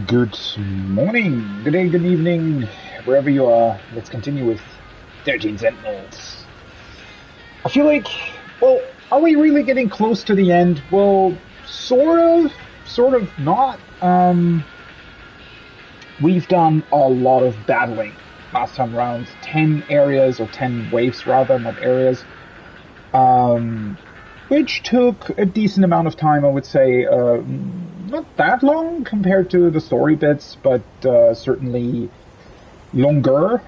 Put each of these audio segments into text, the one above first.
Good morning, good day, good evening, wherever you are. Let's continue with 13 Sentinels. I feel like, well, are we really getting close to the end? Well, sort of not. We've done a lot of battling last time around. 10 areas, or 10 waves rather, not areas. Um, which took a decent amount of time, I would say. Not that long compared to the story bits, but certainly longer.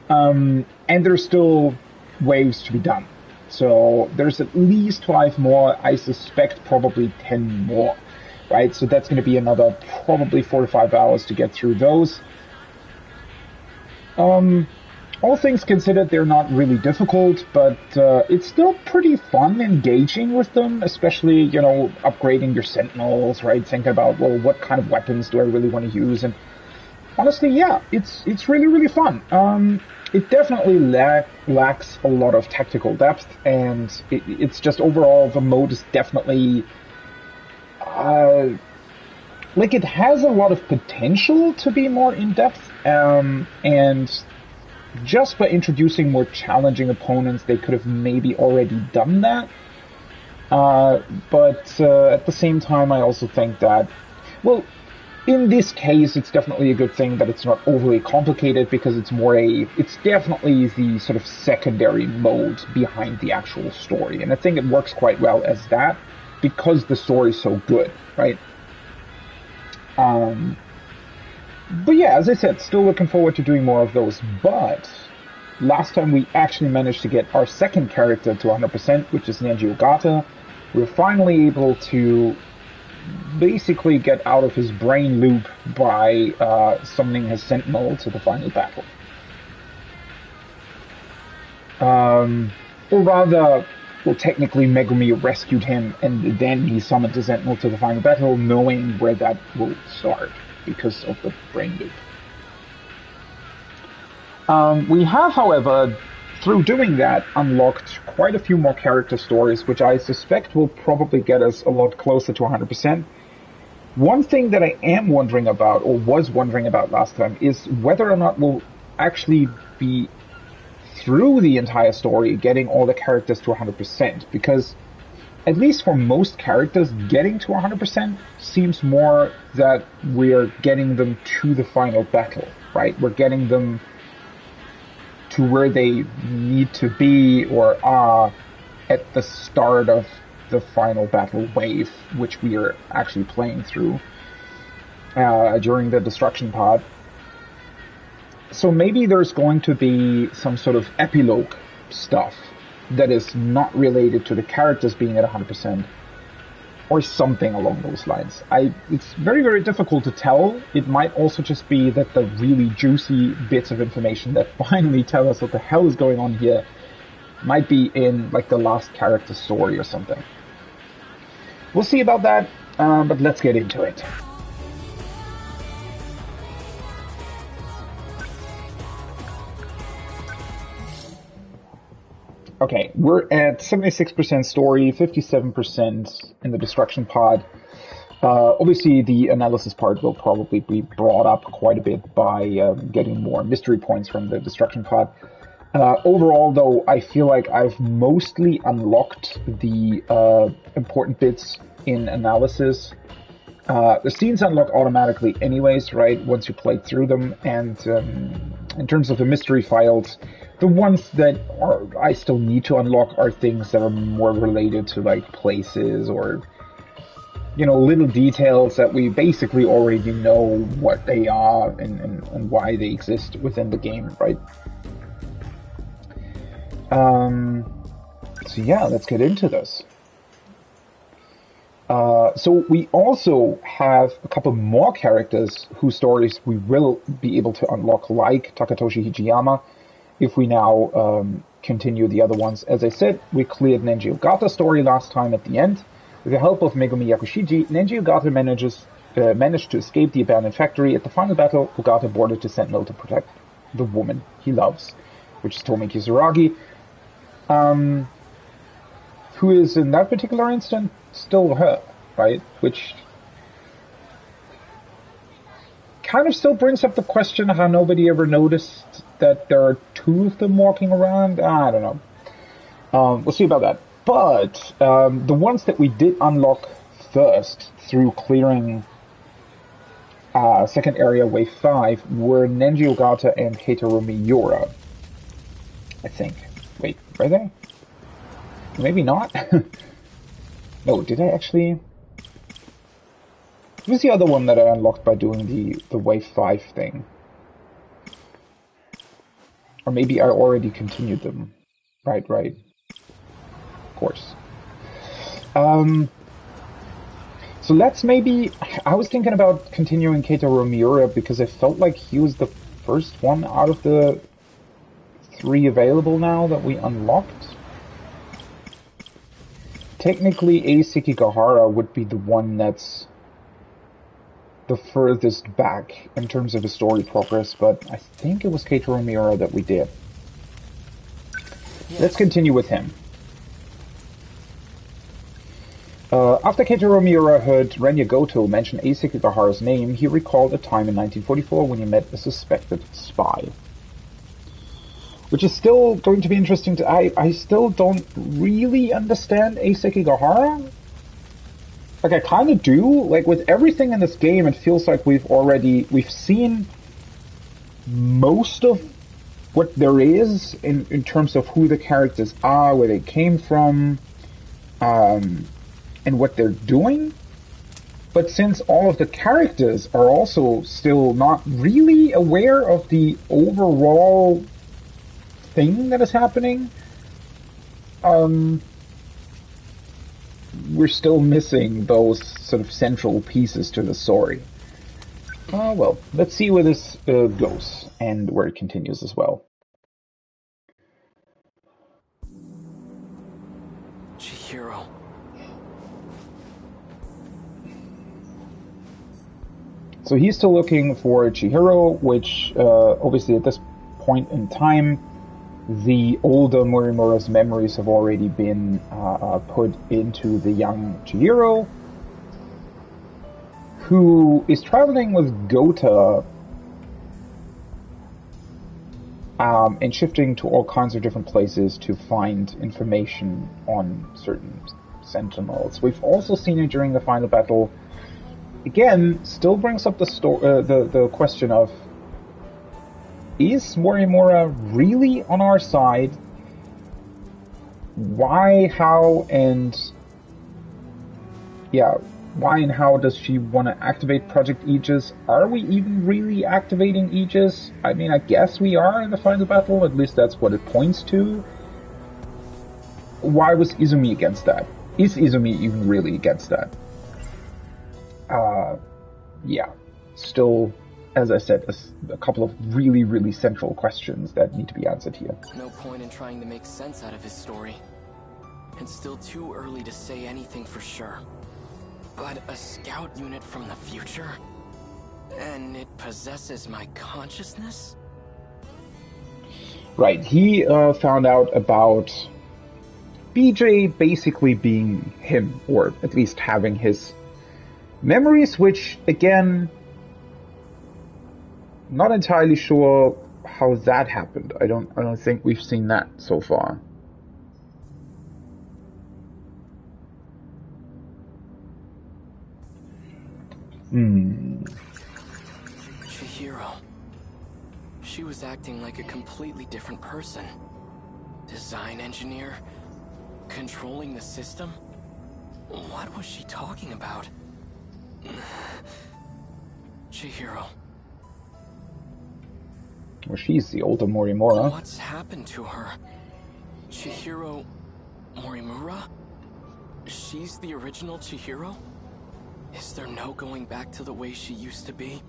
And there's still waves to be done. So there's at least 5 more. I suspect probably 10 more, right? So that's going to be another probably 4 to 5 hours to get through those. All things considered, they're not really difficult, but it's still pretty fun engaging with them, especially, upgrading your Sentinels, right? Thinking about, well, what kind of weapons do I really want to use? And honestly, yeah, it's really, really fun. It definitely lacks a lot of tactical depth, and it's just overall, the mode is definitely, like, it has a lot of potential to be more in-depth, and just by introducing more challenging opponents, they could have maybe already done that. But at the same time, I also think that, well, in this case, it's definitely a good thing that it's not overly complicated, because it's definitely the sort of secondary mode behind the actual story. And I think it works quite well as that, because the story is so good, right? But yeah, as I said, still looking forward to doing more of those. But last time we actually managed to get our second character to 100%, which is Nenji Ogata. We were finally able to basically get out of his brain loop by summoning his Sentinel to the final battle. Or rather, well, technically Megumi rescued him, and then he summoned the Sentinel to the final battle, knowing where that will start, because of the brain loop. We have, however, through doing that, unlocked quite a few more character stories, which I suspect will probably get us a lot closer to 100%. One thing that I am wondering about, or was wondering about last time, is whether or not we'll actually be through the entire story getting all the characters to 100%, because at least for most characters, getting to 100% seems more that we're getting them to the final battle, right? We're getting them to where they need to be or are at the start of the final battle wave, which we are actually playing through during the destruction pod. So maybe there's going to be some sort of epilogue stuff that is not related to the characters being at 100%, or something along those lines. It's very, very difficult to tell. It might also just be that the really juicy bits of information that finally tell us what the hell is going on here might be in, like, the last character story or something. We'll see about that, but let's get into it. Okay, we're at 76% story, 57% in the destruction pod. Obviously, the analysis part will probably be brought up quite a bit by getting more mystery points from the destruction pod. Overall, though, I feel like I've mostly unlocked the important bits in analysis. The scenes unlock automatically anyways, right, once you play through them, and in terms of the mystery files, the ones that I still need to unlock are things that are more related to, like, places or, little details that we basically already know what they are and why they exist within the game, right? So yeah, let's get into this. So we also have a couple more characters whose stories we will be able to unlock, like Takatoshi Hijiyama, if we now continue the other ones. As I said, we cleared Nenji Ogata's story last time at the end. With the help of Megumi Yakushiji, Nenji Ogata managed to escape the abandoned factory. At the final battle, Ogata boarded his Sentinel to protect the woman he loves, which is Tomi Kizuragi, who is, in that particular instant, still her, right? Which kind of still brings up the question how nobody ever noticed that there are two of them walking around. I don't know. We'll see about that. But the ones that we did unlock first through clearing second area wave 5 were Nenji Ogata and Keitaro Miura. I think. Wait, were they? Maybe not? No, did I actually? What was the other one that I unlocked by doing the wave 5 thing? Or maybe I already continued them. Right. Of course. So let's maybe... I was thinking about continuing Keitaro Miura because I felt like he was the first one out of the 3 available now that we unlocked. Technically, Ei Sekigahara would be the one that's the furthest back in terms of his story progress, but I think it was Keitaro Miura that we did. Yes. Let's continue with him. After Keitaro Miura heard Renya Goto mention Ei Sekigahara's name, he recalled a time in 1944 when he met a suspected spy. Which is still going to be interesting to... I still don't really understand Ei Sekigahara. Like, I kind of do. Like, with everything in this game, it feels like we've seen most of what there is in terms of who the characters are, where they came from, and what they're doing. But since all of the characters are also still not really aware of the overall thing that is happening, we're still missing those sort of central pieces to the story. Well, let's see where this goes and where it continues as well. Chihiro. So he's still looking for Chihiro, which obviously at this point in time, the older Morimura's memories have already been put into the young Chihiro, who is traveling with Gota and shifting to all kinds of different places to find information on certain Sentinels. We've also seen it during the final battle. Again, still brings up the question of, is Morimura really on our side? Why, how, and... yeah, why and how does she want to activate Project Aegis? Are we even really activating Aegis? I mean, I guess we are in the final battle, at least that's what it points to. Why was Izumi against that? Is Izumi even really against that? Yeah, still, as I said, a couple of really, really central questions that need to be answered here. No point in trying to make sense out of his story. It's still too early to say anything for sure. But a scout unit from the future? And it possesses my consciousness? Right, he found out about BJ basically being him, or at least having his memories, which, again, not entirely sure how that happened. I don't think we've seen that so far. Chihiro. She was acting like a completely different person. Design engineer? Controlling the system? What was she talking about? Chihiro. Well, she's the older Morimura. What's happened to her? Chihiro Morimura? She's the original Chihiro? Is there no going back to the way she used to be?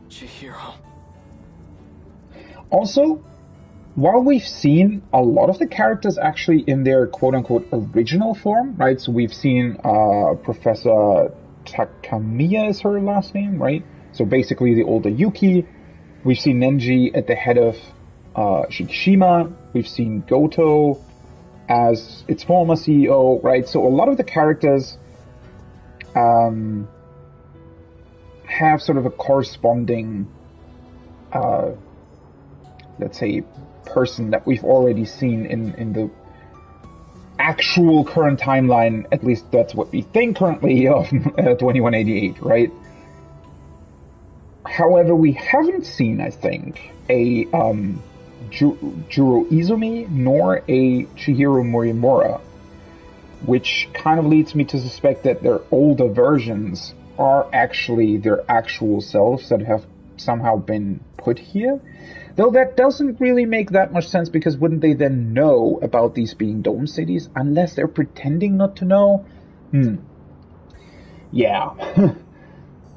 Chihiro. Also, while we've seen a lot of the characters actually in their quote-unquote original form, right? So we've seen Professor Takamiya is her last name, right? So basically the older Yuki. We've seen Nenji at the head of Shikishima. We've seen Goto as its former CEO, right? So a lot of the characters have sort of a corresponding, let's say, person that we've already seen in the actual current timeline. At least that's what we think currently of 2188, right? However, we haven't seen, I think, a Juro Izumi nor a Chihiro Morimura, which kind of leads me to suspect that their older versions are actually their actual selves that have somehow been put here. Though that doesn't really make that much sense, because wouldn't they then know about these being dome cities unless they're pretending not to know? Yeah.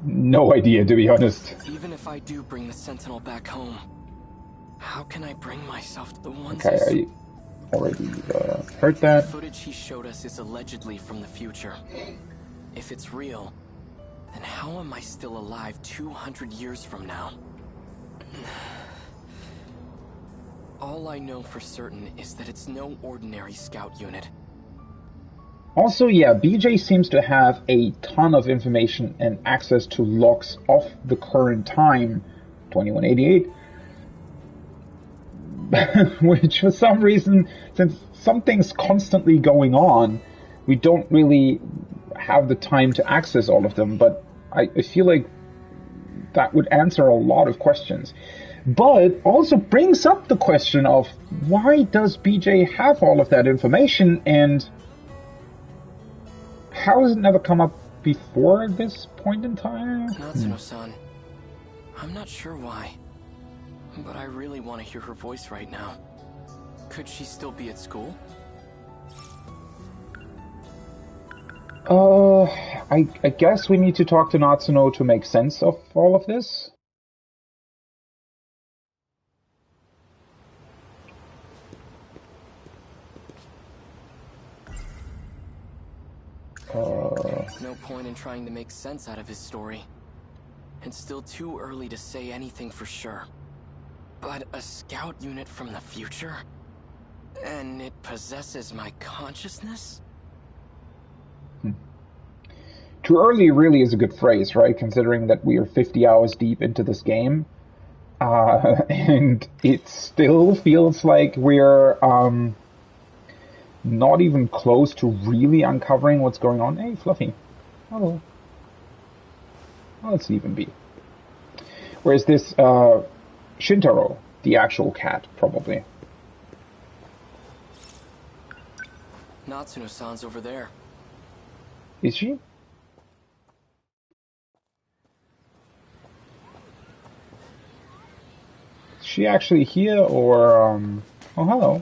No idea, to be honest. Even if I do bring the Sentinel back home, how can I bring myself to the ones Okay, I already heard that. The footage he showed us is allegedly from the future. If it's real, then how am I still alive 200 years from now? All I know for certain is that it's no ordinary scout unit. Also, yeah, BJ seems to have a ton of information and access to logs of the current time, 2188, which for some reason, since something's constantly going on, we don't really have the time to access all of them, but I feel like that would answer a lot of questions. But also brings up the question of, why does BJ have all of that information, and how has it never come up before this point in time? Natsuno-san, I'm not sure why, but I really want to hear her voice right now. Could she still be at school? I guess we need to talk to Natsuno to make sense of all of this. No point in trying to make sense out of his story. It's still too early to say anything for sure. But a scout unit from the future? And it possesses my consciousness? Too early really is a good phrase, right? Considering that we are 50 hours deep into this game. And it still feels like we're not even close to really uncovering what's going on. Hey, Fluffy. Hello. Well, let's leave him be. Whereas this Shintaro, the actual cat, probably. Natsuno-san's over there. Is she? Is she actually here, or, Oh, hello.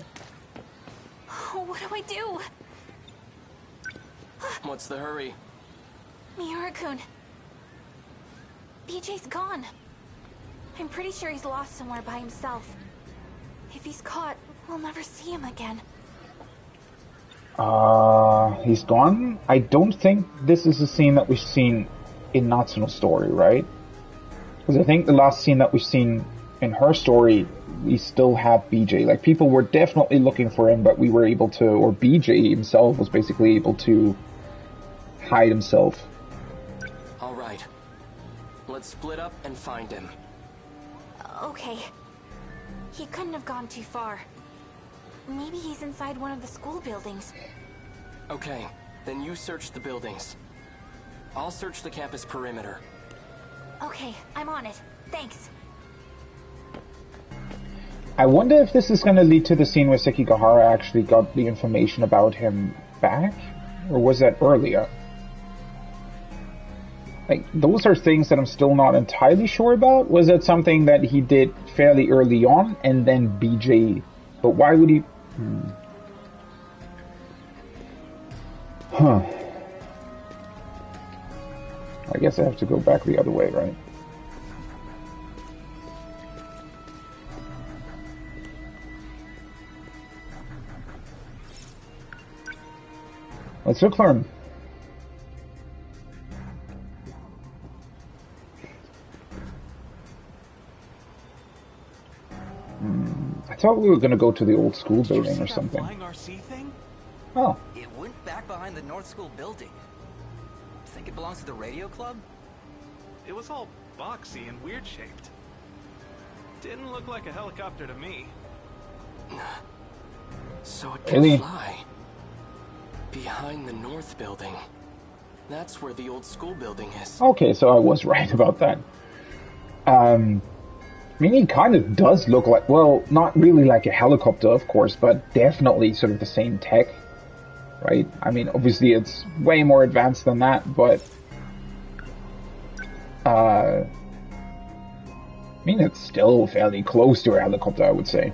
What do I do? What's the hurry? Miura-kun. BJ's gone. I'm pretty sure he's lost somewhere by himself. If he's caught, we'll never see him again. He's gone? I don't think this is a scene that we've seen in Natsuno's story, right? Because I think the last scene that we've seen in her story, we still had BJ. Like, people were definitely looking for him, but we were able to, or BJ himself was basically able to hide himself. Alright. Let's split up and find him. Okay. He couldn't have gone too far. Maybe he's inside one of the school buildings. Okay, then you search the buildings. I'll search the campus perimeter. Okay, I'm on it. Thanks. I wonder if this is going to lead to the scene where Sekigahara actually got the information about him back? Or was that earlier? Like, those are things that I'm still not entirely sure about. Was that something that he did fairly early on, and then BJ... But why would he... Huh. I guess I have to go back the other way, right? Let's look for him. I thought we were going to go to the old school building or something. Flying RC thing? Oh. It went back behind the North School building. Think it belongs to the radio club? It was all boxy and weird-shaped. Didn't look like a helicopter to me. So it can fly. Behind the north building. That's where the old school building is. Okay, so I was right about that. I mean, he kind of does look like, well, not really like a helicopter, of course, but definitely sort of the same tech, right? I mean, obviously it's way more advanced than that, but I mean, it's still fairly close to a helicopter, I would say.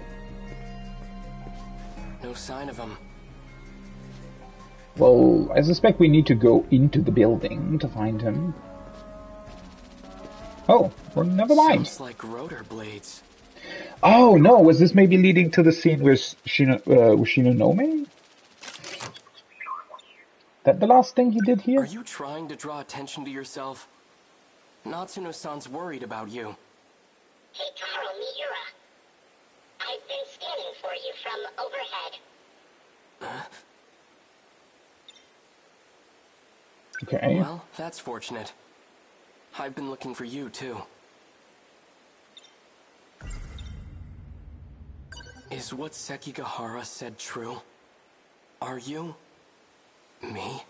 No sign of him. Well, I suspect we need to go into the building to find him. Oh, well, never mind. Sounds like rotor blades. Oh, no, was this maybe leading to the scene with Shinonome? That the last thing he did here? Are you trying to draw attention to yourself? Natsuno-san's worried about you. Keitaro Miura. I've been scanning for you from overhead. Okay. Well, that's fortunate. I've been looking for you, too. Is what Sekigahara said true? Are you... me?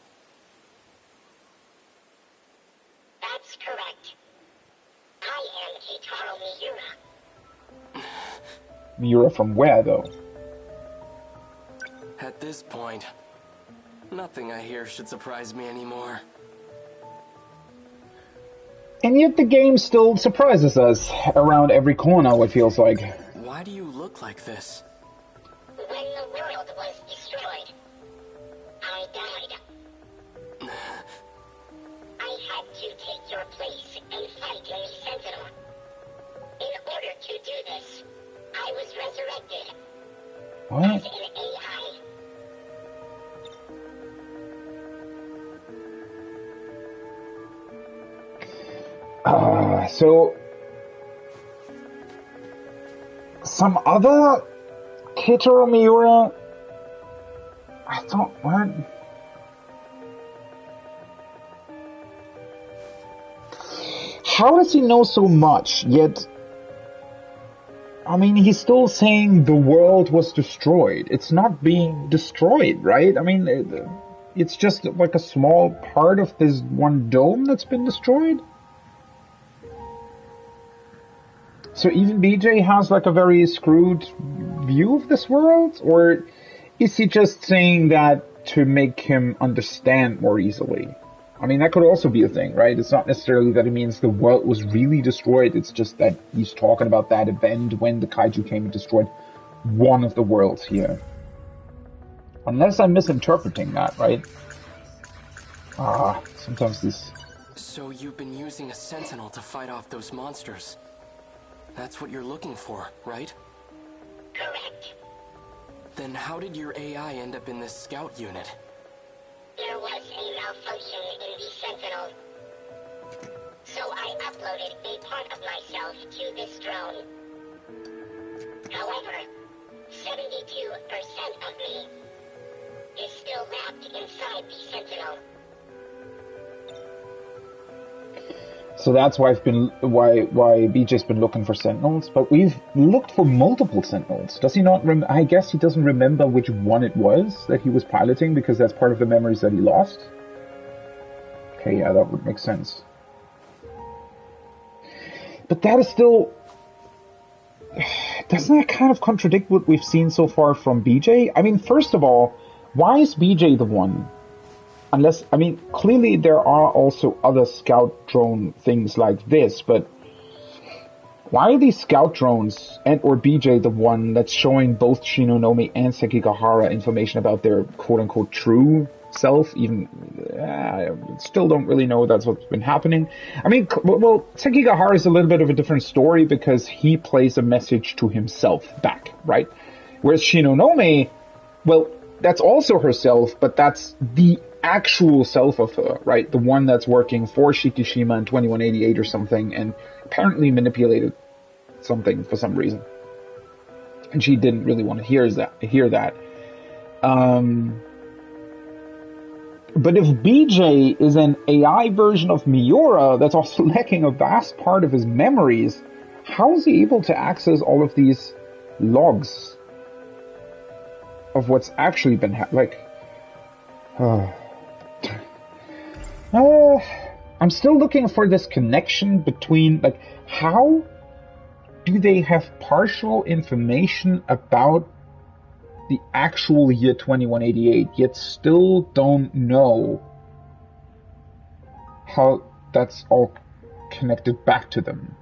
That's correct. I am Keitaro Miura. Miura from where, though? At this point, nothing I hear should surprise me anymore. And yet the game still surprises us around every corner, it feels like. Why do you look like this? When the world was destroyed, I died. I had to take your place and fight in the Sentinel. In order to do this, I was resurrected What? as an AI. So some other Keitaro Miura? I don't, what? How does he know so much, yet, I mean, he's still saying the world was destroyed. It's not being destroyed, right? I mean, it's just like a small part of this one dome that's been destroyed? So even BJ has like a very screwed view of this world? Or is he just saying that to make him understand more easily? I mean, that could also be a thing, right? It's not necessarily that it means the world was really destroyed. It's just that he's talking about that event when the kaiju came and destroyed one of the worlds here. Unless I'm misinterpreting that, right? Sometimes this... So you've been using a Sentinel to fight off those monsters. That's what you're looking for, right? Correct. Then how did your AI end up in this scout unit? There was a malfunction in the Sentinel. So I uploaded a part of myself to this drone. However, 72% of me is still wrapped inside the Sentinel. So that's why why BJ's been looking for Sentinels, but we've looked for multiple Sentinels. Does he not I guess he doesn't remember which one it was that he was piloting because that's part of the memories that he lost? Okay, yeah, that would make sense. But that is still... Doesn't that kind of contradict what we've seen so far from BJ? I mean, first of all, why is BJ the one? Unless, I mean, clearly there are also other scout drone things like this, but why are these scout drones and or BJ the one that's showing both Shinonome and Sekigahara information about their quote-unquote true self? Even, I still don't really know that's what's been happening. I mean, well, Sekigahara is a little bit of a different story because he plays a message to himself back, right? Whereas Shinonome, well, that's also herself, but that's the actual self of her, right? The one that's working for Shikishima in 2188 or something and apparently manipulated something for some reason. And she didn't really want to hear that. But if BJ is an AI version of Miura that's also lacking a vast part of his memories, how is he able to access all of these logs of what's actually been I'm still looking for this connection between, like, how do they have partial information about the actual year 2188, yet still don't know how that's all connected back to them?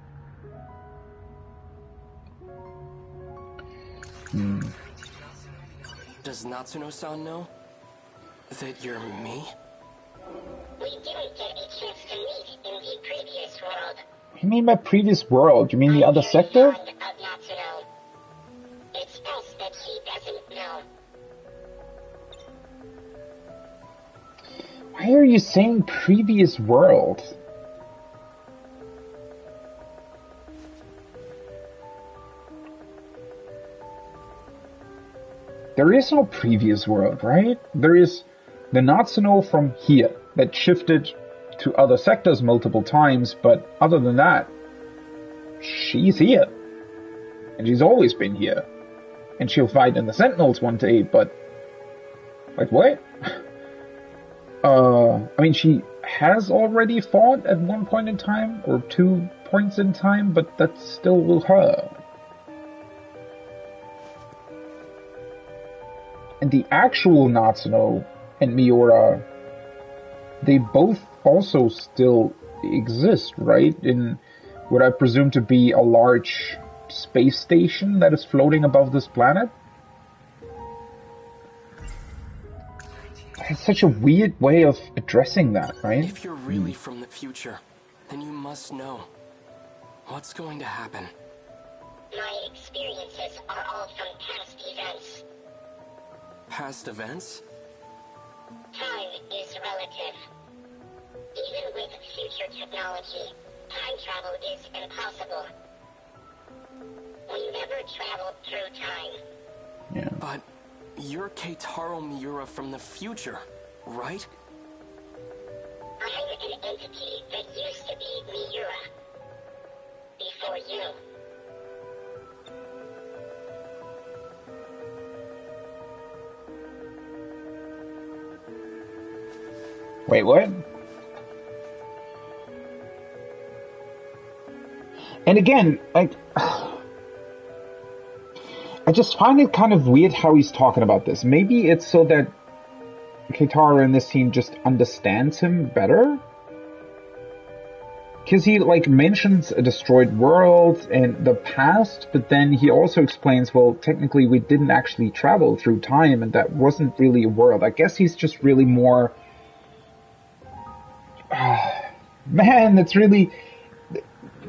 Does Natsuno-san know that you're me? We didn't get a chance to meet in the previous world. You mean by previous world? You mean the other sector? I'm very fond of Natsuno. It's best that he doesn't know. Why are you saying previous world? There is no previous world, right? There is the Natsuno from here that shifted to other sectors multiple times, but other than that, she's here. And she's always been here. And she'll fight in the Sentinels one day, but... like, what? I mean, she has already fought at one point in time, or 2 points in time, but that's still her. And the actual Natsuno and Miura, they both also still exist, right? In what I presume to be a large space station that is floating above this planet. It's such a weird way of addressing that, right? If you're really from the future, then you must know what's going to happen. My experiences are all from past events. Past events? Time is relative. Even with future technology, time travel is impossible. We never traveled through time. Yeah. But you're Keitaro Miura from the future, right? I'm an entity that used to be Miura. Before you. Wait, what? And again, like, I just find it kind of weird how he's talking about this. Maybe it's so that Keitaro in this scene just understands him better? Because he, like, mentions a destroyed world and the past, but then he also explains, well, technically we didn't actually travel through time, and that wasn't really a world. I guess he's just really more... man, it's really...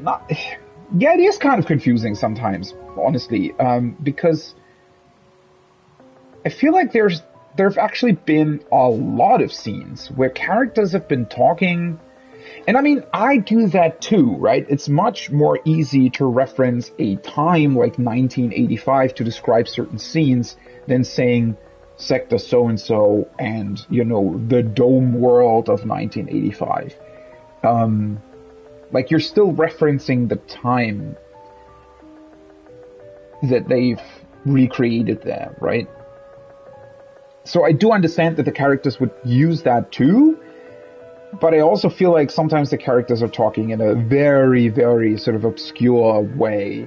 not... yeah, it is kind of confusing sometimes, honestly, because I feel like there have actually been a lot of scenes where characters have been talking, and I mean, I do that too, right? It's much more easy to reference a time like 1985 to describe certain scenes than saying Sector so-and-so and, you know, the dome world of 1985. Like, you're still referencing the time that they've recreated there, right? So I do understand that the characters would use that too, but I also feel like sometimes the characters are talking in a very, very sort of obscure way,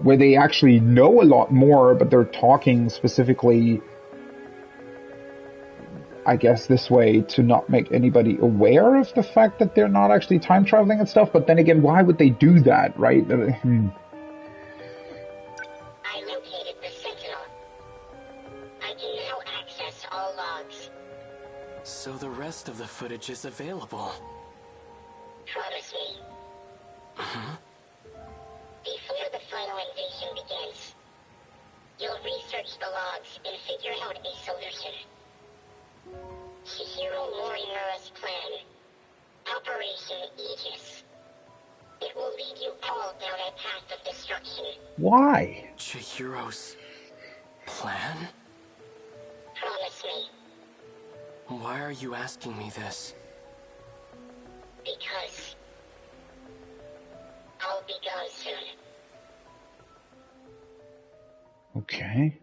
where they actually know a lot more, but they're talking specifically, I guess, this way to not make anybody aware of the fact that they're not actually time traveling and stuff. But then again, why would they do that, right? I located the Sentinel. I can now access all logs. So the rest of the footage is available. Promise me. Before the final invasion begins, you'll research the logs and figure out a solution. Chihiro Morimura's plan. Operation Aegis. It will lead you all down a path of destruction. Why? Chihiro's plan? Promise me. Why are you asking me this? Because I'll be gone soon. Okay.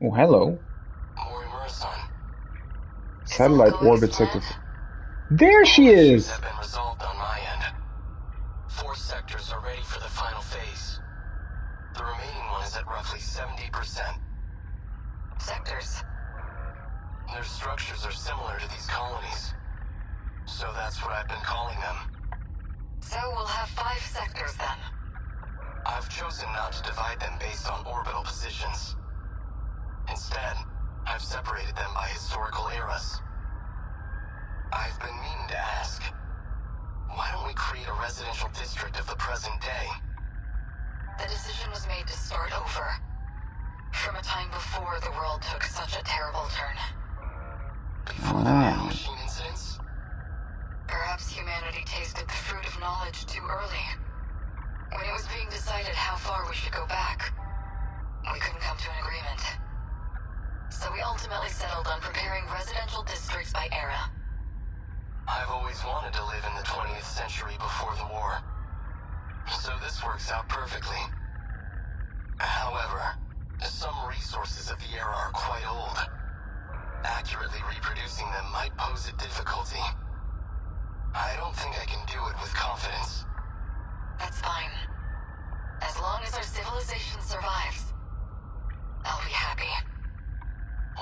Oh, hello. Morimura-san. Satellite It's all going orbit as sector. planned. There she All issues is! have been resolved on my end. 4 sectors are ready for the final phase. The remaining one is at roughly 70%. Sectors? Their structures are similar to these colonies. So that's what I've been calling them. So we'll have 5 sectors then? I've chosen not to divide them based on orbital positions. Instead, I've separated them by historical eras. I've been meaning to ask, why don't we create a residential district of the present day? The decision was made to start over. From a time before the world took such a terrible turn. Before the nanomachine incidents? Perhaps humanity tasted the fruit of knowledge too early. When it was being decided how far we should go back, we couldn't come to an agreement. So we ultimately settled on preparing residential districts by era. I've always wanted to live in the 20th century before the war. So this works out perfectly. However, some resources of the era are quite old. Accurately reproducing them might pose a difficulty. I don't think I can do it with confidence. That's fine. As long as our civilization survives, I'll be happy.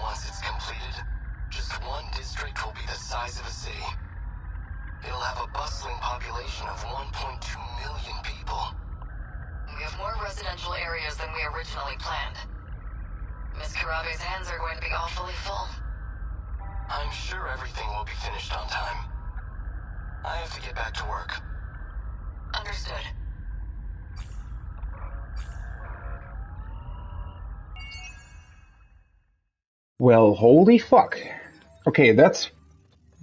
Once it's completed, just one district will be the size of a city. It'll have a bustling population of 1.2 million people. We have more residential areas than we originally planned. Miss Karabe's hands are going to be awfully full. I'm sure everything will be finished on time. I have to get back to work. Understood. Well, holy fuck. Okay, that's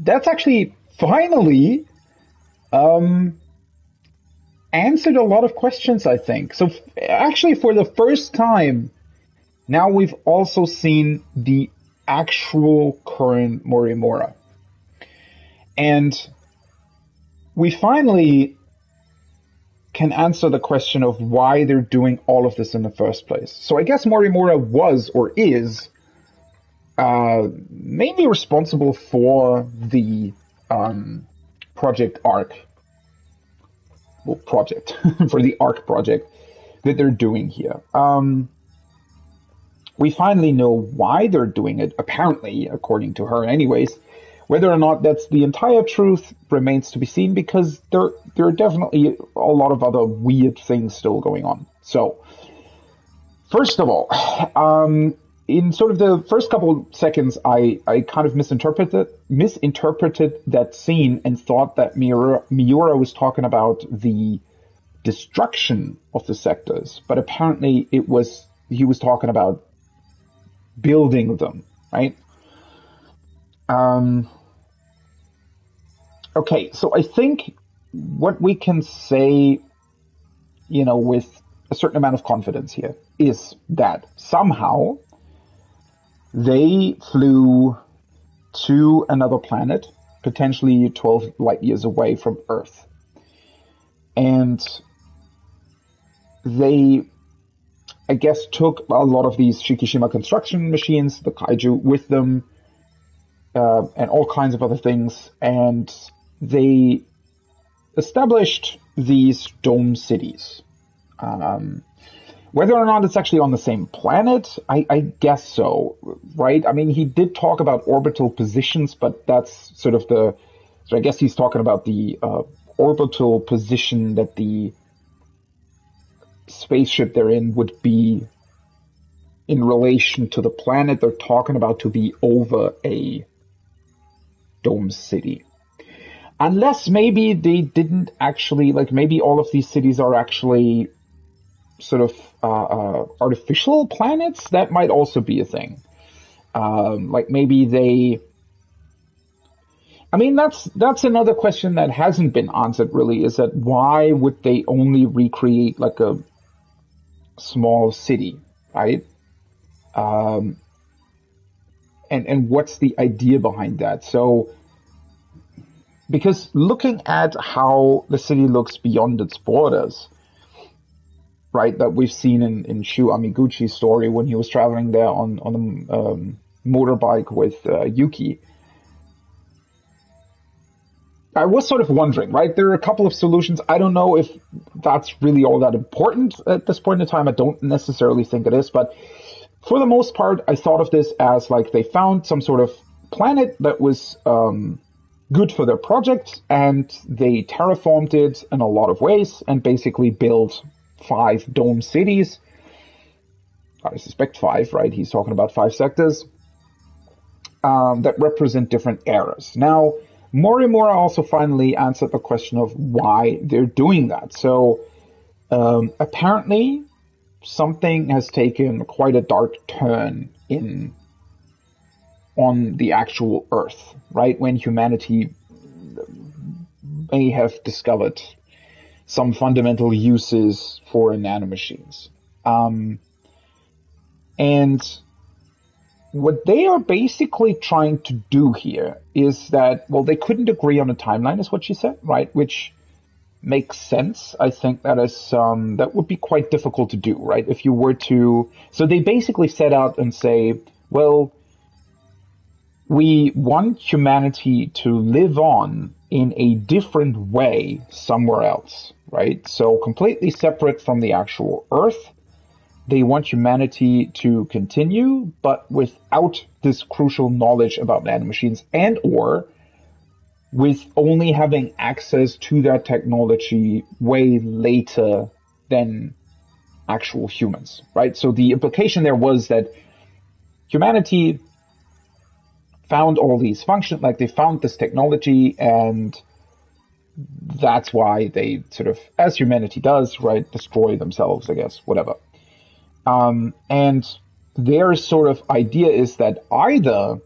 actually finally answered a lot of questions, I think. So actually, for the first time, now we've also seen the actual current Morimura. And we finally can answer the question of why they're doing all of this in the first place. So I guess Morimura was, or is, mainly responsible for the Project Arc. Well, project. For the Arc project that they're doing here. We finally know why they're doing it, apparently, according to her anyways. Whether or not that's the entire truth remains to be seen, because there are definitely a lot of other weird things still going on. So, first of all, in sort of the first couple seconds, I kind of misinterpreted that scene and thought that Miura was talking about the destruction of the sectors, but apparently he was talking about building them, right? Okay, so I think what we can say, with a certain amount of confidence here is that somehow they flew to another planet, potentially 12 light years away from Earth. And they, I guess, took a lot of these Shikishima construction machines, the kaiju, with them, and all kinds of other things. And they established these dome cities. Whether or not it's actually on the same planet, I guess so, right? I mean, he did talk about orbital positions, but that's sort of so I guess he's talking about the orbital position that the spaceship they're in would be in relation to the planet they're talking about to be over a dome city. Unless maybe they didn't actually, maybe all of these cities are actually sort of artificial planets. That might also be a thing. Maybe they... I mean, that's another question that hasn't been answered, really, is that why would they only recreate, a small city, right? and what's the idea behind that? So, because looking at how the city looks beyond its borders, right, that we've seen in Shu Amiguchi's story when he was traveling there on a motorbike with Yuki, I was sort of wondering, right? There are a couple of solutions. I don't know if that's really all that important at this point in time. I don't necessarily think it is, but for the most part, I thought of this as like they found some sort of planet that was good for their project, and they terraformed it in a lot of ways and basically built 5 dome cities. I suspect 5, right? He's talking about 5 sectors that represent different eras. Now, Morimura also finally answered the question of why they're doing that. So apparently something has taken quite a dark turn on the actual Earth, right? When humanity may have discovered some fundamental uses for nanomachines. And what they are basically trying to do here is that, well, they couldn't agree on a timeline, is what she said, right? Which makes sense. I think that is that would be quite difficult to do, right? If you were to, so they basically set out and say, well, we want humanity to live on in a different way somewhere else, right? So completely separate from the actual Earth. They want humanity to continue, but without this crucial knowledge about nanomachines, and or with only having access to that technology way later than actual humans, right? So the implication there was that humanity found all these functions, like they found this technology, and that's why they sort of, as humanity does, right, destroy themselves, I guess, whatever. And their sort of idea is that either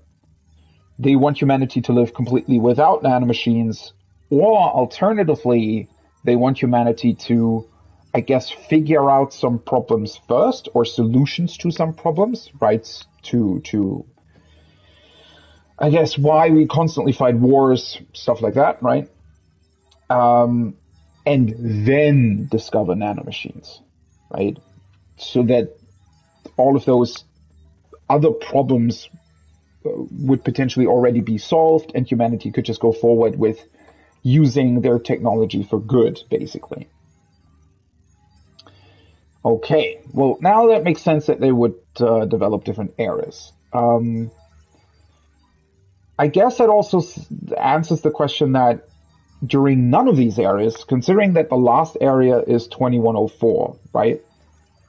they want humanity to live completely without nanomachines, or alternatively, they want humanity to, I guess, figure out some problems first, or solutions to some problems, right? To I guess, why we constantly fight wars, stuff like that, right? And then discover nanomachines, right? So that all of those other problems would potentially already be solved, and humanity could just go forward with using their technology for good, basically. Okay, well, now that makes sense that they would develop different eras. I guess that also answers the question that during none of these areas, considering that the last area is 2104, right?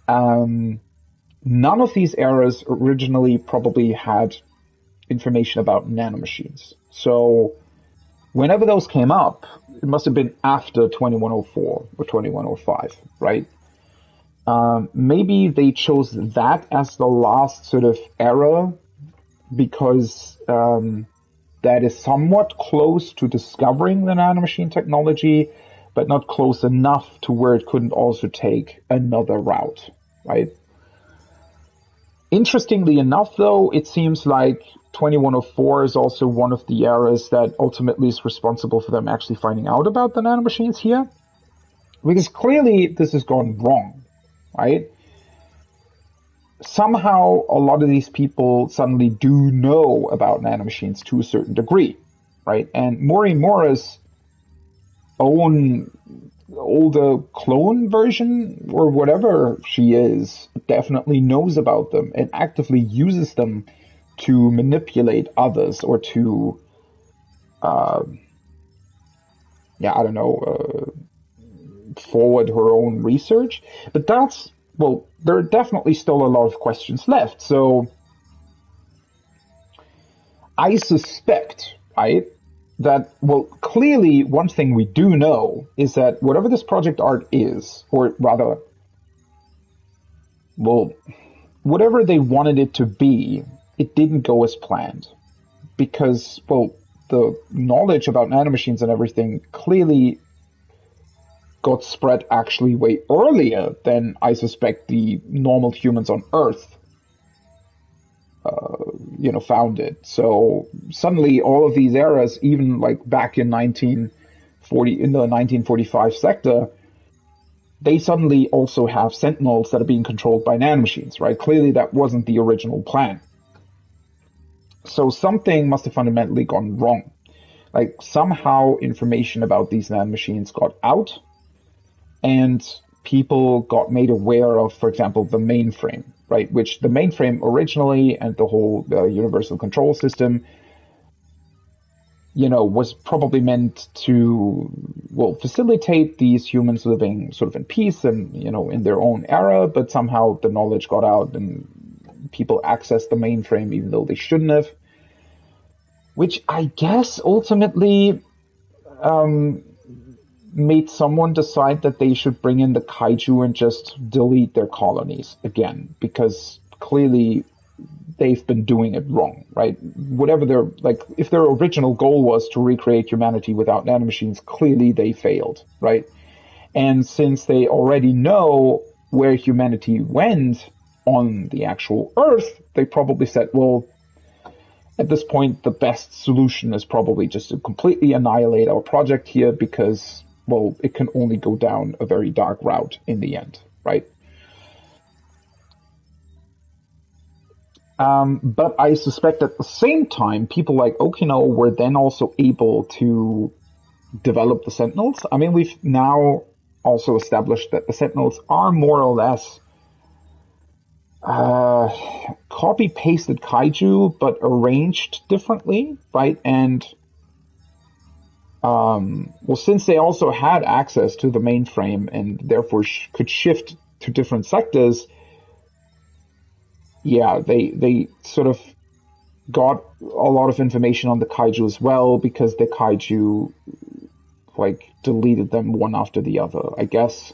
None of these eras originally probably had information about nanomachines. So whenever those came up, it must have been after 2104 or 2105, right? Maybe they chose that as the last sort of era because that is somewhat close to discovering the nanomachine technology, but not close enough to where it couldn't also take another route, right? Interestingly enough, though, it seems like 2104 is also one of the eras that ultimately is responsible for them actually finding out about the nanomachines here. Because clearly this has gone wrong, right? Somehow a lot of these people suddenly do know about nanomachines to a certain degree, right? And Morimura's own older clone version, or whatever she is, definitely knows about them and actively uses them to manipulate others or to, forward her own research. But that's, well, there are definitely still a lot of questions left. So I suspect, right, that, well, clearly one thing we do know is that whatever this project art is, or rather, well, whatever they wanted it to be, it didn't go as planned. Because, well, the knowledge about nanomachines and everything clearly got spread actually way earlier than I suspect the normal humans on Earth founded. So suddenly all of these eras, even like back in 1940, in the 1945 sector, they suddenly also have Sentinels that are being controlled by nanomachines, right? Clearly that wasn't the original plan. So something must have fundamentally gone wrong. Like somehow information about these nanomachines got out, and people got made aware of, for example, the mainframe, right? Which the mainframe originally, and the whole universal control system, was probably meant to, facilitate these humans living sort of in peace and, in their own era, but somehow the knowledge got out and people accessed the mainframe even though they shouldn't have. Which I guess ultimately made someone decide that they should bring in the kaiju and just delete their colonies again, because clearly they've been doing it wrong, right? Whatever if their original goal was to recreate humanity without nanomachines, clearly they failed, right? And since they already know where humanity went on the actual Earth, they probably said, well, at this point, the best solution is probably just to completely annihilate our project here because, it can only go down a very dark route in the end, right? But I suspect at the same time, people like Okino were then also able to develop the Sentinels. I mean, we've now also established that the Sentinels are more or less copy-pasted kaiju, but arranged differently, right? And since they also had access to the mainframe and therefore could shift to different sectors, they sort of got a lot of information on the kaiju as well, because the kaiju deleted them one after the other. I guess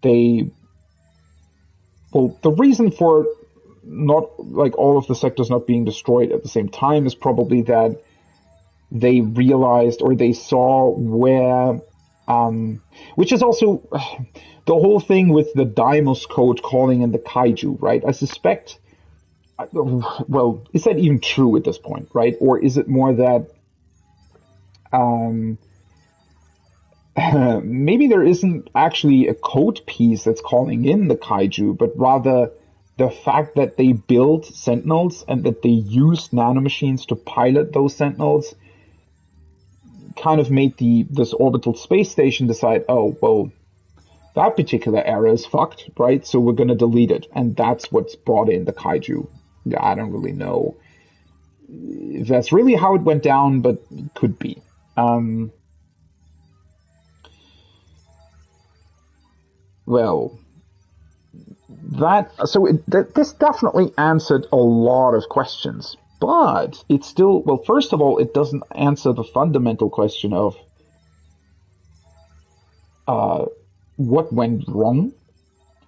the reason for not all of the sectors not being destroyed at the same time is probably that they realized, or they saw where, which is also the whole thing with the Daimos code calling in the kaiju, right? I suspect, is that even true at this point, right? Or is it more that maybe there isn't actually a code piece that's calling in the kaiju, but rather the fact that they built Sentinels and that they used nanomachines to pilot those Sentinels kind of made this orbital space station decide, that particular era is fucked, right? So we're going to delete it. And that's what's brought in the kaiju. I don't really know if that's really how it went down, but it could be. This definitely answered a lot of questions, but it still, first of all, it doesn't answer the fundamental question of what went wrong.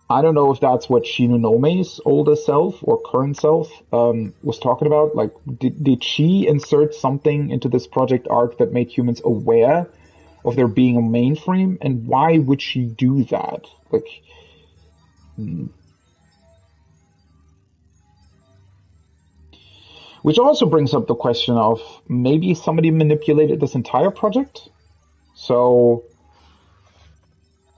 I don't know if that's what Shinonome's older self or current self was talking about. Did she insert something into this project arc that made humans aware of there being a mainframe, and why would she do that? Which also brings up the question of maybe somebody manipulated this entire project. So,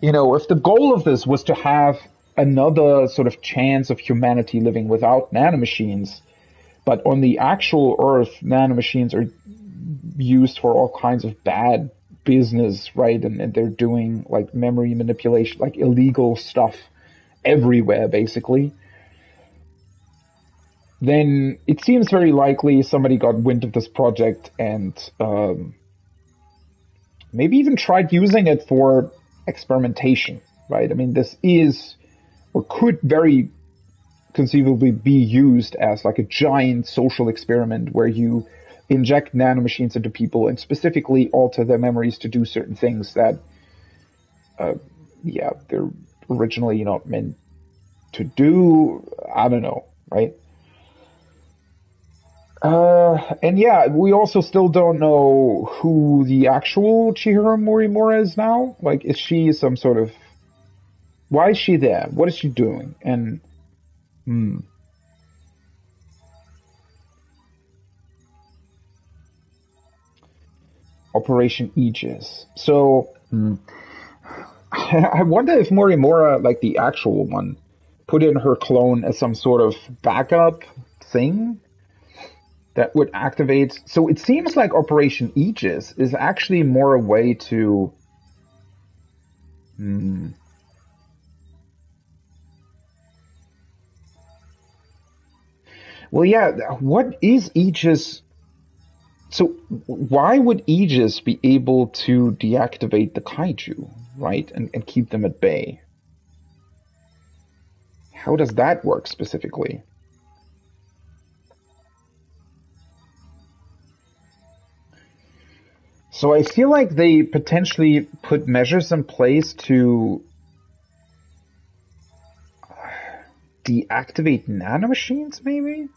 if the goal of this was to have another sort of chance of humanity living without nanomachines, but on the actual Earth, nanomachines are used for all kinds of bad business, right? And they're doing memory manipulation, illegal stuff everywhere, basically. Then it seems very likely somebody got wind of this project and maybe even tried using it for experimentation, right? I mean, this is, or could very conceivably be used as a giant social experiment where you inject nanomachines into people and specifically alter their memories to do certain things that, they're originally not meant to do. I don't know, right? We also still don't know who the actual Chihiro Morimura is now. Is she some sort of... Why is she there? What is she doing? And... Operation Aegis. So, I wonder if Morimura, like the actual one, put in her clone as some sort of backup thing that would activate. So it seems like Operation Aegis is actually more a way to... Well, yeah, what is Aegis? So why would Aegis be able to deactivate the kaiju, right? And keep them at bay? How does that work specifically? So I feel like they potentially put measures in place to deactivate nanomachines, maybe?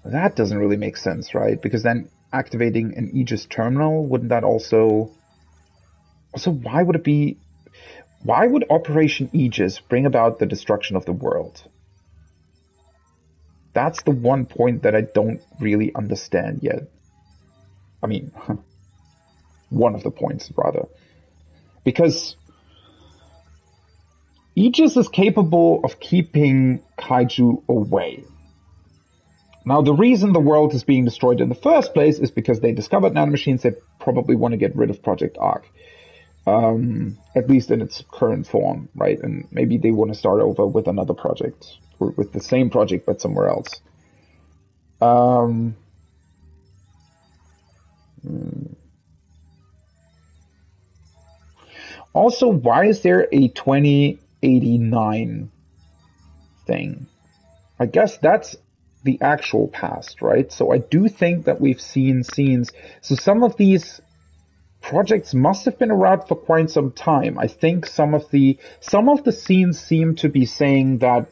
That doesn't really make sense, right? Because then activating an Aegis terminal, wouldn't that also... Also, why would it be... Why would Operation Aegis bring about the destruction of the world? That's the one point that I don't really understand yet. I mean, one of the points, rather. Because Aegis is capable of keeping kaiju away. Now, the reason the world is being destroyed in the first place is because they discovered nanomachines. They probably want to get rid of Project Arc. At least in its current form, right? And maybe they want to start over with another project, or with the same project but somewhere else. Also, why is there a 2089 thing? I guess that's the actual past, right? So I do think that we've seen scenes. So some of these projects must have been around for quite some time. I think some of the scenes seem to be saying that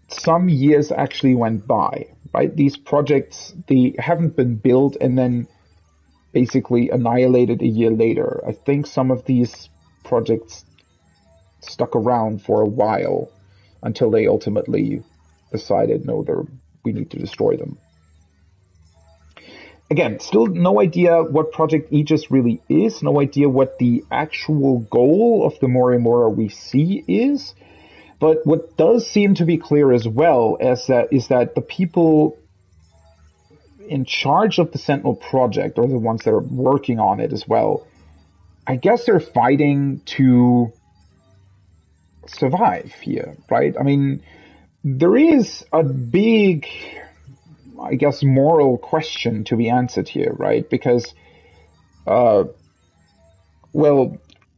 some years actually went by, right? These projects, they haven't been built and then basically annihilated a year later. I think some of these projects stuck around for a while until they ultimately decided, no, we need to destroy them. Again, still no idea what Project Aegis really is, no idea what the actual goal of the Morimura we see is, but what does seem to be clear as well is that the people in charge of the Sentinel project, or the ones that are working on it as well, I guess they're fighting to survive here, right? I mean, there is a big, I guess, moral question to be answered here, right? Because, well,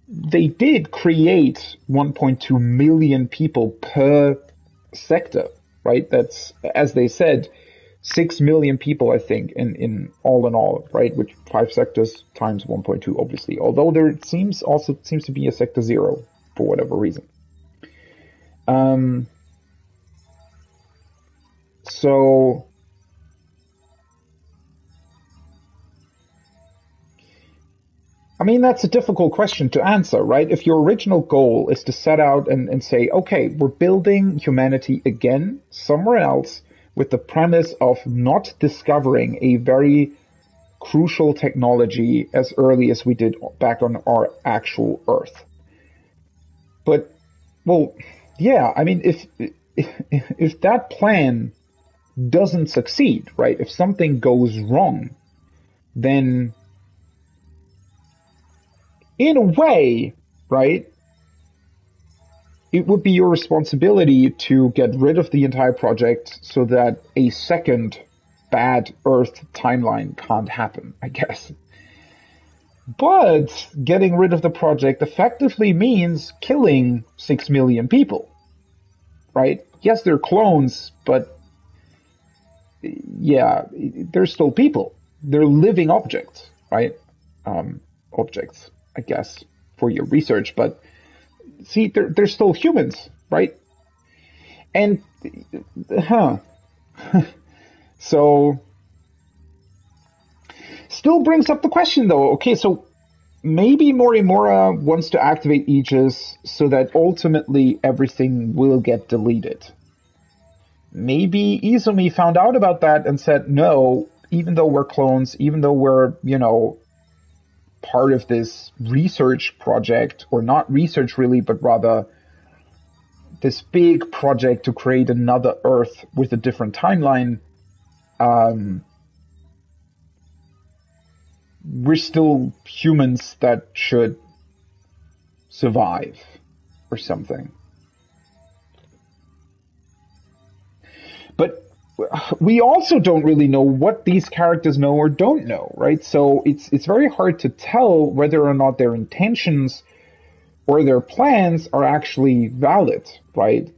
they did create 1.2 million people per sector, right? That's, as they said, 6 million people, I think, in all, right? Which 5 sectors times 1.2, obviously. Although there seems to be a sector 0 for whatever reason. So I mean, that's a difficult question to answer, right? If your original goal is to set out and say, okay, we're building humanity again somewhere else with the premise of not discovering a very crucial technology as early as we did back on our actual Earth. But, well, yeah, I mean, if that plan doesn't succeed, right? If something goes wrong, then in a way, right, it would be your responsibility to get rid of the entire project so that a second bad Earth timeline can't happen, I guess. But getting rid of the project effectively means killing 6 million people, right? Yes, they're clones, but yeah, they're still people. They're living objects, right? Objects, I guess, for your research, but see, they're still humans, right? And, so, still brings up the question, though. Okay, so maybe Morimura wants to activate Aegis so that ultimately everything will get deleted. Maybe Izumi found out about that and said, no, even though we're clones, even though we're, you know, part of this research project, or not research really, but rather this big project to create another Earth with a different timeline, we're still humans that should survive or something. But we also don't really know what these characters know or don't know, right? So it's very hard to tell whether or not their intentions or their plans are actually valid, right?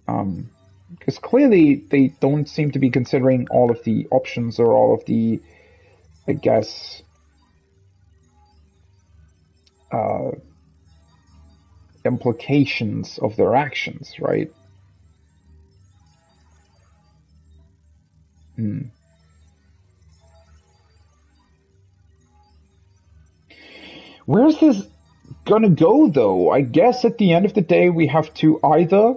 Because clearly they don't seem to be considering all of the options or all of the, I guess, implications of their actions, right? Where's this gonna go, though? I guess at the end of the day, we have to either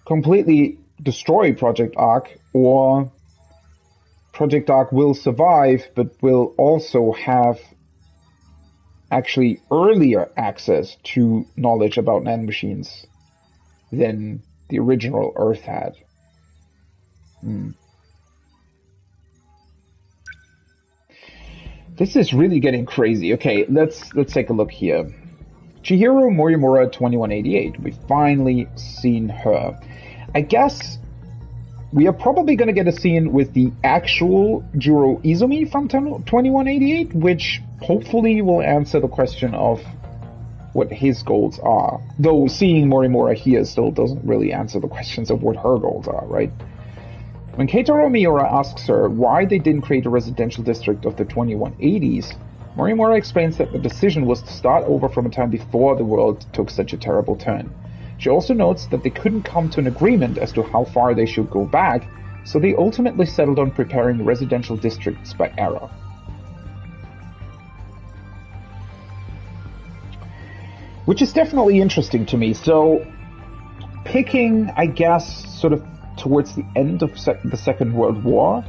completely destroy Project Ark, or Project Ark will survive, but will also have actually earlier access to knowledge about nanomachines than the original Earth had. This is really getting crazy. Okay, let's take a look here. Chihiro Morimura 2188. We've finally seen her. I guess we are probably going to get a scene with the actual Juro Izumi from 2188, which hopefully will answer the question of what his goals are. Though seeing Morimura here still doesn't really answer the questions of what her goals are, right? When Keitaro Miura asks her why they didn't create a residential district of the 2180s, Morimura explains that the decision was to start over from a time before the world took such a terrible turn. She also notes that they couldn't come to an agreement as to how far they should go back, so they ultimately settled on preparing residential districts by era. Which is definitely interesting to me. So, picking, I guess, sort of towards the end of the Second World War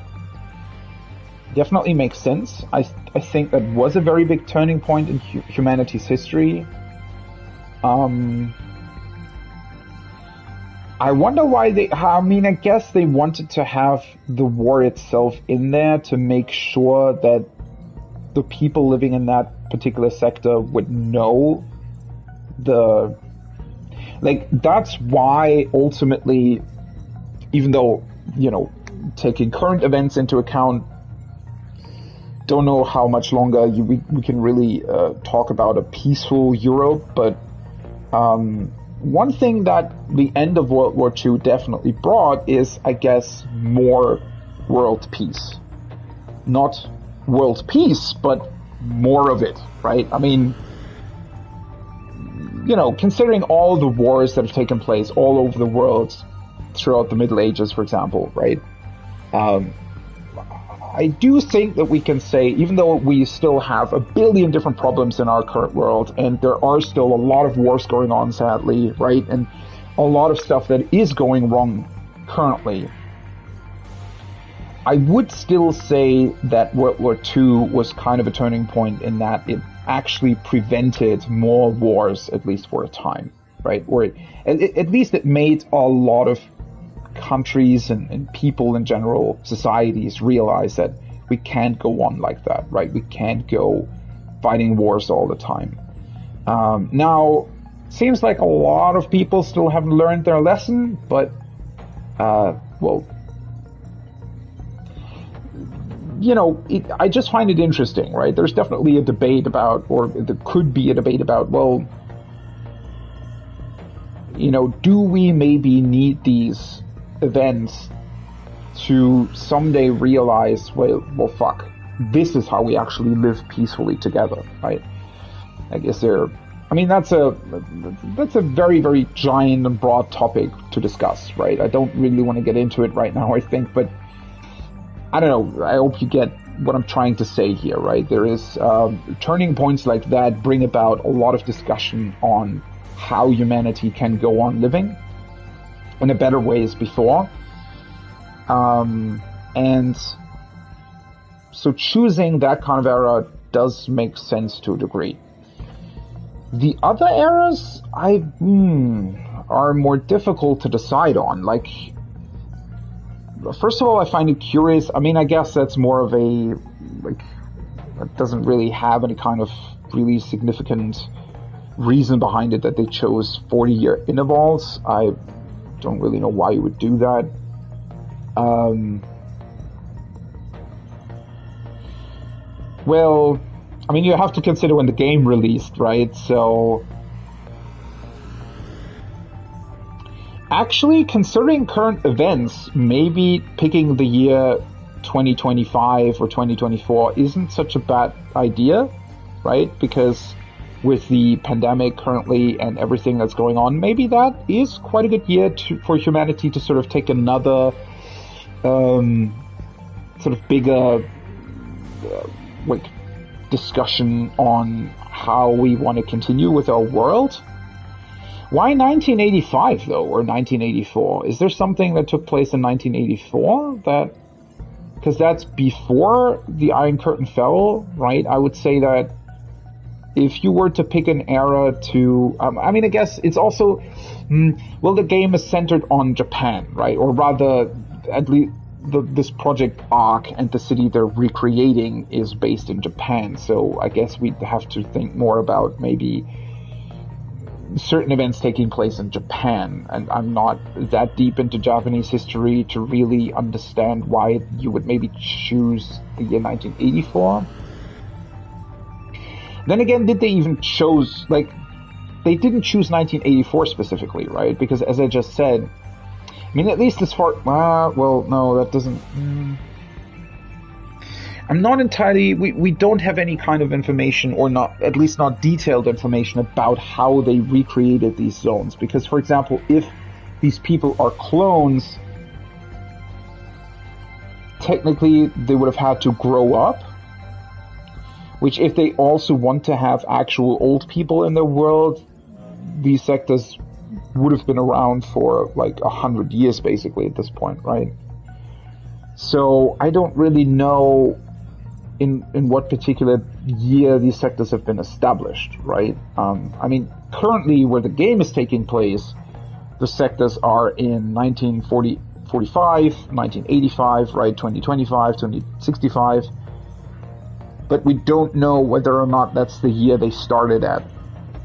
definitely makes sense. I think that was a very big turning point in humanity's history. I wonder why I guess they wanted to have the war itself in there to make sure that the people living in that particular sector would know that's why ultimately, even though, you know, taking current events into account, don't know how much longer we can really talk about a peaceful Europe, but one thing that the end of World War II definitely brought is, I guess, more world peace. Not world peace, but more of it, right? I mean, you know, considering all the wars that have taken place all over the world throughout the Middle Ages, for example, right? I do think that we can say, even though we still have a billion different problems in our current world, and there are still a lot of wars going on, sadly, right? And a lot of stuff that is going wrong currently, I would still say that World War II was kind of a turning point in that it actually prevented more wars, at least for a time, right? Or at least it made a lot of countries and people in general, societies, realize that we can't go on like that, right? We can't go fighting wars all the time. Now, seems like a lot of people still haven't learned their lesson, but, well, you know, I just find it interesting, right? There's definitely a debate about, or there could be a debate about, well, you know, do we maybe need these events to someday realize, well, fuck, this is how we actually live peacefully together, right? Like, is there? I mean, that's a very, very giant and broad topic to discuss, right? I don't really want to get into it right now, I think, but I don't know. I hope you get what I'm trying to say here, right? There is turning points like that bring about a lot of discussion on how humanity can go on living in a better way as before. And So choosing that kind of era does make sense to a degree. The other eras, are more difficult to decide on. Like, first of all, I find it curious. I mean, I guess that's more of a, like, that doesn't really have any kind of really significant reason behind it that they chose 40-year intervals. I don't really know why you would do that. Well, I mean, you have to consider when the game released, right? So, actually, considering current events, maybe picking the year 2025 or 2024 isn't such a bad idea, right? Because with the pandemic currently and everything that's going on, maybe that is quite a good year for humanity to sort of take another sort of bigger like discussion on how we want to continue with our world. Why 1985 though, or 1984? Is there something that took place in 1984 that, because that's before the Iron Curtain fell, right? I would say that if you were to pick an era to, I mean, I guess it's also, well, the game is centered on Japan, right? Or rather, at least this project arc and the city they're recreating is based in Japan. So I guess we'd have to think more about maybe certain events taking place in Japan. And I'm not that deep into Japanese history to really understand why you would maybe choose the year 1984. Then again, did they even choose, like, they didn't choose 1984 specifically, right? Because as I just said, I mean, at least as far, well, no, that doesn't, I'm not entirely, we don't have any kind of information, or not, at least not detailed information about how they recreated these zones. Because, for example, if these people are clones, technically they would have had to grow up. Which, if they also want to have actual old people in their world, these sectors would have been around for like 100 years, basically, at this point, right? So I don't really know in what particular year these sectors have been established, right? I mean, currently, where the game is taking place, the sectors are in 1945, 1985, right? 2025, 2065. But we don't know whether or not that's the year they started at.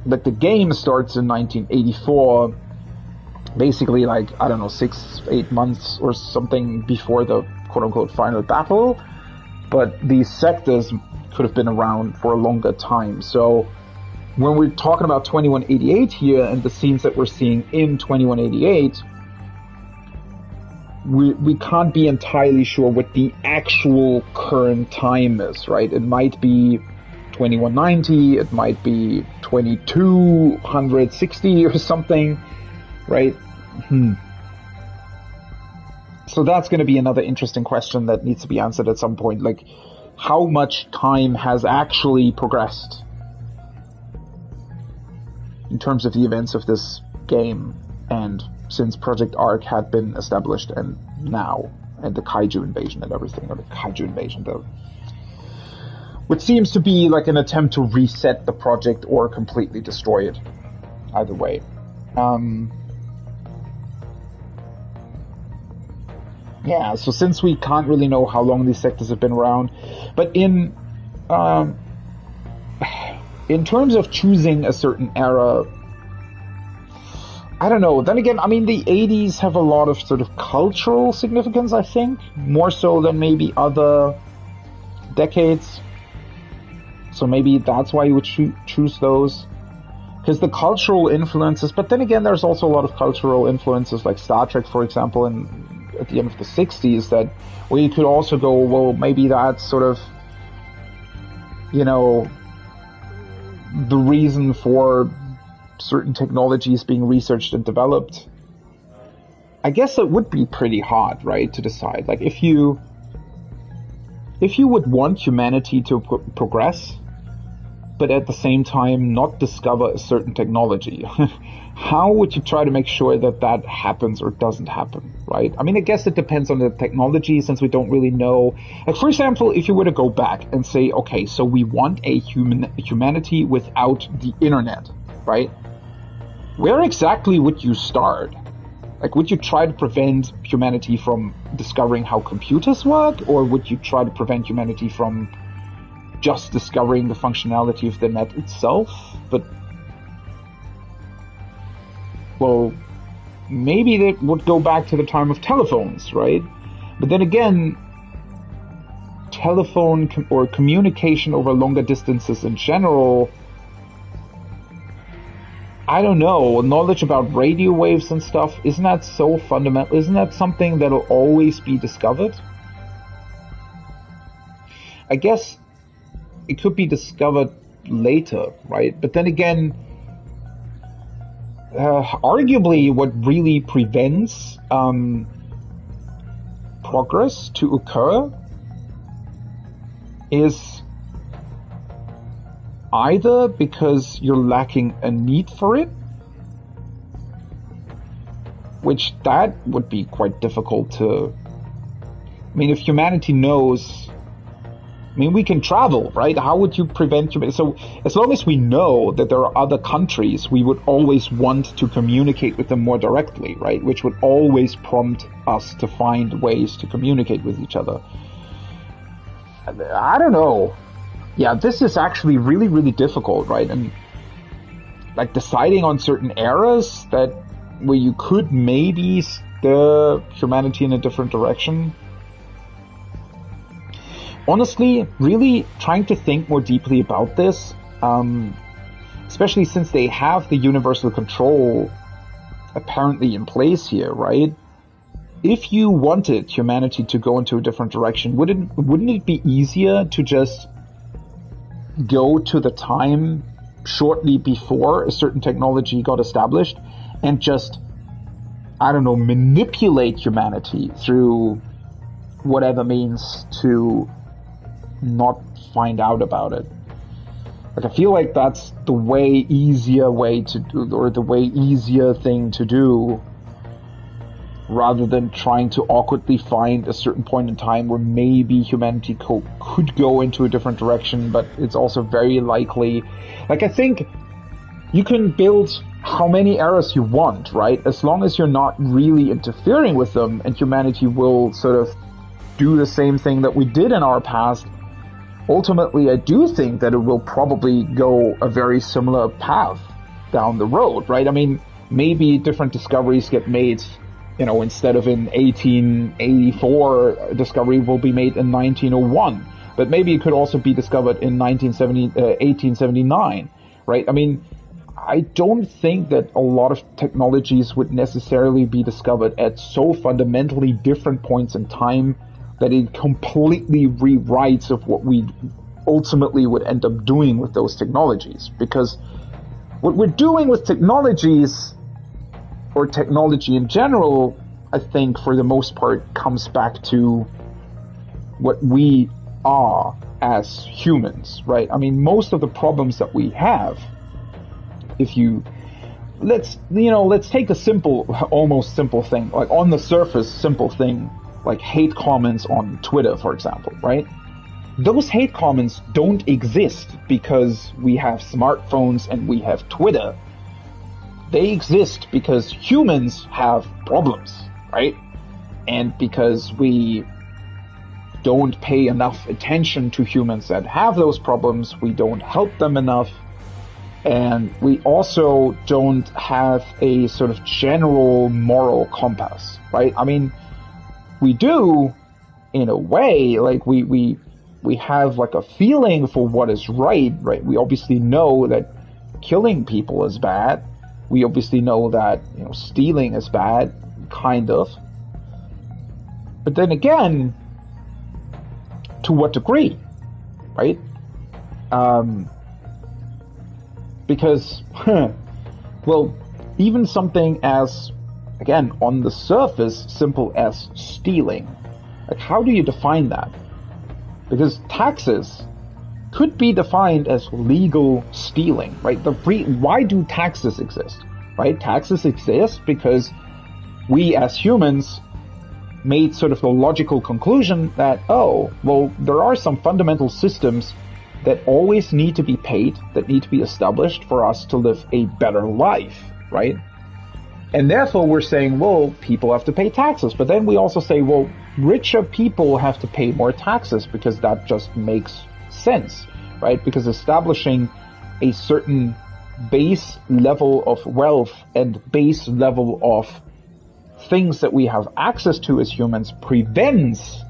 Like, the game starts in 1984, basically, like, I don't know, 6-8 months or something before the quote-unquote final battle, but these sectors could have been around for a longer time. So when we're talking about 2188 here and the scenes that we're seeing in 2188, we can't be entirely sure what the actual current time is, right? It might be 2190, it might be 2260 or something, right? So that's going to be another interesting question that needs to be answered at some point. Like, how much time has actually progressed in terms of the events of this game, and since Project Arc had been established, and now, and the Kaiju invasion and everything, or the Kaiju invasion, though, which seems to be like an attempt to reset the project or completely destroy it. Either way. Yeah, so since we can't really know how long these sectors have been around, but in terms of choosing a certain era, I don't know. Then again, I mean, the 80s have a lot of sort of cultural significance, I think, more so than maybe other decades. So maybe that's why you would choose those. Because the cultural influences, but then again, there's also a lot of cultural influences, like Star Trek, for example, at the end of the 60s, that where you could also go, well, maybe that's sort of, you know, the reason for certain technologies being researched and developed. I guess it would be pretty hard, right, to decide. Like, if you would want humanity to progress, but at the same time not discover a certain technology? How would you try to make sure that that happens or doesn't happen, right? I mean, I guess it depends on the technology, since we don't really know. Like, for example, if you were to go back and say, okay, so we want a humanity without the internet, right? Where exactly would you start? Like, would you try to prevent humanity from discovering how computers work, or would you try to prevent humanity from just discovering the functionality of the net itself? But, well, maybe that would go back to the time of telephones, right? But then again, telephone or communication over longer distances in general, I don't know, knowledge about radio waves and stuff, isn't that so fundamental? Isn't that something that'll always be discovered? I guess it could be discovered later, right? But then again, arguably what really prevents progress to occur is either because you're lacking a need for it, which that would be quite difficult to... I mean, if humanity knows... I mean, we can travel, right? How would you prevent humanity? So, as long as we know that there are other countries, we would always want to communicate with them more directly, right? Which would always prompt us to find ways to communicate with each other. I don't know. Yeah, this is actually really, really difficult, right? And like deciding on certain eras that where you could maybe steer humanity in a different direction. Honestly, really trying to think more deeply about this, especially since they have the universal control apparently in place here, right? If you wanted humanity to go into a different direction, wouldn't it be easier to just go to the time shortly before a certain technology got established and just, I don't know, manipulate humanity through whatever means to not find out about it? Like, I feel like that's the easier thing to do, rather than trying to awkwardly find a certain point in time where maybe humanity could go into a different direction, but it's also very likely. Like, I think you can build how many eras you want, right? As long as you're not really interfering with them, and humanity will sort of do the same thing that we did in our past. Ultimately, I do think that it will probably go a very similar path down the road, right? I mean, maybe different discoveries get made. You know, instead of in 1884, discovery will be made in 1901. But maybe it could also be discovered in 1879, right? I mean, I don't think that a lot of technologies would necessarily be discovered at so fundamentally different points in time that it completely rewrites of what we ultimately would end up doing with those technologies. Because what we're doing with technologies, or technology in general, I think for the most part comes back to what we are as humans, right? I mean, most of the problems that we have, let's take a almost simple thing, like on the surface simple thing, like hate comments on Twitter, for example, right? Those hate comments don't exist because we have smartphones and we have Twitter. They exist because humans have problems, right? And because we don't pay enough attention to humans that have those problems, we don't help them enough, and we also don't have a sort of general moral compass, right? I mean, we do, in a way, like we have like a feeling for what is right? We obviously know that killing people is bad. We obviously know that, stealing is bad, kind of. But then again, to what degree, right? Because, well, even something as, again, on the surface, simple as stealing. Like, how do you define that? Because taxes could be defined as legal stealing, right? Why do taxes exist, right? Taxes exist because we as humans made sort of the logical conclusion that, oh, well, there are some fundamental systems that always need to be paid, that need to be established for us to live a better life, right? And therefore we're saying, well, people have to pay taxes. But then we also say, well, richer people have to pay more taxes because that just makes sense, right? Because establishing a certain base level of wealth and base level of things that we have access to as humans prevents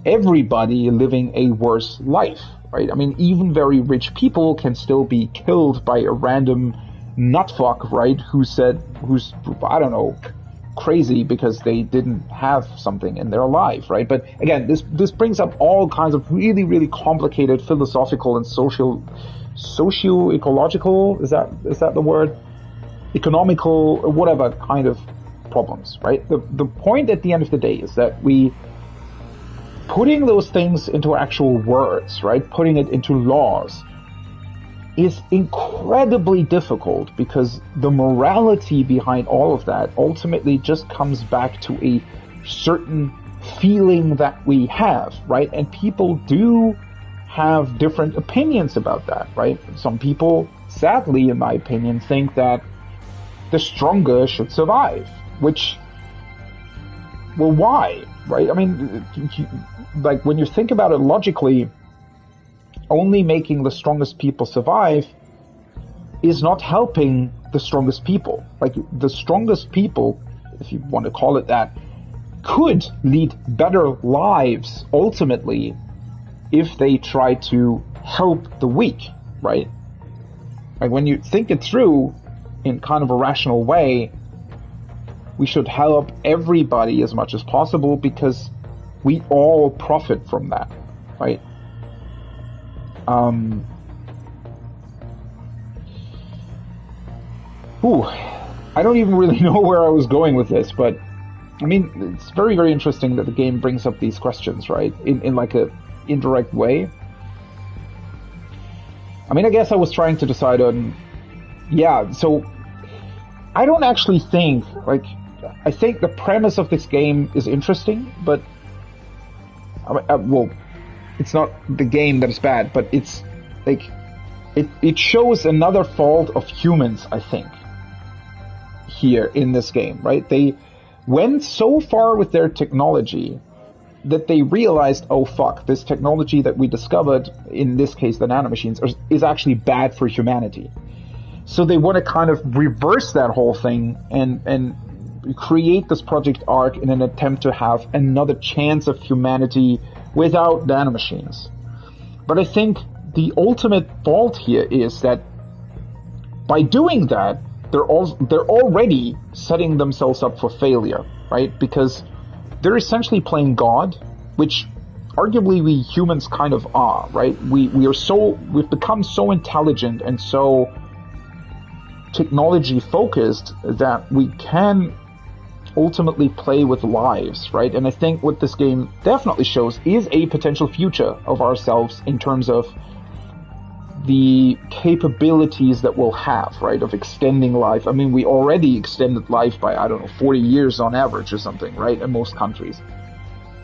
everybody living a worse life, right? I mean, even very rich people can still be killed by a random nutfuck, right? Who's, I don't know, crazy because they didn't have something in their life, right? But again, this brings up all kinds of really, really complicated philosophical and socio-ecological, is that the word? Economical, whatever kind of problems, right? The point at the end of the day is that putting those things into actual words, right? Putting it into laws is incredibly difficult because the morality behind all of that ultimately just comes back to a certain feeling that we have, right? And people do have different opinions about that, right? Some people, sadly, in my opinion, think that the stronger should survive, which, well, why, right? I mean, like, when you think about it logically, only making the strongest people survive is not helping the strongest people. Like, the strongest people, if you want to call it that, could lead better lives ultimately if they try to help the weak, right? Like, when you think it through in kind of a rational way, we should help everybody as much as possible because we all profit from that, right? I don't even really know where I was going with this, but I mean, it's very, very interesting that the game brings up these questions, right? In like a indirect way. I mean, I guess I was trying to decide on, so I don't actually think, like, I think the premise of this game is interesting, but, well, it's not the game that is bad, but it's, like, it shows another fault of humans, I think, here in this game, right? They went so far with their technology that they realized, oh fuck, this technology that we discovered, in this case the nanomachines, is actually bad for humanity. So they want to kind of reverse that whole thing and create this Project Ark in an attempt to have another chance of humanity without nanomachines. But I think the ultimate fault here is that by doing that, they're already setting themselves up for failure, right? Because they're essentially playing God, which arguably we humans kind of are, right? We've become so intelligent and so technology focused that we can ultimately play with lives, right? And I think what this game definitely shows is a potential future of ourselves in terms of the capabilities that we'll have, right, of extending life. I mean, we already extended life by, 40 years on average or something, right, in most countries.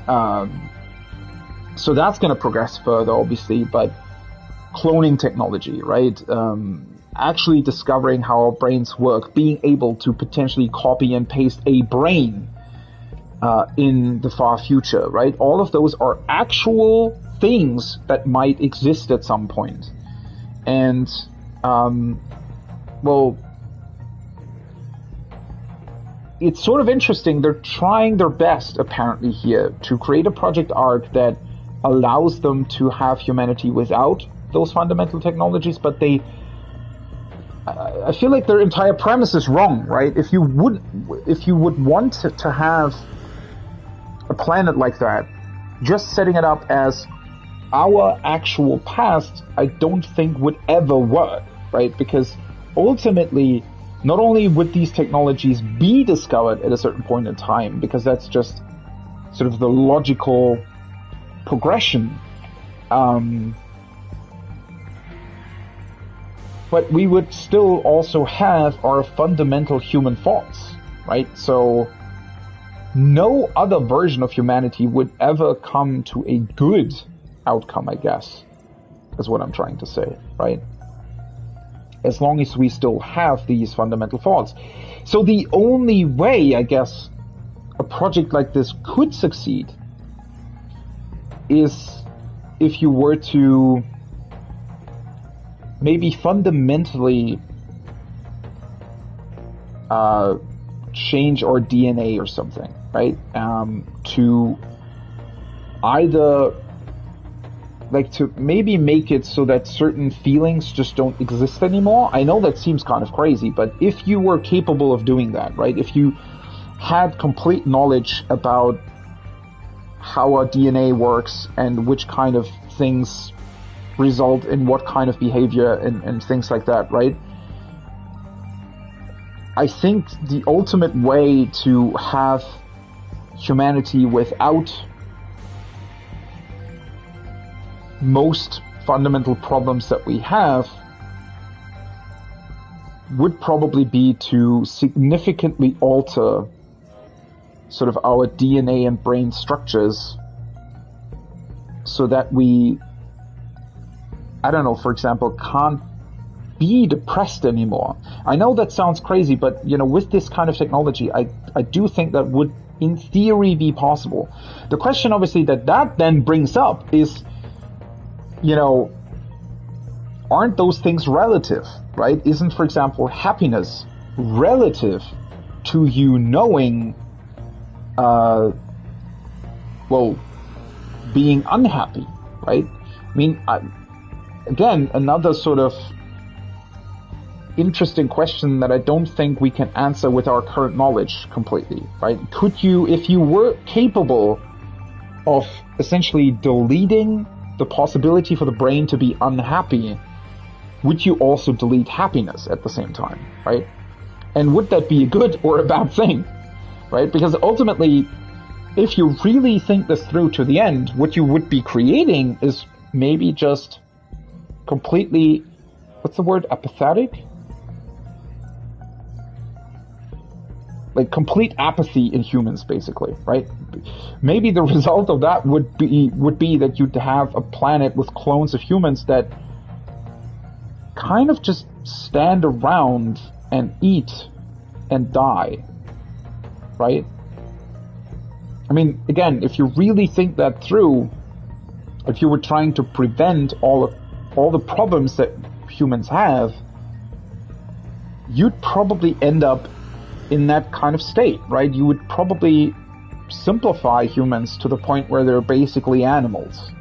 So that's going to progress further, obviously, but cloning technology, right, actually discovering how our brains work, being able to potentially copy and paste a brain in the far future, right, all of those are actual things that might exist at some point. And, well, it's sort of interesting. They're trying their best, apparently, here to create a Project Ark that allows them to have humanity without those fundamental technologies, but I feel like their entire premise is wrong, right? If you would want to have a planet like that, just setting it up as our actual past, I don't think would ever work, right? Because ultimately, not only would these technologies be discovered at a certain point in time, because that's just sort of the logical progression, but we would still also have our fundamental human faults, right? So no other version of humanity would ever come to a good outcome, I guess, is what I'm trying to say, right? As long as we still have these fundamental faults. So the only way, I guess, a project like this could succeed is if you were to maybe fundamentally change our DNA or something, right? To either like to maybe make it so that certain feelings just don't exist anymore. I know that seems kind of crazy, but if you were capable of doing that, right? If you had complete knowledge about how our DNA works and which kind of things result in what kind of behavior and things like that, right? I think the ultimate way to have humanity without most fundamental problems that we have would probably be to significantly alter sort of our DNA and brain structures so that we, I don't know, for example, can't be depressed anymore. I know that sounds crazy, but, you know, with this kind of technology, I do think that would, in theory, be possible. The question, obviously, that then brings up is, you know, aren't those things relative, right? Isn't, for example, happiness relative to you knowing, well, being unhappy, right? I mean, again, another sort of interesting question that I don't think we can answer with our current knowledge completely, right? Could you, if you were capable of essentially deleting the possibility for the brain to be unhappy, would you also delete happiness at the same time, right? And would that be a good or a bad thing, right? Because ultimately, if you really think this through to the end, what you would be creating is maybe just completely, what's the word, apathetic? Like complete apathy in humans, basically, right? Maybe the result of that would be that you'd have a planet with clones of humans that kind of just stand around and eat and die, right? I mean, again, if you really think that through, if you were trying to prevent all the problems that humans have, you'd probably end up in that kind of state, right? You would probably simplify humans to the point where they're basically animals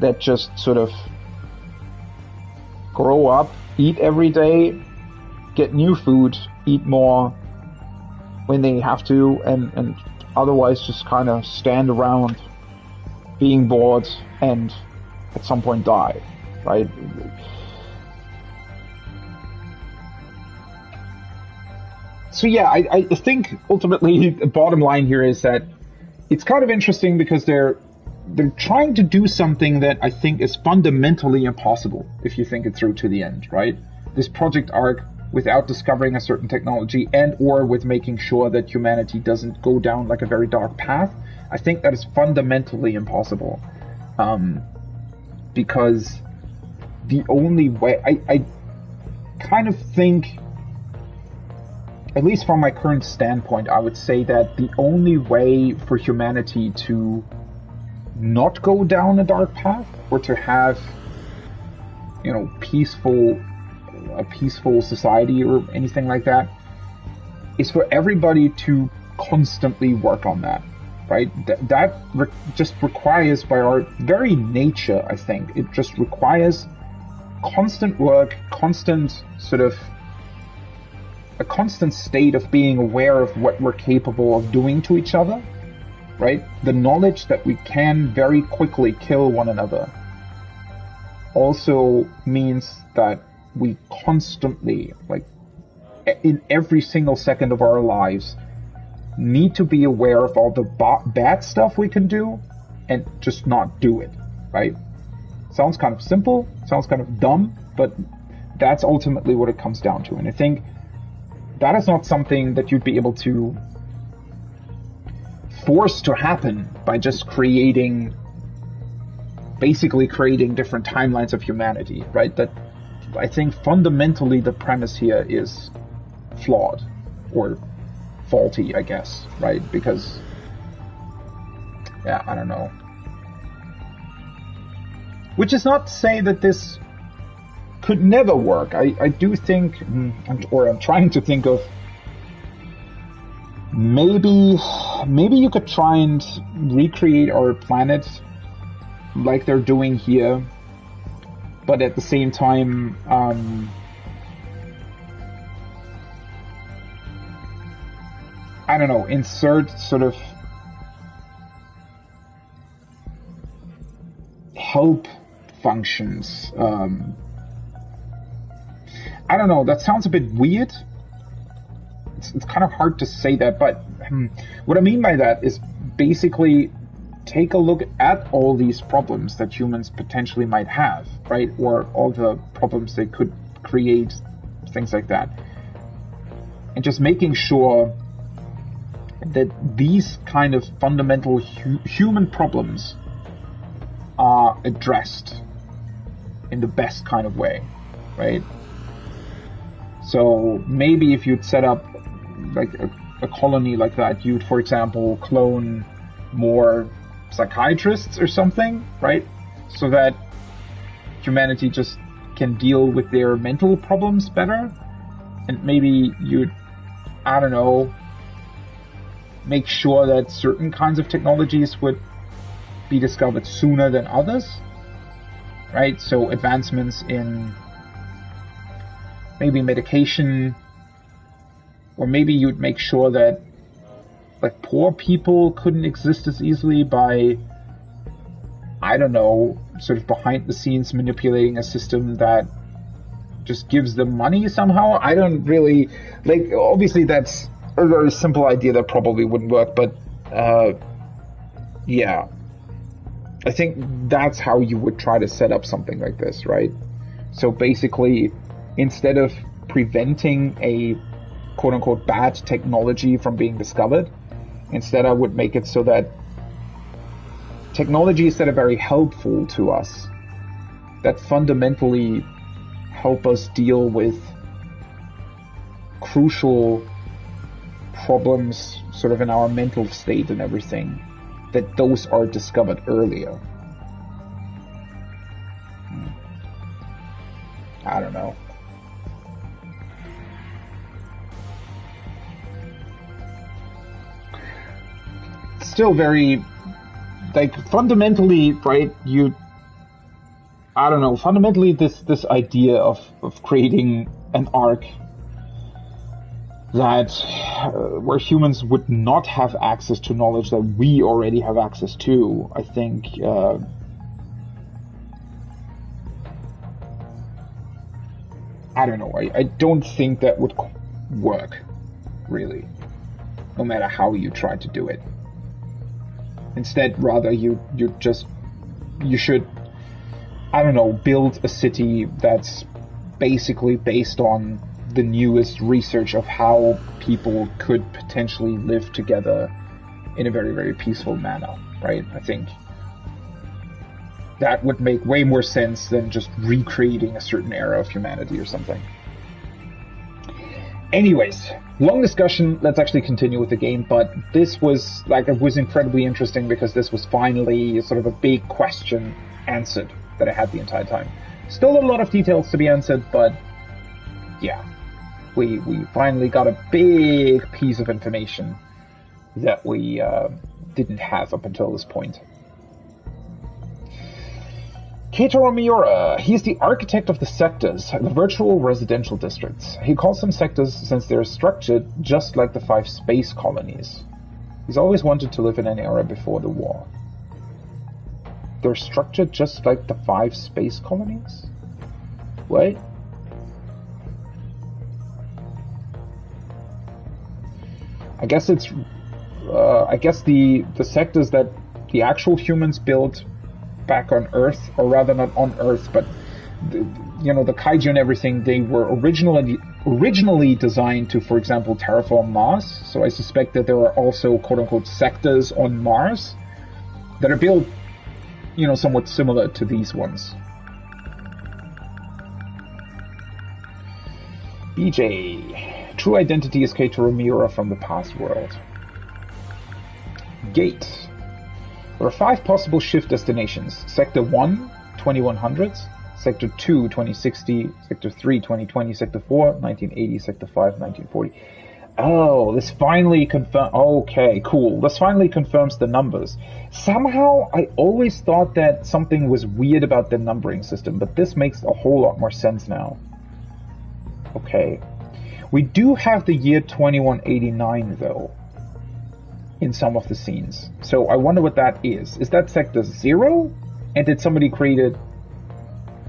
that just sort of grow up, eat every day, get new food, eat more when they have to, and otherwise just kind of stand around being bored and at some point die, right? So yeah, I think ultimately the bottom line here is that it's kind of interesting because they're trying to do something that I think is fundamentally impossible if you think it through to the end, right? This Project Arc, without discovering a certain technology and or with making sure that humanity doesn't go down like a very dark path, I think that is fundamentally impossible. Because the only way, I kind of think, at least from my current standpoint, I would say that the only way for humanity to not go down a dark path or to have, you know, a peaceful society or anything like that is for everybody to constantly work on that, right? That just requires, by our very nature, I think, it just requires constant work, constant sort of a constant state of being aware of what we're capable of doing to each other, right? The knowledge that we can very quickly kill one another also means that we constantly, like in every single second of our lives, need to be aware of all the bad stuff we can do and just not do it, right? Sounds kind of simple, sounds kind of dumb, but that's ultimately what it comes down to. And I think that is not something that you'd be able to force to happen by just basically creating different timelines of humanity, right? That I think fundamentally the premise here is flawed or faulty, I guess, right? Because, yeah, I don't know. Which is not to say that this could never work. I do think, or I'm trying to think of, maybe you could try and recreate our planet like they're doing here, but at the same time, I don't know, insert sort of help functions. I don't know, that sounds a bit weird. It's kind of hard to say that, but what I mean by that is basically take a look at all these problems that humans potentially might have, right? Or all the problems they could create, things like that. And just making sure that these kind of fundamental human problems are addressed in the best kind of way, right? So maybe if you'd set up like a colony like that, you'd, for example, clone more psychiatrists or something, right? So that humanity just can deal with their mental problems better. And maybe you'd, I don't know, make sure that certain kinds of technologies would be discovered sooner than others, right? So advancements in maybe medication, or maybe you'd make sure that like poor people couldn't exist as easily by, I don't know, sort of behind the scenes manipulating a system that just gives them money somehow. I don't really, like, obviously that's a very simple idea that probably wouldn't work, but yeah. I think that's how you would try to set up something like this, right? So basically, instead of preventing a quote-unquote bad technology from being discovered, instead I would make it so that technologies that are very helpful to us, that fundamentally help us deal with crucial problems sort of in our mental state and everything, that those are discovered earlier. I don't know. Still very, like, fundamentally, right, I don't know, fundamentally this idea of creating an arc that where humans would not have access to knowledge that we already have access to, I think I don't know, I don't think that would work, really, no matter how you try to do it. Instead, rather, you should, I don't know, build a city that's basically based on the newest research of how people could potentially live together in a very, very peaceful manner, right? I think that would make way more sense than just recreating a certain era of humanity or something. Anyways, long discussion, let's actually continue with the game, but this was, like, it was incredibly interesting because this was finally sort of a big question answered that I had the entire time. Still a lot of details to be answered, but yeah, we finally got a big piece of information that we didn't have up until this point. Keitaro Miura, he's the architect of the sectors, the virtual residential districts. He calls them sectors since they're structured just like the 5 space colonies. He's always wanted to live in an era before the war. They're structured just like the 5 space colonies? What? I guess it's, I guess the sectors that the actual humans built back on Earth, or rather not on Earth, but the kaiju and everything, they were originally designed to, for example, terraform Mars. So I suspect that there are also quote-unquote sectors on Mars that are built, somewhat similar to these ones. BJ. True identity is Keitaro Miura from the past world. Gate. There are 5 possible shift destinations. Sector 1, 2100s. Sector 2, 2060. Sector 3, 2020. Sector 4, 1980. Sector 5, 1940. Oh, this finally confirms... Okay, cool. This finally confirms the numbers. Somehow, I always thought that something was weird about the numbering system, but this makes a whole lot more sense now. Okay. We do have the year 2189, though, in some of the scenes. So I wonder what that is. Is that Sector 0? And did somebody create it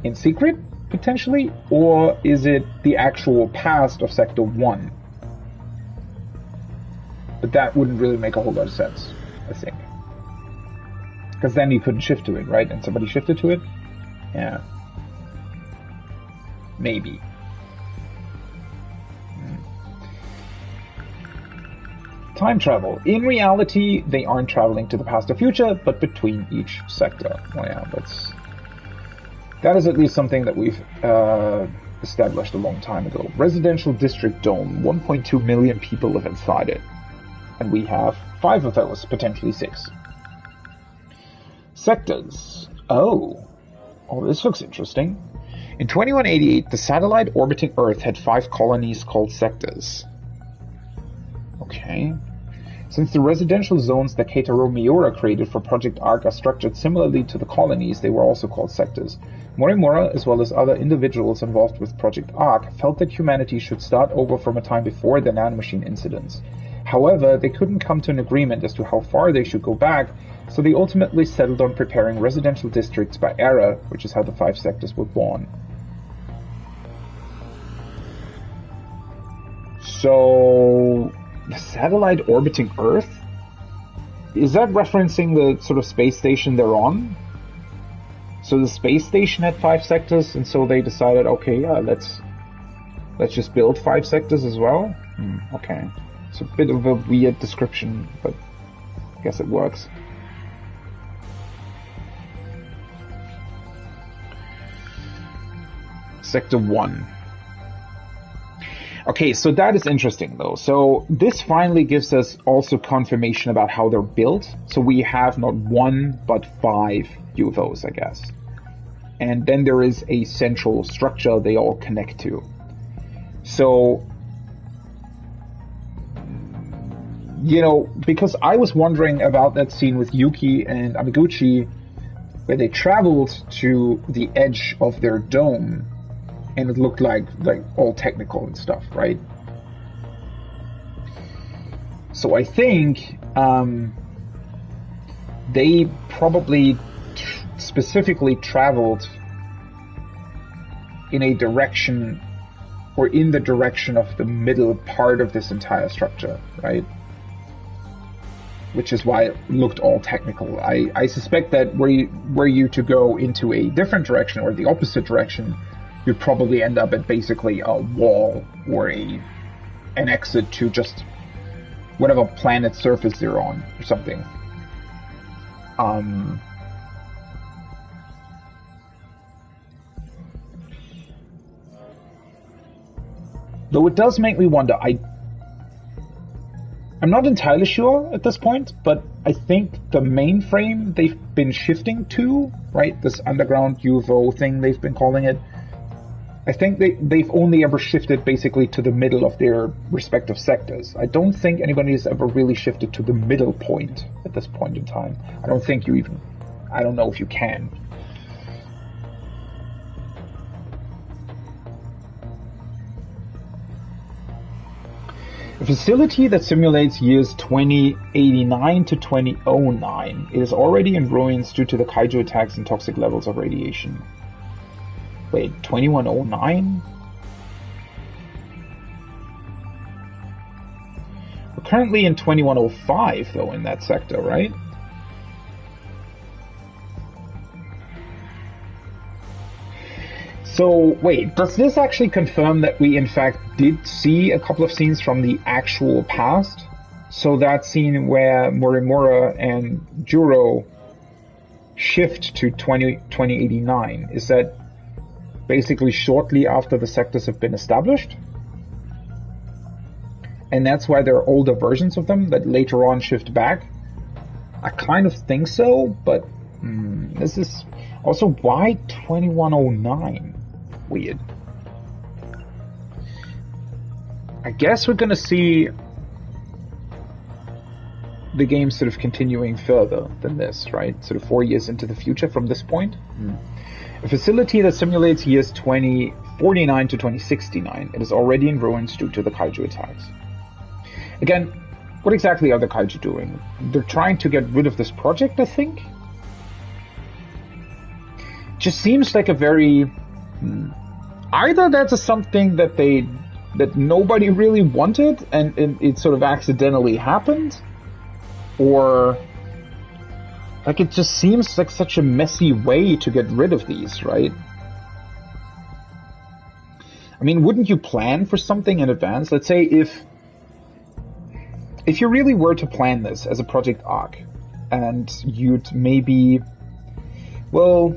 in secret, potentially? Or is it the actual past of Sector 1? But that wouldn't really make a whole lot of sense, I think. Because then you couldn't shift to it, right? And somebody shifted to it? Yeah. Maybe. Time travel. In reality, they aren't traveling to the past or future, but between each sector. Oh yeah, that is at least something that we've established a long time ago. Residential district dome. 1.2 million people live inside it. And we have 5 of those, potentially 6. Sectors. Oh, this looks interesting. In 2188, the satellite orbiting Earth had 5 colonies called sectors. Okay. Since the residential zones that Keitaro Miura created for Project Arc are structured similarly to the colonies, they were also called sectors. Morimura, as well as other individuals involved with Project Arc, felt that humanity should start over from a time before the nanomachine incidents. However, they couldn't come to an agreement as to how far they should go back, so they ultimately settled on preparing residential districts by era, which is how the 5 sectors were born. So... the satellite orbiting Earth? Is that referencing the sort of space station they're on? So the space station had 5 sectors, and so they decided, okay, yeah, let's just build 5 sectors as well? Okay. It's a bit of a weird description, but I guess it works. Sector 1. Okay, so that is interesting, though. So this finally gives us also confirmation about how they're built. So we have not 1, but 5 UFOs, I guess. And then there is a central structure they all connect to. So, because I was wondering about that scene with Yuki and Amiguchi, where they traveled to the edge of their dome, and it looked like all technical and stuff, right? So I think they probably specifically traveled in a direction, or in the direction of the middle part of this entire structure, right? Which is why it looked all technical. I suspect that were you to go into a different direction or the opposite direction, you'd probably end up at basically a wall or an exit to just whatever planet surface they're on or something. Though it does make me wonder, I'm not entirely sure at this point, but I think the mainframe they've been shifting to, right, this underground UFO thing they've been calling it, I think they've only ever shifted basically to the middle of their respective sectors. I don't think anybody has ever really shifted to the middle point at this point in time. I don't know if you can. A facility that simulates years 2089 to 2009. It is already in ruins due to the kaiju attacks and toxic levels of radiation. Wait, 2109? We're currently in 2105, though, in that sector, right? So, wait, does this actually confirm that we in fact did see a couple of scenes from the actual past? So that scene where Morimura and Juro shift to 2089, is that basically shortly after the sectors have been established? And that's why there are older versions of them that later on shift back? I kind of think so, but this is also why 2109? Weird. I guess we're gonna see the game sort of continuing further than this, right? Sort of 4 years into the future from this point. A facility that simulates years 2049 to 2069. It is already in ruins due to the kaiju attacks. Again, what exactly are the kaiju doing? They're trying to get rid of this project, I think? Just seems like a very... Either that's something that that nobody really wanted and it sort of accidentally happened, or like it just seems like such a messy way to get rid of these, right? I mean, wouldn't you plan for something in advance? Let's say if you really were to plan this as a Project Arc, and you'd maybe, well,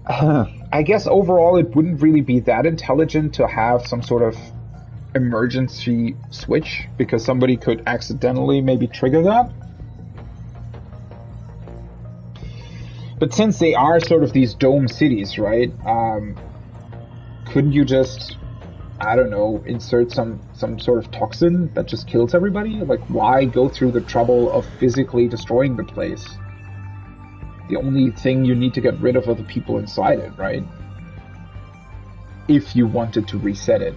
I guess overall it wouldn't really be that intelligent to have some sort of emergency switch, because somebody could accidentally maybe trigger that. But since they are sort of these dome cities, right, couldn't you just, I don't know, insert some sort of toxin that just kills everybody? Like, why go through the trouble of physically destroying the place? The only thing you need to get rid of are the people inside it, right? If you wanted to reset it.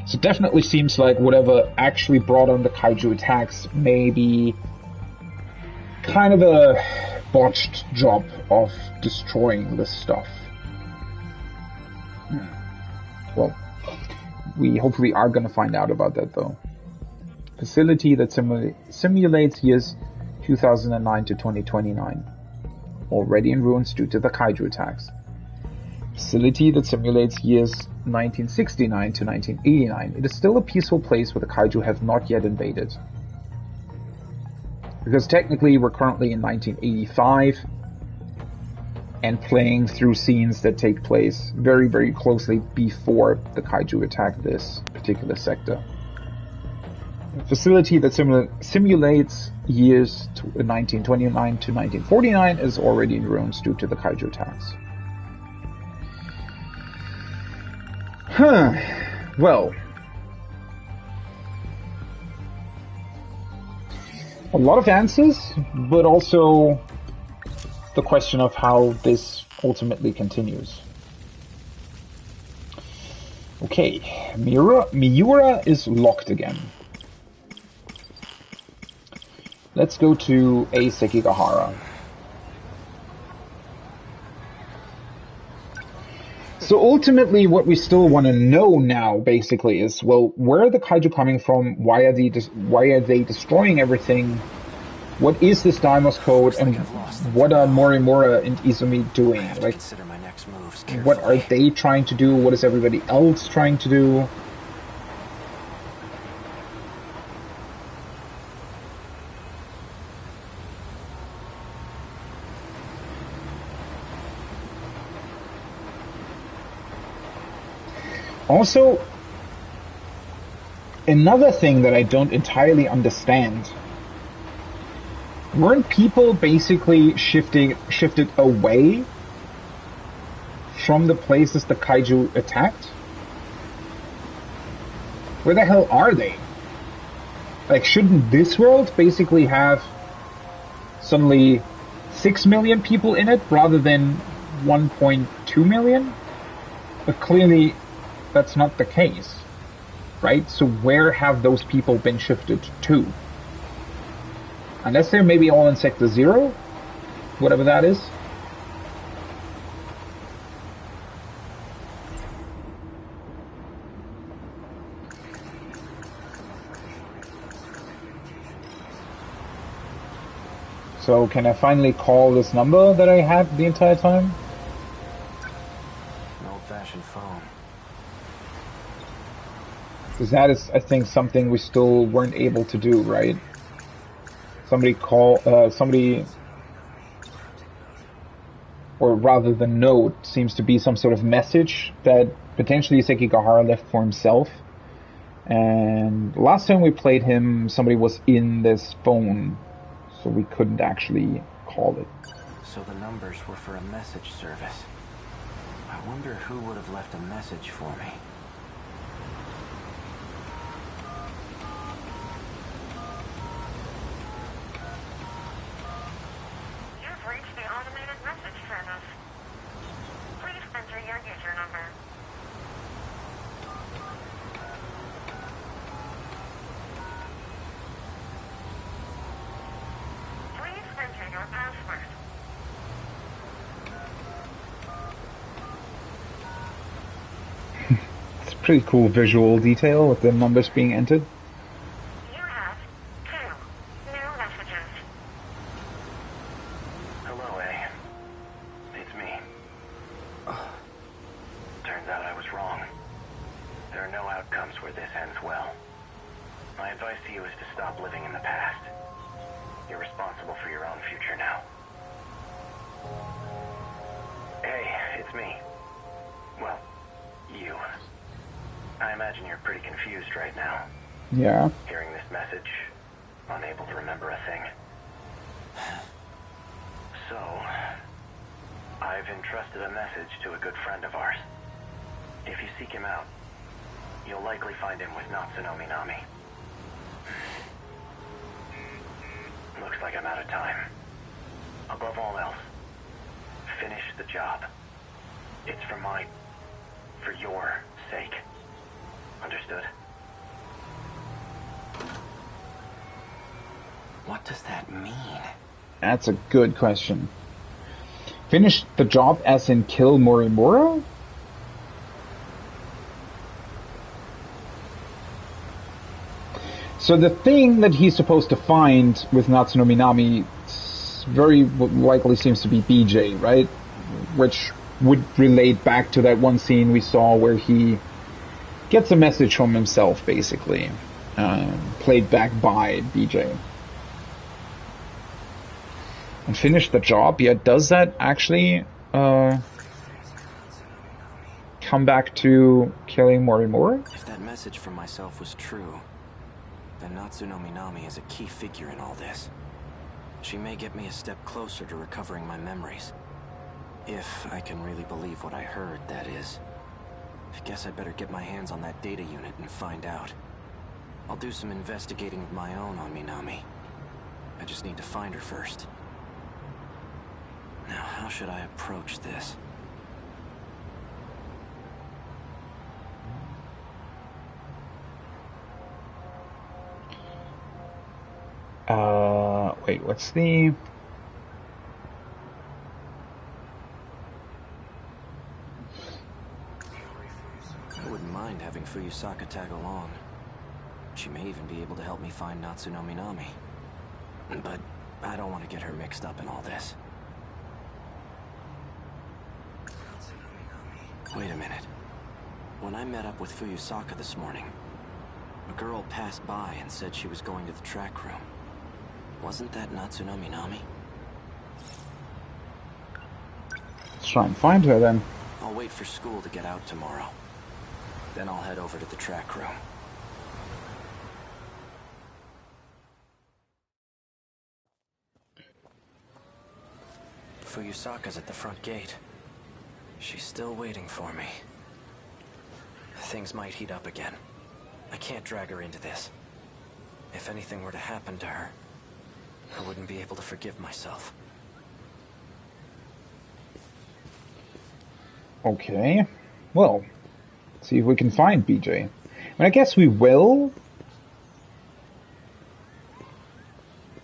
So it definitely seems like whatever actually brought on the kaiju attacks may be kind of a botched job of destroying this stuff. Well, we hopefully are going to find out about that, though. Facility that simulates years 2009 to 2029. Already in ruins due to the kaiju attacks. Facility that simulates years 1969 to 1989. It is still a peaceful place where the kaiju have not yet invaded. Because technically we're currently in 1985 and playing through scenes that take place very, very closely before the kaiju attack this particular sector. A facility that simulates years 1929 to 1949 is already in ruins due to the kaiju attacks. Well, a lot of answers, but also the question of how this ultimately continues. Okay, Miura is locked again. Let's go to A Sekigahara. So ultimately, what we still want to know now, basically, is, well, where are the kaiju coming from? Why are they destroying everything? What is this Daimos code, and what are Morimura and Izumi doing? Like, what are they trying to do? What is everybody else trying to do? Also, another thing that I don't entirely understand, weren't people basically shifted away from the places the kaiju attacked? Where the hell are they? Like, shouldn't this world basically have suddenly 6 million people in it rather than 1.2 million? But clearly that's not the case, right? So where have those people been shifted to? Unless they're maybe all in Sector 0, whatever that is. So can I finally call this number that I had the entire time? An old-fashioned phone. Because that is, I think, something we still weren't able to do, right? Somebody, or rather the note, seems to be some sort of message that potentially Sekigahara left for himself. And last time we played him, somebody was in this phone, so we couldn't actually call it. So the numbers were for a message service. I wonder who would have left a message for me. You've reached the automated message service. Please enter your user number. Please enter your password. It's a pretty cool visual detail with the numbers being entered. You have 2 new messages. Hello, A. It's me. Turns out I was wrong. There are no outcomes where this ends well. My advice to you is to stop living in the past. You're responsible for your own future now. Hey, it's me. Well, you. I imagine you're pretty confused right now. Yeah. Hearing this message, unable to remember a thing. So, I've entrusted a message to a good friend of ours. If you seek him out, you'll likely find him with Natsuno Minami. Looks like I'm out of time. Above all else, finish the job. It's for your sake. Understood? What does that mean? That's a good question. Finish the job as in kill Morimura? So the thing that he's supposed to find with Natsuno Minami very likely seems to be BJ, right? Which would relate back to that one scene we saw where he gets a message from himself, basically. Played back by BJ. And finish the job? Yeah, does that actually come back to killing Morimura? If that message from myself was true, then Natsuno Minami is a key figure in all this. She may get me a step closer to recovering my memories. If I can really believe what I heard, that is. I guess I'd better get my hands on that data unit and find out. I'll do some investigating of my own on Minami. I just need to find her first. Now, how should I approach this? Wait, what's the... I wouldn't mind having Fuyusaka tag along. She may even be able to help me find Natsuno Minami. But I don't want to get her mixed up in all this. Wait a minute. When I met up with Fuyusaka this morning, a girl passed by and said she was going to the track room. Wasn't that Natsuno Minami? Let's try and find her then. I'll wait for school to get out tomorrow. Then I'll head over to the track room. Fuyusaka's at the front gate. She's still waiting for me. Things might heat up again. I can't drag her into this. If anything were to happen to her, I wouldn't be able to forgive myself. Okay. Well, let's see if we can find BJ. And I guess we will.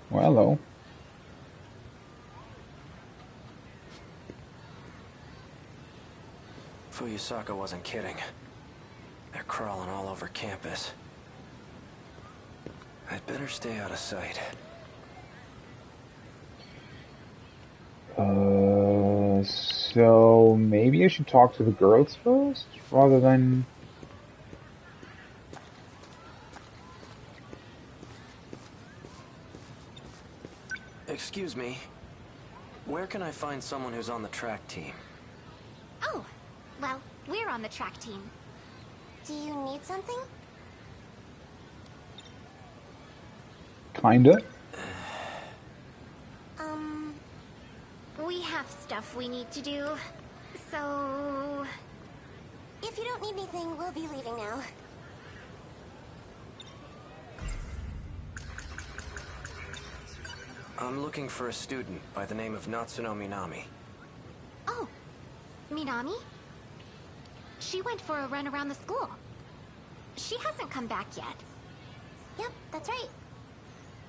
Well, hello. Fuyusaka wasn't kidding. They're crawling all over campus. I'd better stay out of sight. So maybe I should talk to the girls first, rather than... Excuse me. Where can I find someone who's on the track team? Oh, well, we're on the track team. Do you need something? Kinda. We have stuff we need to do, so... If you don't need anything, we'll be leaving now. I'm looking for a student by the name of Natsuno Minami. Oh, Minami? She went for a run around the school. She hasn't come back yet. Yep, that's right.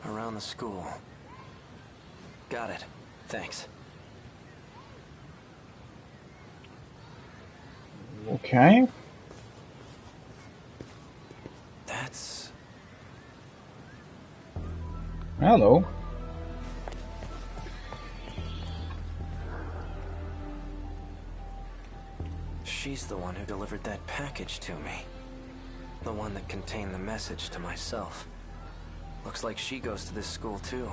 Around the school. Got it. Thanks. Okay. That's... Hello. She's the one who delivered that package to me. The one that contained the message to myself. Looks like she goes to this school too.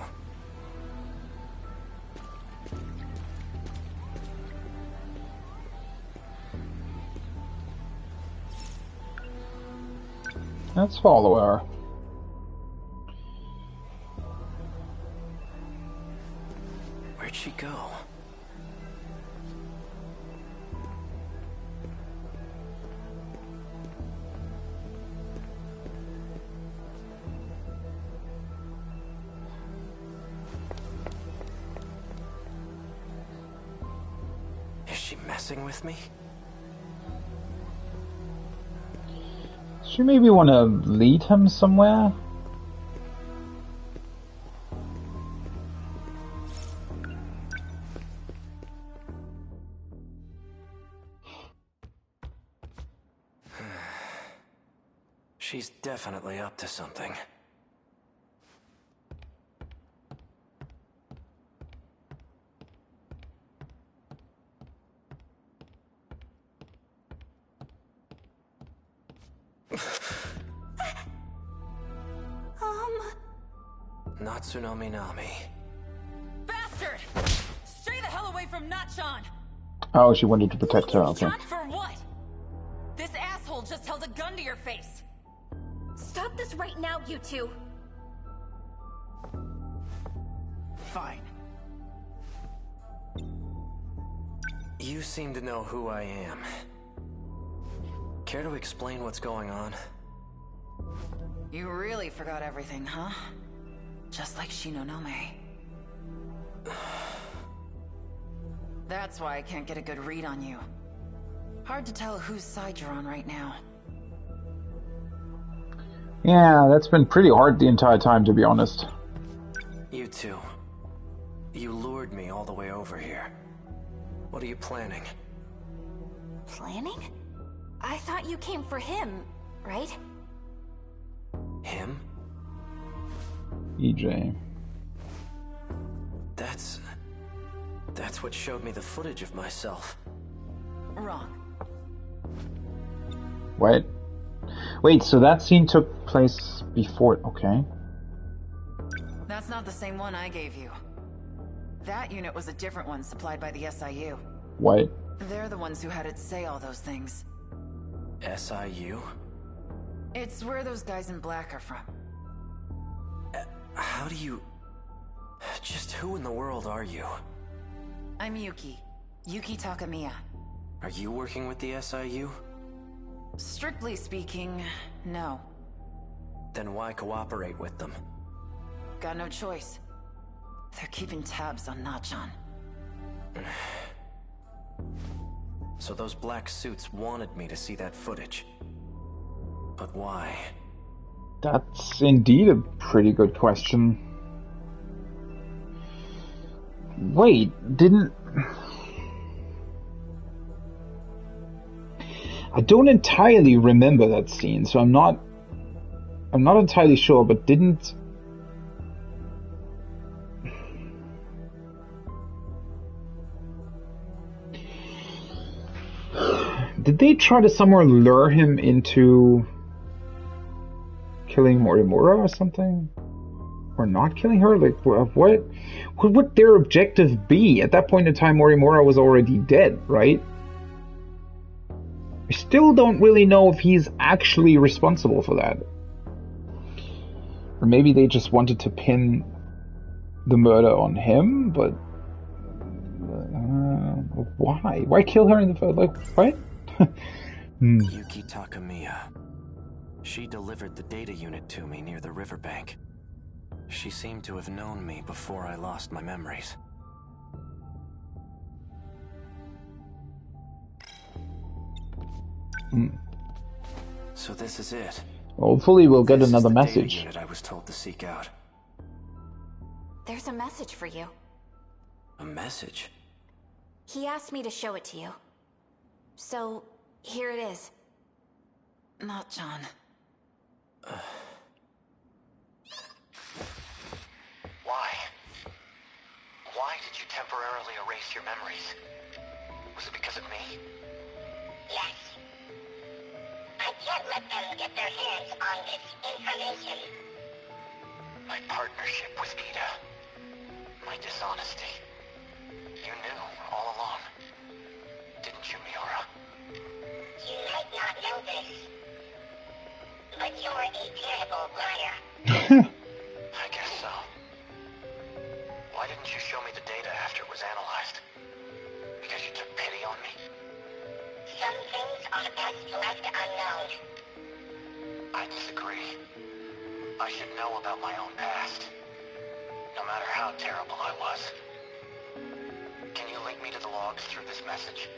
Let's follow her. Where'd she go? Is she messing with me? She maybe want to lead him somewhere? She's definitely up to something. Natsuno Minami. Bastard! Stay the hell away from Natchan! Oh, she wanted to protect her, okay. For what? This asshole just held a gun to your face. Stop this right now, you two. Fine. You seem to know who I am. Care to explain what's going on? You really forgot everything, huh? Just like Shinonome. That's why I can't get a good read on you. Hard to tell whose side you're on right now. Yeah, that's been pretty hard the entire time, to be honest. You two. You lured me all the way over here. What are you planning? Planning? I thought you came for him, right? Him? EJ. That's what showed me the footage of myself. Wrong. What? Wait, so that scene took place before... Okay. That's not the same one I gave you. That unit was a different one supplied by the SIU. What? They're the ones who had it say all those things. SIU? It's where those guys in black are from. How do you... Just who in the world are you? I'm Yuki. Yuki Takamiya. Are you working with the SIU? Strictly speaking, no. Then why cooperate with them? Got no choice. They're keeping tabs on Natchan. So those black suits wanted me to see that footage. But why? That's indeed a pretty good question. Wait, didn't... I don't entirely remember that scene, so I'm not entirely sure, but didn't... Did they try to somewhere lure him into killing Morimura or something? Or not killing her? Like, what would their objective be? At that point in time, Morimura was already dead, right? I still don't really know if he's actually responsible for that. Or maybe they just wanted to pin the murder on him, but why? Why kill her in the first? Like, what? Yuki Takamiya. She delivered the data unit to me near the riverbank. She seemed to have known me before I lost my memories. So this is it. Hopefully we'll get This another is the data message. unit I was told to seek out. There's a message for you. A message? He asked me to show it to you. So, here it is. Not John. Why? Why did you temporarily erase your memories? Was it because of me? Yes. I can't let them get their hands on this information. My partnership with Ida. My dishonesty. You knew all along. Didn't you, Miura? You might not know this, but you're a terrible liar. I guess so. Why didn't you show me the data after it was analyzed? Because you took pity on me? Some things are best left unknown. I disagree. I should know about my own past. No matter how terrible I was. Can you link me to the logs through this message?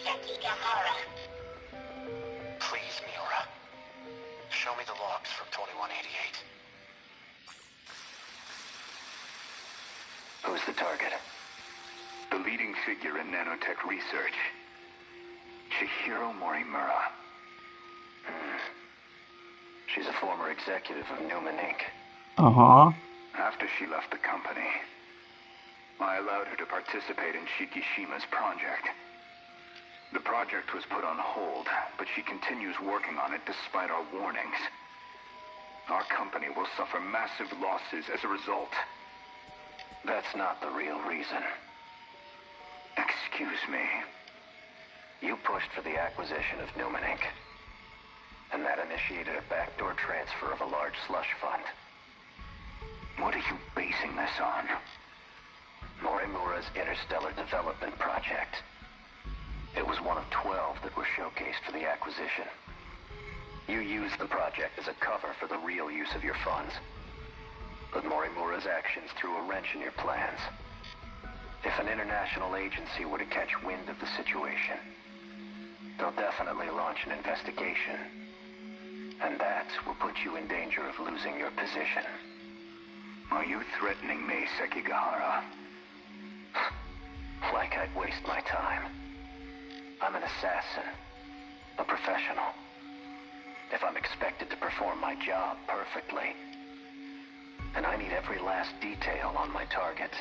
Sekigahara. Please, Miura. Show me the logs from 2188. Who's the target? The leading figure in nanotech research. Chihiro Morimura. She's a former executive of Newman Inc. Uh-huh. After she left the company, I allowed her to participate in Shikishima's project. The project was put on hold, but she continues working on it despite our warnings. Our company will suffer massive losses as a result. That's not the real reason. Excuse me. You pushed for the acquisition of Newman Inc. And that initiated a backdoor transfer of a large slush fund. What are you basing this on? Morimura's Interstellar Development Project. It was one of 12 that were showcased for the acquisition. You used the project as a cover for the real use of your funds. But Morimura's actions threw a wrench in your plans. If an international agency were to catch wind of the situation, they'll definitely launch an investigation. And that will put you in danger of losing your position. Are you threatening me, Sekigahara? Like I'd waste my time. I'm an assassin. A professional. If I'm expected to perform my job perfectly, and I need every last detail on my target.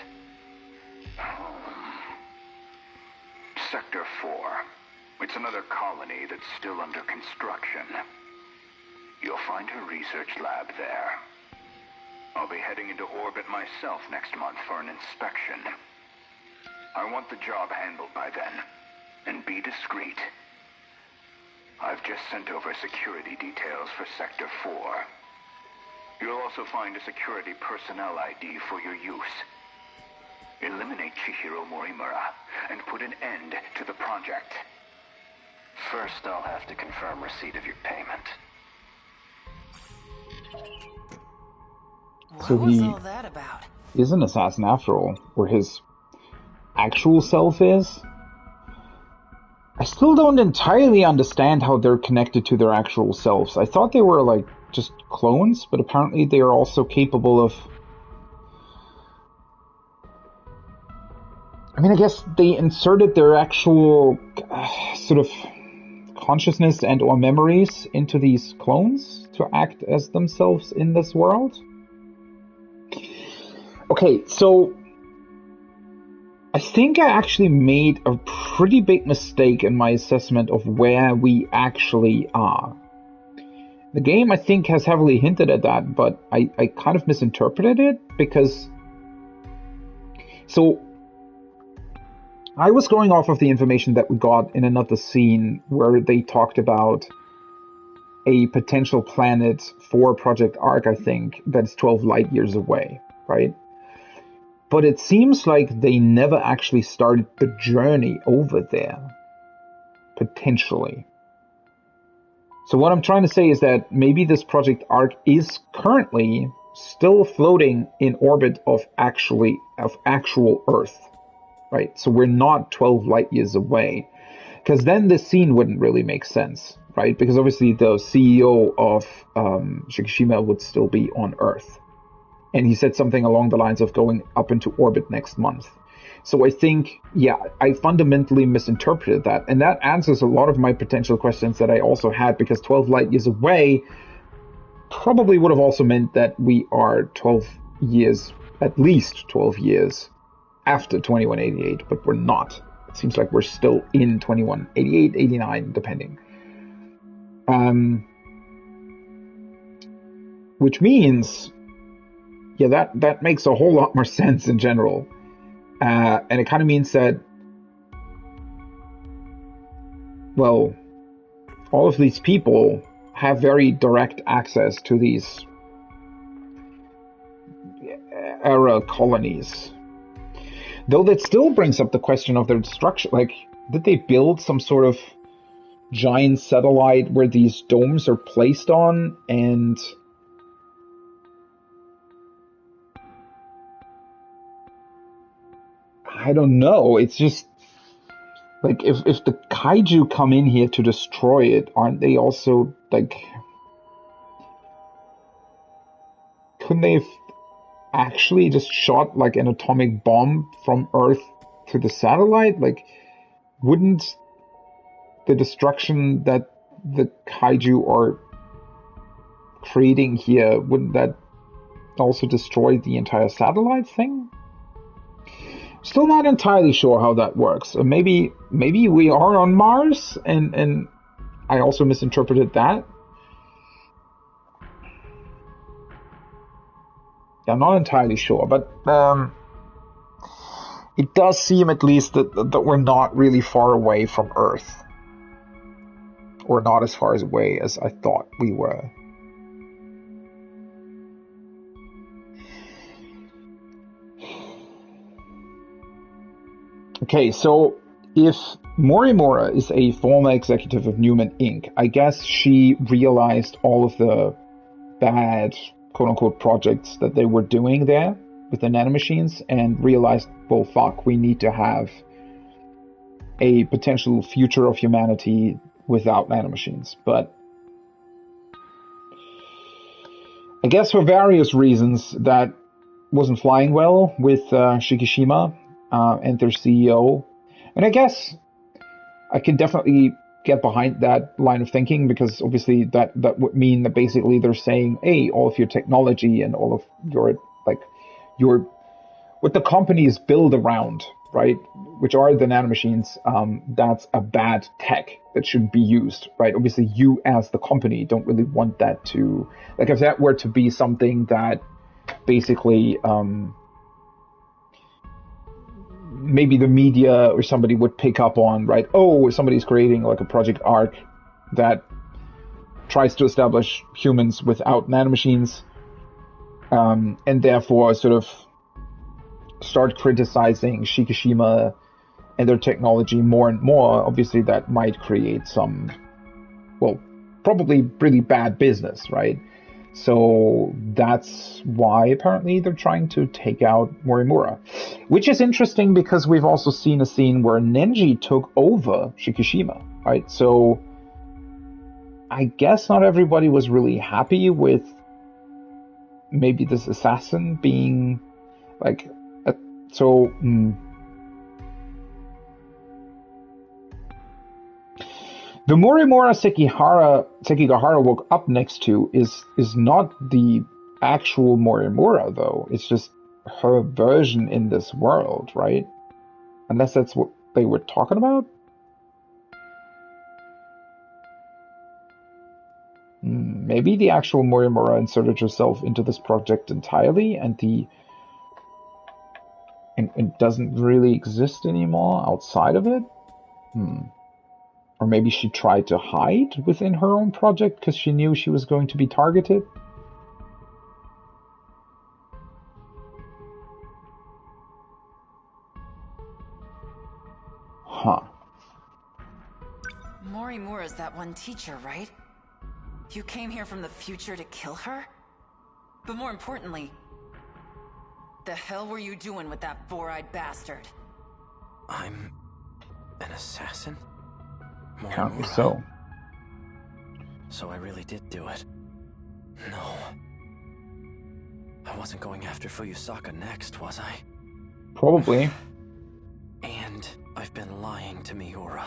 Sector 4. It's another colony that's still under construction. You'll find her research lab there. I'll be heading into orbit myself next month for an inspection. I want the job handled by then, and be discreet. I've just sent over security details for Sector 4. You'll also find a security personnel ID for your use. Eliminate Chihiro Morimura and put an end to the project. First, I'll have to confirm receipt of your payment. So What was he all that about? is an assassin after all, or his actual self is. I still don't entirely understand how they're connected to their actual selves. I thought they were like just clones, but apparently they are also capable of... I mean, I guess they inserted their actual sort of consciousness and or memories into these clones to act as themselves in this world. Okay, so I I think I actually made a pretty big mistake in my assessment of where we actually are. The game, I think, has heavily hinted at that, but I kind of misinterpreted it because... So, I was going off of the information that we got in another scene where they talked about a potential planet for Project Ark, I think, that's 12 light years away, right? But it seems like they never actually started the journey over there, potentially. So what I'm trying to say is that maybe this Project Ark is currently still floating in orbit of actual Earth, right? So we're not 12 light years away, because then this scene wouldn't really make sense, right? Because obviously the CEO of Shikishima would still be on Earth. And he said something along the lines of going up into orbit next month. So I think, yeah, I fundamentally misinterpreted that. And that answers a lot of my potential questions that I also had, because 12 light years away probably would have also meant that we are 12 years, at least 12 years after 2188, but we're not. It seems like we're still in 2188, 89, depending. Which means... yeah, that makes a whole lot more sense in general. And it kind of means that, well, all of these people have very direct access to these era colonies. Though that still brings up the question of their destruction. Like, did they build some sort of giant satellite where these domes are placed on, and... I don't know. It's just like if the kaiju come in here to destroy it, aren't they also like? Couldn't they have actually just shot like an atomic bomb from Earth to the satellite? Like, wouldn't the destruction that the kaiju are creating here, wouldn't that also destroy the entire satellite thing? Still not entirely sure how that works. Maybe we are on Mars, and I also misinterpreted that. Yeah, I'm not entirely sure, but it does seem at least that we're not really far away from Earth. Or not as far away as I thought we were. Okay, so if Morimura is a former executive of Newman Inc., I guess she realized all of the bad, quote-unquote, projects that they were doing there with the nanomachines and realized, well, fuck, we need to have a potential future of humanity without nanomachines. But I guess for various reasons that wasn't flying well with Shikishima and their CEO. And I guess I can definitely get behind that line of thinking, because obviously that would mean that basically they're saying, hey, all of your technology and all of your what the companies build around, right, which are the nanomachines, that's a bad tech that shouldn't be used, right? Obviously you as the company don't really want that to, like, if that were to be something that basically maybe the media or somebody would pick up on, right? Oh, somebody's creating like a Project Ark that tries to establish humans without nanomachines, and therefore sort of start criticizing Shikishima and their technology more and more. Obviously that might create some, well, probably really bad business, right? So that's why apparently they're trying to take out Morimura. Which is interesting because we've also seen a scene where Nenji took over Shikishima, right? So I guess not everybody was really happy with maybe this assassin being like... The Morimura Sekigahara woke up next to is not the actual Morimura, though. It's just her version in this world, right? Unless that's what they were talking about? Maybe the actual Morimura inserted herself into this project entirely, and it doesn't really exist anymore outside of it? Or maybe she tried to hide within her own project because she knew she was going to be targeted? Huh. Morimura's that one teacher, right? You came here from the future to kill her? But more importantly, the hell were you doing with that four-eyed bastard? I'm an assassin? Apparently Morimura. so. So I really did do it. No. I wasn't going after Fuyusaka next, was I? Probably. And I've been lying to Miura.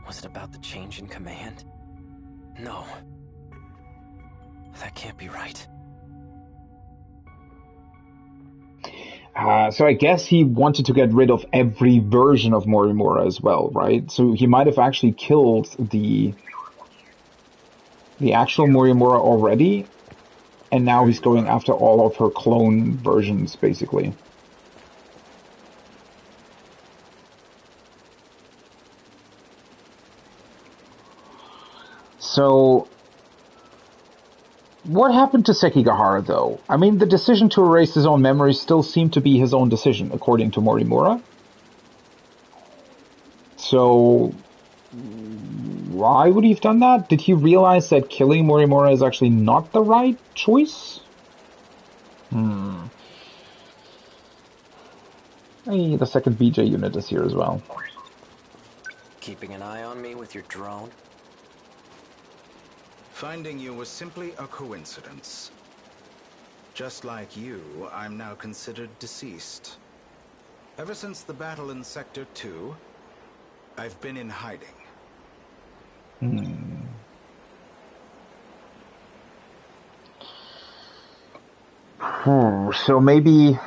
Was it about the change in command? No. That can't be right. So I guess he wanted to get rid of every version of Morimura as well, right? So he might have actually killed the actual Morimura already, and now he's going after all of her clone versions, basically. So, what happened to Sekigahara, though? I mean, the decision to erase his own memories still seemed to be his own decision, according to Morimura. So, why would he have done that? Did he realize that killing Morimura is actually not the right choice? Hey, the second BJ unit is here as well. Keeping an eye on me with your drone? Finding you was simply a coincidence. Just like you, I'm now considered deceased. Ever since the battle in Sector 2, I've been in hiding. So maybe...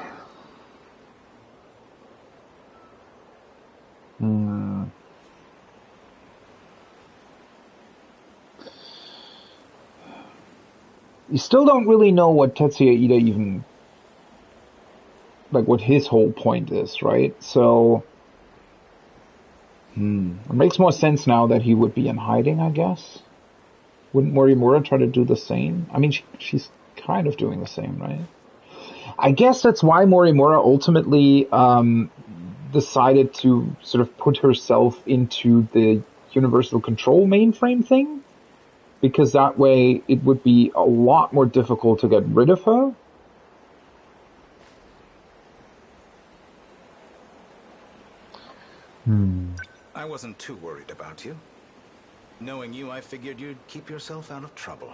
You still don't really know what Tetsuya Ida even... like, what his whole point is, right? So... It makes more sense now that he would be in hiding, I guess. Wouldn't Morimura try to do the same? I mean, she's kind of doing the same, right? I guess that's why Morimura ultimately decided to sort of put herself into the Universal Control mainframe thing. Because that way it would be a lot more difficult to get rid of her. I wasn't too worried about you. Knowing you, I figured you'd keep yourself out of trouble.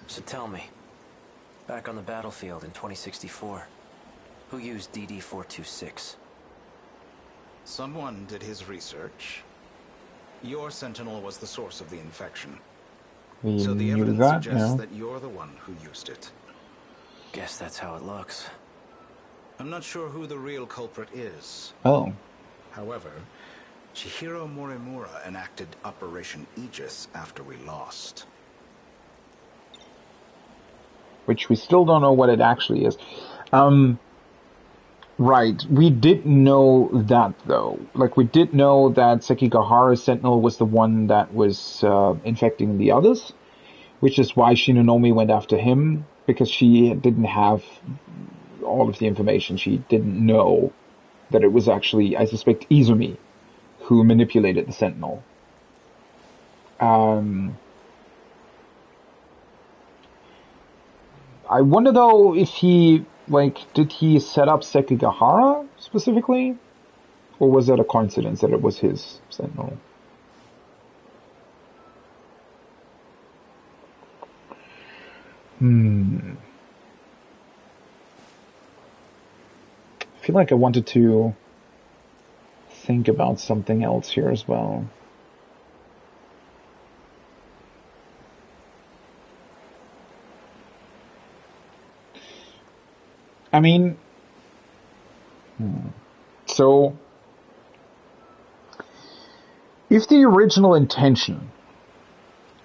So tell me, back on the battlefield in 2064, who used DD-426? Someone did his research. Your Sentinel was the source of the infection. So the evidence suggests that you're the one who used it. Guess that's how it looks. I'm not sure who the real culprit is. Oh. However, Chihiro Morimura enacted Operation Aegis after we lost. Which we still don't know what it actually is. Right, we did know that though. Like, we did know that Sekigahara's Sentinel was the one that was infecting the others, which is why Shinonome went after him, because she didn't have all of the information. She didn't know that it was actually, I suspect, Izumi who manipulated the Sentinel. I wonder though if he, did he set up Sekigahara specifically? Or was that a coincidence that it was his Sentinel? I feel like I wanted to think about something else here as well. I mean, so if the original intention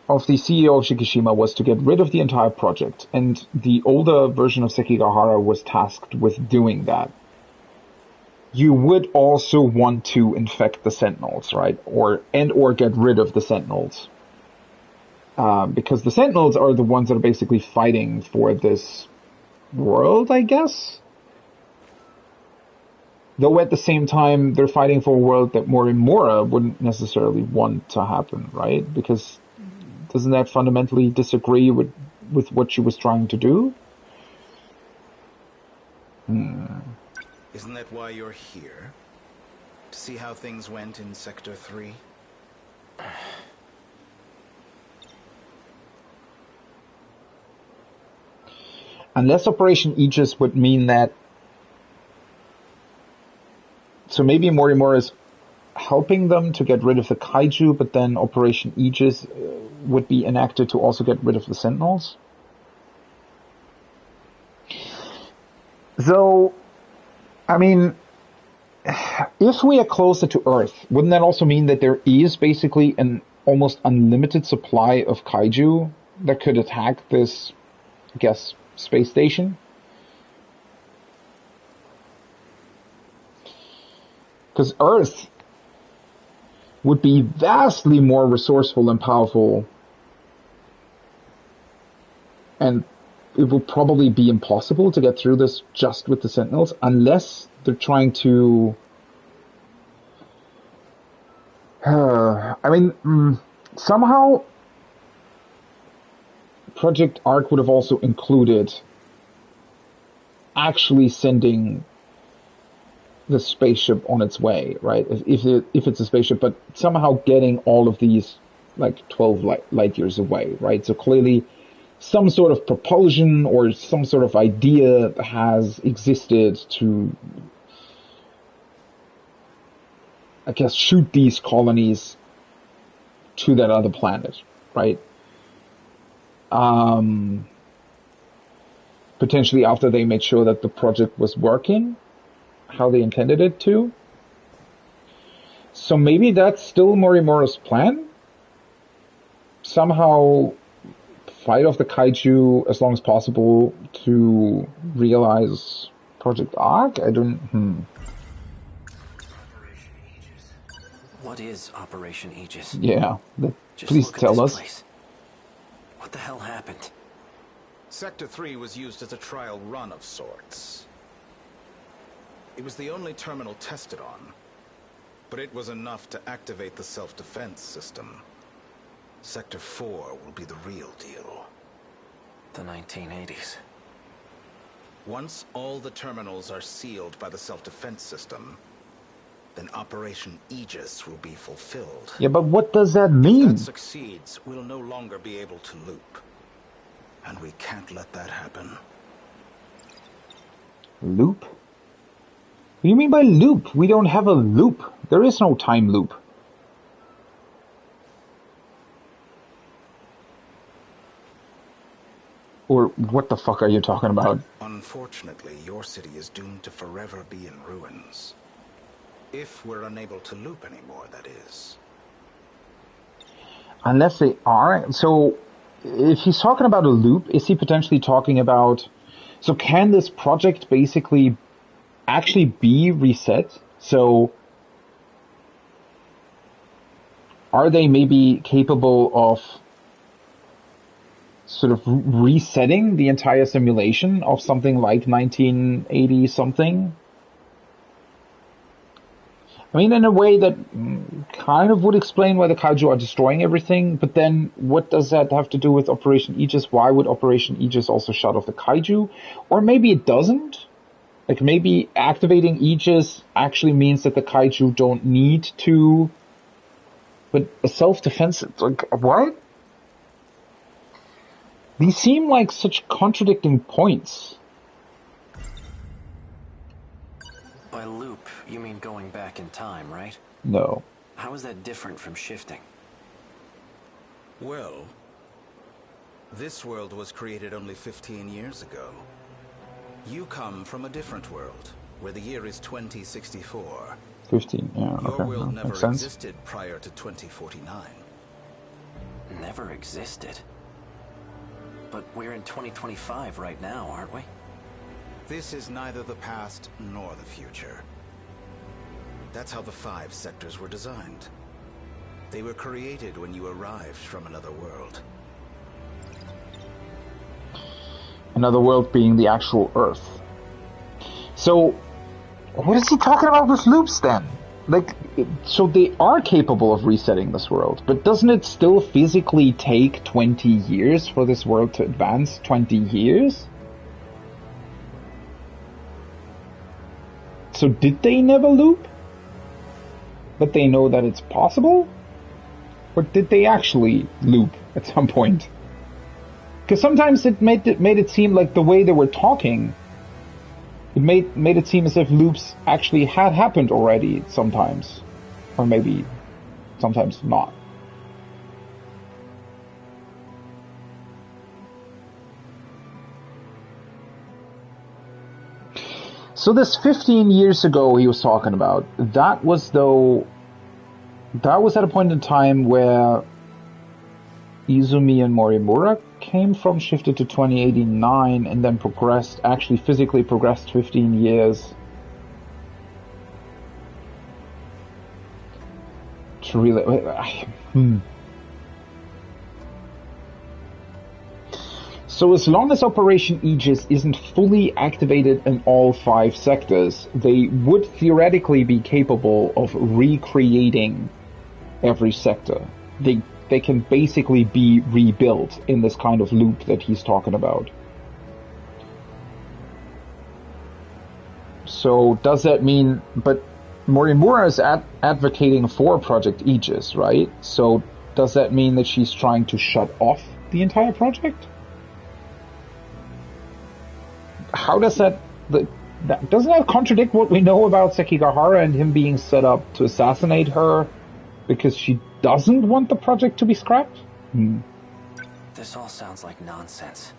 of the CEO of Shikishima was to get rid of the entire project, and the older version of Sekigahara was tasked with doing that, you would also want to infect the Sentinels, right? Or get rid of the Sentinels. Because the Sentinels are the ones that are basically fighting for this world, I guess? Though at the same time, they're fighting for a world that Morimura wouldn't necessarily want to happen, right? Because doesn't that fundamentally disagree with what she was trying to do? Isn't that why you're here? To see how things went in Sector 3? Unless Operation Aegis would mean that... So maybe Morimura is helping them to get rid of the kaiju, but then Operation Aegis would be enacted to also get rid of the Sentinels? Though, I mean, if we are closer to Earth, wouldn't that also mean that there is basically an almost unlimited supply of kaiju that could attack this, I guess, space station? Because Earth would be vastly more resourceful and powerful, and it will probably be impossible to get through this just with the Sentinels, unless they're trying to... I mean, somehow Project Arc would have also included actually sending the spaceship on its way, right? If it's a spaceship, but somehow getting all of these like 12 light years away, right? So clearly some sort of propulsion or some sort of idea has existed to, I guess, shoot these colonies to that other planet, right? Potentially after they made sure that the project was working how they intended it to. So maybe that's still Morimura's plan? Somehow fight off the kaiju as long as possible to realize Project Arc? I don't... What is Operation Aegis? Yeah, please tell us. Place. What the hell happened? Sector 3 was used as a trial run of sorts. It was the only terminal tested on, but it was enough to activate the self-defense system. Sector 4 will be the real deal. The 1980s. Once all the terminals are sealed by the self-defense system, then Operation Aegis will be fulfilled. Yeah, but what does that mean? If that succeeds, we'll no longer be able to loop. And we can't let that happen. Loop? What do you mean by loop? We don't have a loop. There is no time loop. Or what the fuck are you talking about? Unfortunately, your city is doomed to forever be in ruins. If we're unable to loop anymore, that is. Unless they are. So, if he's talking about a loop, is he potentially talking about... So can this project basically actually be reset? So are they maybe capable of sort of resetting the entire simulation of something like 1980 something? I mean, in a way that kind of would explain why the kaiju are destroying everything, but then what does that have to do with Operation Aegis? Why would Operation Aegis also shut off the kaiju? Or maybe it doesn't? Like, maybe activating Aegis actually means that the kaiju don't need to... But a self-defense... Like, what? These seem like such contradicting points. By loop, you mean going back in time, right? No. How is that different from shifting? Well, this world was created only 15 years ago. You come from a different world, where the year is 2064. 15, yeah, Your okay, world makes never sense. existed prior to 2049. Never existed. But we're in 2025 right now, aren't we? This is neither the past nor the future. That's how the 5 sectors were designed. They were created when you arrived from another world. Another world being the actual Earth. So, what is he talking about with loops then? Like, so they are capable of resetting this world, but doesn't it still physically take 20 years for this world to advance? 20 years? So did they never loop? But they know that it's possible? Or did they actually loop at some point? Because sometimes it made it seem like the way they were talking, it made it seem as if loops actually had happened already sometimes. Or maybe sometimes not. So this 15 years ago he was talking about, that was at a point in time where Izumi and Morimura came from, shifted to 2089, and then actually physically progressed 15 years. To really... So as long as Operation Aegis isn't fully activated in all 5 sectors, they would theoretically be capable of recreating every sector. They can basically be rebuilt in this kind of loop that he's talking about. So does that mean... But Morimura is advocating for Project Aegis, right? So does that mean that she's trying to shut off the entire project? How does that doesn't that contradict what we know about Sekigahara and him being set up to assassinate her because she doesn't want the project to be scrapped? This all sounds like nonsense.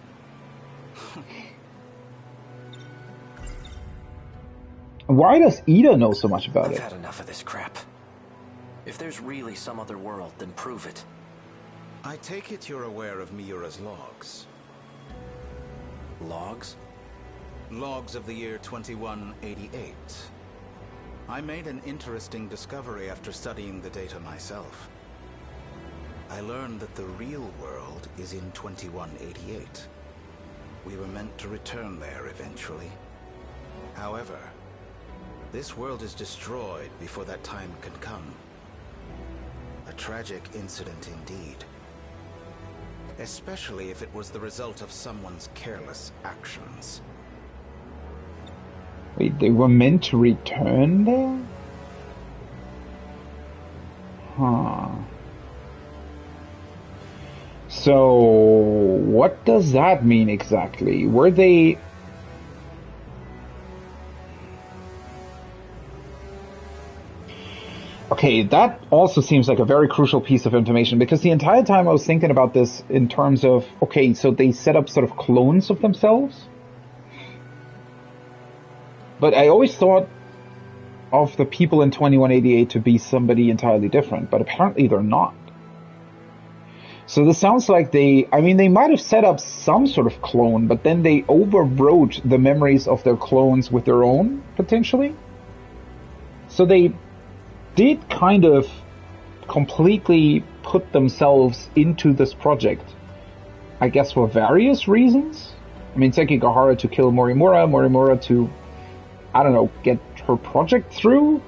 Why does Ida know so much about it? I've had enough of this crap. If there's really some other world, then prove it. I take it you're aware of Miura's logs. Logs? Logs of the year 2188. I made an interesting discovery after studying the data myself. I learned that the real world is in 2188. We were meant to return there eventually. However, this world is destroyed before that time can come. A tragic incident indeed. Especially if it was the result of someone's careless actions. Wait, they were meant to return there? Huh. So, what does that mean exactly? Were they... Okay, that also seems like a very crucial piece of information, because the entire time I was thinking about this in terms of, okay, so they set up sort of clones of themselves? But I always thought of the people in 2188 to be somebody entirely different, but apparently they're not. So this sounds like they might have set up some sort of clone, but then they overwrote the memories of their clones with their own, potentially? So they did kind of completely put themselves into this project, I guess for various reasons. I mean, Sekigahara to kill Morimura, Morimura to, I don't know, get her project through?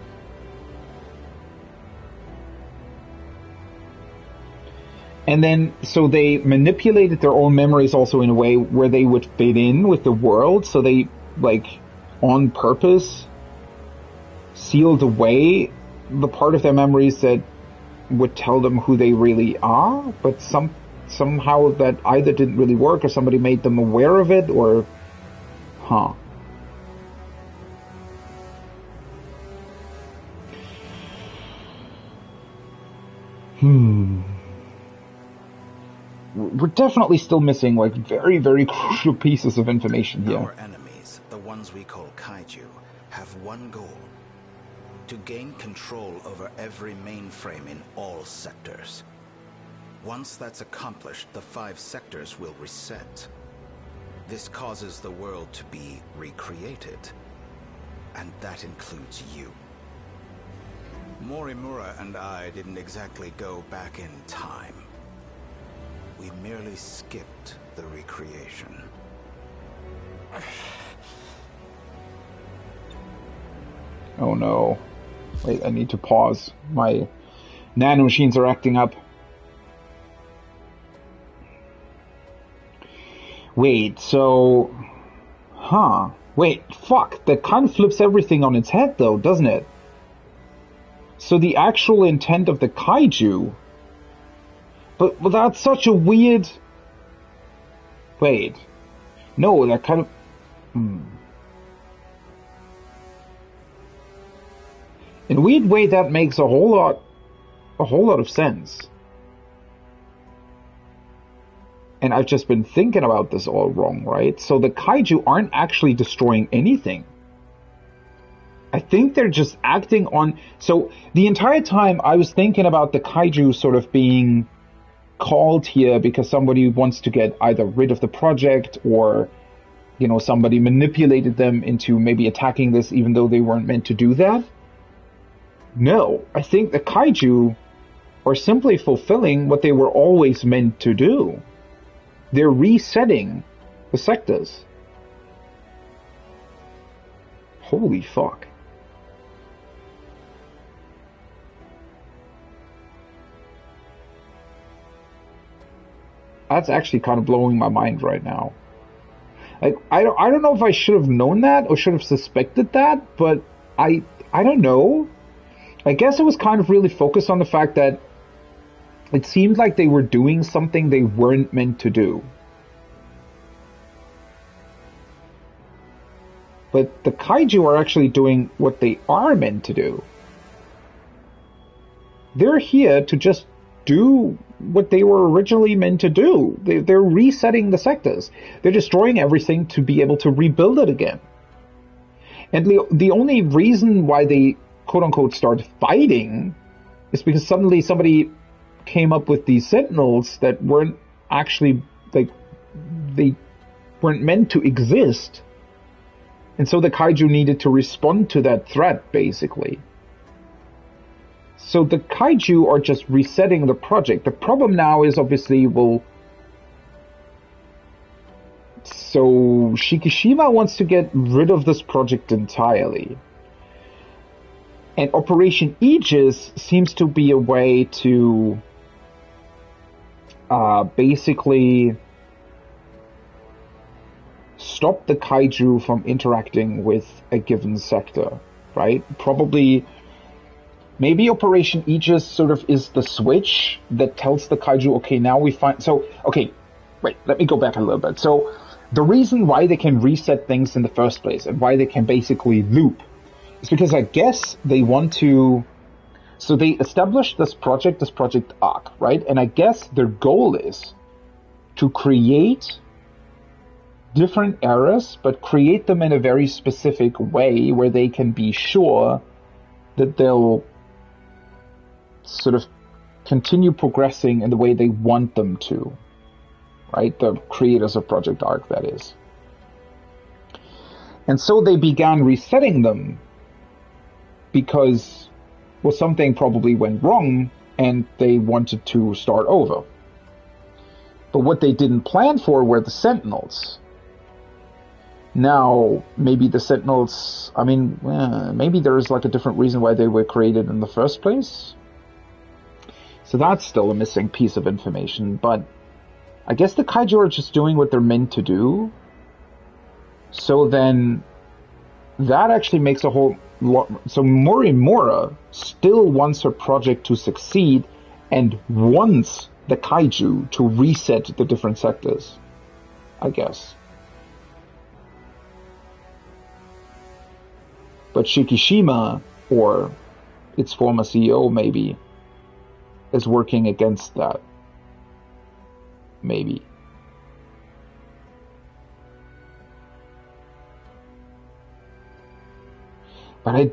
And then, so they manipulated their own memories also in a way where they would fit in with the world, so they, like, on purpose sealed away the part of their memories that would tell them who they really are, but somehow that either didn't really work, or somebody made them aware of it, or... Huh. We're definitely still missing, like, very, very crucial pieces of information here. Our enemies, the ones we call kaiju, have one goal: to gain control over every mainframe in all sectors. Once that's accomplished, the 5 sectors will reset. This causes the world to be recreated, and that includes you. Morimura and I didn't exactly go back in time. We merely skipped the recreation. Oh no. Wait, I need to pause. My nanomachines are acting up. Wait, so... Huh. Wait, fuck. That kind of flips everything on its head though, doesn't it? So the actual intent of the kaiju... But that's such a weird... Wait. No, that kind of... In a weird way, that makes a whole lot of sense. And I've just been thinking about this all wrong, right? So the kaiju aren't actually destroying anything. I think they're just acting on... So the entire time I was thinking about the kaiju sort of being called here because somebody wants to get either rid of the project or, you know, somebody manipulated them into maybe attacking this even though they weren't meant to do that. No, I think the kaiju are simply fulfilling what they were always meant to do. They're resetting the sectors. Holy fuck. That's actually kind of blowing my mind right now. Like, I don't know if I should have known that or should have suspected that, but I don't know. I guess I was kind of really focused on the fact that it seemed like they were doing something they weren't meant to do. But the kaiju are actually doing what they are meant to do. They're here to just do what they were originally meant to do. They're resetting the sectors. They're destroying everything to be able to rebuild it again. And the only reason why they quote-unquote start fighting is because suddenly somebody came up with these Sentinels that weren't actually, like, they weren't meant to exist. And so the kaiju needed to respond to that threat, basically. So the kaiju are just resetting the project. The problem now is obviously, well... So Shikishima wants to get rid of this project entirely. And Operation Aegis seems to be a way to basically stop the kaiju from interacting with a given sector, right? Probably, maybe Operation Aegis sort of is the switch that tells the kaiju, okay, now we find... So, okay, wait, let me go back a little bit. So, the reason why they can reset things in the first place and why they can basically loop is because I guess they want to... So they established this project Arc, right? And I guess their goal is to create different eras, but create them in a very specific way where they can be sure that they'll sort of continue progressing in the way they want them to, right? The creators of Project Arc, that is. And so they began resetting them because, well, something probably went wrong and they wanted to start over. But what they didn't plan for were the Sentinels. Now, maybe the Sentinels, I mean, maybe there's like a different reason why they were created in the first place. So that's still a missing piece of information, but I guess the kaiju are just doing what they're meant to do. So then, that actually makes a whole lot... So Morimura still wants her project to succeed and wants the kaiju to reset the different sectors, I guess. But Shikishima, or its former CEO maybe, is working against that. Maybe. But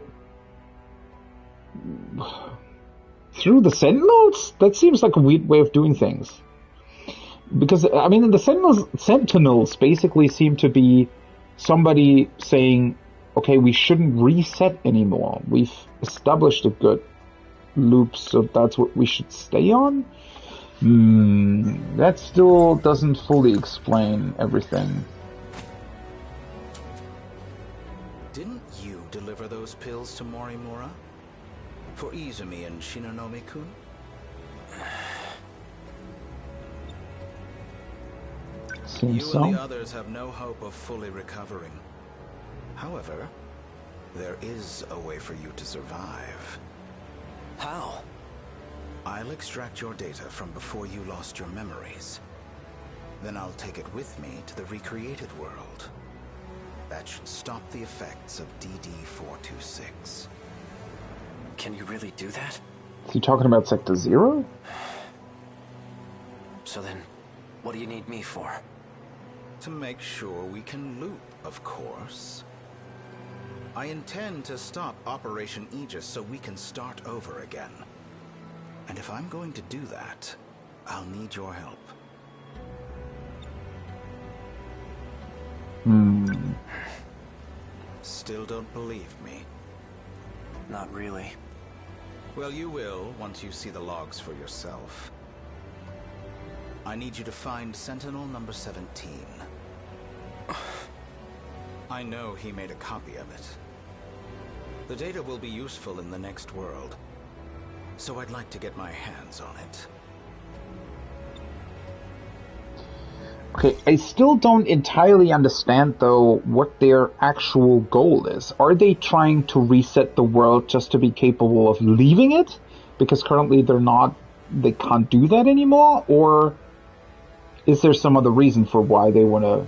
through the Sentinels? That seems like a weird way of doing things. Because, I mean, the Sentinels basically seem to be somebody saying, okay, we shouldn't reset anymore. We've established a good loop, so that's what we should stay on? That still doesn't fully explain everything. Didn't you deliver those pills to Morimura? For Izumi and Shinonome-kun? Seems you so. and the others have no hope of fully recovering. However, there is a way for you to survive. How? I'll extract your data from before you lost your memories. Then I'll take it with me to the recreated world. That should stop the effects of DD-426. Can you really do that? Is he talking about Sector Zero? So then, what do you need me for? To make sure we can loop, of course. I intend to stop Operation Aegis so we can start over again. And if I'm going to do that, I'll need your help. Still don't believe me? Not really. Well, you will once you see the logs for yourself. I need you to find Sentinel number 17. I know he made a copy of it. The data will be useful in the next world, so I'd like to get my hands on it. Okay, I still don't entirely understand, though, what their actual goal is. Are they trying to reset the world just to be capable of leaving it? Because currently they can't do that anymore? Or is there some other reason for why they want to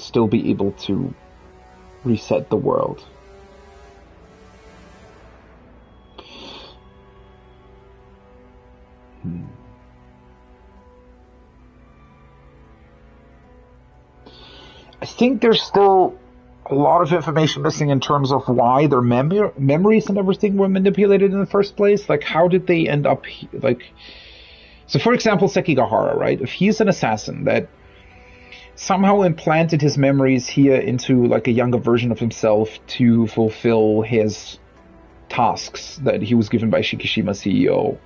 still be able to reset the world? I think there's still a lot of information missing in terms of why their memories and everything were manipulated in the first place. Like, how did they end up so for example, Sekigahara, right? If he's an assassin that somehow implanted his memories here into like a younger version of himself to fulfill his tasks that he was given by Shikishima CEO,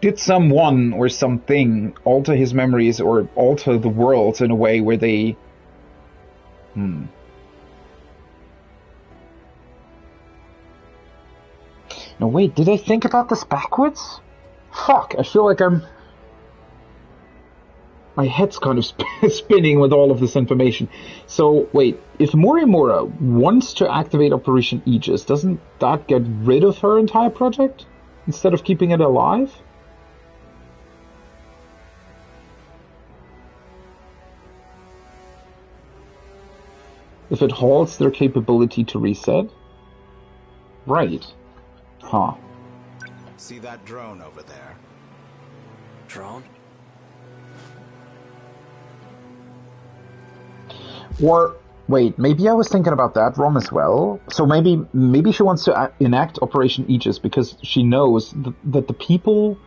did someone or something alter his memories or alter the world in a way where they... No, wait, did I think about this backwards? Fuck, I feel like my head's kind of spinning with all of this information. So, wait, if Morimura wants to activate Operation Aegis, doesn't that get rid of her entire project instead of keeping it alive? If it halts their capability to reset? Right. Huh. See that drone over there? Drone? Or, wait, maybe I was thinking about that wrong as well. So maybe she wants to enact Operation Aegis because she knows that the people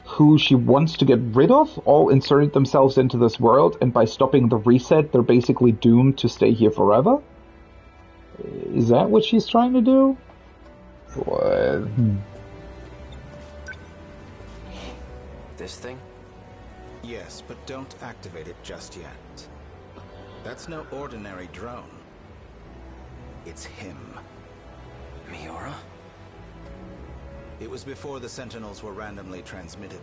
who she wants to get rid of all inserted themselves into this world, and by stopping the reset, they're basically doomed to stay here forever? Is that what she's trying to do? What? This thing? Yes, but don't activate it just yet. That's no ordinary drone. It's him. Miura? It was before the Sentinels were randomly transmitted.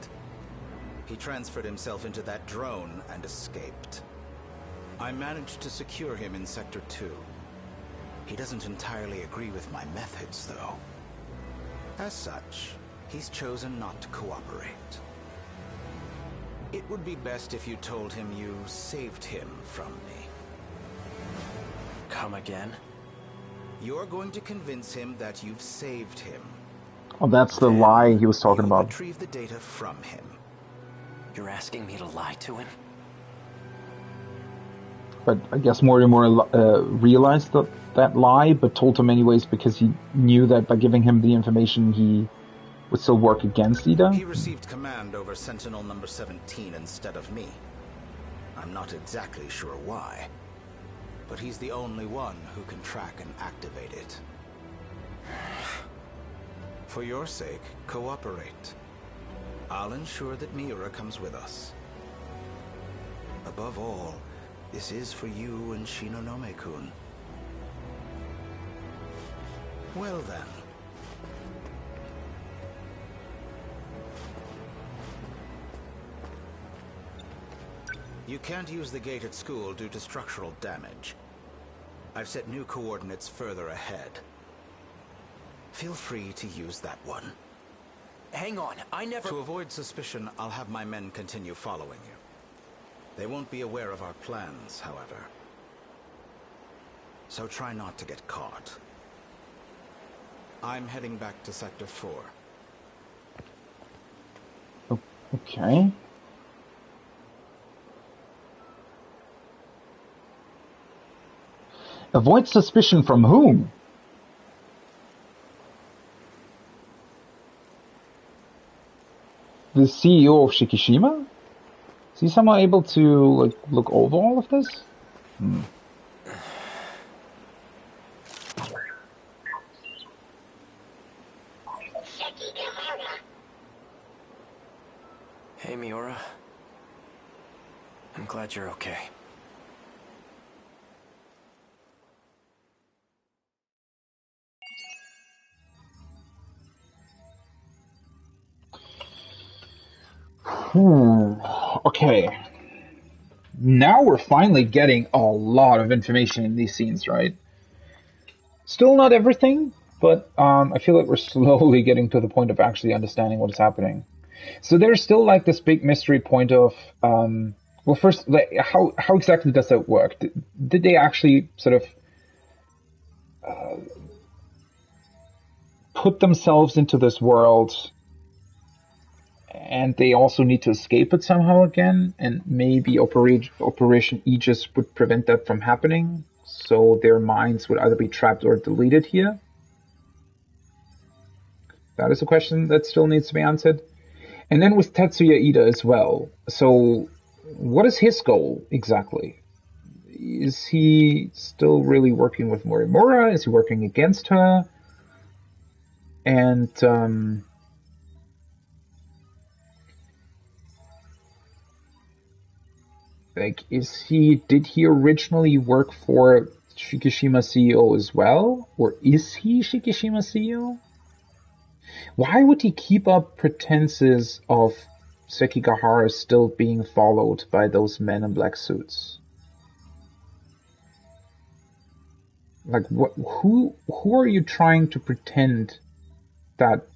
He transferred himself into that drone and escaped. I managed to secure him in Sector 2. He doesn't entirely agree with my methods, though. As such, he's chosen not to cooperate. It would be best if you told him you saved him from me. Come again? You're going to convince him that you've saved him. Oh, that's the lie he was talking about. Retrieve the data from him. You're asking me to lie to him? but I guess Morimura realized that lie, but told him anyways because he knew that by giving him the information he would still work against Ida. He received command over Sentinel number 17 instead of me. I'm not exactly sure why, but he's the only one who can track and activate it. For your sake, cooperate. I'll ensure that Miura comes with us. Above all, this is for you and Shinonome-kun. Well then. You can't use the gate at school due to structural damage. I've set new coordinates further ahead. Feel free to use that one. Hang on, I never... To avoid suspicion, I'll have my men continue following you. They won't be aware of our plans, however. So try not to get caught. I'm heading back to Sector 4. Okay. Avoid suspicion from whom? The CEO of Shikishima? Is he somehow able to look over all of this? Hey, Miura. I'm glad you're okay. Okay. Now we're finally getting a lot of information in these scenes, right? Still not everything, but I feel like we're slowly getting to the point of actually understanding what is happening. So there's still like this big mystery point of, well, first, like, how exactly does that work? Did they actually sort of put themselves into this world, and they also need to escape it somehow again, and maybe Operation Aegis would prevent that from happening, so their minds would either be trapped or deleted here? That is a question that still needs to be answered. And then with Tetsuya Ida as well. So what is his goal exactly? Is he still really working with Morimura? Is he working against her? And like, did he originally work for Shikishima CEO as well? Or is he Shikishima CEO? Why would he keep up pretenses of Sekigahara still being followed by those men in black suits? Like, who are you trying to pretend that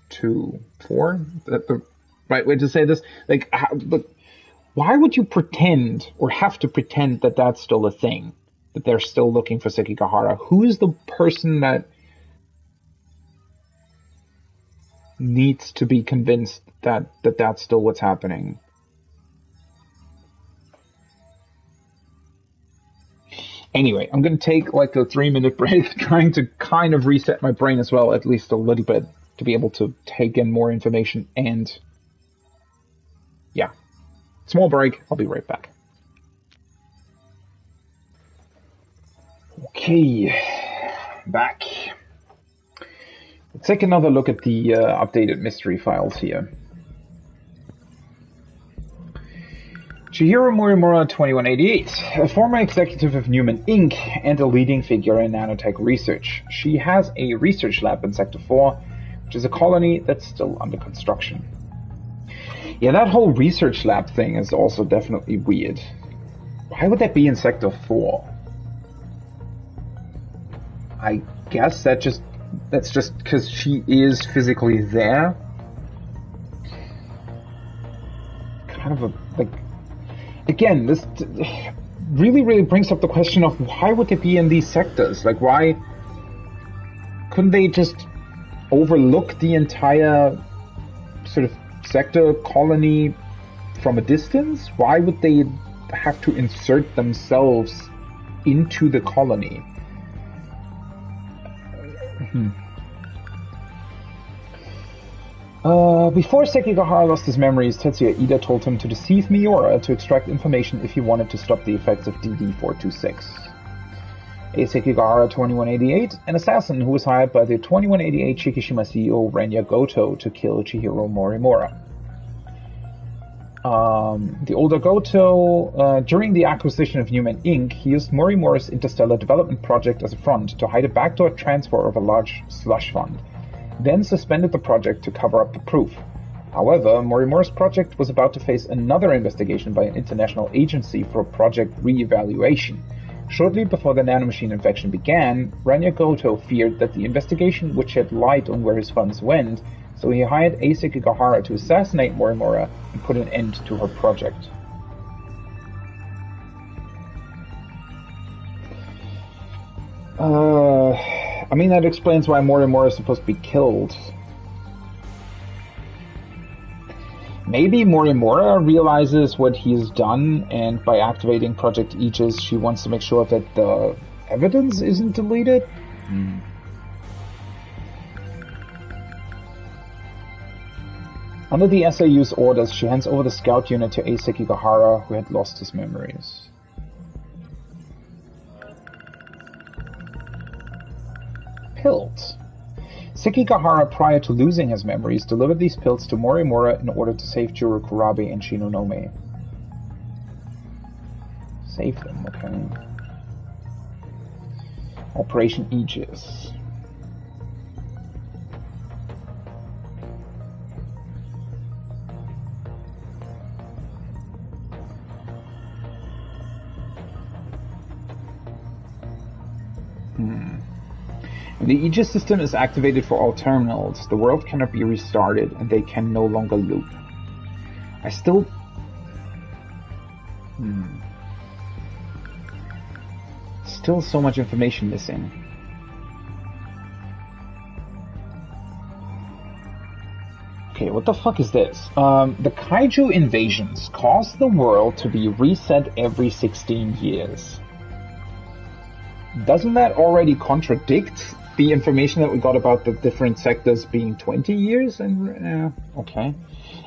to for? The right way to say this? Like, why would you pretend or have to pretend that that's still a thing? That they're still looking for Sekigahara? Who is the person that needs to be convinced that that's still what's happening? Anyway, I'm going to take like a 3-minute break, trying to kind of reset my brain as well, at least a little bit, to be able to take in more information. And yeah, small break. I'll be right back. Okay, back. Let's take another look at the updated mystery files here. Chihiro Morimura, 2188, a former executive of Newman Inc. and a leading figure in nanotech research. She has a research lab in Sector 4, which is a colony that's still under construction. Yeah, that whole research lab thing is also definitely weird. Why would that be in Sector 4? I guess that's just because she is physically there. Kind of a, like, again, this really brings up the question of why would they be in these sectors? Like, why couldn't they just overlook the entire sort of sector colony from a distance? Why would they have to insert themselves into the colony. Before Sekigahara lost his memories, Tetsuya Ida told him to deceive Miura to extract information if he wanted to stop the effects of DD-426. Sekigahara 2188, an assassin who was hired by the 2188 Shikishima CEO Renya Goto to kill Chihiro Morimura. The older Goto, during the acquisition of Newman Inc., he used Morimura's interstellar development project as a front to hide a backdoor transfer of a large slush fund, then suspended the project to cover up the proof. However, Morimura's project was about to face another investigation by an international agency for project re-evaluation. Shortly before the nanomachine infection began, Renya Goto feared that the investigation would shed light on where his funds went, so he hired Sekigahara to assassinate Morimura and put an end to her project. I mean, that explains why Morimura is supposed to be killed. Maybe Morimura realizes what he's done, and by activating Project Aegis, she wants to make sure that the evidence isn't deleted? Under the SAU's orders, she hands over the scout unit to Sekigahara, who had lost his memories. Pills. Sekigahara, prior to losing his memories, delivered these pills to Morimura in order to save Juro Kurabe and Shinonome. Save them, okay. Operation Aegis. When the Aegis system is activated for all terminals, the world cannot be restarted and they can no longer loop. I still... Still so much information missing. Okay, what the fuck is this? The kaiju invasions cause the world to be reset every 16 years. Doesn't that already contradict the information that we got about the different sectors being 20 years? And okay.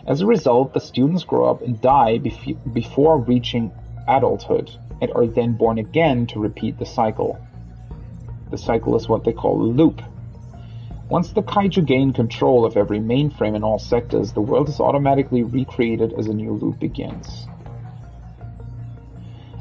As a result, the students grow up and die before reaching adulthood, and are then born again to repeat the cycle. The cycle is what they call a loop. Once the kaiju gain control of every mainframe in all sectors, the world is automatically recreated as a new loop begins.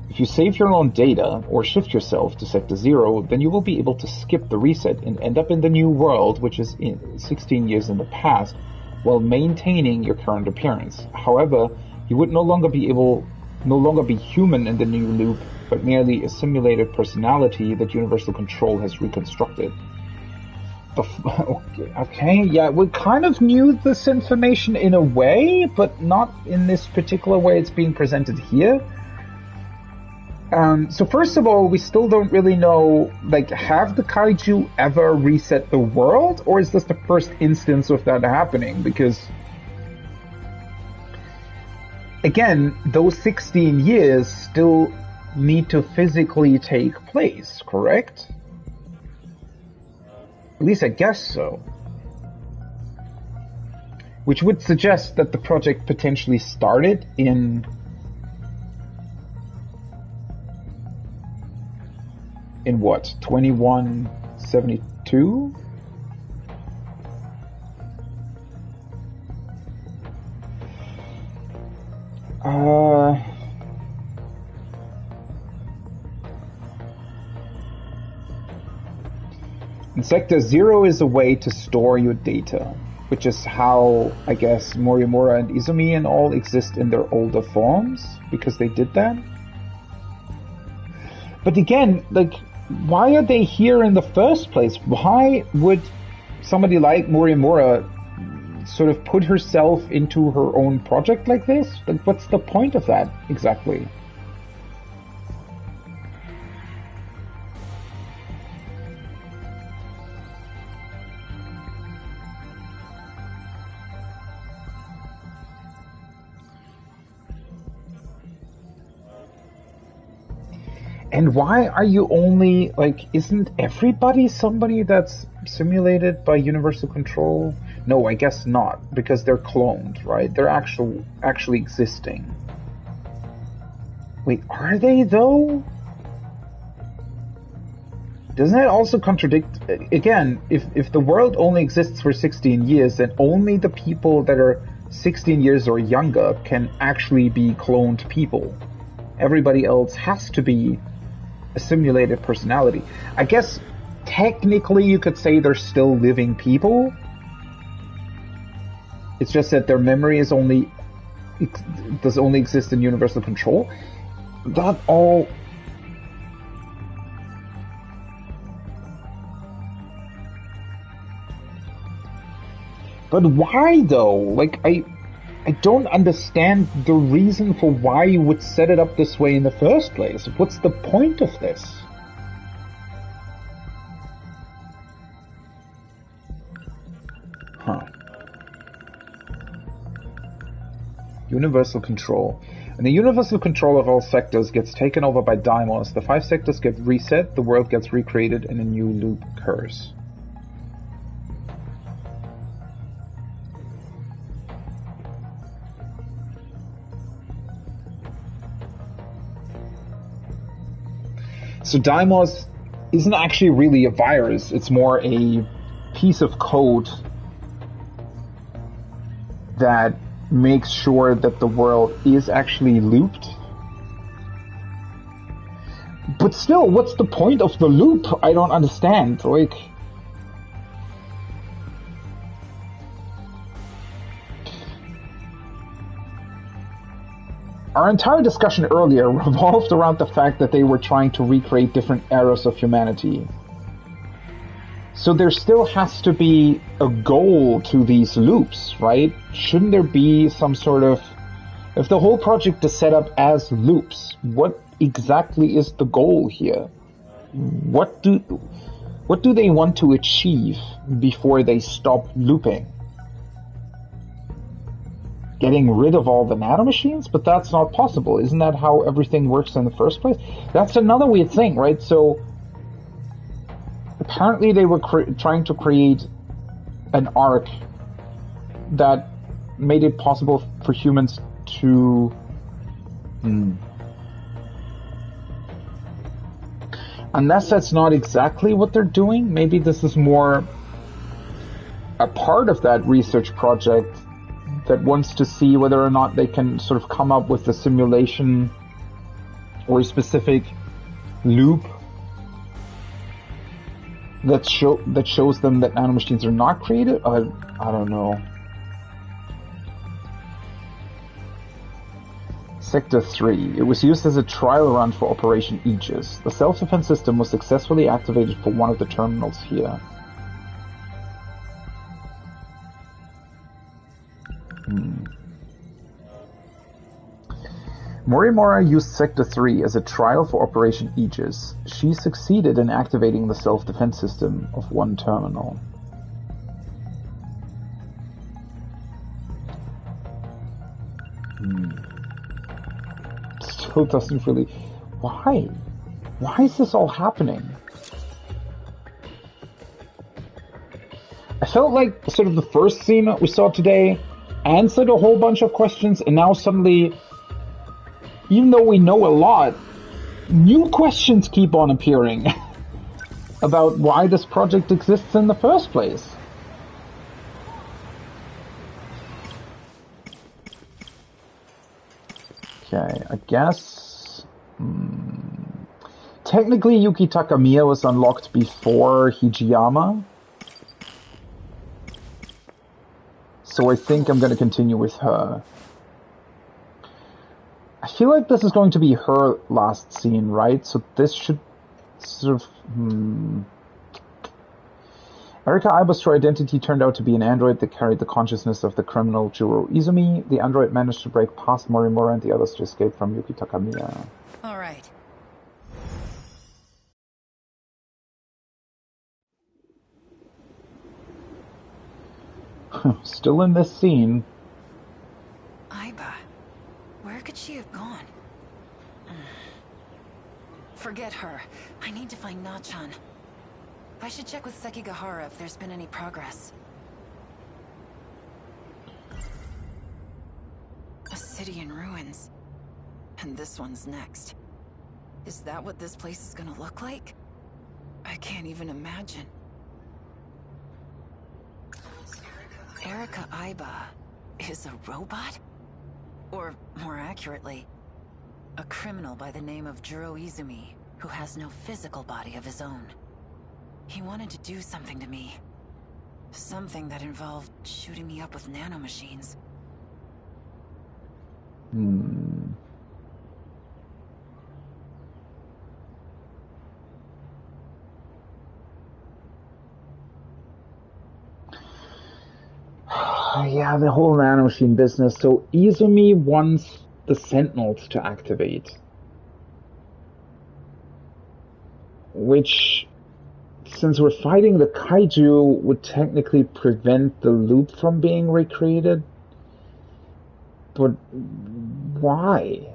If you save your own data, or shift yourself to Sector 0, then you will be able to skip the reset and end up in the new world, which is 16 years in the past, while maintaining your current appearance. However, you would no longer be human in the new loop, but merely a simulated personality that Universal Control has reconstructed. Okay, yeah, we kind of knew this information in a way, but not in this particular way it's being presented here. So first of all, we still don't really know, like, have the kaiju ever reset the world, or is this the first instance of that happening? Because, again, those 16 years still need to physically take place, correct? At least I guess so. Which would suggest that the project potentially started in what, 2172? And Sector 0 is a way to store your data, which is how, I guess, Morimura and Izumi and all exist in their older forms, because they did that. But again, like, why are they here in the first place? Why would somebody like Morimura sort of put herself into her own project like this? Like, what's the point of that exactly? And why are you only, like, isn't everybody somebody that's simulated by universal control? No, I guess not, because they're cloned, right? They're actually existing. Wait, are they, though? Doesn't that also contradict, again, if the world only exists for 16 years, then only the people that are 16 years or younger can actually be cloned people. Everybody else has to be a simulated personality. I guess technically you could say they're still living people. It's just that their memory does only exist in universal control. That all. But why though? Like I don't understand the reason for why you would set it up this way in the first place. What's the point of this? Huh. Universal control. When the universal control of all sectors gets taken over by Deimos, the 5 sectors get reset, the world gets recreated, and a new loop occurs. So Deimos isn't actually really a virus, it's more a piece of code that makes sure that the world is actually looped. But still, what's the point of the loop? I don't understand. Like, our entire discussion earlier revolved around the fact that they were trying to recreate different eras of humanity. So there still has to be a goal to these loops, right? Shouldn't there be some sort of... If the whole project is set up as loops, what exactly is the goal here? What do they want to achieve before they stop looping? Getting rid of all the nanomachines? But that's not possible. Isn't that how everything works in the first place? That's another weird thing, right? So apparently they were trying to create an arc that made it possible for humans to... Unless that's not exactly what they're doing, maybe this is more a part of that research project that wants to see whether or not they can sort of come up with a simulation or a specific loop that shows them that nanomachines are not created. I don't know. Sector 3. It was used as a trial run for Operation Aegis. The self-defense system was successfully activated for one of the terminals here. Morimura used Sector 3 as a trial for Operation Aegis. She succeeded in activating the self-defense system of one terminal. Still doesn't really... Why? Why is this all happening? I felt like sort of the first scene that we saw today answered a whole bunch of questions, and now suddenly, even though we know a lot, new questions keep on appearing about why this project exists in the first place. Okay, I guess... Technically, Yuki Takamiya was unlocked before Hijiyama. So I think I'm going to continue with her. I feel like this is going to be her last scene, right? So this should sort of... Erika Aiba's true identity turned out to be an android that carried the consciousness of the criminal Juro Izumi. The android managed to break past Morimura and the others to escape from Yuki Takamiya. All right. Still in this scene. Aiba. Where could she have gone? Forget her. I need to find Nachan. I should check with Sekigahara if there's been any progress. A city in ruins. And this one's next. Is that what this place is gonna look like? I can't even imagine. Erika Aiba is a robot? Or, more accurately, a criminal by the name of Juro Izumi, who has no physical body of his own. He wanted to do something to me. Something that involved shooting me up with nanomachines. Yeah, the whole nanomachine business. So Izumi wants the Sentinels to activate. Which, since we're fighting the kaiju, would technically prevent the loop from being recreated. But why?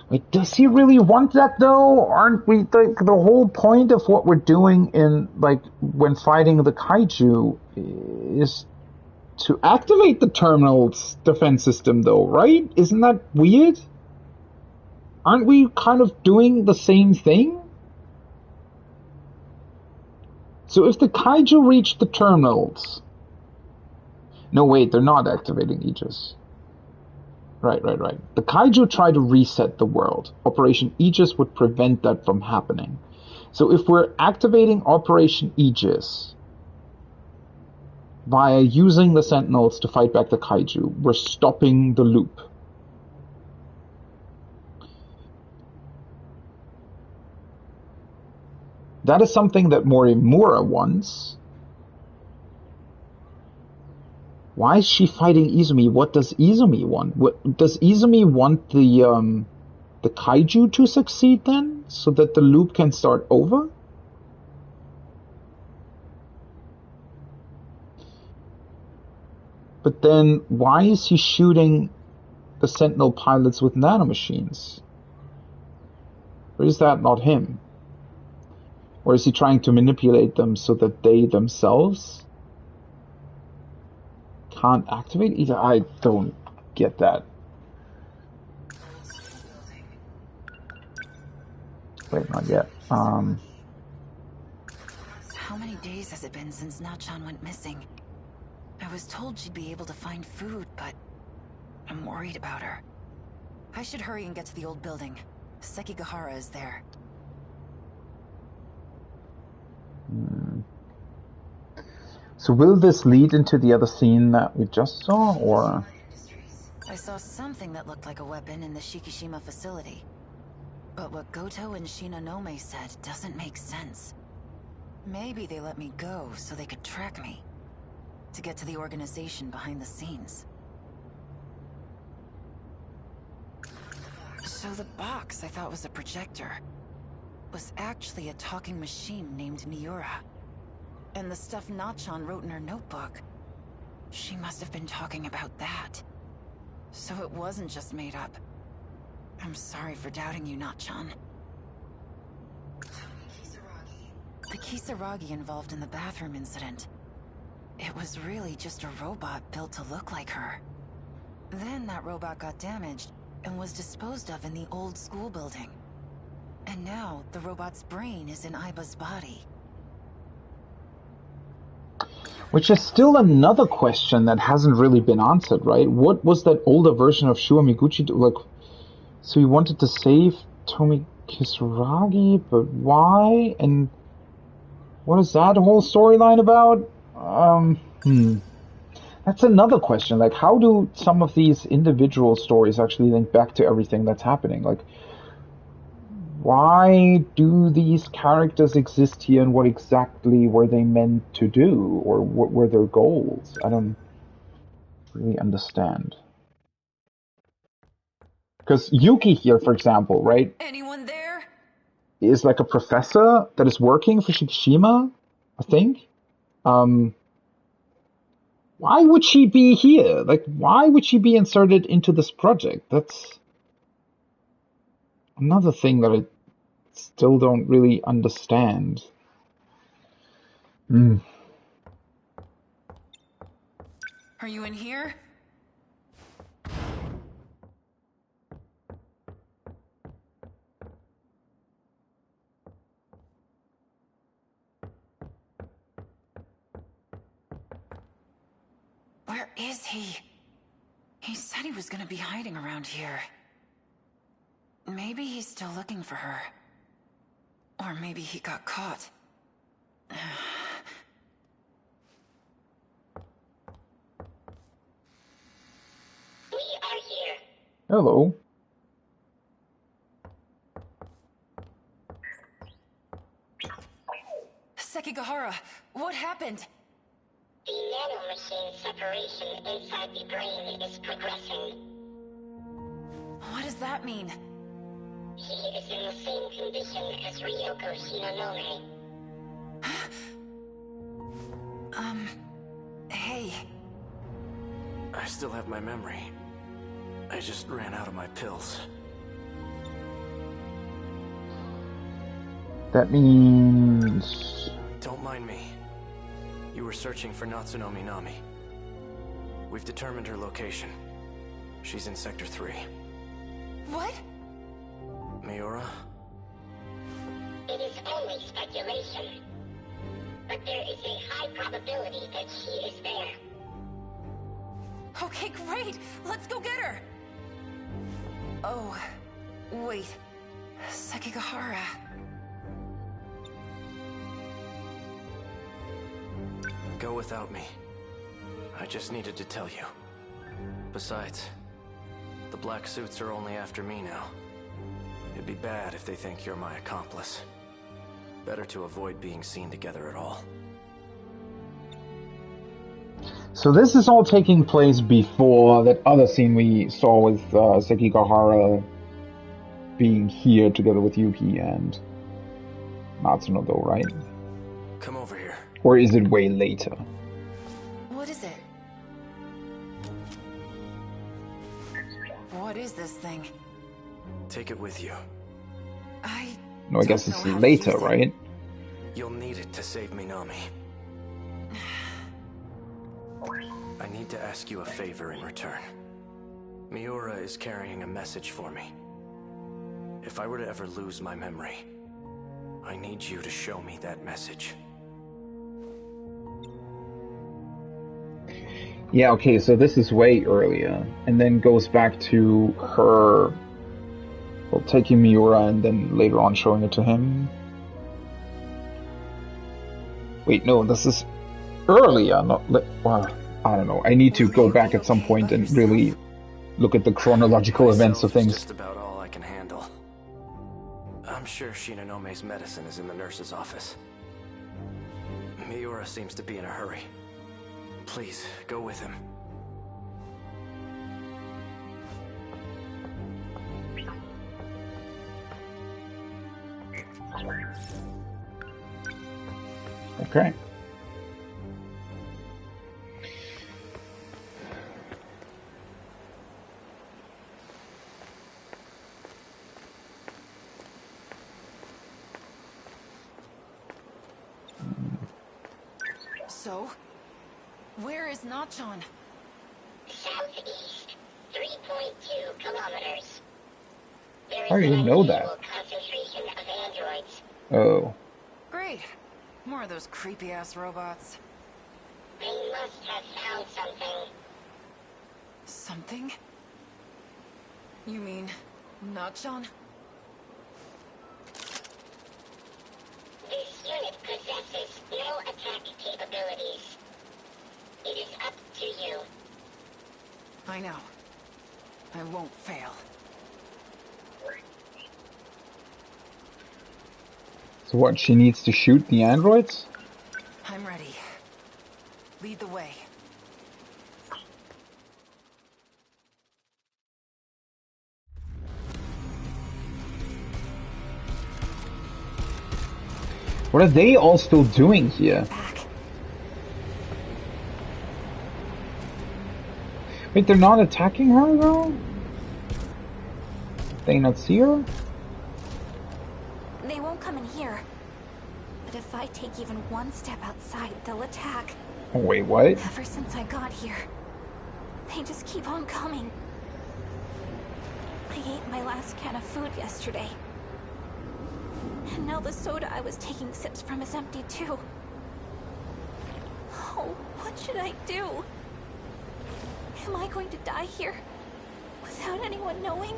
Wait, does he really want that though? Aren't we the whole point of what we're doing in, like, when fighting the kaiju is to activate the terminal's defense system though, right? Isn't that weird? Aren't we kind of doing the same thing? So if the kaiju reach the terminals... No, wait, they're not activating Aegis. Right. The kaiju try to reset the world. Operation Aegis would prevent that from happening. So if we're activating Operation Aegis via using the Sentinels to fight back the kaiju, we're stopping the loop. That is something that Morimura wants. Why is she fighting Izumi? What does Izumi want? Does Izumi want the kaiju to succeed then? So that the loop can start over? But then, why is he shooting the Sentinel pilots with nanomachines? Or is that not him? Or is he trying to manipulate them so that they themselves can't activate either? I don't get that. Wait, not yet. How many days has it been since Nachan went missing? I was told she'd be able to find food, but I'm worried about her. I should hurry and get to the old building. Sekigahara is there. So will this lead into the other scene that we just saw, or...? I saw something that looked like a weapon in the Shikishima facility. But what Goto and Shinonome said doesn't make sense. Maybe they let me go so they could track me. To get to the organization behind the scenes. So the box I thought was a projector was actually a talking machine named Miura. And the stuff Nachan wrote in her notebook, she must have been talking about that. So it wasn't just made up. I'm sorry for doubting you, Nachan. The Kisaragi involved in the bathroom incident. It was really just a robot built to look like her. Then that robot got damaged and was disposed of in the old school building. And now the robot's brain is in Aiba's body. Which is still another question that hasn't really been answered, right? What was that older version of Shu Amiguchi do? Like, so he wanted to save Tomi Kisaragi, but why? And what is that whole storyline about? That's another question. Like, how do some of these individual stories actually link back to everything that's happening? Like, why do these characters exist here, and what exactly were they meant to do? Or what were their goals? I don't really understand. Because Yuki here, for example, right? Anyone there? Is like a professor that is working for Shikishima, I think. Why would she be here? Like, why would she be inserted into this project? That's another thing that I still don't really understand. Are you in here? Where is he? He said he was gonna be hiding around here. Maybe he's still looking for her. Or maybe he got caught. We are here. Hello. Sekigahara, what happened? The nanomachine separation inside the brain is progressing. What does that mean? He is in the same condition as Ryoko Shinonome. Hey. I still have my memory. I just ran out of my pills. That means... Don't mind me. You were searching for Natsuno Minami. We've determined her location. She's in Sector 3. What? Miura? It is only speculation. But there is a high probability that she is there. Okay, great! Let's go get her! Oh, wait. Sekigahara. Go without me. I just needed to tell you. Besides, the black suits are only after me now. It'd be bad if they think you're my accomplice. Better to avoid being seen together at all. So this is all taking place before that other scene we saw with Sekigahara being here together with Yuki and Natsuno, though, right? Come over here. Or is it way later? What is it? What is this thing? Take it with you. No, I guess it's later, right? You'll need it to save Minami. I need to ask you a favor in return. Miura is carrying a message for me. If I were to ever lose my memory, I need you to show me that message. Yeah, okay, so this is way earlier, and then goes back to her, well, taking Miura and then later on showing it to him. Wait, no, this is earlier, not well, I don't know. I need to go back at some point and really look at the chronological events of things. Just about all I can handle. I'm sure Shinanome's medicine is in the nurse's office. Miura seems to be in a hurry. Please, go with him. Okay. So, where is Nachon? Southeast, 3.2 kilometers. There is How do you an know that? unusual concentration of androids. Oh. Great. More of those creepy-ass robots. They must have found something. Something? You mean Nachon? This unit possesses no attack capabilities. It is up to you. I know. I won't fail. So what, she needs to shoot the androids? I'm ready. Lead the way. What are they all still doing here? Back. Wait, they're not attacking her though? They not see her? They won't come in here. But if I take even one step outside, they'll attack. Oh, wait, what? Ever since I got here, they just keep on coming. I ate my last can of food yesterday. And now the soda I was taking sips from is empty too. Oh, what should I do? Am I going to die here? Without anyone knowing?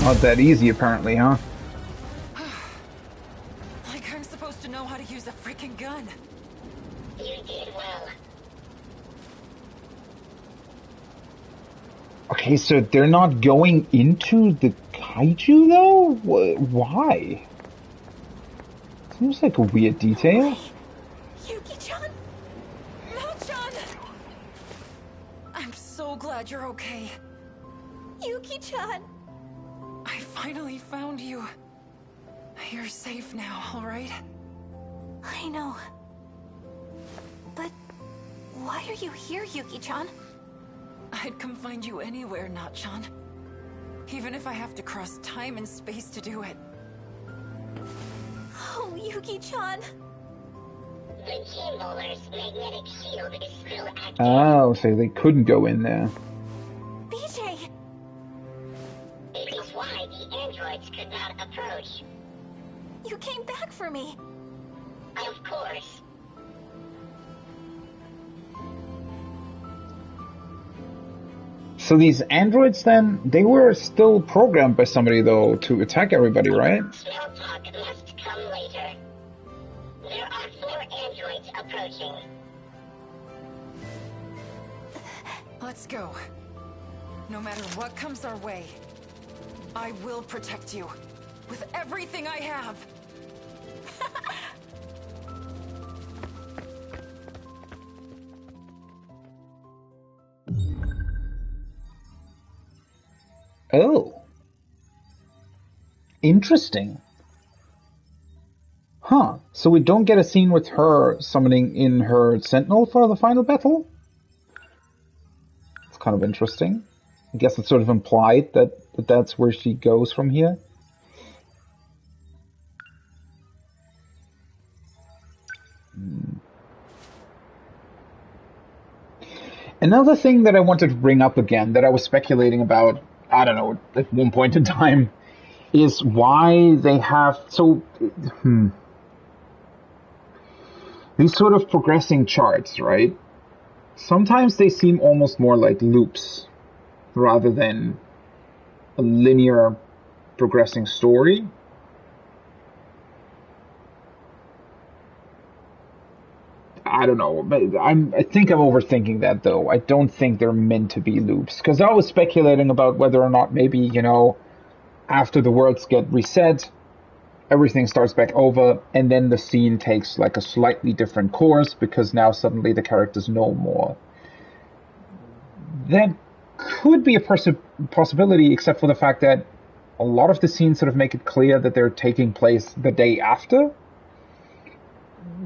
Not that easy, apparently, huh? Like I'm supposed to know how to use a freaking gun. You did well. Okay, so they're not going into the kaiju, though? Why? Seems like a weird detail. Yuki-chan? No-chan! I'm so glad you're okay. Yuki-chan! I finally found you. You're safe now, alright? I know. But why are you here, Yuki-chan? I'd come find you anywhere, Not-chan. Even if I have to cross time and space to do it. Oh, Yuki-chan! The Gym-Bowler's magnetic shield is still active. Oh, so they couldn't go in there. BJ! It is why the androids could not approach. You came back for me! Of course. So these androids then, they were still programmed by somebody though to attack everybody, right? Small talk must come later. There are 4 androids approaching. Let's go. No matter what comes our way, I will protect you. With everything I have. Oh. Interesting. Huh. So we don't get a scene with her summoning in her Sentinel for the final battle? It's kind of interesting. I guess it's sort of implied that that's where she goes from here. Another thing that I wanted to bring up again, that I was speculating about, I don't know, at one point in time, is why they have these sort of progressing charts, right? Sometimes they seem almost more like loops rather than a linear progressing story. I don't know. I think I'm overthinking that, though. I don't think they're meant to be loops. Because I was speculating about whether or not maybe, you know, after the worlds get reset, everything starts back over, and then the scene takes like a slightly different course because now suddenly the characters know more. That could be a possibility, except for the fact that a lot of the scenes sort of make it clear that they're taking place the day after,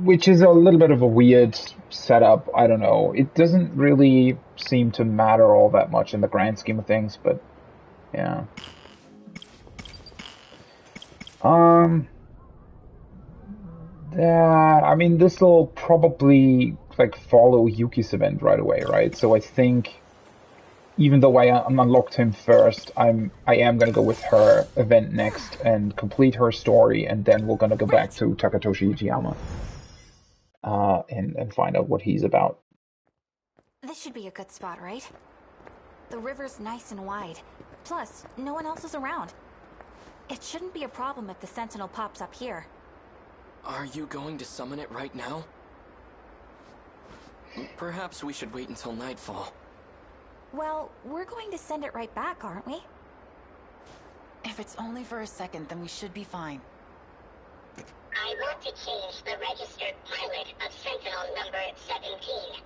which is a little bit of a weird setup. I don't know. It doesn't really seem to matter all that much in the grand scheme of things, but yeah. I mean, this will probably like follow Yuki's event right away, right? So I think, even though I unlocked him first, I am gonna go with her event next and complete her story, and then we're gonna go back to Takatoshi Ichiyama and find out what he's about. This should be a good spot, right? The river's nice and wide. Plus, no one else is around. It shouldn't be a problem if the Sentinel pops up here. Are you going to summon it right now? Perhaps we should wait until nightfall. Well, we're going to send it right back, aren't we? If it's only for a second, then we should be fine. I want to change the registered pilot of Sentinel number 17.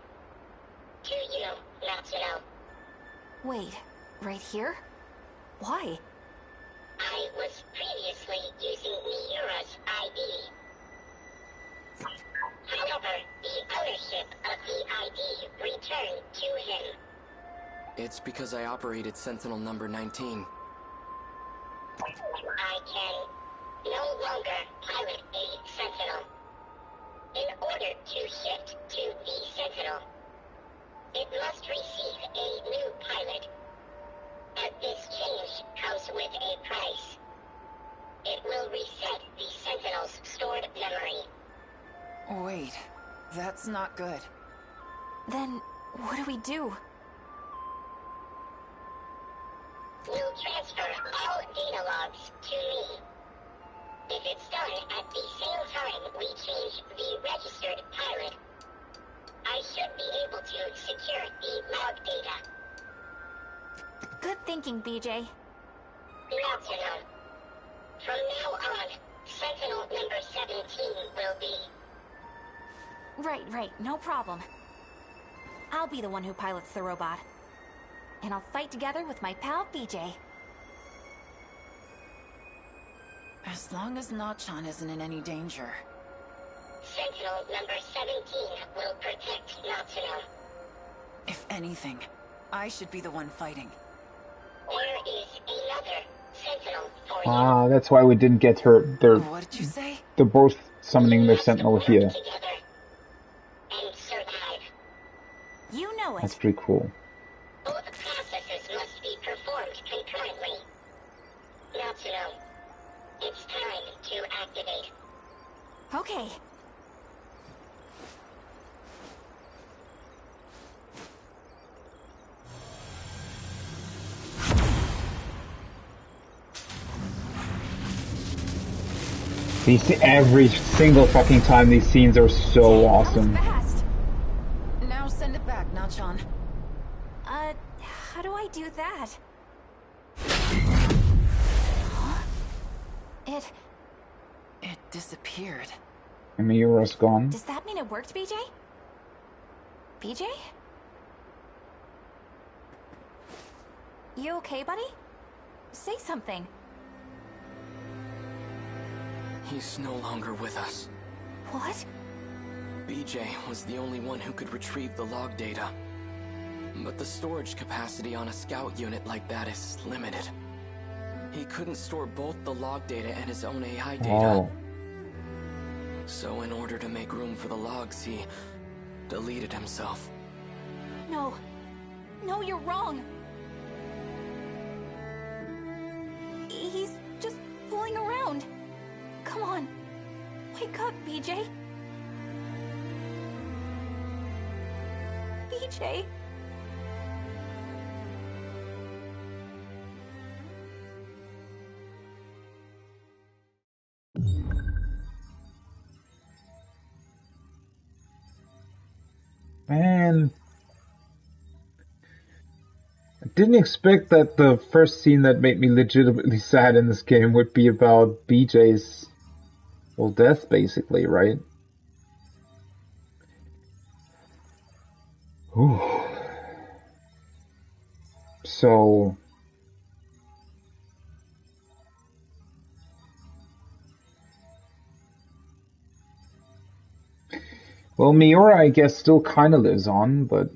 To you, Natsuno. Wait, right here? Why? I was previously using Miura's ID. However, the ownership of the ID returned to him. It's because I operated Sentinel number 19. I can no longer pilot a Sentinel. In order to shift to the Sentinel, it must receive a new pilot. And this change comes with a price. It will reset the Sentinel's stored memory. Wait, that's not good. Then, what do we do? We'll transfer all data logs to me. If it's done at the same time we change the registered pilot, I should be able to secure the log data. Good thinking, BJ. Not to know. From now on, Sentinel number 17 will be... Right, no problem. I'll be the one who pilots the robot. And I'll fight together with my pal, BJ. As long as Nachan isn't in any danger. Sentinel number 17 will protect Natsuno. If anything, I should be the one fighting. There is another Sentinel for you. Ah, that's why we didn't get her. What did you say? They're both summoning their Sentinel here. Together and survive. You know it. That's pretty cool. Both processes must be performed concurrently. Natsuno, it's time to activate. Okay. Every single fucking time these scenes are so awesome. Fast. Now send it back, Nachan. How do I do that? Huh? It disappeared. And Miura's gone. Does that mean it worked, BJ? BJ? You okay, buddy? Say something. He's no longer with us. What? BJ was the only one who could retrieve the log data. But the storage capacity on a scout unit like that is limited. He couldn't store both the log data and his own AI data. Oh. So in order to make room for the logs, he deleted himself. No. No, you're wrong. He's just fooling around. Come on. Wake up, BJ. BJ. Man, I didn't expect that the first scene that made me legitimately sad in this game would be about BJ's, well, death, basically, right? Whew. So... Well, Miura, I guess, still kind of lives on, but...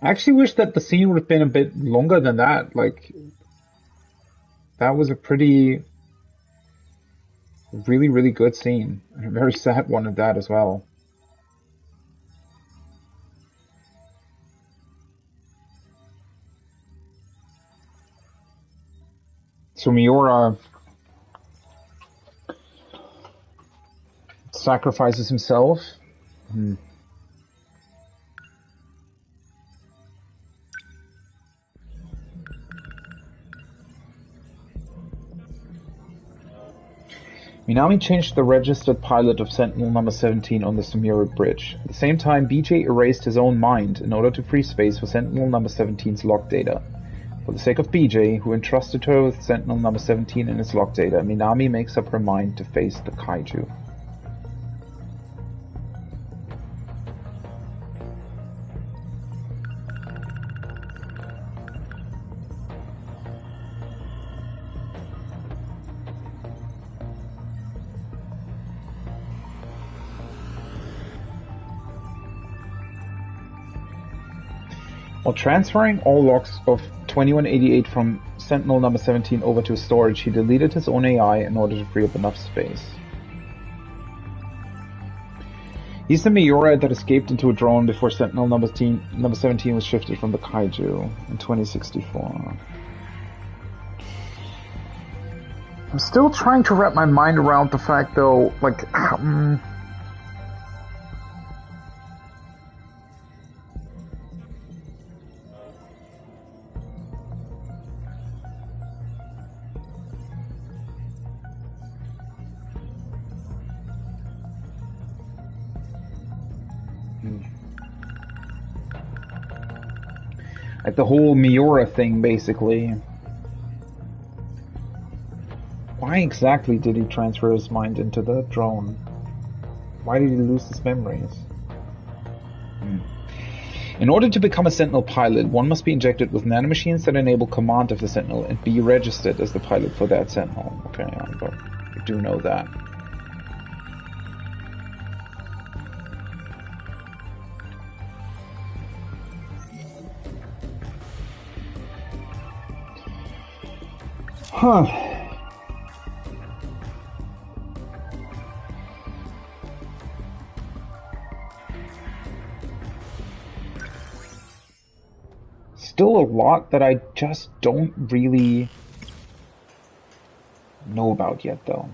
I actually wish that the scene would have been a bit longer than that. Like, that was a pretty... really, really good scene. And a very sad one at that as well. So Miura sacrifices himself. Minami changed the registered pilot of Sentinel number 17 on the Sumeru Bridge. At the same time, BJ erased his own mind in order to free space for Sentinel number 17's log data. For the sake of BJ, who entrusted her with Sentinel number 17 and its log data, Minami makes up her mind to face the kaiju. While transferring all logs of 2188 from Sentinel number 17 over to storage, he deleted his own AI in order to free up enough space. He's the Miura that escaped into a drone before Sentinel number 17 was shifted from the kaiju in 2064. I'm still trying to wrap my mind around the fact, though, like, like the whole Miura thing, basically. Why exactly did he transfer his mind into the drone? Why did he lose his memories? In order to become a Sentinel pilot, one must be injected with nanomachines that enable command of the Sentinel and be registered as the pilot for that Sentinel. Okay, I do know that. Huh. Still a lot that I just don't really know about yet, though.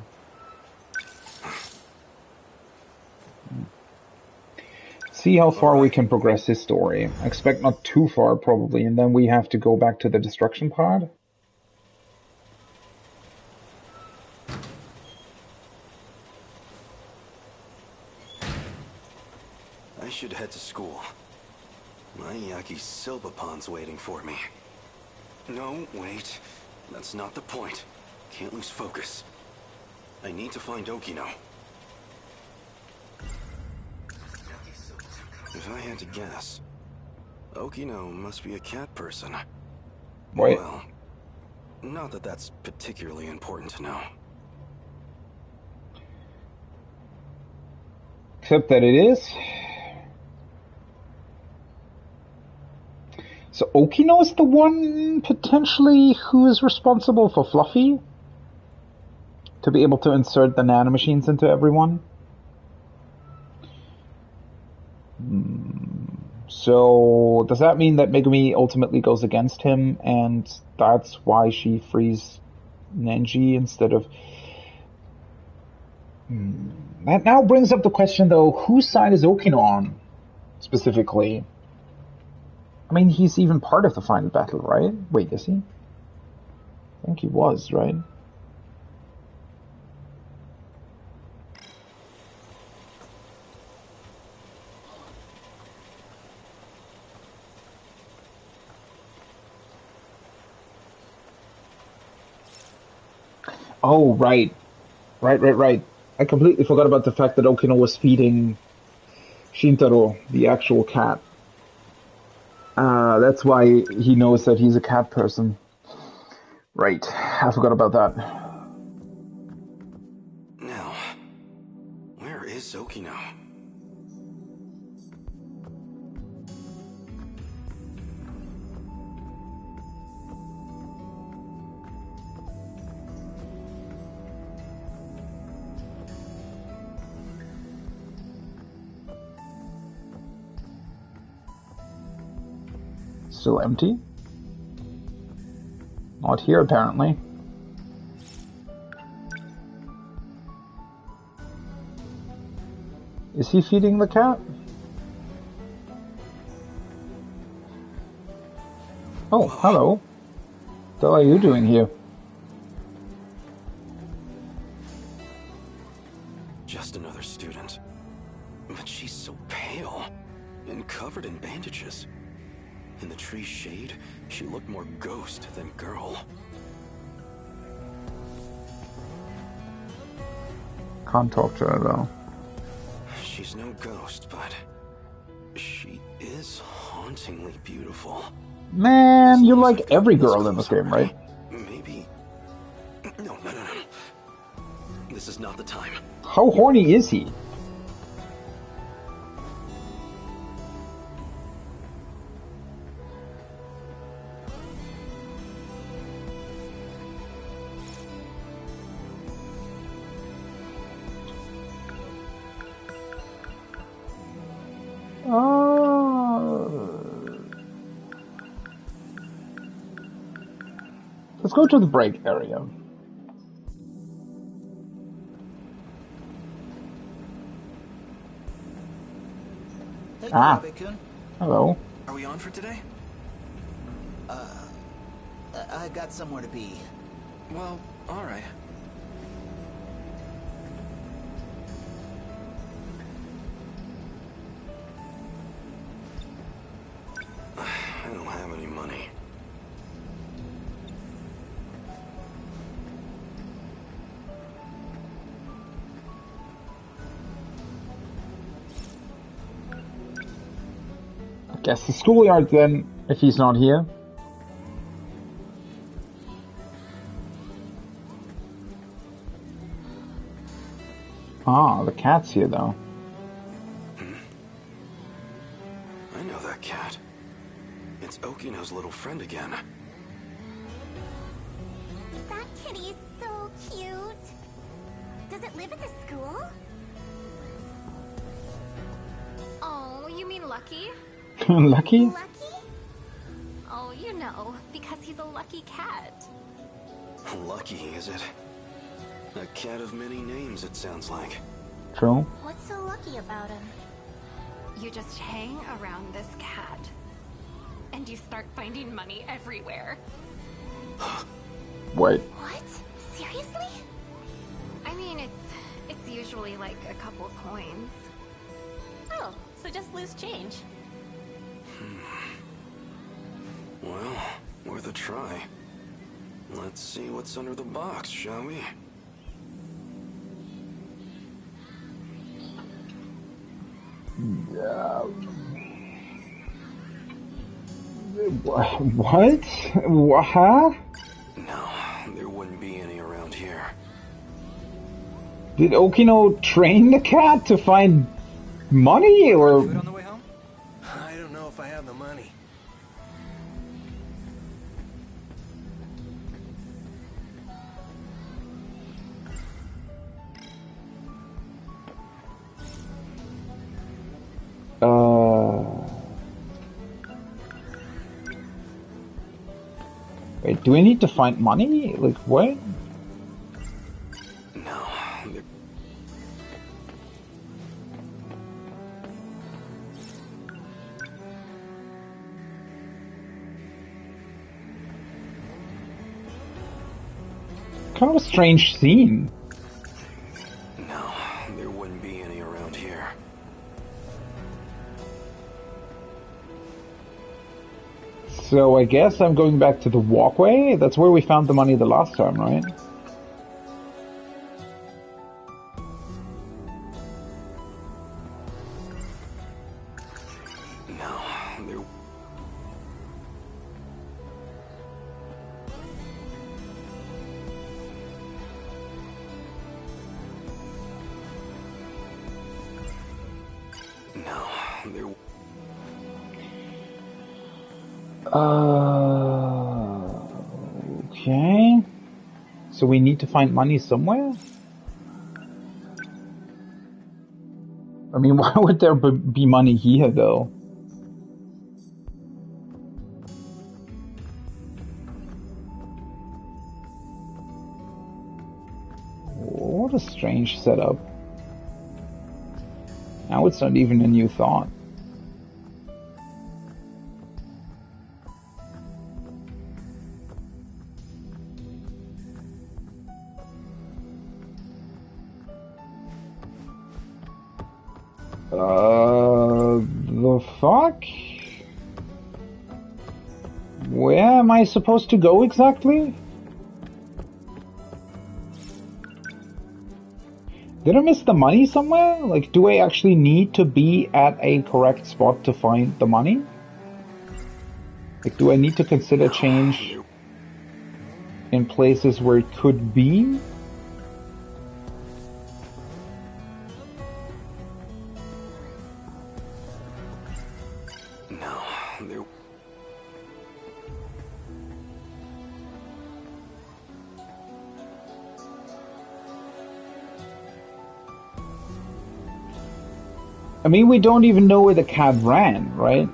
See how far we can progress his story. I expect not too far, probably, and then we have to go back to the destruction pod. I should head to school. My Yaki's Silbapon's waiting for me. No, wait. That's not the point. Can't lose focus. I need to find Okino. If I had to guess, Okino must be a cat person. Wait. Well, not that that's particularly important to know. Except that it is. So Okino is the one, potentially, who is responsible for Fluffy? To be able to insert the nanomachines into everyone? So, does that mean that Megumi ultimately goes against him, and that's why she frees Nenji instead of... That now brings up the question, though, whose side is Okino on, specifically? I mean, he's even part of the final battle, right? Wait, is he? I think he was, right? Oh, right. Right. I completely forgot about the fact that Okino was feeding Shintaro, the actual cat. That's why he knows that he's a cat person. Right, I forgot about that. Now, where is Okino? Still empty? Not here, apparently. Is he feeding the cat? Oh, hello. What are you doing here? pale and covered in bandages. In the tree's shade, she looked more ghost than girl. Can't talk to her though. She's no ghost, but she is hauntingly beautiful. Man, you like every girl in this game, right? Maybe. No. This is not the time. How horny is he? Let's go to the break area. Hey, Kurabe-kun. Hello. Are we on for today? I got somewhere to be. Well, alright. I don't have any money. I guess the schoolyard then, if he's not here. Ah, the cat's here though. I know that cat. It's Okino's little friend again. That kitty is so cute. Does it live at the school? Oh, you mean Lucky? Lucky? Lucky? Oh, you know, because he's a lucky cat. Lucky, is it? A cat of many names, it sounds like. True. What's so lucky about him? You just hang around this cat, and you start finding money everywhere. Wait. What? Seriously? I mean, it's usually like a couple coins. Oh, so just loose change. Well, worth a try. Let's see what's under the box, shall we? What? Huh? No, there wouldn't be any around here. Did Okino train the cat to find money, or? Food on the way home? I don't know if I have the money. Wait, do we need to find money? Like, what? No. Kind of a strange scene. No, there wouldn't be any around here. So I guess I'm going back to the walkway? That's where we found the money the last time, right? No, there... No, there... Okay. So we need to find money somewhere? I mean, why would there be money here, though? What a strange setup. Now it's not even a new thought. fuck? Where am I supposed to go exactly? Did I miss the money somewhere? Like, do I actually need to be at a correct spot to find the money? Like, do I need to consider change in places where it could be? No, there... I mean, we don't even know where the cat ran, right?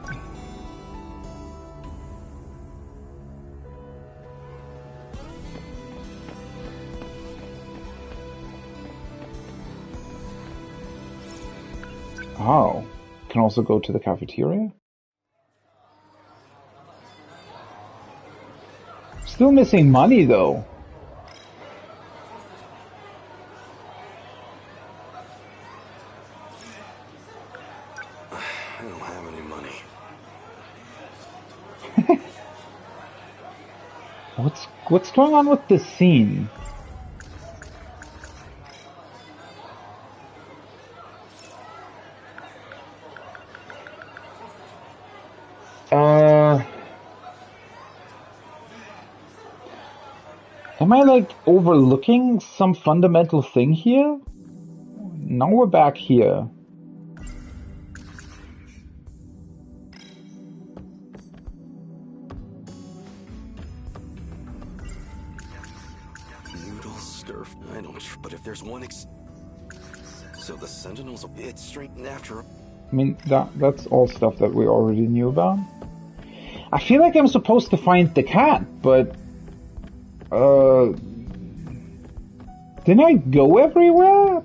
Oh, can also go to the cafeteria? Still missing money though. I don't have any money. What's going on with this scene? Am I like overlooking some fundamental thing here? Now we're back here. Noodle stir. I don't. But if there's one so the Sentinels, it's straight after. I mean, that's all stuff that we already knew about. I feel like I'm supposed to find the cat, but didn't I go everywhere?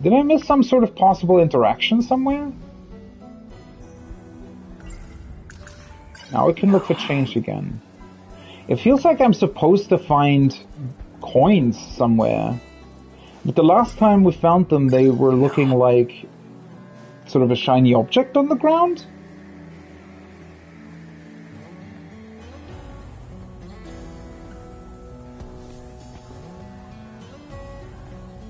Did I miss some sort of possible interaction somewhere? Now we can look for change again. It feels like I'm supposed to find coins somewhere. But the last time we found them, they were looking like sort of a shiny object on the ground.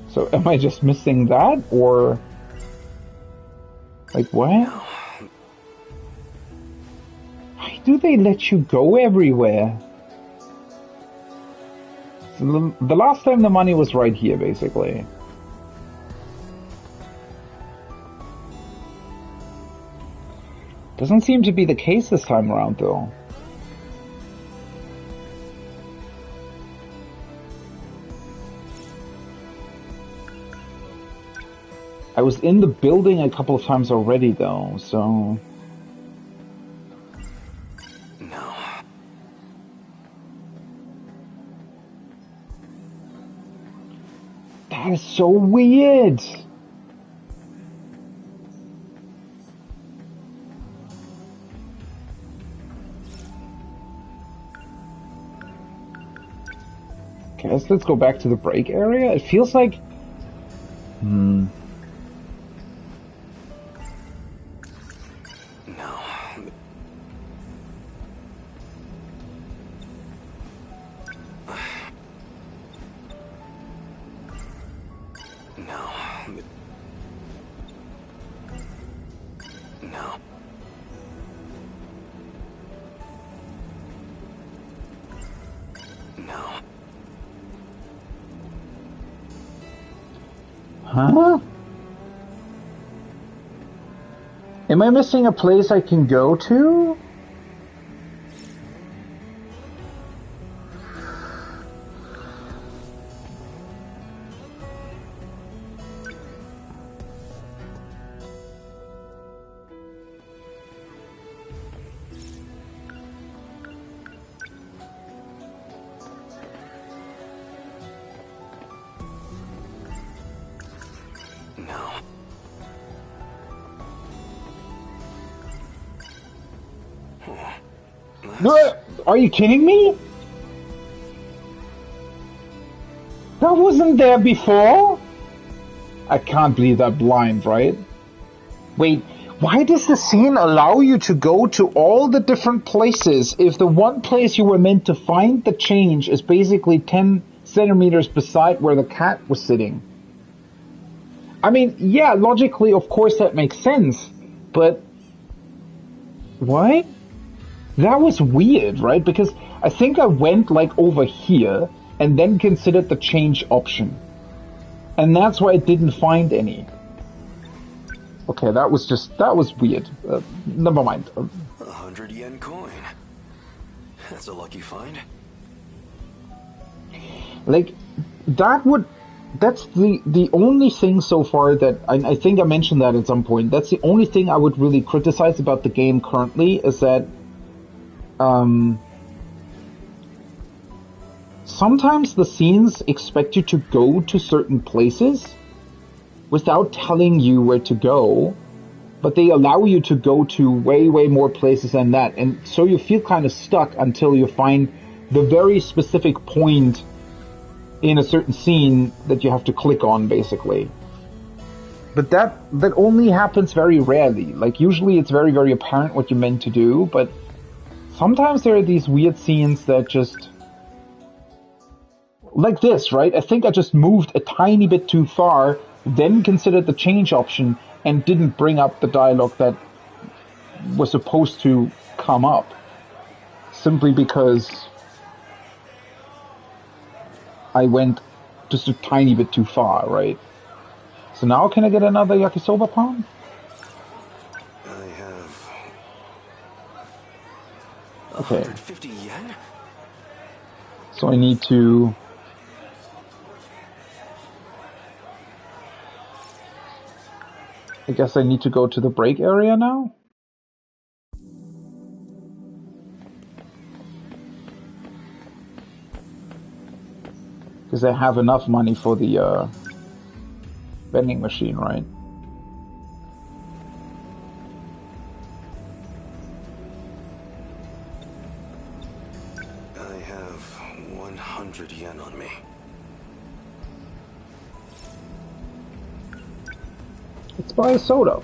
So am I just missing that, or like what? Why do they let you go everywhere? So the last time the money was right here, basically. Doesn't seem to be the case this time around, though. I was in the building a couple of times already, though, so... No. That is so weird! Okay, let's go back to the break area. It feels like... No. No. No. No. Huh? Am I missing a place I can go to? Are you kidding me? That wasn't there before? I can't believe that blind, right? Wait, why does the scene allow you to go to all the different places if the one place you were meant to find the change is basically 10 centimeters beside where the cat was sitting? I mean, yeah, logically, of course that makes sense, but... what? That was weird, right? Because I think I went, like, over here and then considered the change option. And that's why I didn't find any. Okay, that was weird. Never mind. 100 yen coin. That's a lucky find. Like, that's the only thing so far that, I think I mentioned that at some point, that's the only thing I would really criticize about the game currently, is that, sometimes the scenes expect you to go to certain places without telling you where to go, but they allow you to go to way, way more places than that. And so you feel kind of stuck until you find the very specific point in a certain scene that you have to click on, basically. But that only happens very rarely. Like, usually it's very, very apparent what you're meant to do, but sometimes there are these weird scenes that just... like this, right? I think I just moved a tiny bit too far, then considered the change option, and didn't bring up the dialogue that was supposed to come up. Simply because I went just a tiny bit too far, right? So now can I get another yakisoba pan? I have... Okay. 150 yen? So I need to... I guess I need to go to the break area now? Because I have enough money for the vending machine, right? I have 100 yen on me. Let's buy a soda.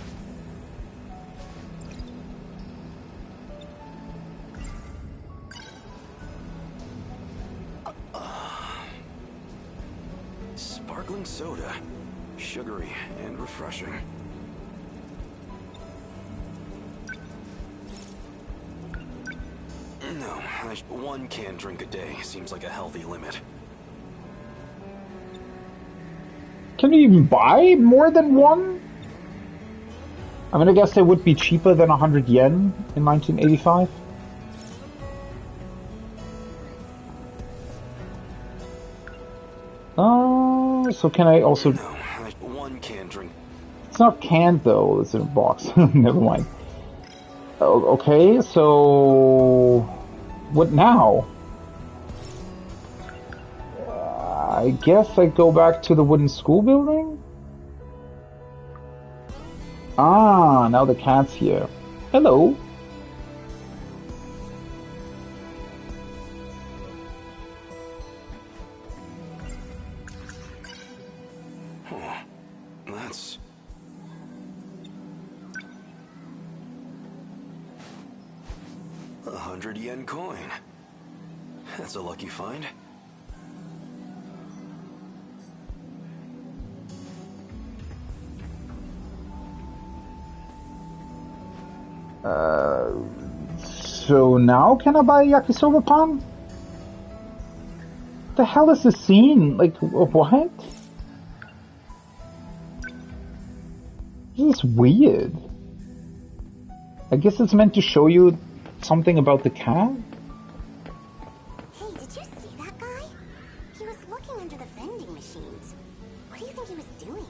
Sparkling soda. Sugary and refreshing. No, one can drink a day seems like a healthy limit. Can you even buy more than one? I mean, I guess they would be cheaper than 100 yen in 1985. Oh, so can I also... No, one can drink. It's not canned though, it's in a box. Never mind. Okay, so... what now? I guess I go back to the wooden school building? Ah, now the cat's here. Hello. That's... $100 yen coin. That's a lucky find. So now can I buy a yakisoba pan? The hell is this scene? Like, what? This is weird. I guess it's meant to show you something about the cat? Hey, did you see that guy? He was looking under the vending machines. What do you think he was doing?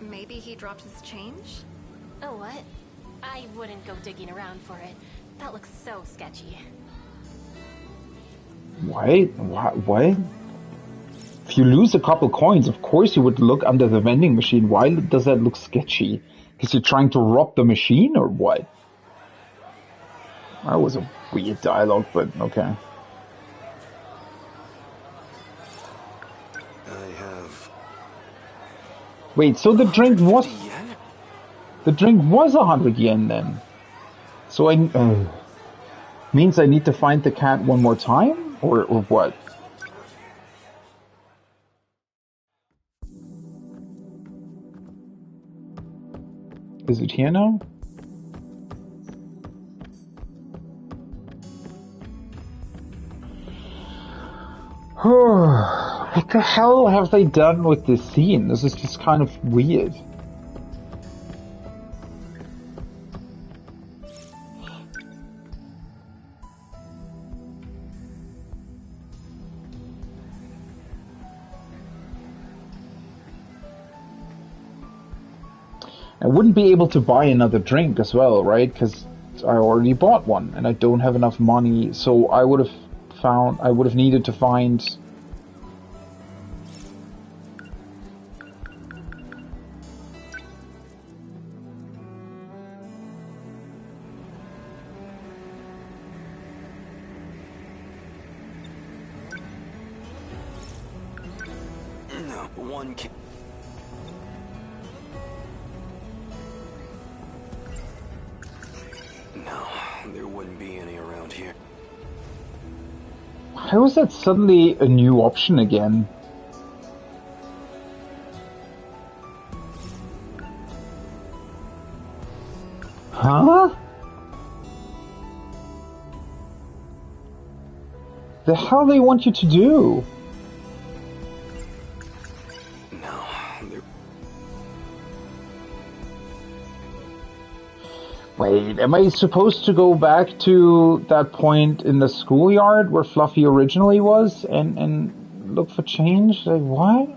Maybe he dropped his change? Oh, what? I wouldn't go digging around for it. That looks so sketchy. What? What? If you lose a couple coins, of course you would look under the vending machine. Why does that look sketchy? Because you're trying to rob the machine, or what? That was a weird dialogue, but okay. I have Wait, so the drink was... 150 yen? The drink was 100 yen then. So I... means I need to find the cat one more time? Or what? Is it here now? What the hell have they done with this scene? This is just kind of weird. I wouldn't be able to buy another drink as well, right? Because I already bought one and I don't have enough money, so I would have needed to find... No, one can... No, there wouldn't be any around here. How is that suddenly a new option again? Huh? The hell they want you to do? No, there... Wait, am I supposed to go back to that point in the schoolyard where Fluffy originally was and look for change? Like, what?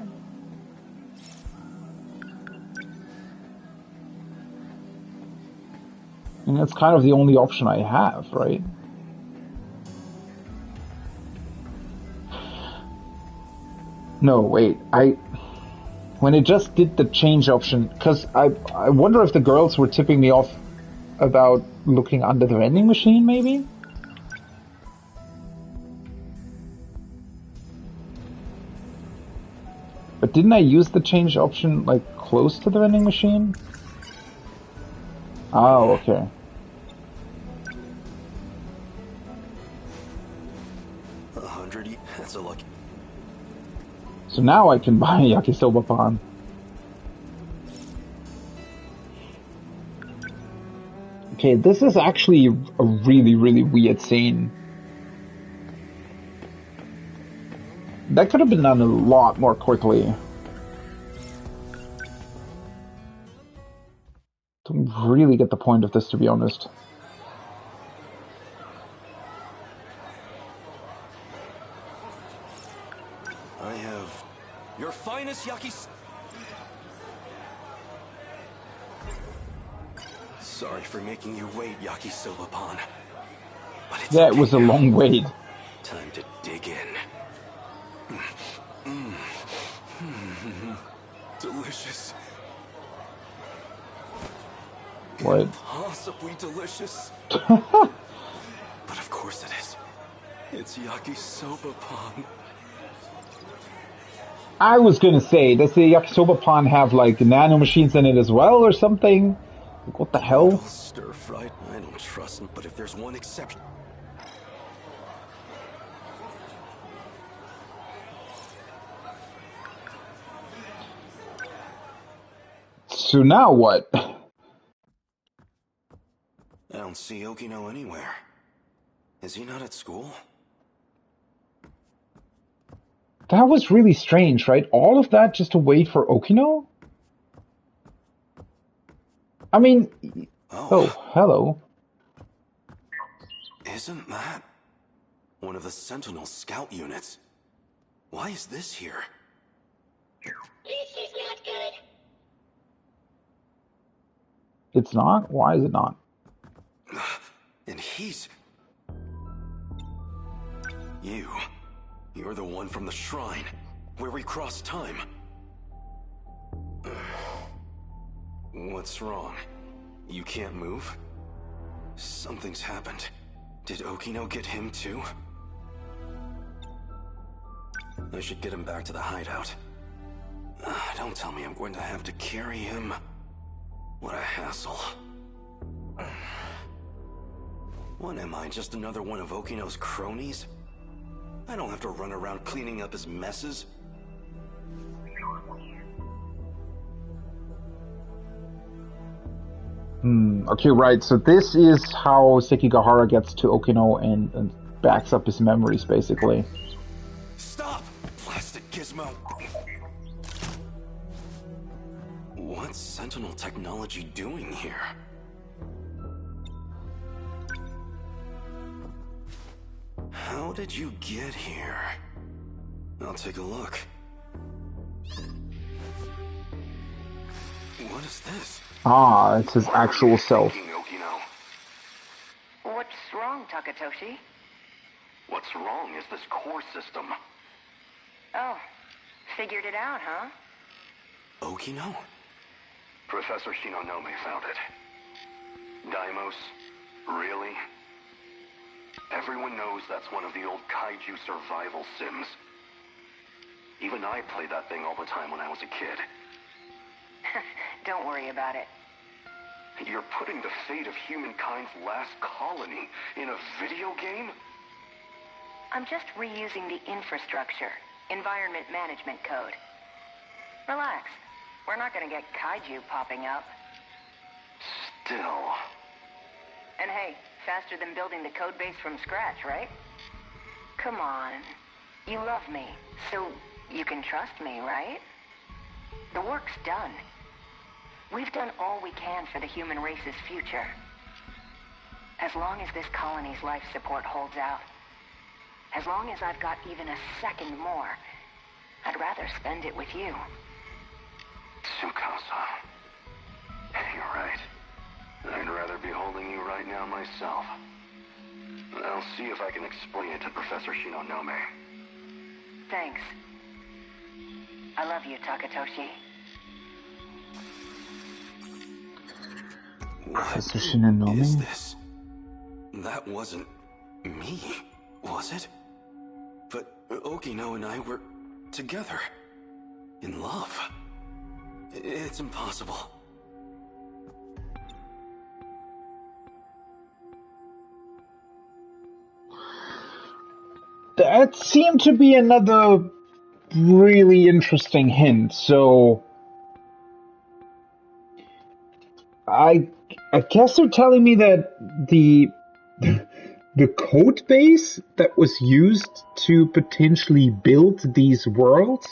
And that's kind of the only option I have, right? No, wait, when it just did the change option, because I wonder if the girls were tipping me off about looking under the vending machine, maybe? But didn't I use the change option, like, close to the vending machine? Oh, okay. That's a lucky... So now I can buy Yakisoba Pan. Okay, this is actually a really, really weird scene. That could have been done a lot more quickly. Don't really get the point of this, to be honest. I have your finest yakis... Sorry for making you wait, Yakisoba-pan. But it's Yeah, it okay was a now. long wait. Time to dig in. Delicious. What? Impossibly delicious. But of course it is. It's Yakisoba-pan. I was gonna say, does the Yakisoba Pan have like nano machines in it as well or something? What the hell? Stir fried. I don't trust him, but if there's one exception. So now what? I don't see Okino anywhere. Is he not at school? That was really strange, right? All of that just to wait for Okino? I mean... Oh, hello. Isn't that one of the Sentinel scout units? Why is this here? This is not good. It's not? Why is it not? And he's... You're the one from the shrine, where we crossed time. What's wrong? You can't move? Something's happened. Did Okino get him too? I should get him back to the hideout. don't tell me I'm going to have to carry him. What a hassle. What am I, just another one of Okino's cronies? I don't have to run around cleaning up his messes. Okay, right, so this is how Sekigahara gets to Okino and backs up his memories, basically. Stop! Plastic gizmo! What's Sentinel technology doing here? How did you get here? I'll take a look. What is this? Ah, it's his actual self. What's wrong, Takatoshi? What's wrong is this core system. Oh, figured it out, huh? Okino? Professor Shinonome found it. Daimos? Really? Everyone knows that's one of the old kaiju survival sims. Even I played that thing all the time when I was a kid. Don't worry about it. You're putting the fate of humankind's last colony in a video game? I'm just reusing the infrastructure, environment management code. Relax. We're not gonna get kaiju popping up. Still. And hey, faster than building the code base from scratch, right? Come on. You love me, so you can trust me, right? The work's done. We've done all we can for the human race's future. As long as this colony's life support holds out, as long as I've got even a second more, I'd rather spend it with you. Tsukasa. You're right. I'd rather be holding you right now myself. I'll see if I can explain it to Professor Shinonome. Thanks. I love you, Takatoshi. Professor Shinonome? Is this? That wasn't me, was it? But Okino and I were together. In love. It's impossible. That seemed to be another really interesting hint, so I guess they're telling me that the code base that was used to potentially build these worlds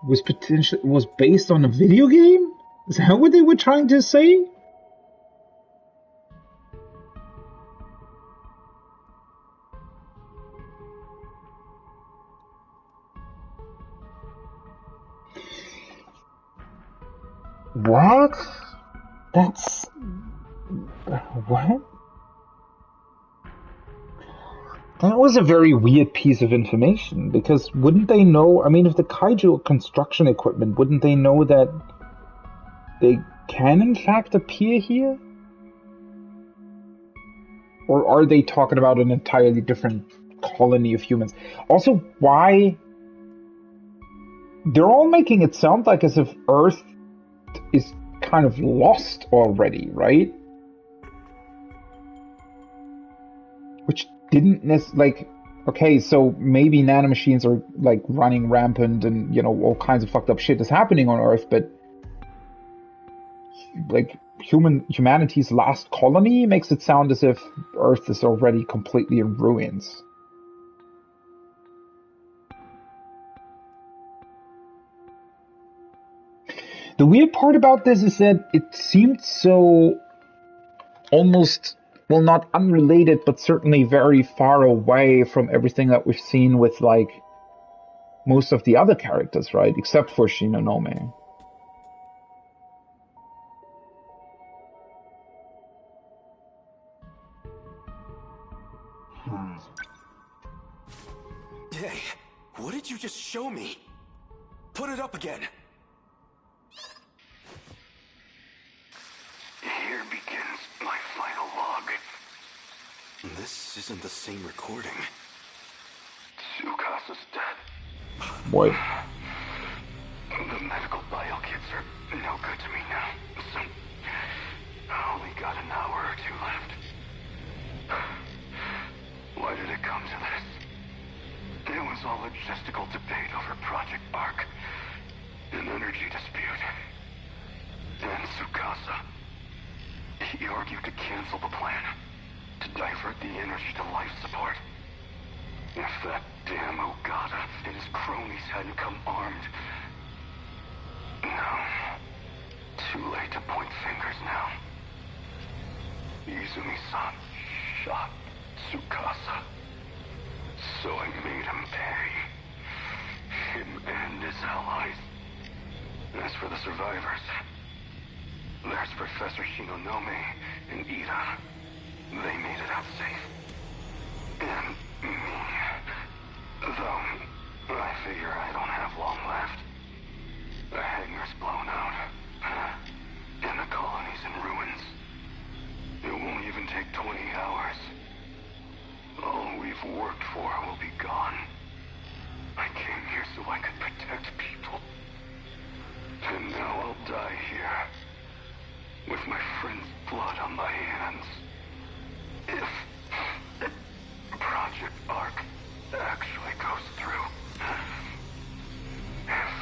was based on a video game? Is that what they were trying to say? What? That's... What? That was a very weird piece of information, because wouldn't they know... I mean, if the kaiju are construction equipment, wouldn't they know that they can in fact appear here? Or are they talking about an entirely different colony of humans? Also, why... They're all making it sound like as if Earth is kind of lost already, right? Which didn't like, okay, so maybe nanomachines are like running rampant and, you know, all kinds of fucked up shit is happening on Earth, but like humanity's last colony makes it sound as if Earth is already completely in ruins. The weird part about this is that it seemed so almost, well, not unrelated, but certainly very far away from everything that we've seen with, like, most of the other characters, right? Except for Shinonome. Hey, what did you just show me? Put it up again. Here begins my final log. This isn't the same recording. Tsukasa's dead. What? The medical bio kits are no good to me now, so I only got an hour or two left. Why did it come to this? It was all logistical debate over Project Ark, an energy dispute, and Tsukasa. He argued to cancel the plan, to divert the energy to life support. If that damn Ogata and his cronies hadn't come armed... No. Too late to point fingers now. Izumi-san shot Tsukasa. So I made him pay. Him and his allies. As for the survivors, there's Professor Shinonome and Ida. They made it out safe. And me. Though, I figure I don't have long left. The hangar's blown out. And the colony's in ruins. It won't even take 20 hours. All we've worked for will be gone. I came here so I could protect people. And now I'll die here. With my friend's blood on my hands. If Project Ark actually goes through. If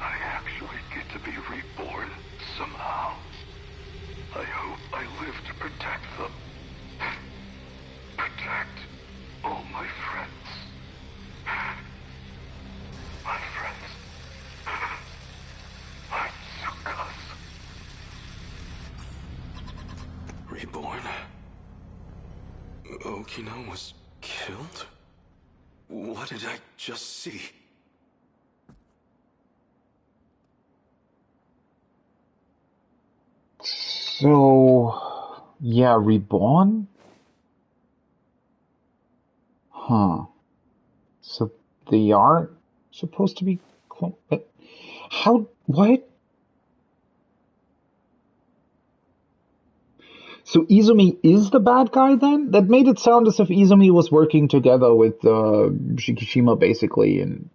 I actually get to be reborn somehow. I hope I live to protect them. Protect all my friends. My friends. My Tsukasa. Reborn? Okino was killed? What did I just see? So, yeah, reborn? Huh. So they are supposed to be but how, what? So Izumi is the bad guy then? That made it sound as if Izumi was working together with Shikishima basically, and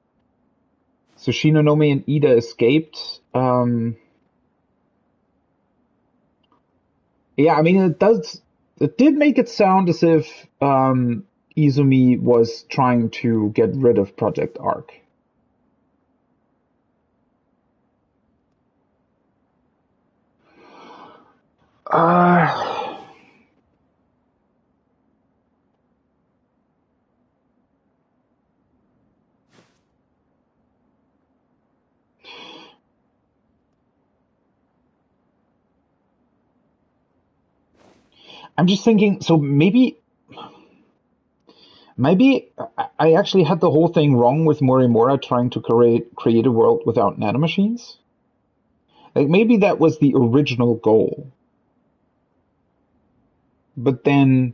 so Shinonome and Ida escaped. Yeah, I mean it did make it sound as if Izumi was trying to get rid of Project Ark. I'm just thinking, so maybe I actually had the whole thing wrong with Morimura trying to create a world without nanomachines. Like maybe that was the original goal. But then,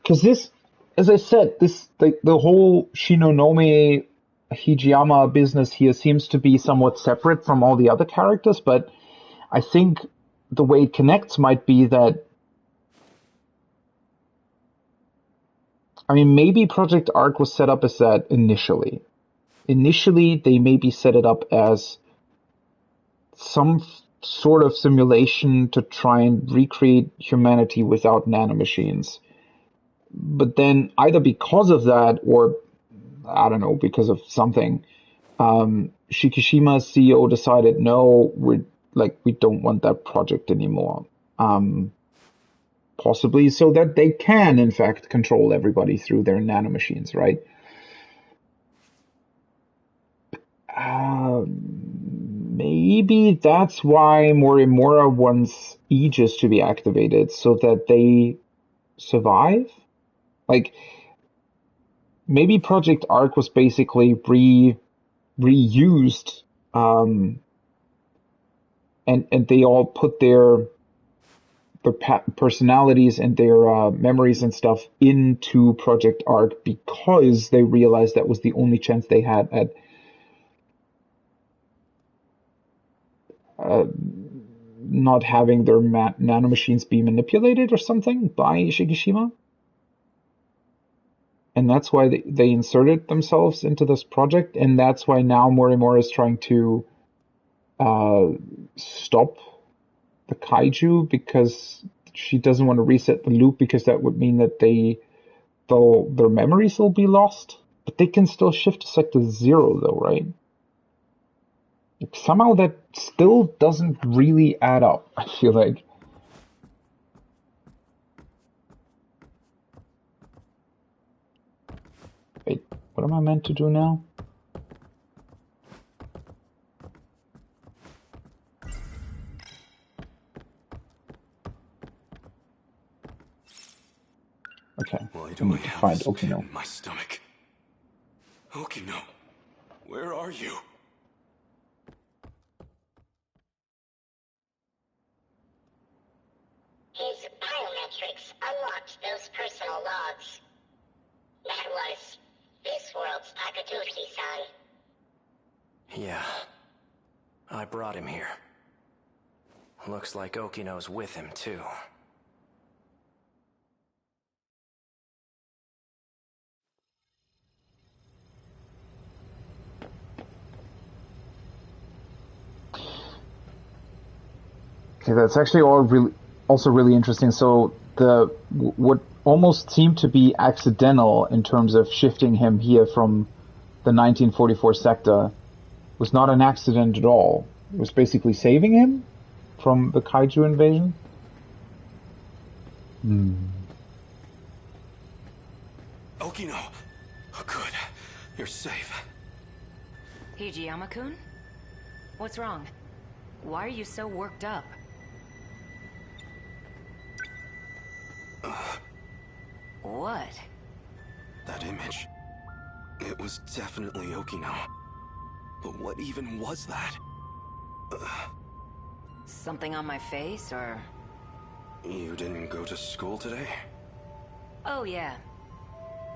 because this, as I said, this the whole Shinonome Hijiyama business here seems to be somewhat separate from all the other characters, but I think the way it connects might be that, I mean, maybe Project Ark was set up as that initially. Initially, they maybe set it up as some sort of simulation to try and recreate humanity without nanomachines. But then, either because of that, or I don't know, because of something, Shikishima's CEO decided, no, we don't want that project anymore. Possibly so that they can, in fact, control everybody through their nanomachines, right? Maybe that's why Morimura wants Aegis to be activated, so that they survive? Like, maybe Project Ark was basically reused, and they all put their personalities and their memories and stuff into Project Ark because they realized that was the only chance they had at not having their nanomachines be manipulated or something by Shikishima. and that's why they inserted themselves into this project, and that's why now Morimura is trying to stop the kaiju, because she doesn't want to reset the loop, because that would mean that their memories will be lost. But they can still shift to Sector 0 though, right? Somehow that still doesn't really add up, I feel like. Wait, what am I meant to do now? Okay, Why I do I need to have find this pit Okino. in my stomach? Okino, where are you? His biometrics unlocked those personal logs. That was this world's Takatoshi-san. Yeah. I brought him here. Looks like Okino's with him, too. Okay, that's actually also really interesting. So what almost seemed to be accidental in terms of shifting him here from the 1944 sector was not an accident at all. It was basically saving him from the kaiju invasion. Okino! Oh, good. You're safe. Hijiyama-kun? What's wrong? Why are you so worked up? What? That image. It was definitely Okino. But what even was that? Something on my face, or...? You didn't go to school today? Oh, yeah.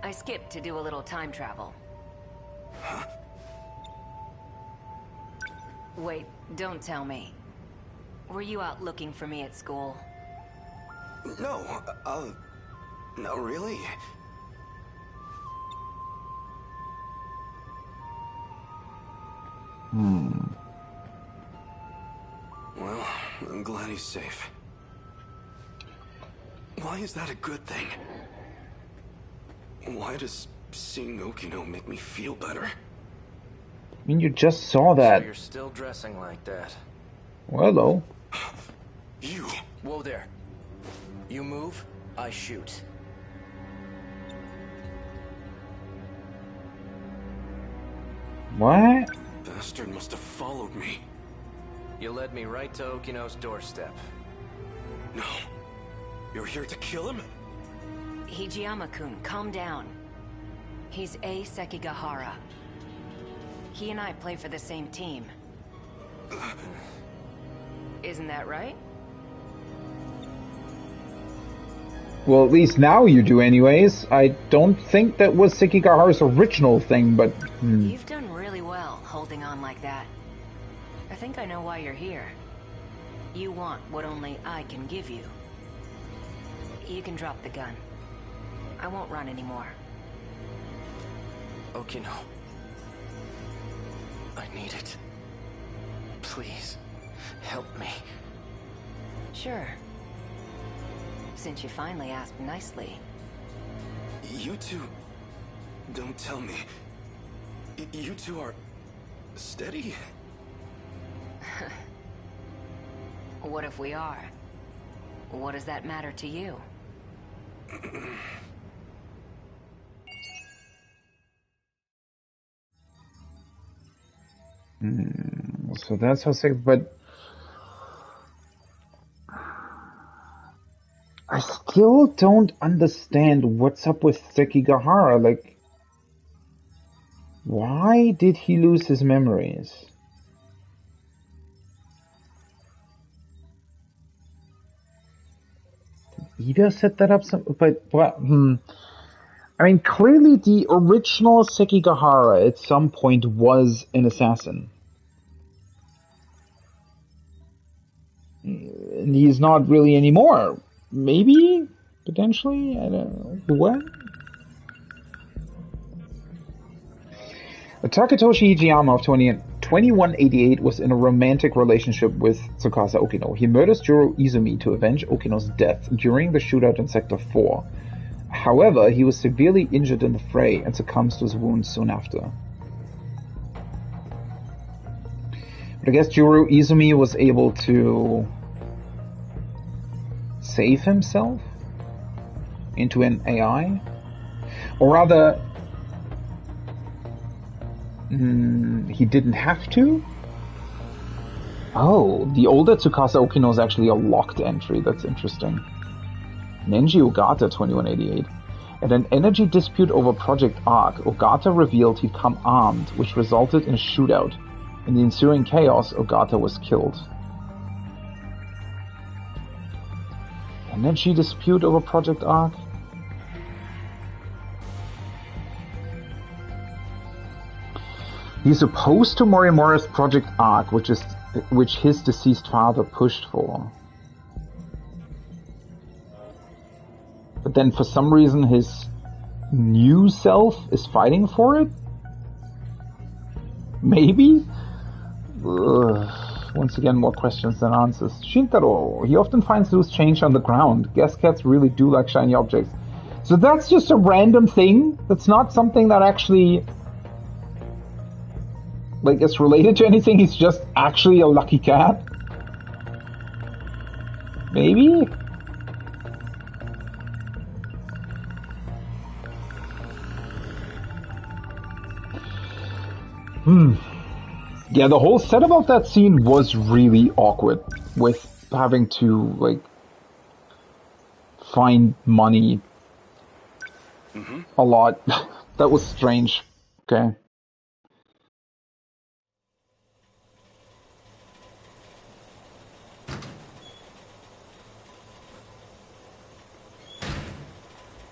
I skipped to do a little time travel. Huh? Wait, don't tell me. Were you out looking for me at school? No, not really. Well, I'm glad he's safe. Why is that a good thing? Why does seeing Okino make me feel better? I mean, you just saw that. So you're still dressing like that. Well, hello. You! Whoa there. You move, I shoot. What? Bastard must have followed me. You led me right to Okino's doorstep. No. You're here to kill him? Hijiyama-kun, calm down. He's A. Sekigahara. He and I play for the same team. Isn't that right? Well, at least now you do anyways. I don't think that was Sekigahara's original thing, but... You've done really well holding on like that. I think I know why you're here. You want what only I can give you. You can drop the gun. I won't run anymore. Okino. I need it. Please, help me. Sure. Since you finally asked nicely. You two... Don't tell me. You two are... steady? What if we are? What does that matter to you? So that's how sick, but... I still don't understand what's up with Sekigahara, like... Why did he lose his memories? Did Ida set that up but what? I mean, clearly the original Sekigahara at some point was an assassin. And he's not really anymore. Maybe? Potentially? I don't know. What? Takatoshi Hijiyama of 2188 was in a romantic relationship with Tsukasa Okino. He murders Juro Izumi to avenge Okino's death during the shootout in Sector 4. However, he was severely injured in the fray and succumbs to his wounds soon after. But I guess Juro Izumi was able to save himself into an AI? Or rather, he didn't have to? Oh, the older Tsukasa Okino is actually a locked entry. That's interesting. Nenji Ogata, 2188. At an energy dispute over Project Arc, Ogata revealed he'd come armed, which resulted in a shootout. In the ensuing chaos, Ogata was killed. Energy dispute over Project Arc? He's opposed to Morimura's Project Arc, which his deceased father pushed for. But then for some reason his new self is fighting for it? Maybe? Ugh. Once again, more questions than answers. Shintaro, he often finds loose change on the ground. Gas cats really do like shiny objects. So that's just a random thing? That's not something that actually... like, it's related to anything? He's just actually a lucky cat? Maybe? Yeah, the whole setup of that scene was really awkward, with having to, like, find money a lot. That was strange. Okay.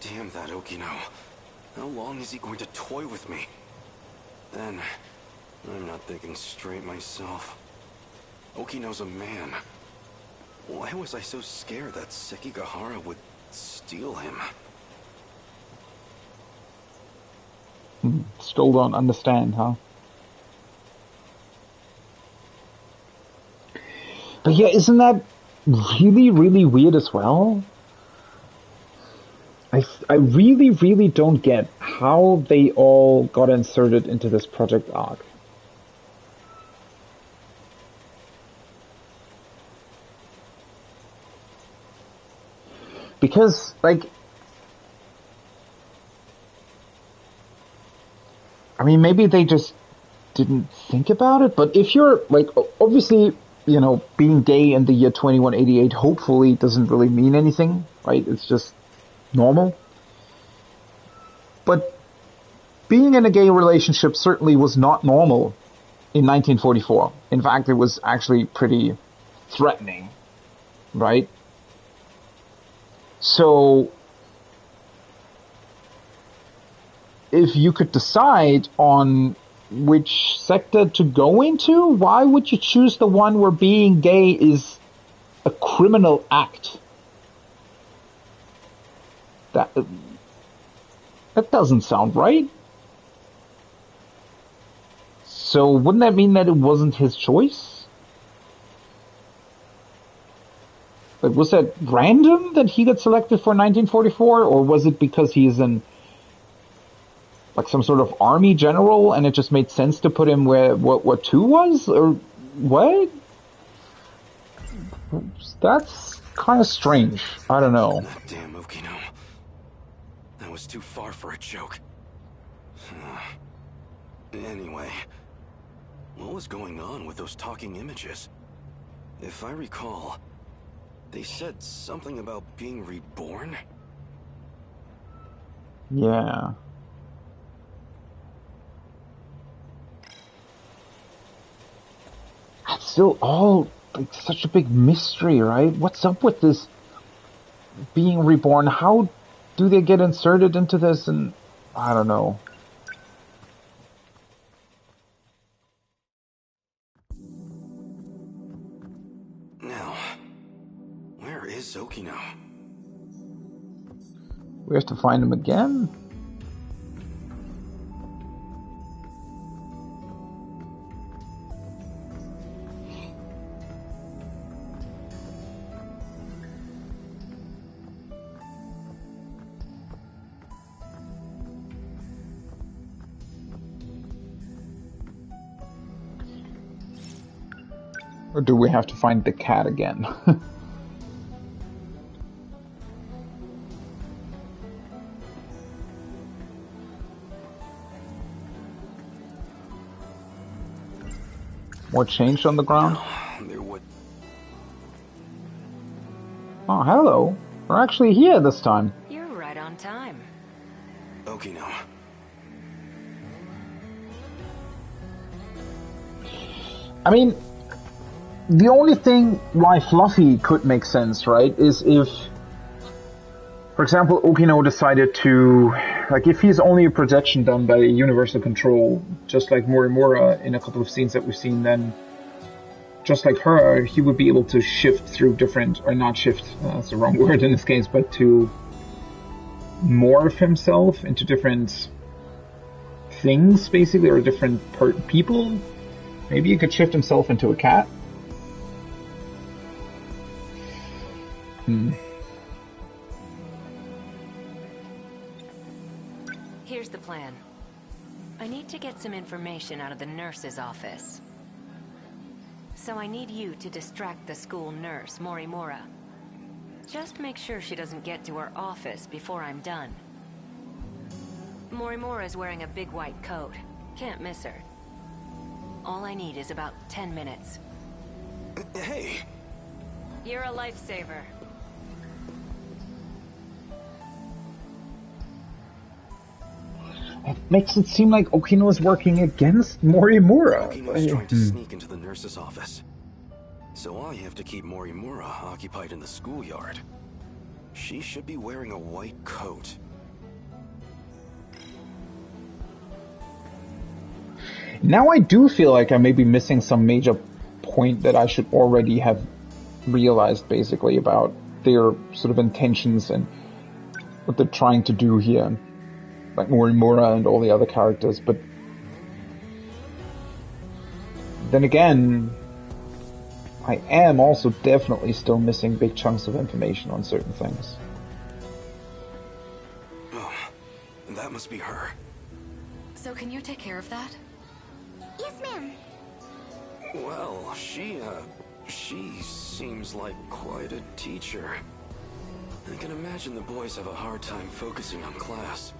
Damn that Okino. How long is he going to toy with me? Then, I'm not thinking straight myself. Okino's a man. Why was I so scared that Sekigahara would steal him? Still don't understand, huh? But yeah, isn't that really, really weird as well? I really, really don't get how they all got inserted into this Project Arc. Because, like, I mean, maybe they just didn't think about it, but if you're, like, obviously, you know, being gay in the year 2188 hopefully doesn't really mean anything, right? It's just normal. But being in a gay relationship certainly was not normal in 1944. In fact, it was actually pretty threatening, right? So, if you could decide on which sector to go into, why would you choose the one where being gay is a criminal act? That doesn't sound right. So wouldn't that mean that it wasn't his choice? Like, was that random that he got selected for 1944, or was it because he's in, like, some sort of army general and it just made sense to put him where what 2 was? Or what? That's kind of strange. I don't know. That damn Okino. That was too far for a joke. Anyway, what was going on with those talking images? If I recall, they said something about being reborn? Yeah. It's still all, like, such a big mystery, right? What's up with this being reborn? How do they get inserted into this? And I don't know. Now, where is Okino? We have to find him again? Or do we have to find the cat again? More changed on the ground? Oh, hello. We're actually here this time. You're right on time. Okino. I mean, the only thing why Fluffy could make sense, right, is if, for example, Okino decided to, like, if he's only a projection done by universal control, just like Morimura in a couple of scenes that we've seen, then just like her, he would be able to shift through different, or not shift, that's the wrong word in this case, but to morph himself into different things, basically, or different people. Maybe he could shift himself into a cat. Here's the plan. I need to get some information out of the nurse's office. So I need you to distract the school nurse, Morimura. Just make sure she doesn't get to her office before I'm done. Morimura's wearing a big white coat. Can't miss her. All I need is about 10 minutes. Hey! You're a lifesaver. It makes it seem like Okino is working against Morimura. Okino's trying to sneak into the nurse's office. So I have to keep Morimura occupied in the schoolyard. She should be wearing a white coat. Now I do feel like I may be missing some major point that I should already have realized, basically, about their sort of intentions and what they're trying to do here. Like Morimura and all the other characters, but then again, I am also definitely still missing big chunks of information on certain things. Oh, that must be her. So can you take care of that? Yes, ma'am. Well, she seems like quite a teacher. I can imagine the boys have a hard time focusing on class.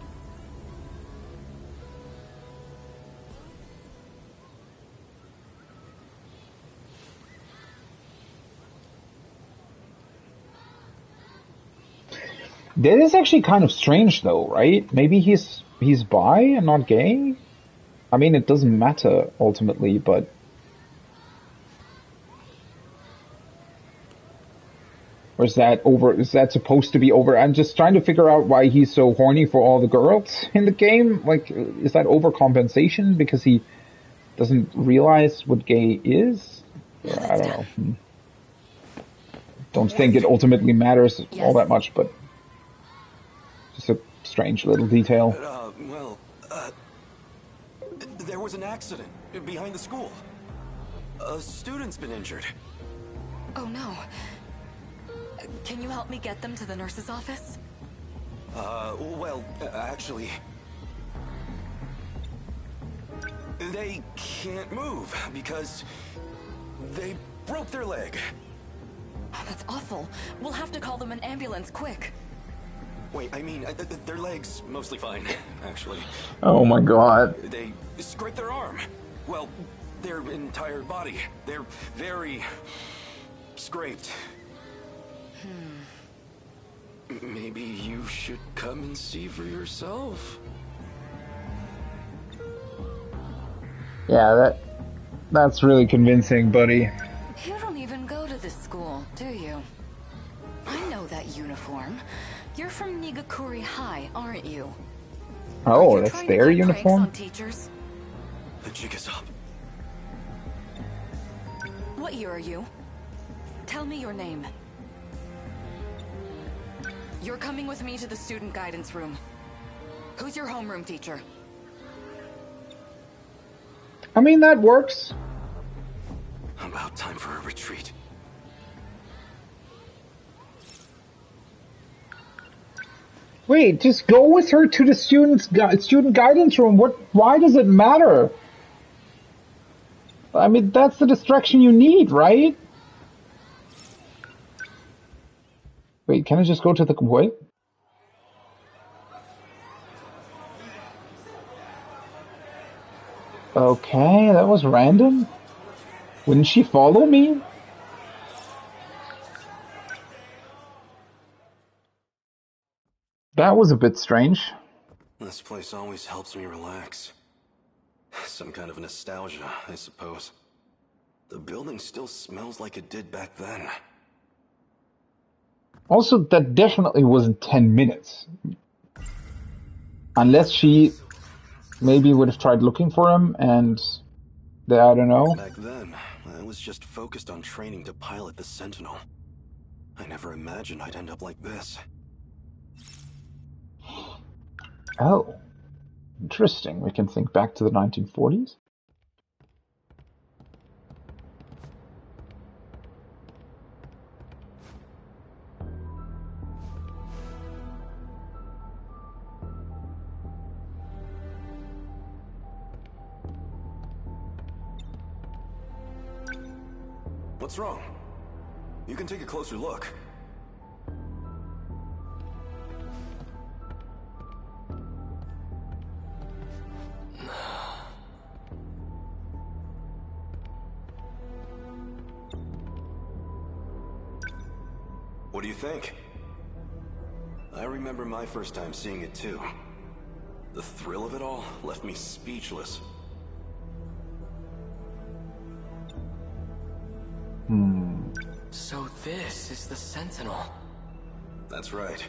That is actually kind of strange, though, right? Maybe he's bi and not gay? I mean, it doesn't matter, ultimately, but... Or is that supposed to be over? I'm just trying to figure out why he's so horny for all the girls in the game. Like, is that overcompensation because he doesn't realize what gay is? Or, I don't know. Don't think it ultimately matters all that much, but... Just a strange little detail. There was an accident behind the school. A student's been injured. Oh no. Can you help me get them to the nurse's office? Well, actually... They can't move because they broke their leg. Oh, that's awful. We'll have to call them an ambulance, quick. Wait, I mean, their leg's mostly fine, actually. Oh my god. They scraped their arm. Well, their entire body. They're very... scraped. Maybe you should come and see for yourself. Yeah, that's really convincing, buddy. You don't even go to this school, do you? I know that uniform. You're from Nigakuri High, aren't you? Oh, that's their uniform? Teachers? The jig is up. What year are you? Tell me your name. You're coming with me to the student guidance room. Who's your homeroom teacher? I mean, that works. About time for a retreat. Wait, just go with her to the student guidance room. Why does it matter? I mean, that's the distraction you need, right? Wait, can I just go to the... What? Okay, that was random. Wouldn't she follow me? That was a bit strange. This place always helps me relax. Some kind of nostalgia, I suppose. The building still smells like it did back then. Also, that definitely wasn't 10 minutes. Unless she maybe would have tried looking for him and... I don't know. Back then, I was just focused on training to pilot the Sentinel. I never imagined I'd end up like this. Oh. Interesting. We can think back to the 1940s. What's wrong? You can take a closer look. What do you think? I remember my first time seeing it too. The thrill of it all left me speechless. So this is the Sentinel. That's right.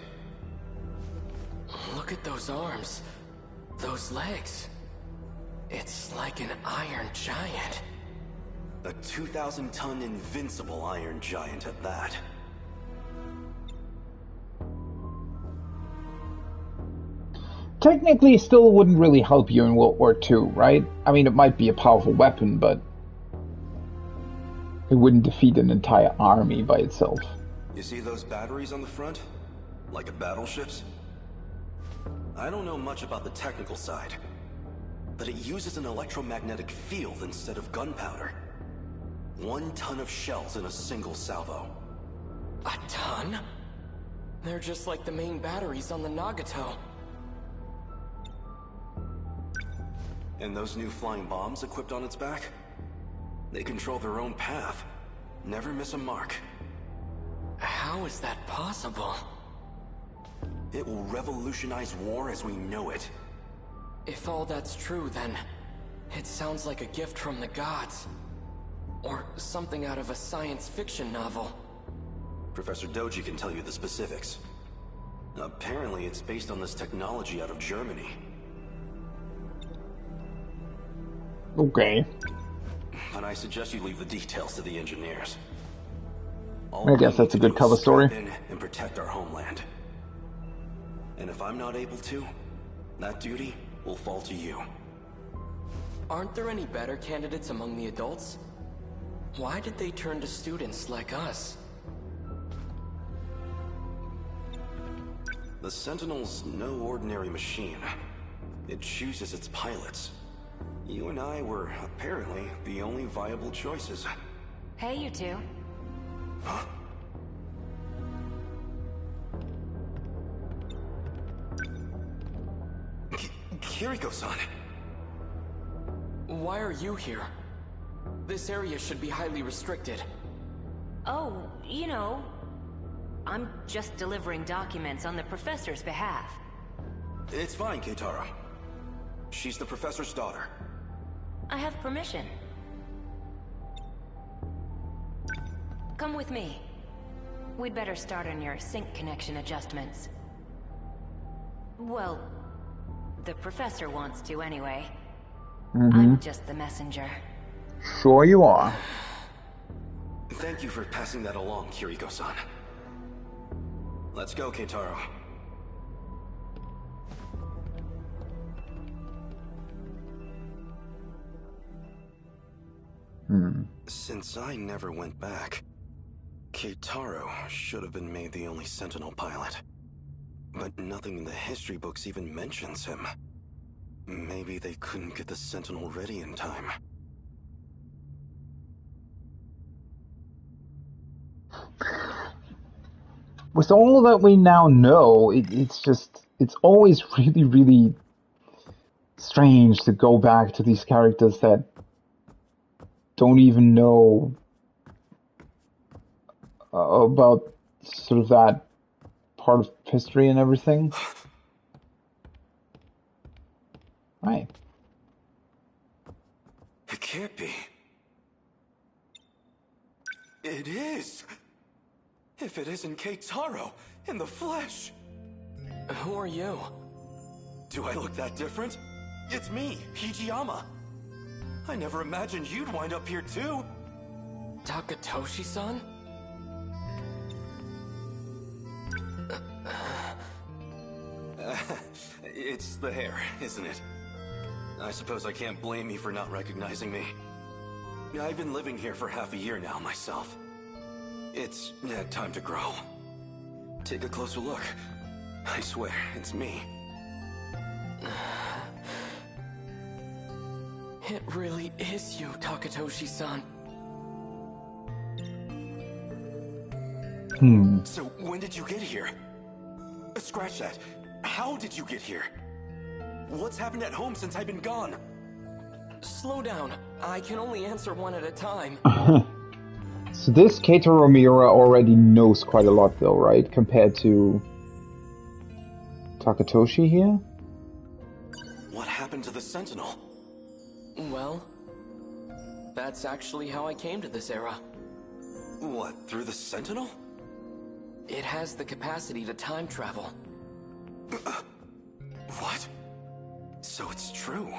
Look at those arms. Those legs. It's like an iron giant. A 2,000-ton invincible iron giant at that. Technically, still wouldn't really help you in World War II, right? I mean, it might be a powerful weapon, but it wouldn't defeat an entire army by itself. You see those batteries on the front? Like at battleships? I don't know much about the technical side, but it uses an electromagnetic field instead of gunpowder. 1 ton of shells in a single salvo. A ton? They're just like the main batteries on the Nagato. And those new flying bombs equipped on its back? They control their own path. Never miss a mark. How is that possible? It will revolutionize war as we know it. If all that's true, then it sounds like a gift from the gods. Or something out of a science fiction novel. Professor Doji can tell you the specifics. Apparently it's based on this technology out of Germany. Okay. But I suggest you leave the details to the engineers. I guess that's a good cover story. In and protect our homeland. And if I'm not able to, that duty will fall to you. Aren't there any better candidates among the adults? Why did they turn to students like us? The Sentinel's no ordinary machine. It chooses its pilots. You and I were apparently the only viable choices. Hey, you two. Huh? Kiriko-san! Why are you here? This area should be highly restricted. Oh, you know, I'm just delivering documents on the professor's behalf. It's fine, Keitaro. She's the professor's daughter. I have permission. Come with me. We'd better start on your sync connection adjustments. Well, the professor wants to anyway. I'm just the messenger. Sure you are. Thank you for passing that along, Kiriko-san. Let's go, Keitaro. Since I never went back, Keitaro should have been made the only Sentinel pilot. But nothing in the history books even mentions him. Maybe they couldn't get the Sentinel ready in time. with all that we now know, it's always really, really strange to go back to these characters that don't even know about sort of that part of history and everything. Right. It can't be. It is! If it isn't Keitaro in the flesh! Who are you? Do I look that different? It's me, Hijiyama. I never imagined you'd wind up here too. Takatoshi-san? It's the hair, isn't it? I suppose I can't blame you for not recognizing me. I've been living here for half a year now myself. It's time to grow. Take a closer look. I swear, it's me. It really is you, Takatoshi-san. So, when did you get here? Scratch that. How did you get here? What's happened at home since I've been gone? Slow down. I can only answer one at a time. So this Keitaro Miura already knows quite a lot though, right? Compared to Takatoshi here? What happened to the Sentinel? Well, that's actually how I came to this era. What, through the Sentinel? It has the capacity to time travel. What? So it's true.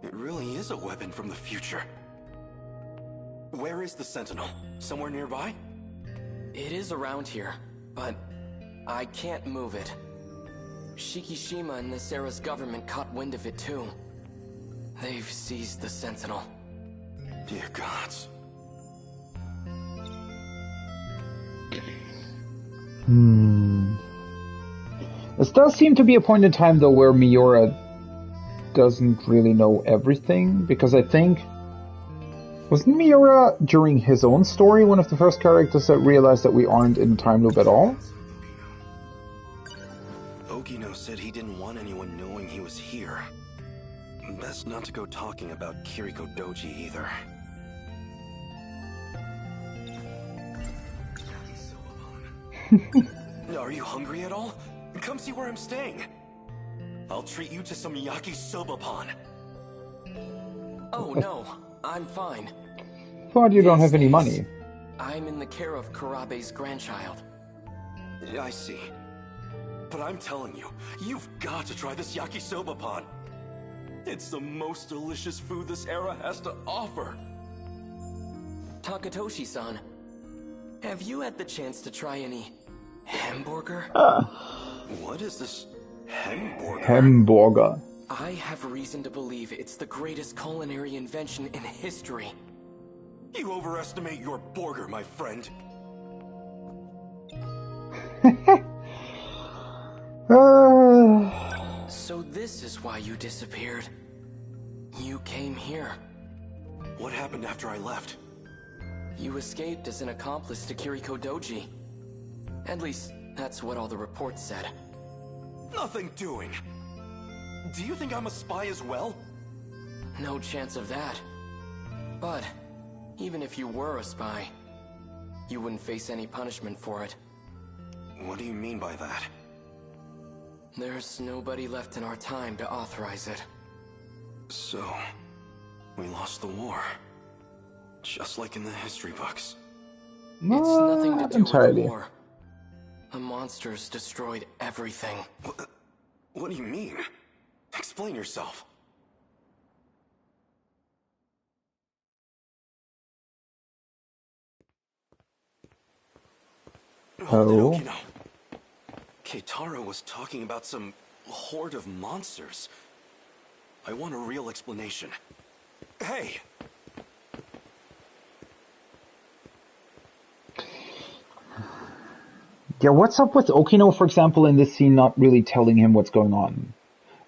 It really is a weapon from the future. Where is the Sentinel? Somewhere nearby? It is around here, but I can't move it. Shikishima and this era's government caught wind of it too. They've seized the Sentinel. Dear gods. This does seem to be a point in time though where Miura doesn't really know everything, because I think... Wasn't Miura, during his own story, one of the first characters that realized that we aren't in time loop at all? Okino said he didn't want anyone knowing he was here. Best not to go talking about Kiriko Doji either. Are you hungry at all? Come see where I'm staying. I'll treat you to some yakisoba-pan. Oh no, I'm fine. But you don't have any money. I'm in the care of Kurabe's grandchild. I see. But I'm telling you, you've got to try this yakisoba-pan. It's the most delicious food this era has to offer. Takatoshi-san, have you had the chance to try any hamburger? What is this hamburger? Hamburger. I have reason to believe it's the greatest culinary invention in history. You overestimate your burger, my friend. So this is why you disappeared. You came here. What happened after I left? You escaped as an accomplice to Kiriko Doji. At least, that's what all the reports said. Nothing doing. Do you think I'm a spy as well? No chance of that. But, even if you were a spy, you wouldn't face any punishment for it. What do you mean by that? There's nobody left in our time to authorize it. So, we lost the war. Just like in the history books. It's nothing to do entirely. with the war. The monsters destroyed everything. What do you mean? Explain yourself. Oh. Okino. Keitaro was talking about some horde of monsters. I want a real explanation. Hey! Yeah, what's up with Okino, for example, in this scene not really telling him what's going on?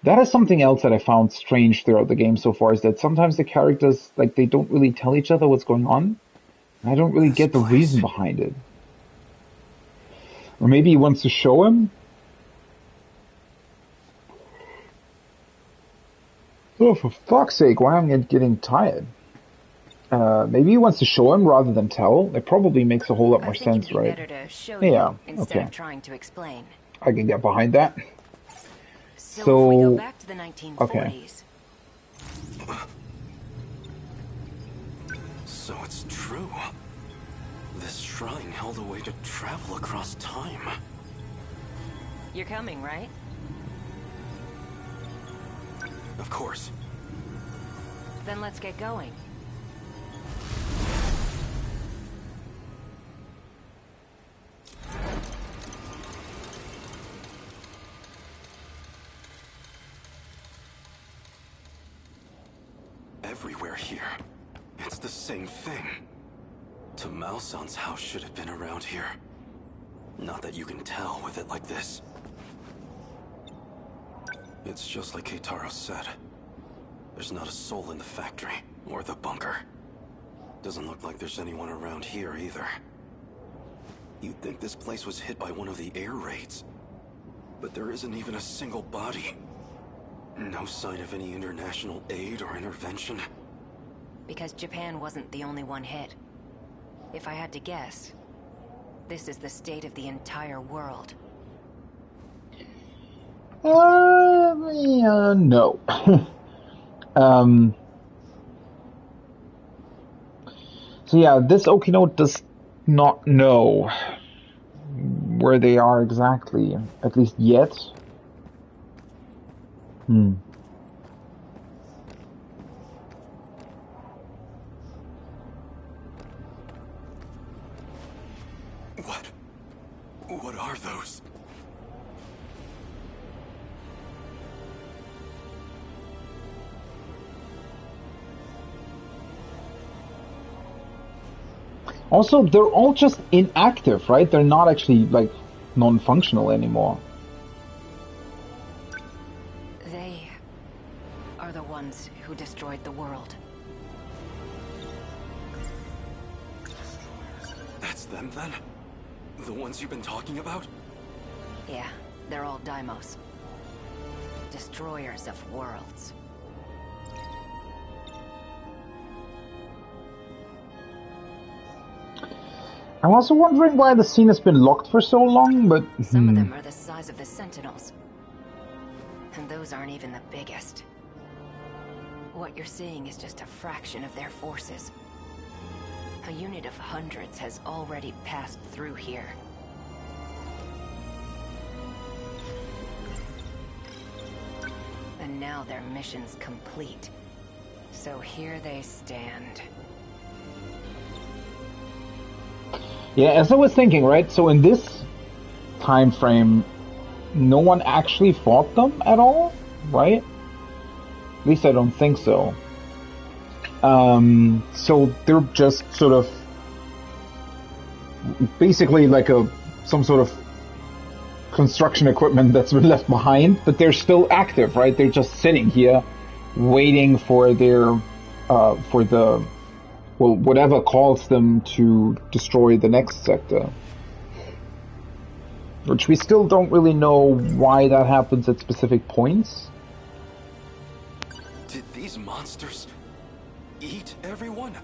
That is something else that I found strange throughout the game so far, is that sometimes the characters, like, they don't really tell each other what's going on. And I don't really get the reason behind it. Or maybe he wants to show him? Oh, for fuck's sake, why am I getting tired? Maybe he wants to show him rather than tell. It probably makes a whole lot more sense, it'd be right? better to show Yeah, you instead okay. of trying to explain. I can get behind that. So if we go back to the 1940s. Okay. So it's true. This shrine held a way to travel across time. You're coming, right? Of course. Then let's get going. Everywhere here. It's the same thing. Tamao-san's house should have been around here. Not that you can tell with it like this. It's just like Keitaro said. There's not a soul in the factory, or the bunker. Doesn't look like there's anyone around here either. You'd think this place was hit by one of the air raids. But there isn't even a single body. No sign of any international aid or intervention. Because Japan wasn't the only one hit. If I had to guess, this is the state of the entire world. Yeah, no. So yeah, this Okino does not know where they are exactly, at least yet. What are those? Also, they're all just inactive, right? They're not actually, like, non-functional anymore. They are the ones who destroyed the world. That's them, then? The ones you've been talking about? Yeah, they're all Daimos. Destroyers of worlds. I'm also wondering why the scene has been locked for so long, but... Some of them are the size of the Sentinels. And those aren't even the biggest. What you're seeing is just a fraction of their forces. A unit of hundreds has already passed through here. And now their mission's complete. So here they stand. Yeah, as I was thinking, right? So in this time frame, no one actually fought them at all, right? At least I don't think so. So they're just sort of basically like some sort of construction equipment that's been left behind, but they're still active, right? They're just sitting here waiting for their whatever calls them to destroy the next sector. Which we still don't really know why that happens at specific points. Did these monsters eat everyone?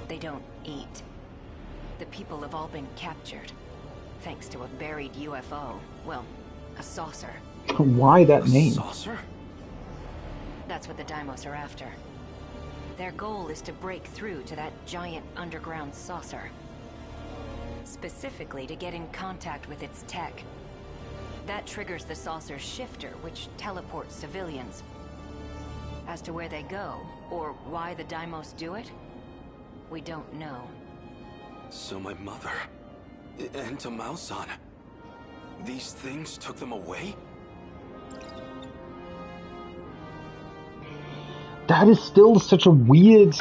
They don't eat. The people have all been captured, thanks to a buried UFO. Well, a saucer. Why that name? Saucer? That's what the Daimos are after. Their goal is to break through to that giant underground saucer. Specifically to get in contact with its tech. That triggers the saucer's shifter, which teleports civilians. As to where they go, or why the Daimos do it, we don't know. So my mother, and Tamao-san, these things took them away? That is still such a weird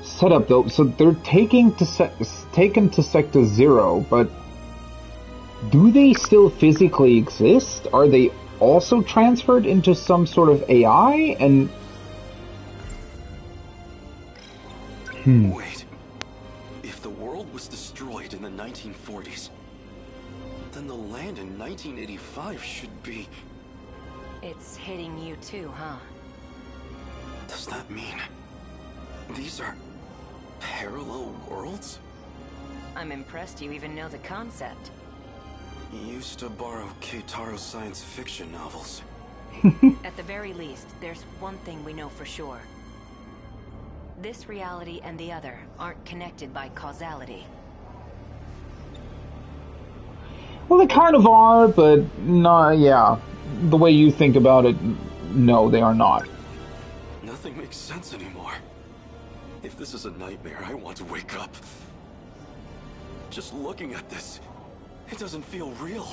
setup, though. So they're taken to Sector 0, but do they still physically exist? Are they also transferred into some sort of AI? And Wait. If the world was destroyed in in the 1940s. Then the land in 1985 should be... It's hitting you too, huh? Does that mean these are parallel worlds? I'm impressed you even know the concept. Used to borrow Keitaro's science fiction novels. At the very least, there's one thing we know for sure. This reality and the other aren't connected by causality. Well, they kind of are, but no, yeah. The way you think about it, no, they are not. Nothing makes sense anymore. If this is a nightmare, I want to wake up. Just looking at this, it doesn't feel real.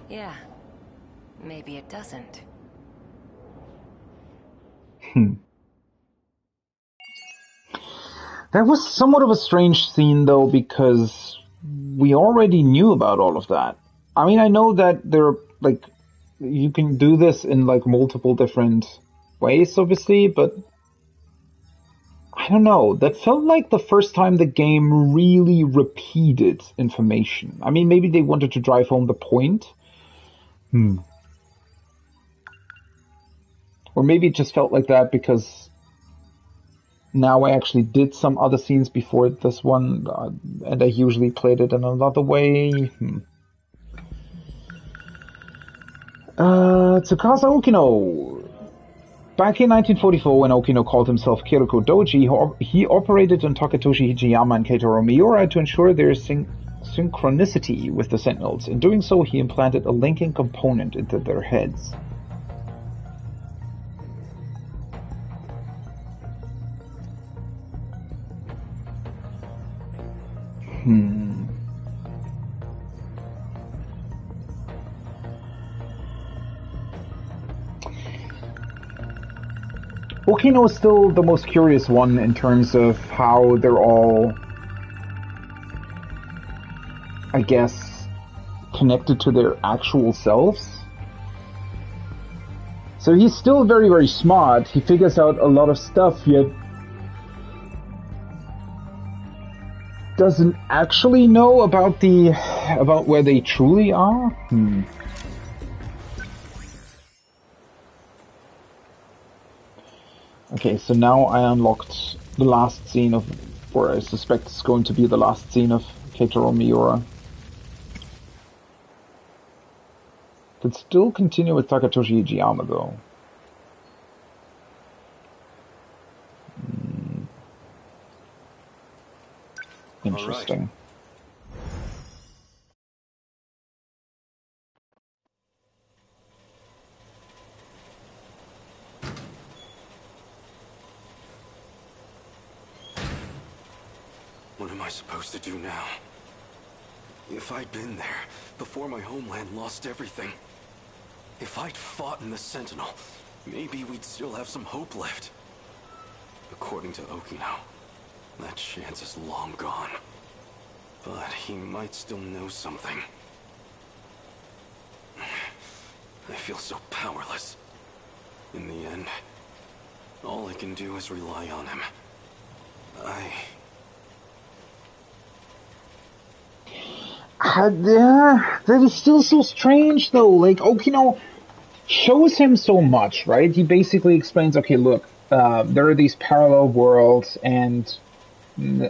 Yeah, maybe it doesn't. That was somewhat of a strange scene, though, because we already knew about all of that. I mean, I know that there, like, you can do this in, like, multiple different ways, obviously, but I don't know. That felt like the first time the game really repeated information. I mean, maybe they wanted to drive home the point. Or maybe it just felt like that because now I actually did some other scenes before this one, and I usually played it in another way. Tsukasa Okino. Back in 1944, when Okino called himself Kiriko Doji, he operated on Takatoshi Hijiyama and Keitaro Miura to ensure their synchronicity with the Sentinels. In doing so, he implanted a linking component into their heads. Okino is still the most curious one in terms of how they're all, I guess, connected to their actual selves. So he's still very, very smart. He figures out a lot of stuff, yet doesn't actually know about where they truly are. Okay, so now I unlocked the last scene of, or I suspect it's going to be the last scene of Keitaro Miura. Could still continue with Takatoshi Hijiyama, though. Interesting. Right. What am I supposed to do now? If I'd been there, before my homeland lost everything, if I'd fought in the Sentinel, maybe we'd still have some hope left. According to Okino, that chance is long gone. But he might still know something. I feel so powerless. In the end, all I can do is rely on him. That is still so strange, though. Like, Okino shows him so much, right? He basically explains, okay, look, there are these parallel worlds, and,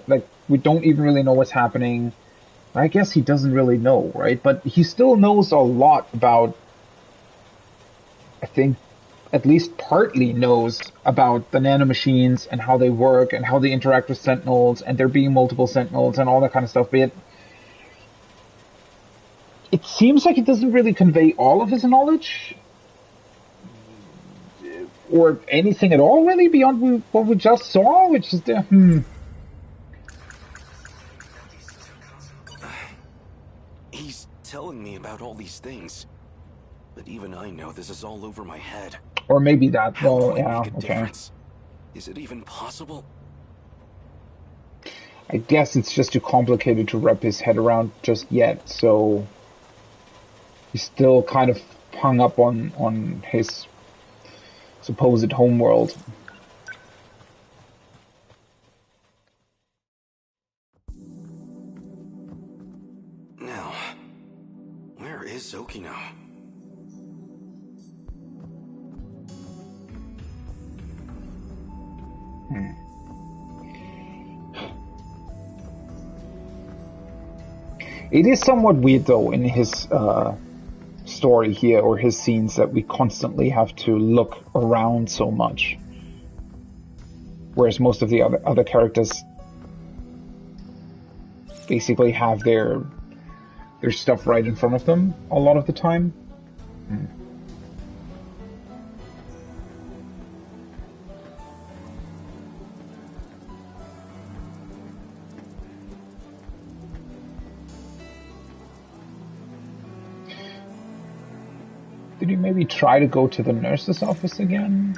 like, we don't even really know what's happening. I guess he doesn't really know, right? But he still knows a lot about, I think, at least partly knows about the nanomachines and how they work and how they interact with Sentinels, and there being multiple Sentinels and all that kind of stuff. But it seems like it doesn't really convey all of his knowledge, or anything at all, really, beyond what we just saw, which is He's telling me about all these things, but even I know this is all over my head. Or maybe that, How well, can I yeah, make a okay. difference? Is it even possible? I guess it's just too complicated to wrap his head around just yet, so he's still kind of hung up on his supposed homeworld. It is somewhat weird, though, in his story here, or his scenes, that we constantly have to look around so much. Whereas most of the other characters basically have their stuff right in front of them a lot of the time. Did you maybe try to go to the nurse's office again?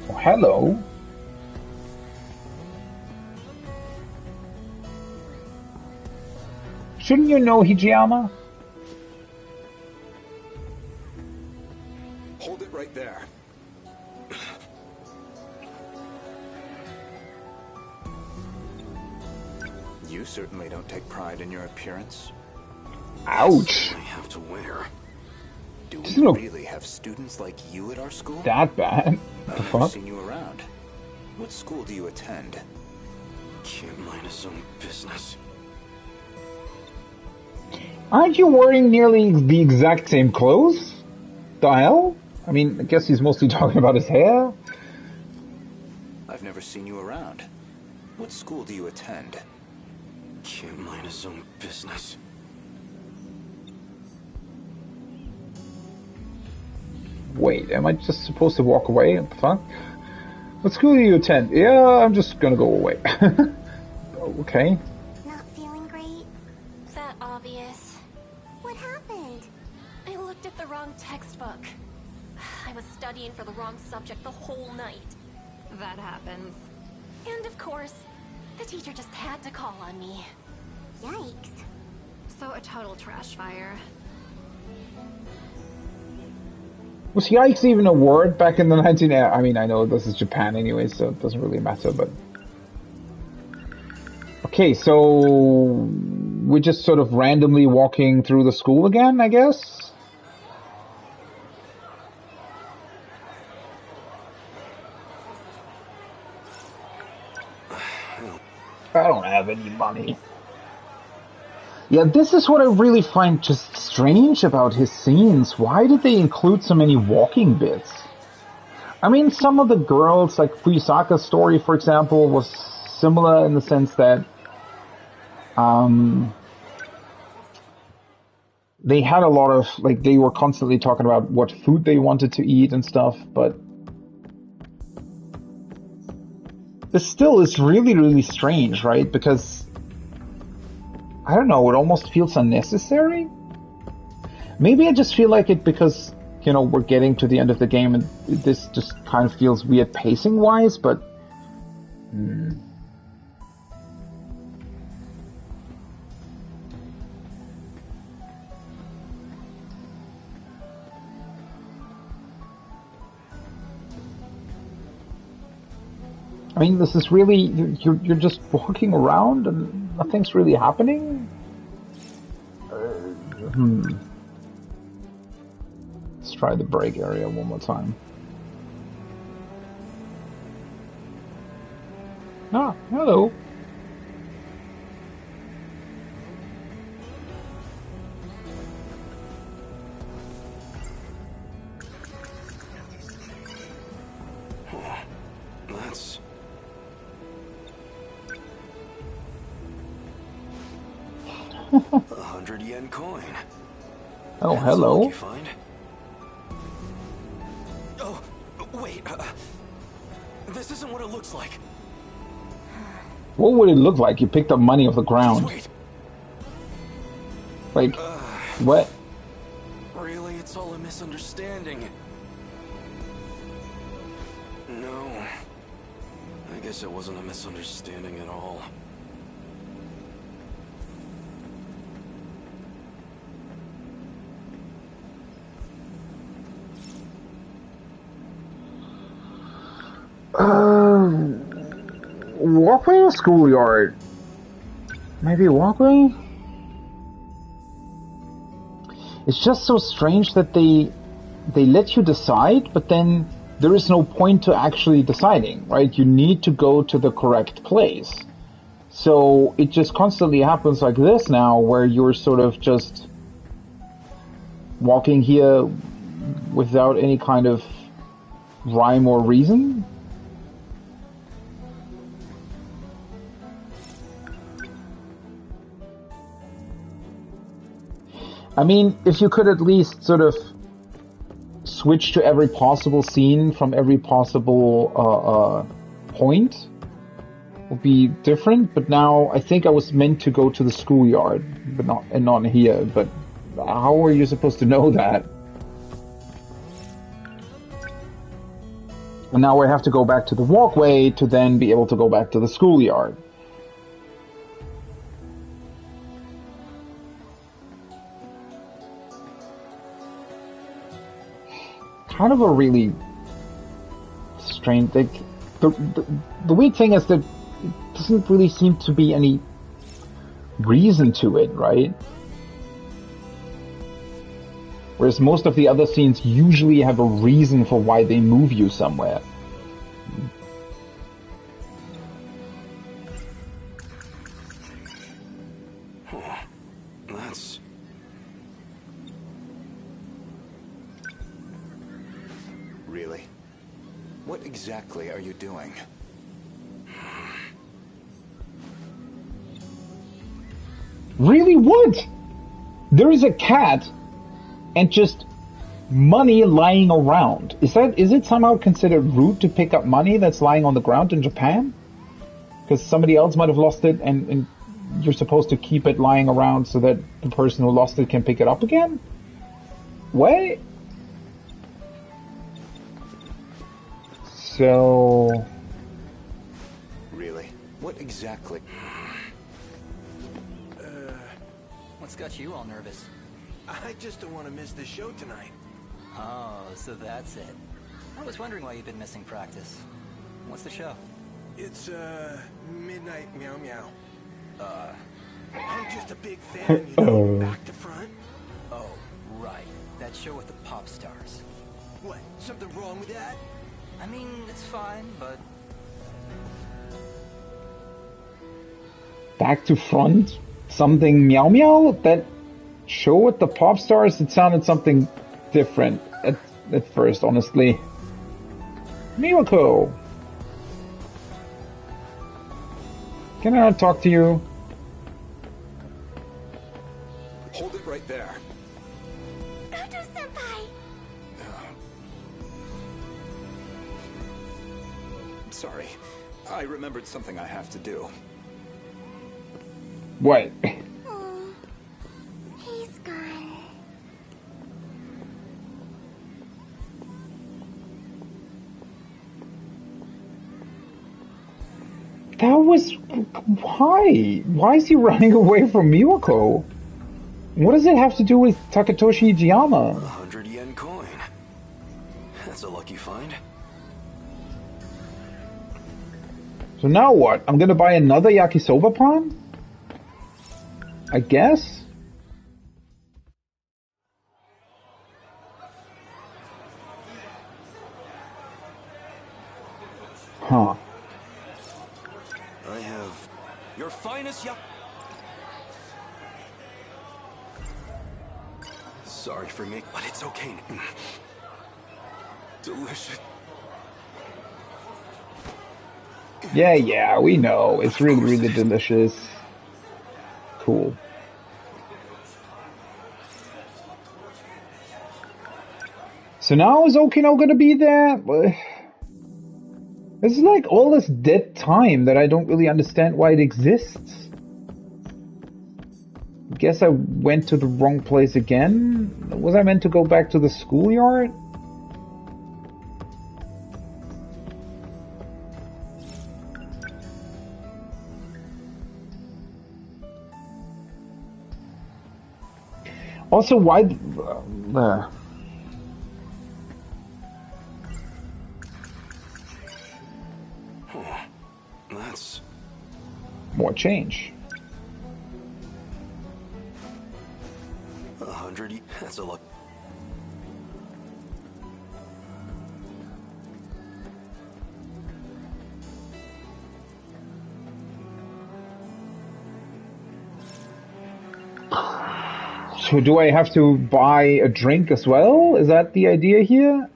Oh, hello. Shouldn't you know Hijiyama? Hold it right there. You certainly don't take pride in your appearance. Ouch. I have to wear. Do Just we look really have students like you at our school? that bad. The I've fuck? seen you around. What school do you attend? Can't mind his own business. Aren't you wearing nearly the exact same clothes? The hell? I mean, I guess he's mostly talking about his hair. I've never seen you around. What school do you attend? Can't mind his own business. Wait, am I just supposed to walk away? What the fuck? What school do you attend? Yeah, I'm just gonna go away. Okay. Not feeling great? That obvious. What happened? I looked at the wrong textbook. I was studying for the wrong subject the whole night. That happens. And of course, the teacher just had to call on me. Yikes. So a total trash fire. Was yikes even a word back in the 19... I mean, I know this is Japan anyway, so it doesn't really matter, but... Okay, so... we're just sort of randomly walking through the school again, I guess? I don't have any money. Yeah, this is what I really find just strange about his scenes. Why did they include so many walking bits? I mean, some of the girls, like Fuyusaka's story, for example, was similar in the sense that they had a lot of, like, they were constantly talking about what food they wanted to eat and stuff, but this still is really, really strange, right? Because I don't know, it almost feels unnecessary. Maybe I just feel like it because, you know, we're getting to the end of the game and this just kind of feels weird pacing-wise, but... I mean, this is really... You're just walking around and nothing's really happening? Let's try the break area one more time. Ah, hello. That's... 100 yen coin. Oh, That's hello. a lucky find. Oh, wait. This isn't what it looks like. What would it look like? You picked up money off the ground. Wait. Like, what? Really, it's all a misunderstanding. No. I guess it wasn't a misunderstanding at all. Walkway or schoolyard? Maybe a walkway? It's just so strange that they they let you decide, but then there is no point to actually deciding, right? You need to go to the correct place. So it just constantly happens like this now, where you're sort of just walking here without any kind of rhyme or reason. I mean, if you could at least sort of switch to every possible scene from every possible point, would be different. But now I think I was meant to go to the schoolyard, but not here. But how are you supposed to know that? And now I have to go back to the walkway to then be able to go back to the schoolyard. Kind of a really strange thing. The weird thing is that it doesn't really seem to be any reason to it, right? Whereas most of the other scenes usually have a reason for why they move you somewhere. That's... Really? What exactly are you doing? Really, what? There is a cat and just money lying around. Is it somehow considered rude to pick up money that's lying on the ground in Japan? Because somebody else might have lost it and you're supposed to keep it lying around so that the person who lost it can pick it up again? What? So... Really? What exactly? What's got you all nervous? I just don't want to miss the show tonight. Oh, so that's it. I was wondering why you've been missing practice. What's the show? It's, Midnight Meow Meow. I'm just a big fan, you know, back to front. Oh, right. That show with the pop stars. What? Something wrong with that? I mean, it's fine, but... Back to front? Something meow meow? That show with the pop stars? It sounded something different at first, honestly. Miyako! Can I not talk to you? Hold it right there. Goto-senpai! Sorry. I remembered something I have to do. What? Oh, he's gone. That was... Why? Why is he running away from Miyako? What does it have to do with Takatoshi Ijiyama? 100 yen coin. That's a lucky find. So now what? I'm gonna buy another yakisoba pan? I guess? Huh. I have your finest Sorry for me, but it's okay. Delicious. Yeah, we know. It's really, really delicious. Cool. So now is Okino gonna be there? This is like all this dead time that I don't really understand why it exists. Guess I went to the wrong place again? Was I meant to go back to the schoolyard? Also, why... That's... more change. 100... That's a lot. So do I have to buy a drink as well? Is that the idea here?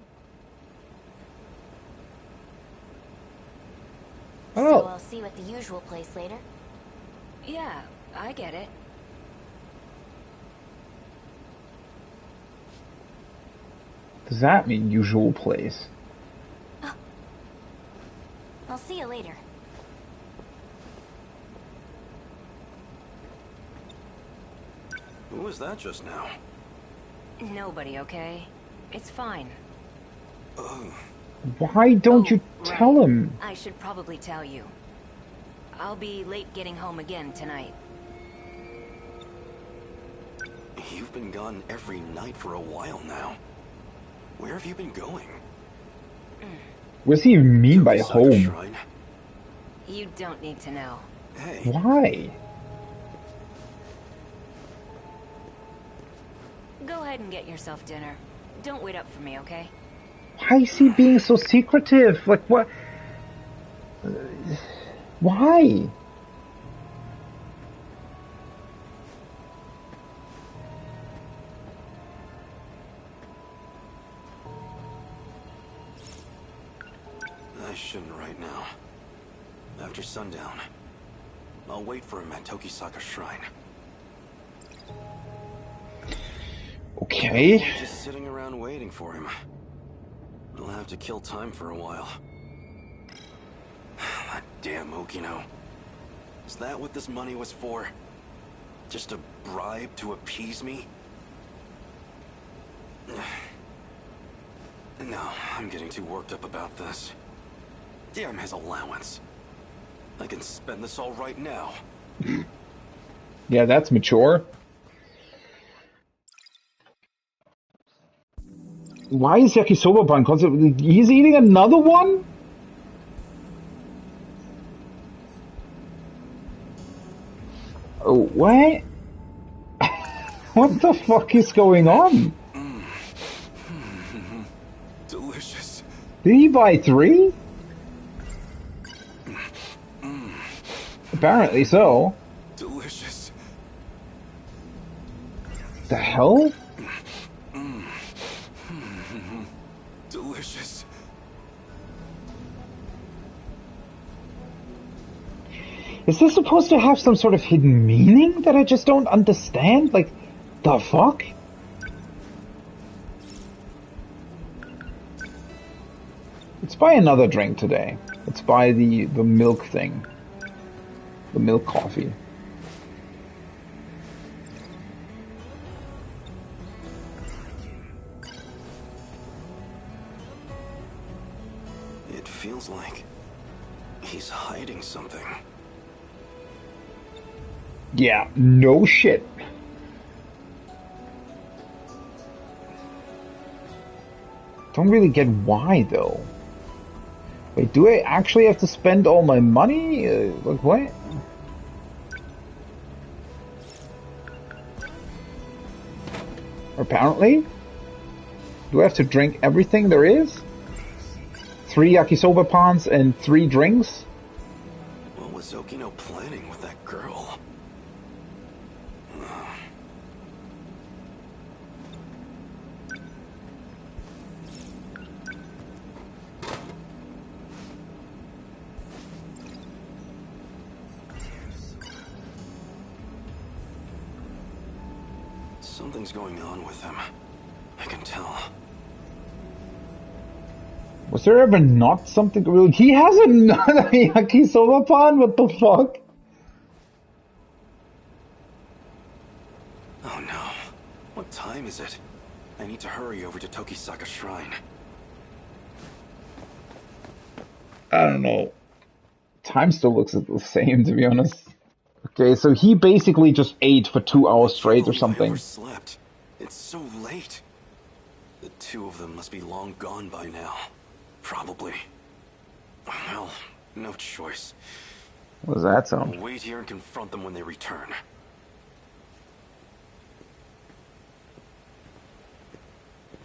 So I'll see you at the usual place later? Yeah, I get it. Does that mean usual place? I'll see you later. Who was that just now? Nobody, okay? It's fine. Why don't you tell him? I should probably tell you. I'll be late getting home again tonight. You've been gone every night for a while now. Where have you been going? What does he even mean by home? Shrine? You don't need to know. Hey. Why? Go ahead and get yourself dinner. Don't wait up for me, okay? Why is he being so secretive? Like, what? Why? I shouldn't right now. After sundown, I'll wait for him at Tokisaka Shrine. Okay. Just sitting around waiting for him. I'll have to kill time for a while. That damn Okino. Is that what this money was for? Just a bribe to appease me? No, I'm getting too worked up about this. Damn his allowance. I can spend this all right now. Yeah, that's mature. Why is yakisoba bun constantly? He's eating another one? Oh, what? What the fuck is going on? Delicious. Did he buy 3? Apparently so. Delicious. The hell? Delicious. Is this supposed to have some sort of hidden meaning that I just don't understand? Like, the fuck? Let's buy another drink today. Let's buy the milk thing. The milk coffee. It feels like he's hiding something. Yeah, no shit. Don't really get why though. Wait, do I actually have to spend all my money? Like what? Apparently? Do I have to drink everything there is? 3 yakisoba pans and 3 drinks? What was Okino planning with that girl? Something's going on with him. I can tell. Was there ever not something real? He has another yakisoba pan? What the fuck? Oh no. What time is it? I need to hurry over to Tokisaka Shrine. I don't know. Time still looks the same, to be honest. Okay, so he basically just ate for 2 hours straight or something. I overslept. It's so late. The 2 of them must be long gone by now. Probably. Well, no choice. What does that sound? I'll wait here and confront them when they return.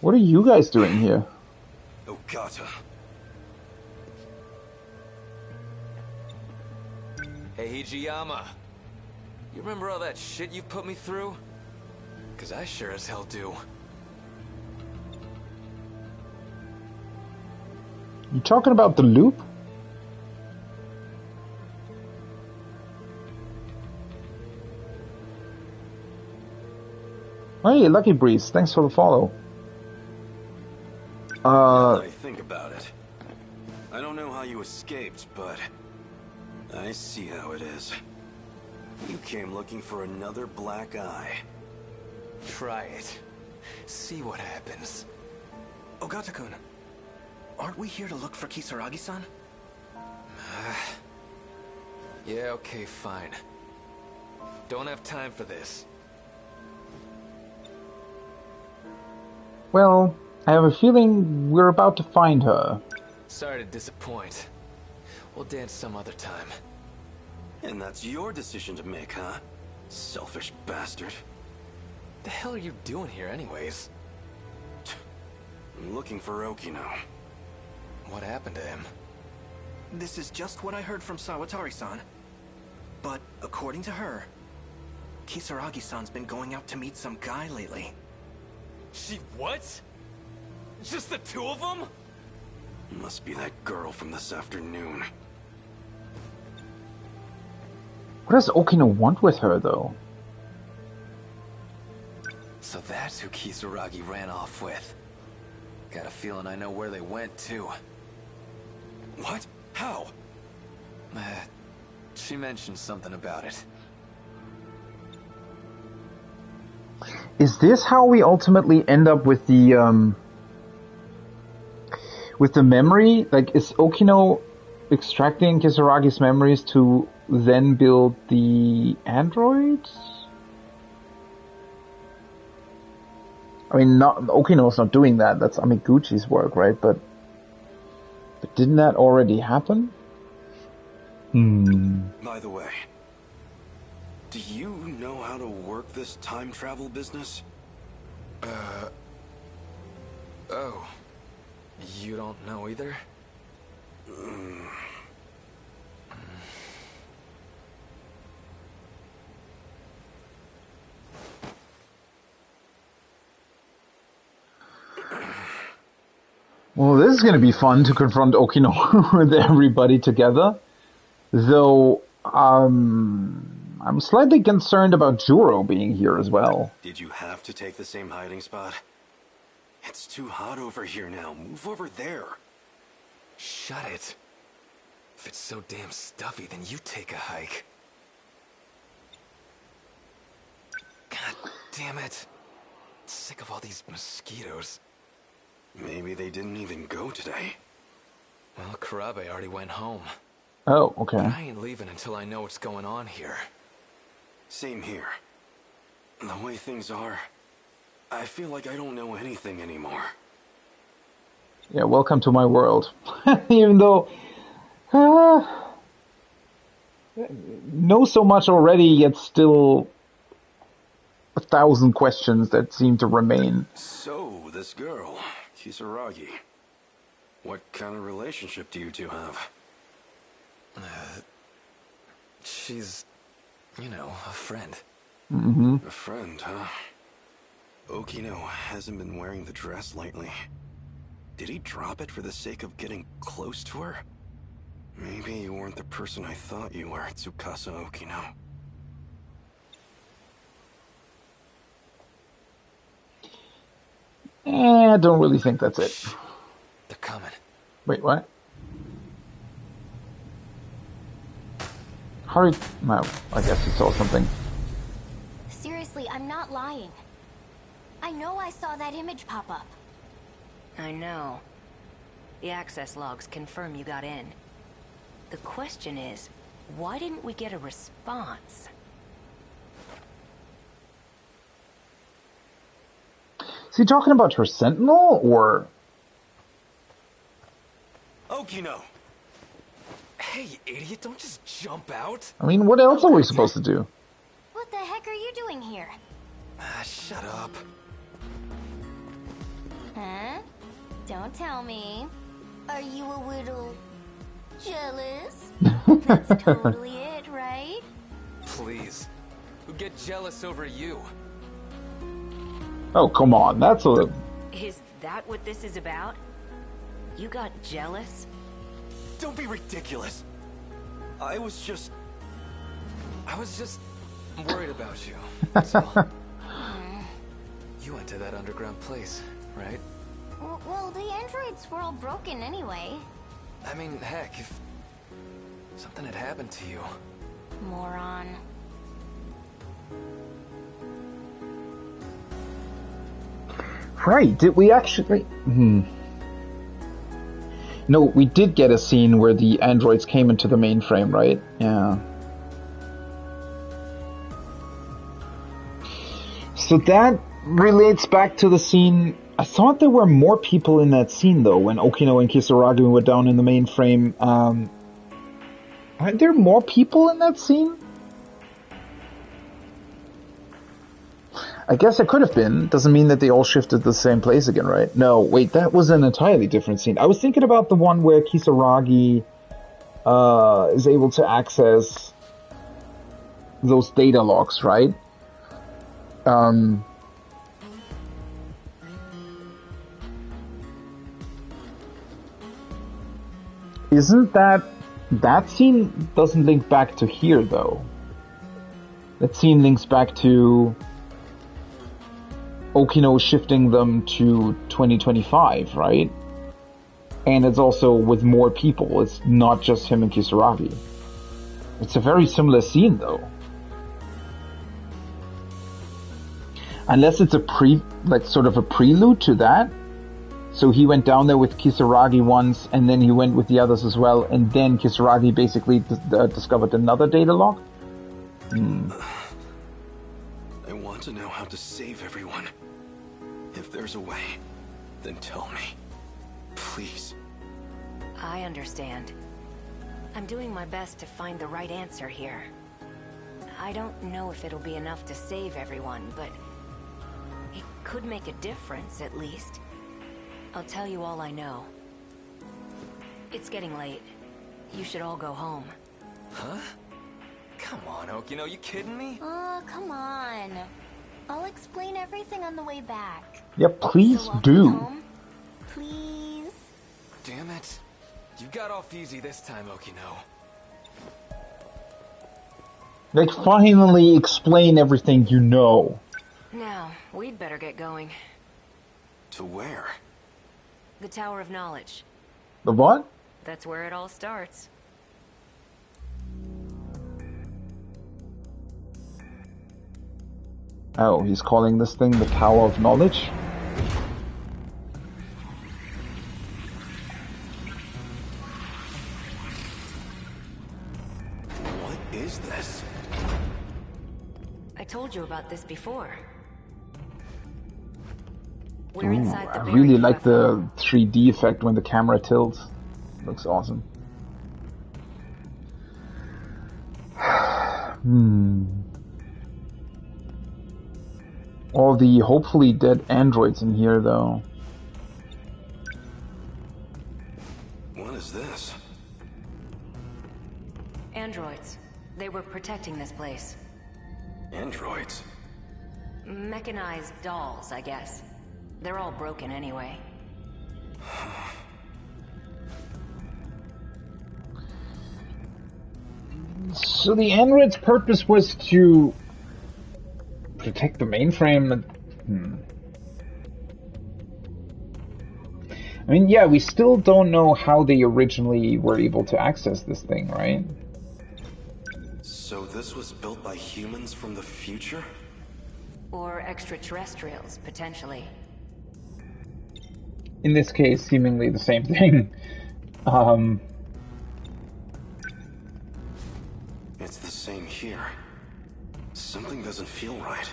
What are you guys doing here? Okata. Hey, Hijiyama. You remember all that shit you put me through? Because I sure as hell do. You talking about the loop? Hey, Lucky Breeze, thanks for the follow. Now that I think about it, I don't know how you escaped, but I see how it is. You came looking for another black eye. Try it. See what happens. Ogata-kun, aren't we here to look for Kisaragi-san? Yeah, okay, fine. Don't have time for this. Well, I have a feeling we're about to find her. Sorry to disappoint. We'll dance some other time. And that's your decision to make, huh? Selfish bastard. The hell are you doing here anyways? I'm looking for Okino. What happened to him? This is just what I heard from Sawatari-san. But according to her, Kisaragi-san's been going out to meet some guy lately. She what? Just the two of them? Must be that girl from this afternoon. What does Okino want with her, though? So that's who Kisaragi ran off with. Got a feeling I know where they went, too. What? How? She mentioned something about it. Is this how we ultimately end up with the memory? Like, is Okino extracting Kisaragi's memories to then build the androids? I mean, Okino's not doing that. That's Amiguchi's work, right? But didn't that already happen? By the way, do you know how to work this time travel business? Oh. You don't know either? Well, this is going to be fun to confront Okino with everybody together. Though, I'm slightly concerned about Juro being here as well. Did you have to take the same hiding spot? It's too hot over here now. Move over there. Shut it. If it's so damn stuffy, then you take a hike. God damn it. Sick of all these mosquitoes. Maybe they didn't even go today. Well, Karabe already went home. Oh, okay. But I ain't leaving until I know what's going on here. Same here. The way things are, I feel like I don't know anything anymore. Yeah, welcome to my world. Even though... know so much already, yet still 1,000 questions that seem to remain. So, this girl, Kisaragi, what kind of relationship do you two have? She's, you know, a friend. A friend, huh? Okino hasn't been wearing the dress lately. Did he drop it for the sake of getting close to her? Maybe you weren't the person I thought you were, Tsukasa Okino. I don't really think that's it. They're coming. Wait, what? Hurry. No, I guess you saw something. Seriously, I'm not lying. I know I saw that image pop up. I know. The access logs confirm you got in. The question is, why didn't we get a response? Is he talking about her Sentinel, or...? Okino! Hey, idiot, don't just jump out. I mean, what else are we supposed to do? What the heck are you doing here? Shut up. Huh? Don't tell me. Are you a little... jealous? That's totally it, right? Please. Who get jealous over you? Oh, come on, that's a... Is that what this is about? You got jealous? Don't be ridiculous. I was just worried about you. That's all. You went to that underground place, right? Well, the androids were all broken anyway. I mean, heck, if something had happened to you. Moron. Right, did we actually... No, we did get a scene where the androids came into the mainframe, right? Yeah. So that relates back to the scene... I thought there were more people in that scene, though, when Okino and Kisaragi were down in the mainframe. Aren't there more people in that scene? I guess it could have been. Doesn't mean that they all shifted to the same place again, right? No, wait, that was an entirely different scene. I was thinking about the one where Kisaragi is able to access those data logs, right? Isn't that scene doesn't link back to here, though? That scene links back to Okino shifting them to 2025, right? And it's also with more people. It's not just him and Kisaragi. It's a very similar scene, though. Unless it's sort of a prelude to that. So he went down there with Kisaragi once, and then he went with the others as well, and then Kisaragi basically discovered another data log? I want to know how to save everyone. If there's a way, then tell me. Please. I understand. I'm doing my best to find the right answer here. I don't know if it'll be enough to save everyone, but it could make a difference, at least. I'll tell you all I know. It's getting late. You should all go home. Huh? Come on, Okino, you kidding me? Oh, come on. I'll explain everything on the way back. Yeah, please so do. Home? Please? Damn it. You got off easy this time, Okino. Like, finally explain everything you know. Now, we'd better get going. To where? The Tower of Knowledge. The what? That's where it all starts. Oh, he's calling this thing the Tower of Knowledge? What is this? I told you about this before. We're Ooh, inside the I really buried like the 3D effect when the camera tilts. Looks awesome. All the hopefully dead androids in here, though. What is this? Androids. They were protecting this place. Androids? Mechanized dolls, I guess. They're all broken anyway. So the android's purpose was to protect the mainframe. I mean, yeah, we still don't know how they originally were able to access this thing, right? So this was built by humans from the future? Or extraterrestrials, potentially. In this case, seemingly the same thing. It's the same here. Something doesn't feel right.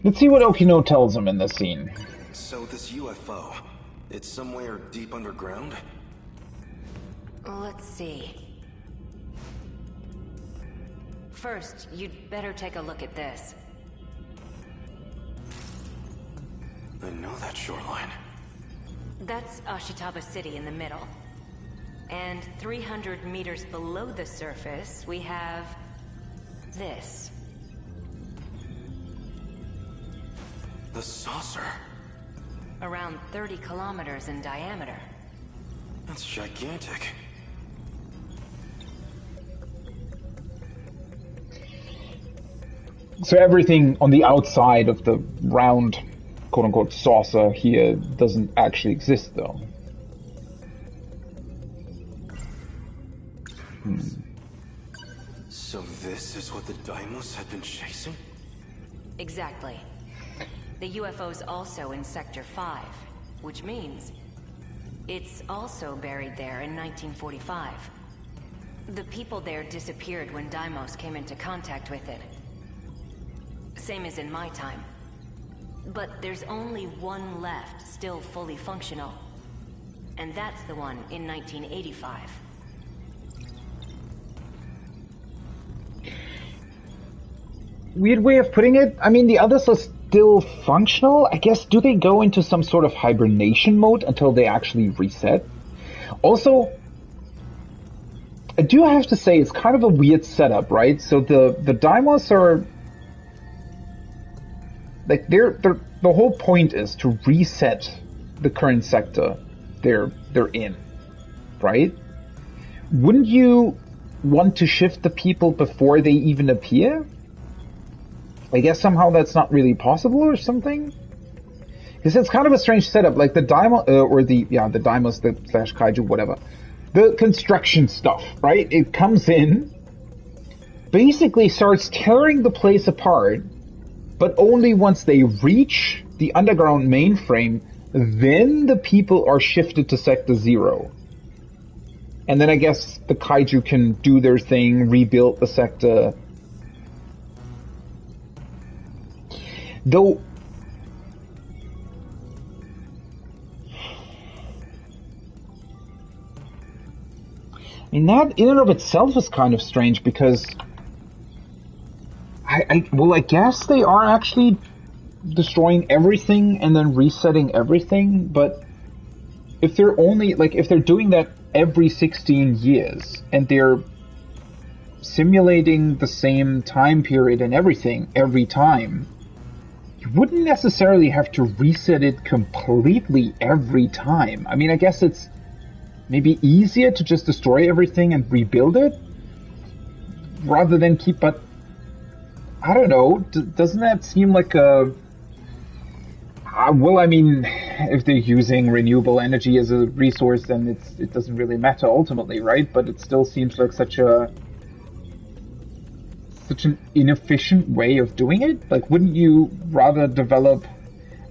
Let's see what Okino tells him in this scene. So this UFO, it's somewhere deep underground? Let's see. First, you'd better take a look at this. I know that shoreline. That's Ashitaba City in the middle. And 300 meters below the surface, we have this. The saucer. Around 30 kilometers in diameter. That's gigantic. So everything on the outside of the round, quote-unquote, saucer here doesn't actually exist, though. So this is what the Deimos had been chasing? Exactly. The UFO's also in Sector 5, which means it's also buried there in 1945. The people there disappeared when Deimos came into contact with it. Same as in my time. But there's only one left, still fully functional. And that's the one in 1985. Weird way of putting it. I mean, the others are still functional. I guess, do they go into some sort of hibernation mode until they actually reset? Also, I do have to say, it's kind of a weird setup, right? So the Deimos are... Like, the whole point is to reset the current sector they're in, right? Wouldn't you want to shift the people before they even appear? I guess somehow that's not really possible or something? Because it's kind of a strange setup, like the Deimos, the Deimos, the slash Kaiju, whatever. The construction stuff, right? It comes in, basically starts tearing the place apart, but only once they reach the underground mainframe, then the people are shifted to Sector 0. And then I guess the Kaiju can do their thing, rebuild the sector. Though... I mean, that in and of itself is kind of strange because... I guess they are actually destroying everything and then resetting everything, but if they're only, like, if they're doing that every 16 years and they're simulating the same time period and everything every time, you wouldn't necessarily have to reset it completely every time. I mean, I guess it's maybe easier to just destroy everything and rebuild it rather than keep, but I don't know, doesn't that seem like a... well, I mean, if they're using renewable energy as a resource, then it doesn't really matter ultimately, right? But it still seems like such an inefficient way of doing it. Like, wouldn't you rather develop...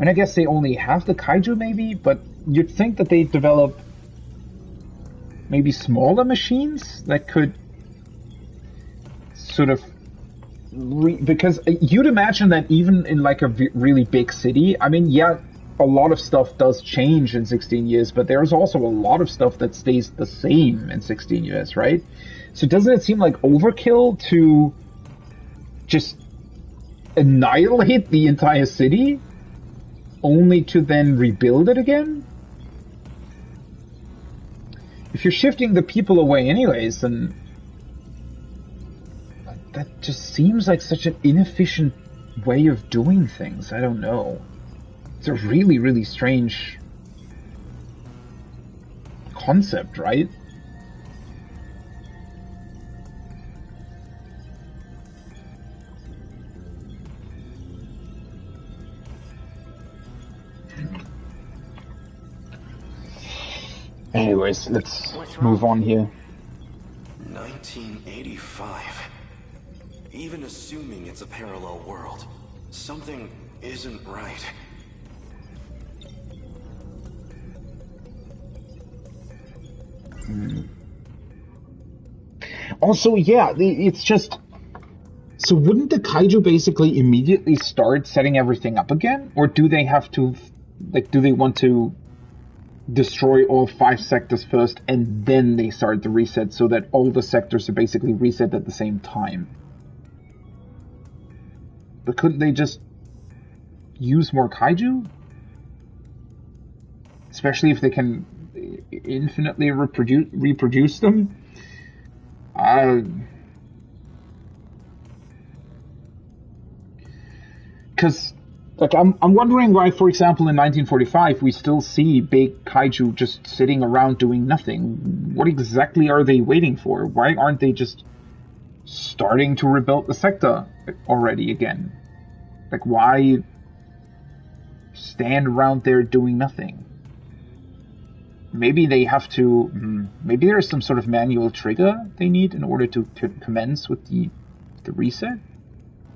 And I guess they only have the Kaiju maybe, but you'd think that they develop maybe smaller machines that could sort of... because you'd imagine that even in like a really big city, I mean, yeah, a lot of stuff does change in 16 years, but there's also a lot of stuff that stays the same in 16 years, right? So doesn't it seem like overkill to just annihilate the entire city only to then rebuild it again? If you're shifting the people away anyways, then that just seems like such an inefficient way of doing things. I don't know. It's a really, really strange concept, right? Anyways, let's move on here. 1985. Even assuming it's a parallel world, something isn't right. Also, yeah, it's just... So wouldn't the Kaiju basically immediately start setting everything up again? Or do they have to... Like, do they want to destroy all 5 sectors first and then they start the reset so that all the sectors are basically reset at the same time? But couldn't they just use more Kaiju? Especially if they can... infinitely reproduce them. Because, like, I'm wondering why, for example, in 1945 we still see big kaiju just sitting around doing nothing. What exactly are they waiting for? Why aren't they just starting to rebuild the sector already again? Like, why stand around there doing nothing? Maybe they have to. Maybe there's some sort of manual trigger they need in order to commence with the reset,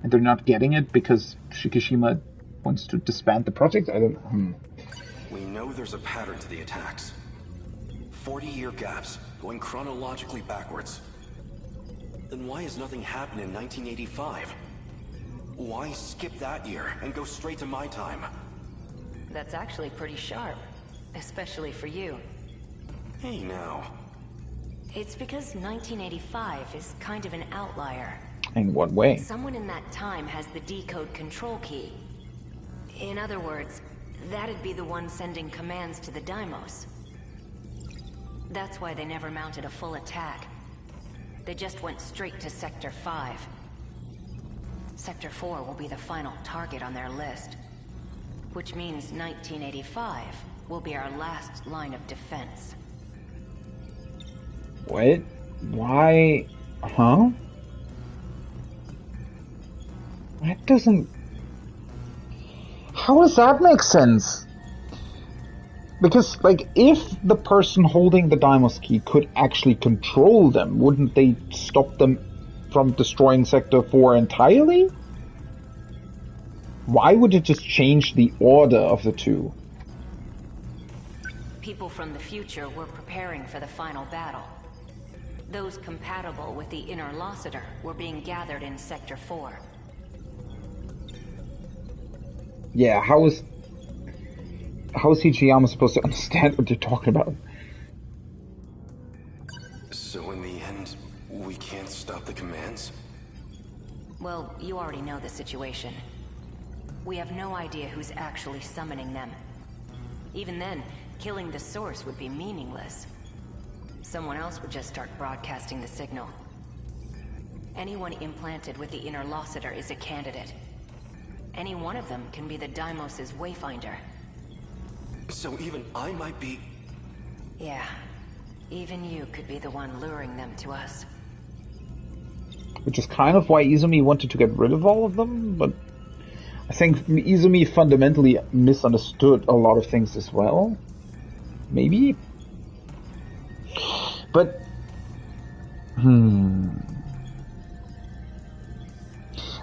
and they're not getting it because Shikishima wants to disband the project. I don't know. We know there's a pattern to the attacks. 40-year gaps, going chronologically backwards. Then why has nothing happened in 1985? Why skip that year and go straight to my time? That's actually pretty sharp. Especially for you. Hey now. It's because 1985 is kind of an outlier. In what way? Someone in that time has the decode control key. In other words, that'd be the one sending commands to the Deimos. That's why they never mounted a full attack. They just went straight to Sector 5. Sector 4 will be the final target on their list. Which means 1985 will be our last line of defense. What? Why? Huh? That doesn't... How does that make sense? Because, like, if the person holding the Deimos key could actually control them, wouldn't they stop them from destroying Sector 4 entirely? Why would it just change the order of the two? People from the future were preparing for the final battle. Those compatible with the inner Lossiter were being gathered in Sector 4. Yeah, how is Hijiyama supposed to understand what you're talking about? So in the end, we can't stop the commands? Well, you already know the situation. We have no idea who's actually summoning them. Even then, killing the source would be meaningless. Someone else would just start broadcasting the signal. Anyone implanted with the inner Lossiter is a candidate. Any one of them can be the Deimos' wayfinder. So even I might be... Yeah. Even you could be the one luring them to us. Which is kind of why Izumi wanted to get rid of all of them, but I think Izumi fundamentally misunderstood a lot of things as well. Maybe? But...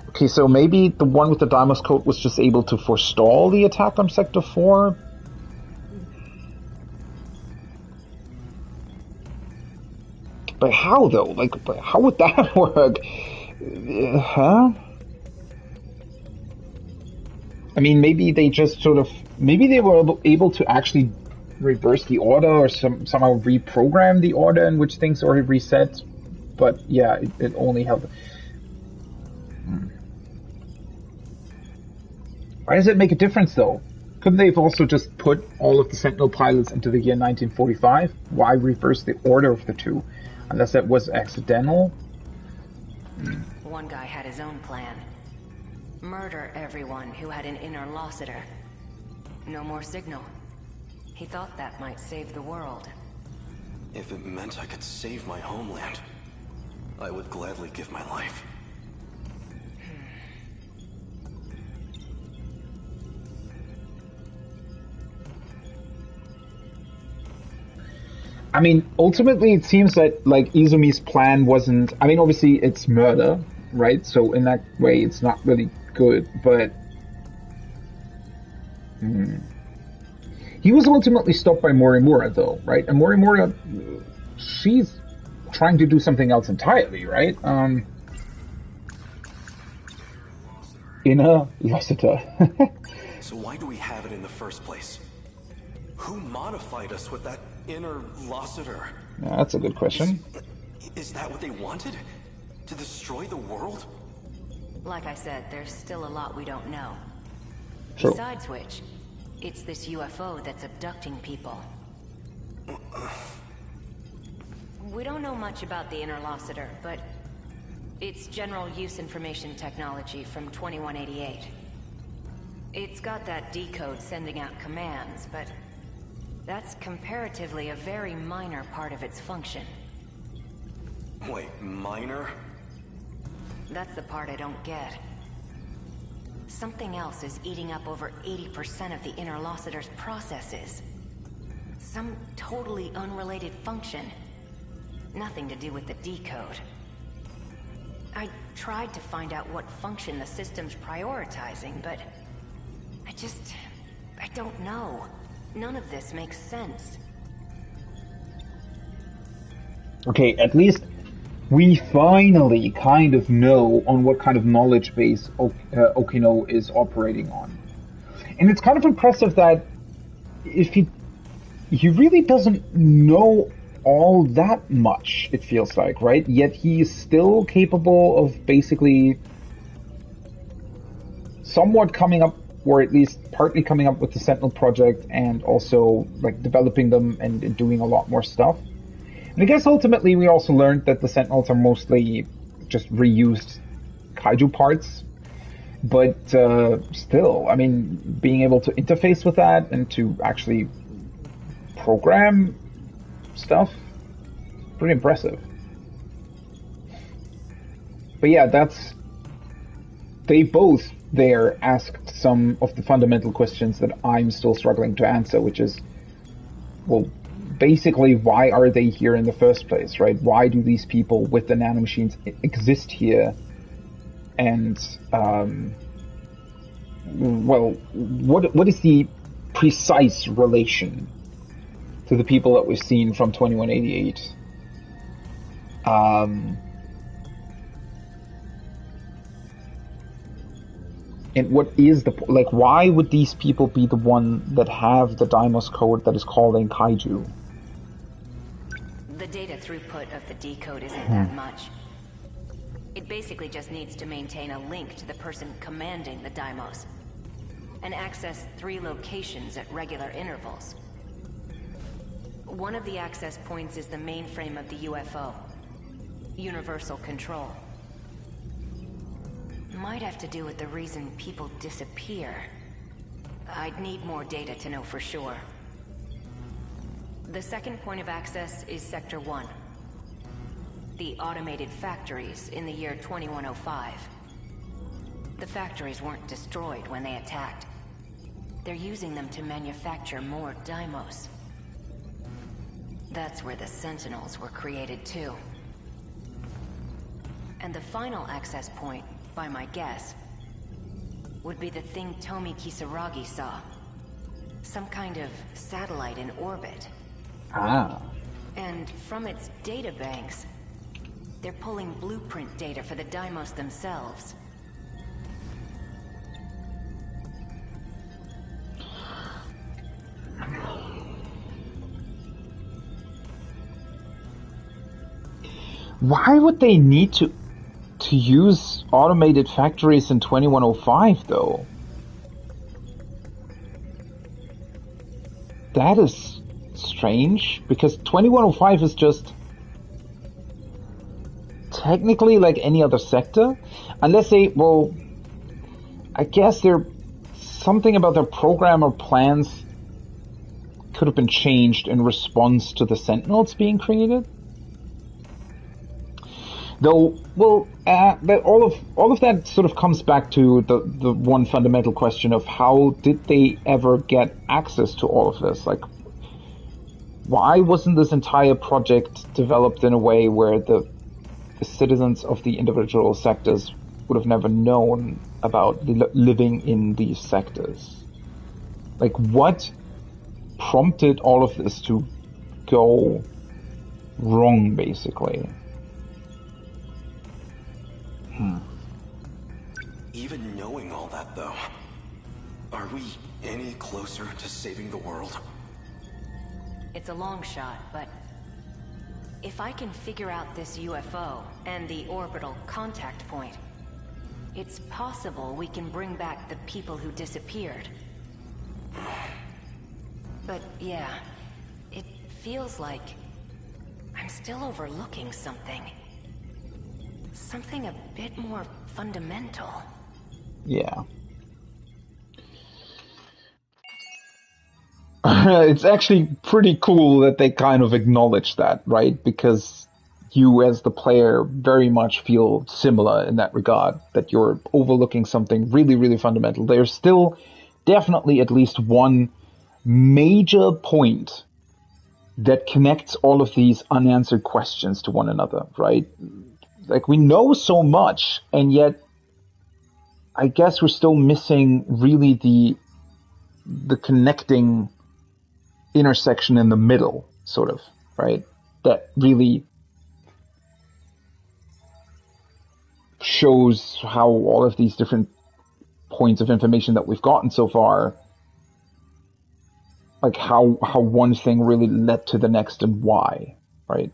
Okay, so maybe the one with the Deimos code was just able to forestall the attack on Sector 4? But how, though? Like, how would that work? Huh? I mean, maybe they just sort of... Maybe they were able to actually reverse the order or somehow reprogram the order in which things are reset. But, yeah, it only helped. Why does it make a difference, though? Couldn't they have also just put all of the Sentinel pilots into the year 1945? Why reverse the order of the two? Unless that was accidental? One guy had his own plan. Murder everyone who had an inner Lossiter. No more signal. He thought that might save the world. If it meant I could save my homeland, I would gladly give my life. I mean, ultimately it seems that, like, Izumi's plan wasn't... I mean, obviously it's murder, right? So in that way it's not really good, but... He was ultimately stopped by Morimura, though, right? And Morimura, she's trying to do something else entirely, right? Inner Lossiter. So why do we have it in the first place? Who modified us with that inner Lossiter? Yeah, that's a good question. Is that what they wanted? To destroy the world? Like I said, there's still a lot we don't know. True. Besides which, it's this UFO that's abducting people. We don't know much about the interlocutor, but it's general use information technology from 2188. It's got that decode sending out commands, but that's comparatively a very minor part of its function. Wait, minor? That's the part I don't get. Something else is eating up over 80% of the interlocutor's processes. Some totally unrelated function. Nothing to do with the decode. I tried to find out what function the system's prioritizing, but I don't know. None of this makes sense. Okay, at least we finally kind of know on what kind of knowledge base Okino is operating on. And it's kind of impressive that if he really doesn't know all that much, it feels like, right? Yet he is still capable of basically somewhat coming up, or at least partly coming up with the Sentinel project, and also like developing them and doing a lot more stuff. And I guess ultimately we also learned that the Sentinels are mostly just reused kaiju parts. But still, I mean, being able to interface with that and to actually program stuff, pretty impressive. But yeah, they both there asked some of the fundamental questions that I'm still struggling to answer, which is, well, basically, why are they here in the first place, right? Why do these people with the nanomachines exist here? And, well, what is the precise relation to the people that we've seen from 2188? And what is like, why would these people be the one that have the Deimos code that is calling kaiju? The data throughput of the decode isn't that much. It basically just needs to maintain a link to the person commanding the Deimos, and access 3 locations at regular intervals. One of the access points is the mainframe of the UFO. Universal Control. Might have to do with the reason people disappear. I'd need more data to know for sure. The second point of access is Sector 1. The automated factories in the year 2105. The factories weren't destroyed when they attacked. They're using them to manufacture more Deimos. That's where the Sentinels were created too. And the final access point, by my guess, would be the thing Tomi Kisaragi saw. Some kind of satellite in orbit. Ah. And from its data banks, they're pulling blueprint data for the Deimos themselves. Why would they need to use automated factories in 2105, though? That is strange, because 2105 is just technically like any other sector, unless they, well, I guess something about their program or plans could have been changed in response to the Sentinels being created. Though, well, all of that sort of comes back to the one fundamental question of how did they ever get access to all of this? Like, why wasn't this entire project developed in a way where the citizens of the individual sectors would have never known about living in these sectors? Like, what prompted all of this to go wrong, basically? Even knowing all that, though, are we any closer to saving the world? It's a long shot, but if I can figure out this UFO and the orbital contact point, it's possible we can bring back the people who disappeared. But yeah, it feels like I'm still overlooking something. Something a bit more fundamental. Yeah. It's actually pretty cool that they kind of acknowledge that, right? Because you as the player very much feel similar in that regard, that you're overlooking something really, really fundamental. There's still definitely at least one major point that connects all of these unanswered questions to one another, right? Like, we know so much, and yet I guess we're still missing really the connecting intersection in the middle, sort of, right? That really shows how all of these different points of information that we've gotten so far, like how one thing really led to the next and why, right?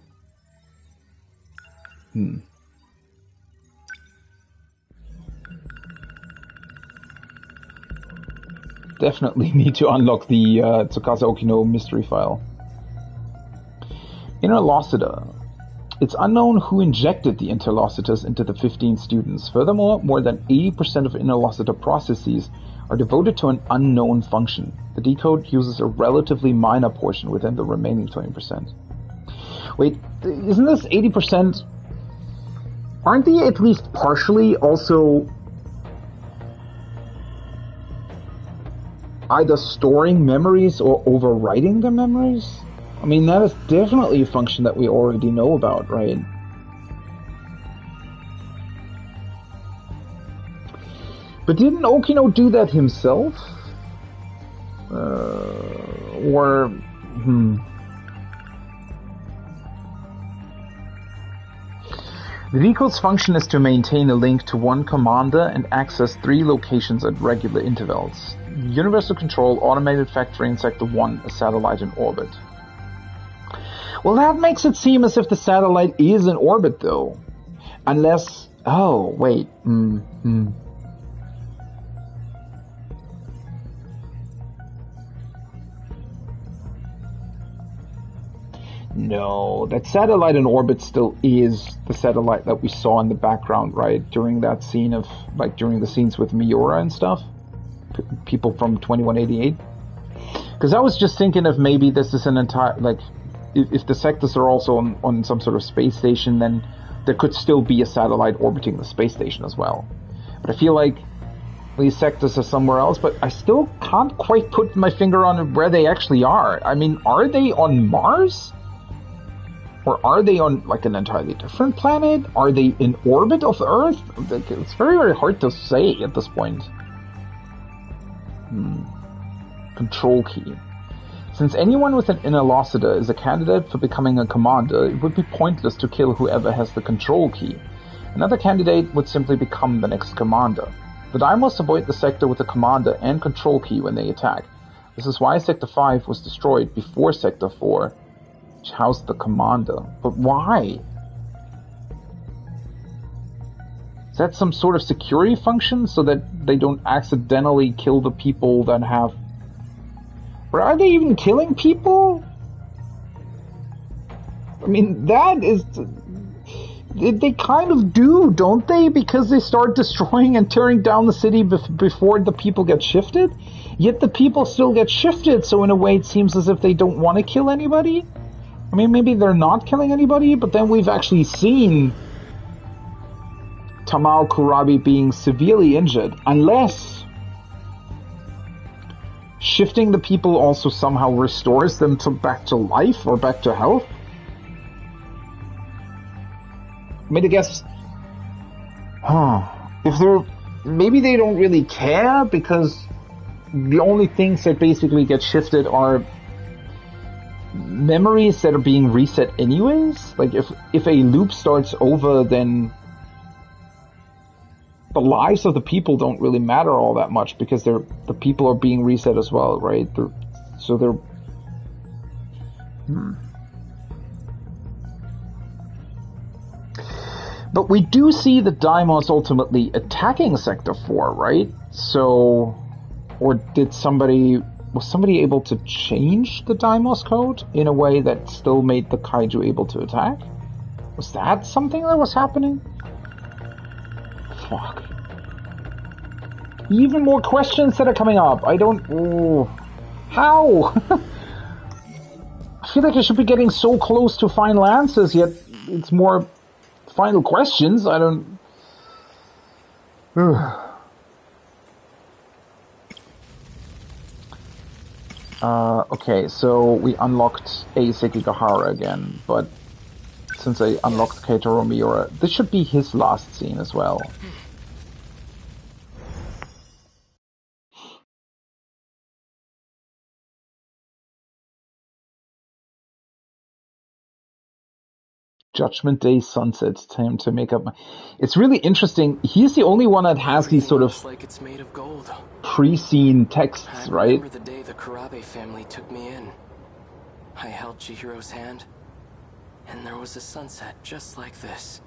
Definitely need to unlock the Tsukasa Okino mystery file. Interlocida. It's unknown who injected the interlocitors into the 15 students. Furthermore, more than 80% of interlocitor processes are devoted to an unknown function. The decode uses a relatively minor portion within the remaining 20%. Wait, isn't this 80%? Aren't they at least partially also either storing memories or overwriting the memories? I mean, that is definitely a function that we already know about, right? But didn't Okino do that himself? The decode's function is to maintain a link to one commander and access 3 locations at regular intervals. Universal Control, Automated Factory, Sector 1, a satellite in orbit. Well, that makes it seem as if the satellite is in orbit, though. Unless... Oh, wait. No, that satellite in orbit still is the satellite that we saw in the background, right? During that scene of, like, during the scenes with Miura and stuff. People from 2188. Because I was just thinking of maybe this is an entire, like, if the sectors are also on some sort of space station, then there could still be a satellite orbiting the space station as well. But I feel like these sectors are somewhere else, but I still can't quite put my finger on where they actually are. I mean, are they on Mars? Or are they on, like, an entirely different planet? Are they in orbit of Earth? It's very, very hard to say at this point. Control key. Since anyone with an interlocida is a candidate for becoming a commander, it would be pointless to kill whoever has the control key. Another candidate would simply become the next commander. The Daimos avoid the sector with a commander and control key when they attack. This is why Sector 5 was destroyed before Sector 4, which housed the commander. But why? Is that some sort of security function so that they don't accidentally kill the people that have... Or are they even killing people? I mean, that is... They kind of do, don't they? Because they start destroying and tearing down the city before the people get shifted? Yet the people still get shifted, so in a way it seems as if they don't want to kill anybody? I mean, maybe they're not killing anybody, but then we've actually seen Tamao Kurabi being severely injured, unless shifting the people also somehow restores them back to life or back to health. I mean, I guess, if they're, maybe they don't really care because the only things that basically get shifted are memories that are being reset anyways. Like, if a loop starts over, then the lives of the people don't really matter all that much because the people are being reset as well, right? But we do see the Daimos ultimately attacking Sector 4, right? So, or did somebody Was somebody able to change the Deimos code in a way that still made the kaiju able to attack? Was that something that was happening? Fuck. Even more questions that are coming up. I don't... Oh. How? I feel like I should be getting so close to final answers, yet it's more final questions. I don't... Okay, so we unlocked a Sekigahara again, but since I unlocked Keitaro Miura, this should be his last scene as well. Judgment Day sunset, time to make up my... It's really interesting. He's the only one that has these sort of like it's made of gold. Pre-scene texts, right? I remember the day the Kurabe family took me in. I held Chihiro's hand, and there was a sunset just like this.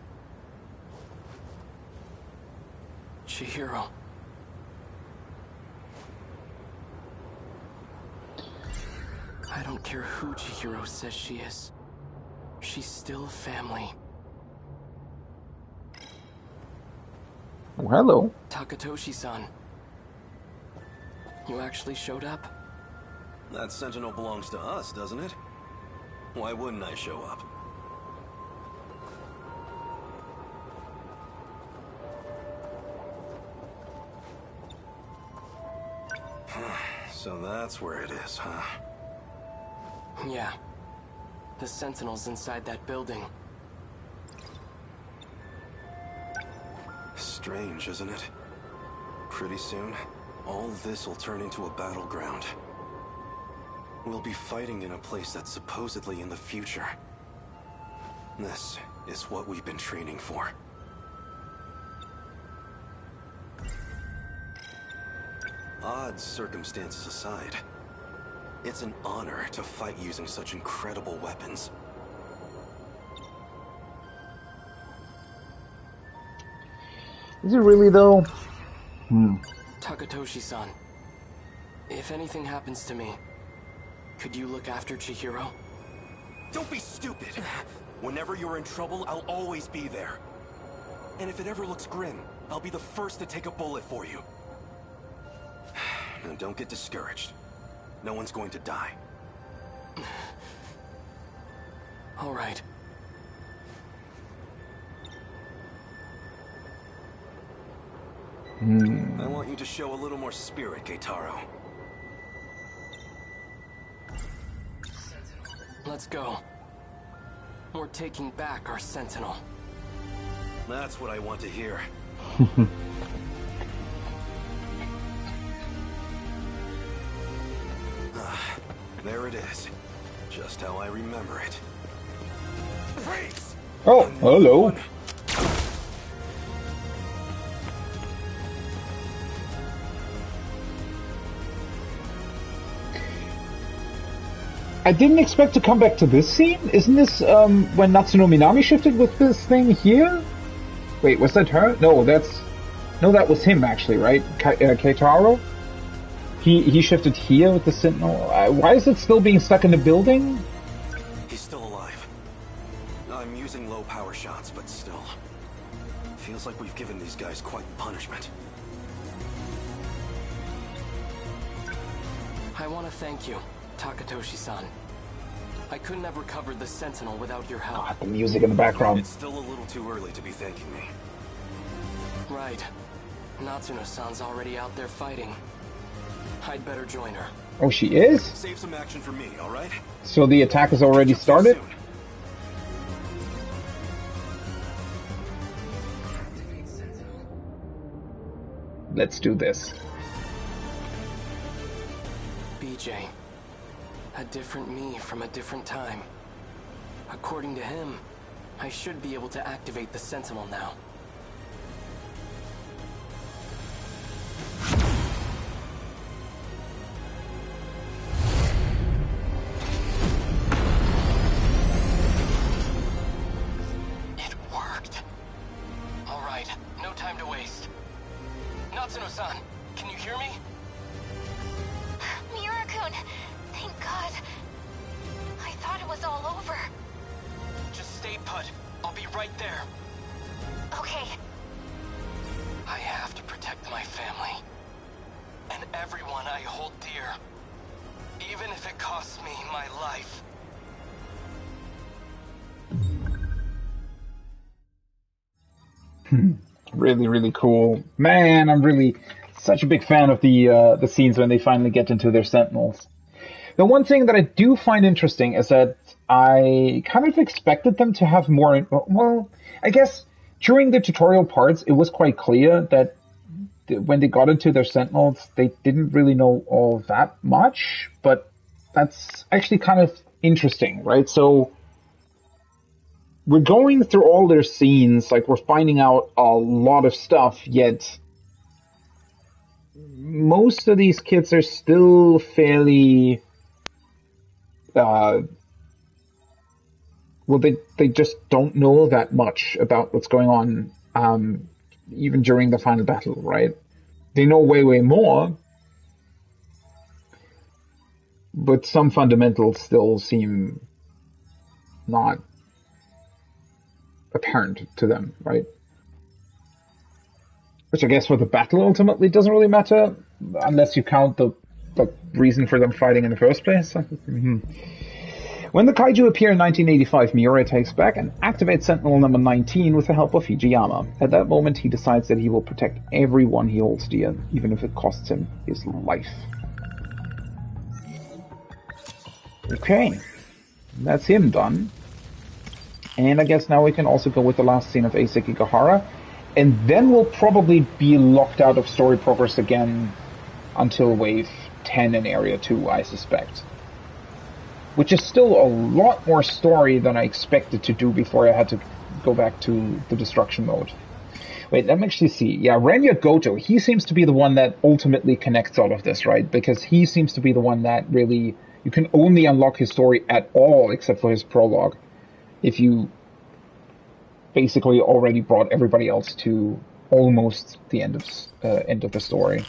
Chihiro. I don't care who Chihiro says she is. She's still family. Oh, hello. Takatoshi-san. You actually showed up? That Sentinel belongs to us, doesn't it? Why wouldn't I show up? So that's where it is, huh? Yeah. The Sentinels inside that building. Strange, isn't it? Pretty soon, all this will turn into a battleground. We'll be fighting in a place that's supposedly in the future. This is what we've been training for. Odd circumstances aside, it's an honor to fight using such incredible weapons. Is it really though? Takatoshi-san, if anything happens to me, could you look after Chihiro? Don't be stupid! Whenever you're in trouble, I'll always be there. And if it ever looks grim, I'll be the first to take a bullet for you. Now don't get discouraged. No one's going to die. All right. I want you to show a little more spirit, Keitaro. Let's go. We're taking back our Sentinel. That's what I want to hear. There it is. Just how I remember it. Freeze! Oh, hello. I didn't expect to come back to this scene. Isn't this when Natsuno Minami shifted with this thing here? Wait, was that her? No, that was him actually, right? Keitaro? He shifted here with the Sentinel. Why is it still being stuck in the building? He's still alive. I'm using low power shots, but still. Feels like we've given these guys quite the punishment. I want to thank you, Takatoshi-san. I couldn't have recovered the Sentinel without your help. God, the music in the background. It's still a little too early to be thanking me. Right. Natsuno-san's already out there fighting. I'd better join her. Oh, she is? Save some action for me, all right? So the attack has already started? Let's do this. BJ. A different me from a different time. According to him, I should be able to activate the Sentinel now. It worked. All right, no time to waste. Natsuno-san, can you hear me? Miura-kun, God. I thought it was all over. Just stay put. I'll be right there. Okay. I have to protect my family. And everyone I hold dear. Even if it costs me my life. Really, really cool. Man, I'm really such a big fan of the scenes when they finally get into their Sentinels. The one thing that I do find interesting is that I kind of expected them to have more. Well, I guess during the tutorial parts, it was quite clear that when they got into their Sentinels, they didn't really know all that much. But that's actually kind of interesting, right? So we're going through all their scenes, like we're finding out a lot of stuff, yet most of these kids are still fairly, well, they just don't know that much about what's going on, even during the final battle, right? They know way, way more, but some fundamentals still seem not apparent to them, right? Which I guess for the battle ultimately doesn't really matter, unless you count the reason for them fighting in the first place. When the kaiju appear in 1985, Miura takes back and activates Sentinel number 19 with the help of Fujiyama. At that moment, he decides that he will protect everyone he holds dear, even if it costs him his life. Okay, that's him done. And I guess now we can also go with the last scene of Ei Sekigahara, and then we'll probably be locked out of story progress again until Wave 10 in Area 2, I suspect. Which is still a lot more story than I expected to do before I had to go back to the destruction mode. Wait, let me actually see. Yeah, Renya Goto, he seems to be the one that ultimately connects all of this, right? Because he seems to be the one that really... You can only unlock his story at all, except for his prologue, if you basically already brought everybody else to almost the end of the story.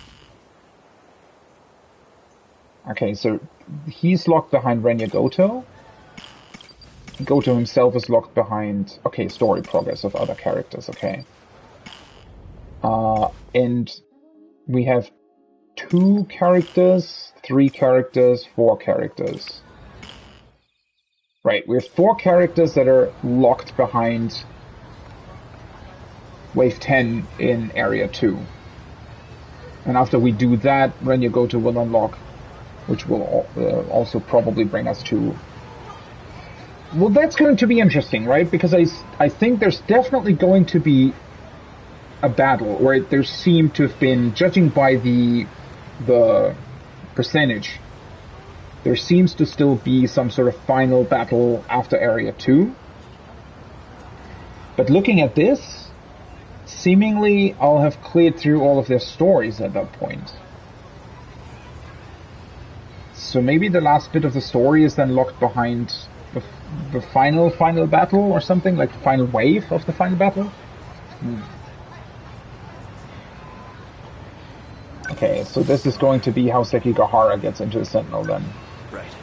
Okay, so he's locked behind Renya Goto. Goto himself is locked behind, okay, story progress of other characters, okay. And we have 2 characters, 3 characters, 4 characters. Right, we have 4 characters that are locked behind Wave 10 in Area 2. And after we do that, Renya Goto will unlock, which will also probably bring us to... Well, that's going to be interesting, right? Because I think there's definitely going to be a battle, or there seemed to have been, judging by the percentage, there seems to still be some sort of final battle after Area 2. But looking at this, seemingly I'll have cleared through all of their stories at that point. So maybe the last bit of the story is then locked behind the final battle or something, like the final wave of the final battle? Okay, so this is going to be how Sekigahara gets into the Sentinel then. Right.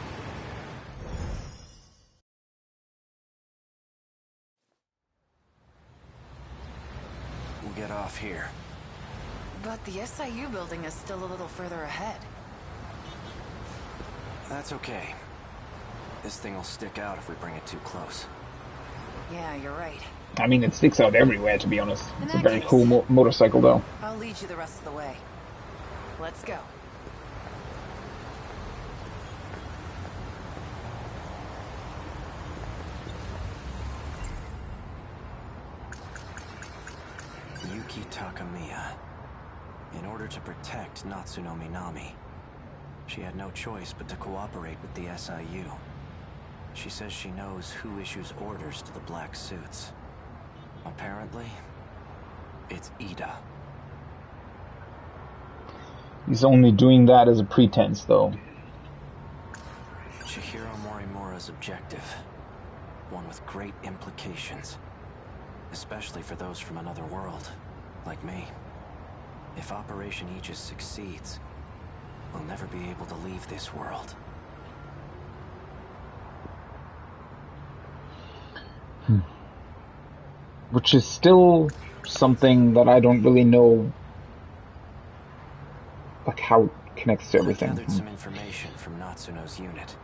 We'll get off here. But the SIU building is still a little further ahead. That's okay. This thing will stick out if we bring it too close. Yeah, you're right. I mean, it sticks out everywhere, to be honest. It's a very cool motorcycle, though. I'll lead you the rest of the way. Let's go. Yuki Takamiya. In order to protect Natsuno Minami, she had no choice but to cooperate with the SIU. She says she knows who issues orders to the black suits. Apparently, it's Ida. He's only doing that as a pretense, though. Chihiro Morimura's objective. One with great implications. Especially for those from another world, like me. If Operation Aegis succeeds, we'll never be able to leave this world. which is still something that I don't really know, like, how it connects to everything. I gathered some information from Natsuno's unit,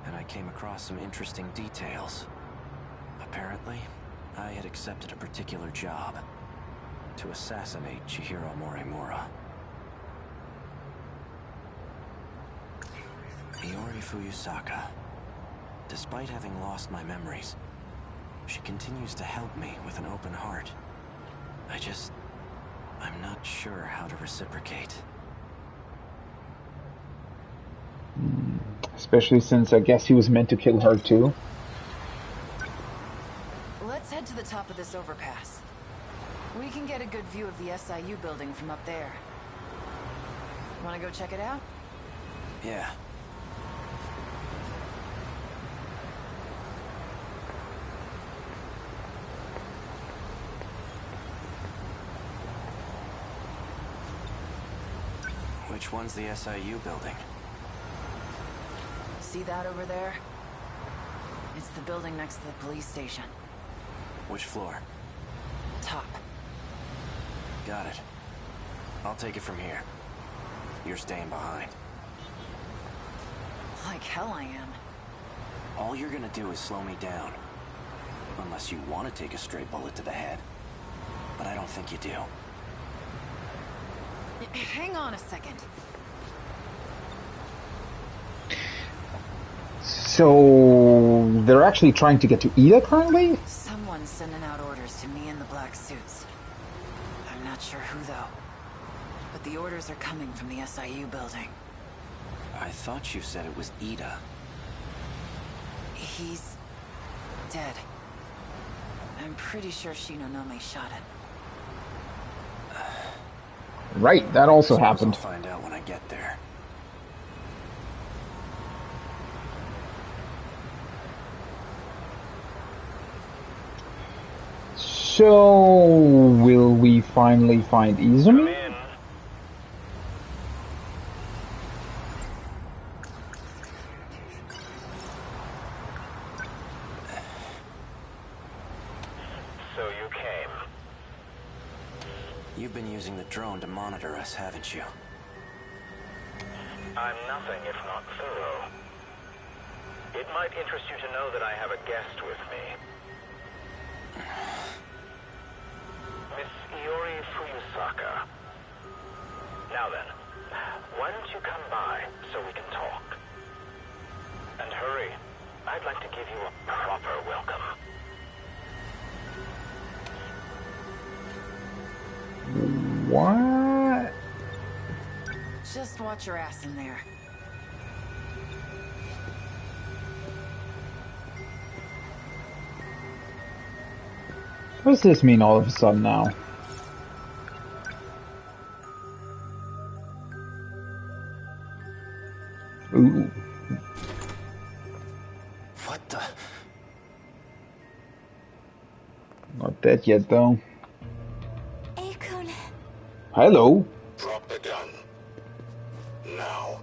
and I came across some interesting details. Apparently, I had accepted a particular job to assassinate Chihiro Morimura. Iori Fuyusaka. Despite having lost my memories, she continues to help me with an open heart. I'm not sure how to reciprocate. Especially since I guess he was meant to kill her too. Let's head to the top of this overpass. We can get a good view of the SIU building from up there. Wanna go check it out? Yeah. Which one's the SIU building? See that over there? It's the building next to the police station. Which floor? Top. Got it. I'll take it from here. You're staying behind. Like hell I am. All you're gonna do is slow me down. Unless you want to take a stray bullet to the head. But I don't think you do. Hang on a second. So they're actually trying to get to Ida currently? Someone's sending out orders to me in the black suits. I'm not sure who though. But the orders are coming from the SIU building. I thought you said it was Ida. He's dead. I'm pretty sure Shinonome shot him. Right, that also happened. I'll find out when I get there. So, will we finally find Izumi? So you came. You've been using the drone to monitor us, haven't you? I'm nothing if not thorough. It might interest you to know that I have a guest with me. Miss Iori Fuyusaka. Now then, why don't you come by so we can talk? And hurry. I'd like to give you a proper welcome. What? Just watch your ass in there. What does this mean all of a sudden now? Ooh. What the? Not dead yet, though. Akun. Hello. Drop the gun. Now.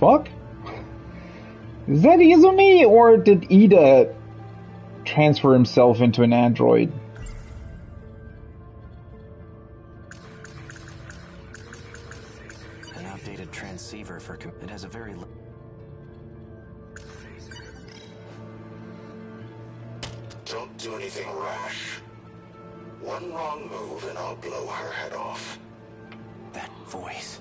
Fuck? Is that Izumi, or did Ida transfer himself into an android? An outdated transceiver for it has a very Don't do anything rash. One wrong move and I'll blow her head off. That voice.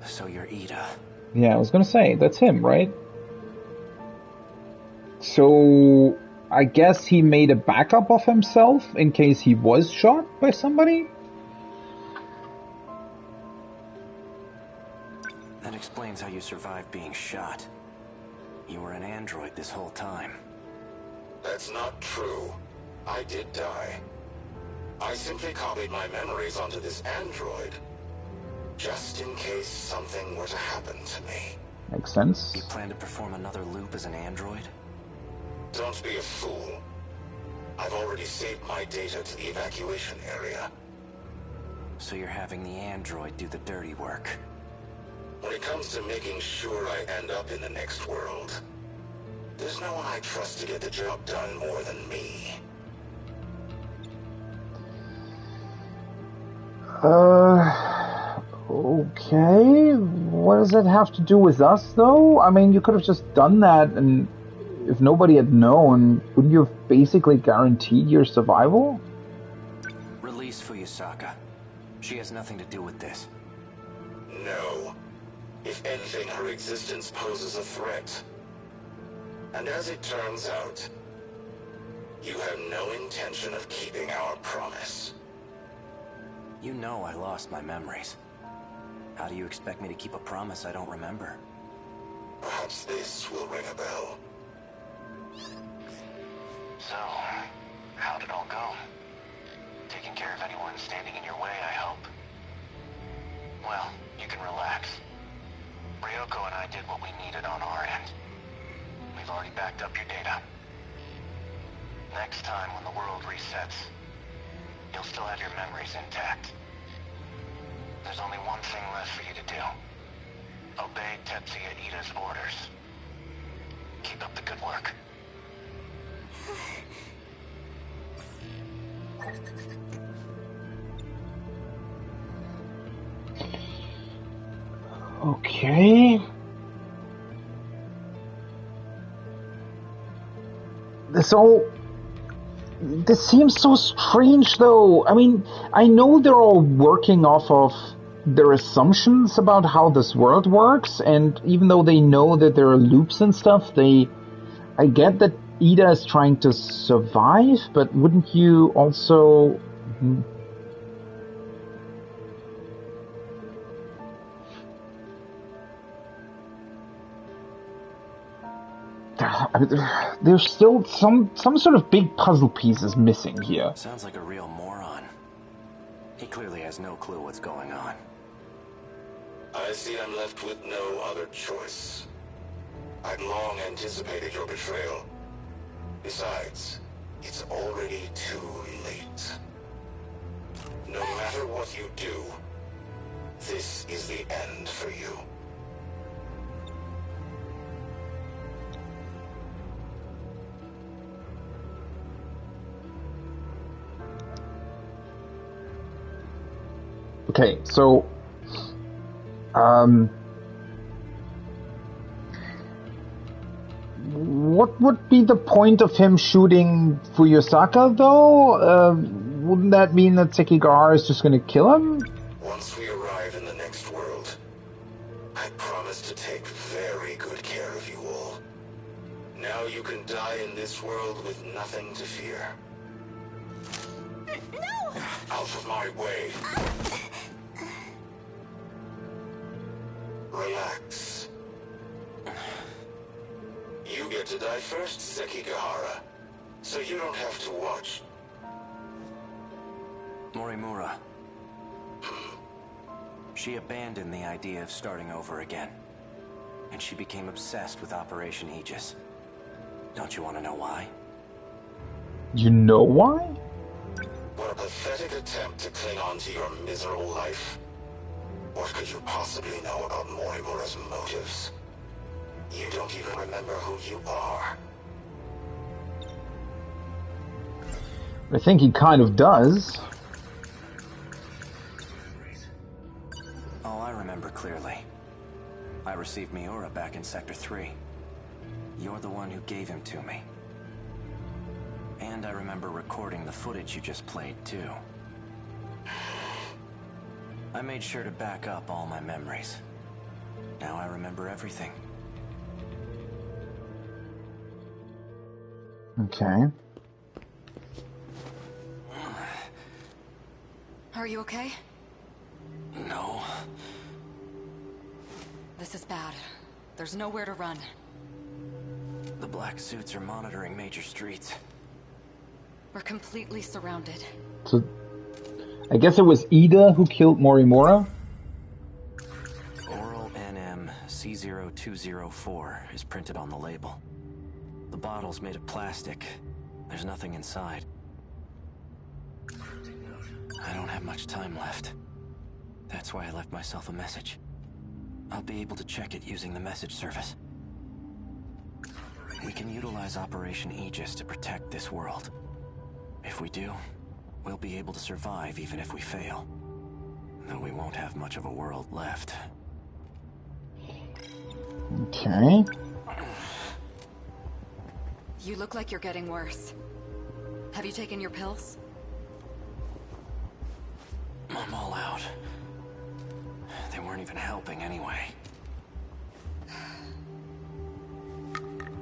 So you're Ida. Yeah, I was gonna say, that's him, right? So, I guess he made a backup of himself in case he was shot by somebody? That explains how you survived being shot. You were an android this whole time. That's not true. I did die. I simply copied my memories onto this android. Just in case something were to happen to me. Makes sense. You plan to perform another loop as an android? Don't be a fool. I've already saved my data to the evacuation area. So you're having the android do the dirty work? When it comes to making sure I end up in the next world, there's no one I trust to get the job done more than me. Okay. What does that have to do with us, though? I mean, you could have just done that, and if nobody had known, wouldn't you have basically guaranteed your survival? Release Fuyusaka. She has nothing to do with this. No. If anything, her existence poses a threat. And as it turns out, you have no intention of keeping our promise. You know I lost my memories. How do you expect me to keep a promise I don't remember? Perhaps this will ring a bell. So, how'd it all go? Taking care of anyone standing in your way, I hope. Well, you can relax. Ryoko and I did what we needed on our end. We've already backed up your data. Next time when the world resets, you'll still have your memories intact. There's only one thing left for you to do. Obey Tetsuya Ida's orders. Keep up the good work. Okay. This seems so strange, though. I mean, I know they're all working off of their assumptions about how this world works, and even though they know that there are loops and stuff, I get that Ida is trying to survive, but wouldn't you also... There's still some sort of big puzzle pieces missing here. Sounds like a real moron. He clearly has no clue what's going on. I see I'm left with no other choice. I'd long anticipated your betrayal. Besides, it's already too late. No matter what you do, this is the end for you. Okay, so, what would be the point of him shooting Fuyusaka, though? Wouldn't that mean that Sekigahara is just gonna kill him? Once we arrive in the next world, I promise to take very good care of you all. Now you can die in this world with nothing to fear. No! Out of my way. Relax. You get to die first, Sekigahara, so you don't have to watch. Morimura. She abandoned the idea of starting over again. And she became obsessed with Operation Aegis. Don't you want to know why? You know why? What a pathetic attempt to cling on to your miserable life. What could you possibly know about Morimura's motives? You don't even remember who you are. I think he kind of does. Oh, I remember clearly. I received Miura back in Sector 3. You're the one who gave him to me. And I remember recording the footage you just played, too. I made sure to back up all my memories. Now I remember everything. Okay. Are you okay? No. This is bad. There's nowhere to run. The black suits are monitoring major streets. We're completely surrounded. So, I guess it was Ida who killed Morimura? Oral NM C0204 is printed on the label. The bottle's made of plastic. There's nothing inside. I don't have much time left. That's why I left myself a message. I'll be able to check it using the message service. We can utilize Operation Aegis to protect this world. If we do, we'll be able to survive even if we fail. Though we won't have much of a world left. Okay. You look like you're getting worse. Have you taken your pills? I'm all out. They weren't even helping anyway.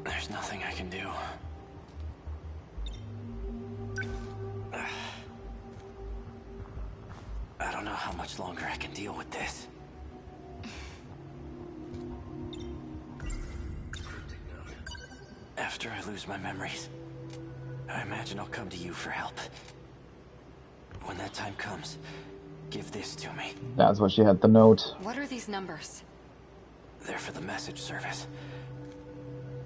There's nothing I can do. I don't know how much longer I can deal with this. After I lose my memories, I imagine I'll come to you for help. When that time comes, give this to me. That's what she had the note. What are these numbers? They're for the message service.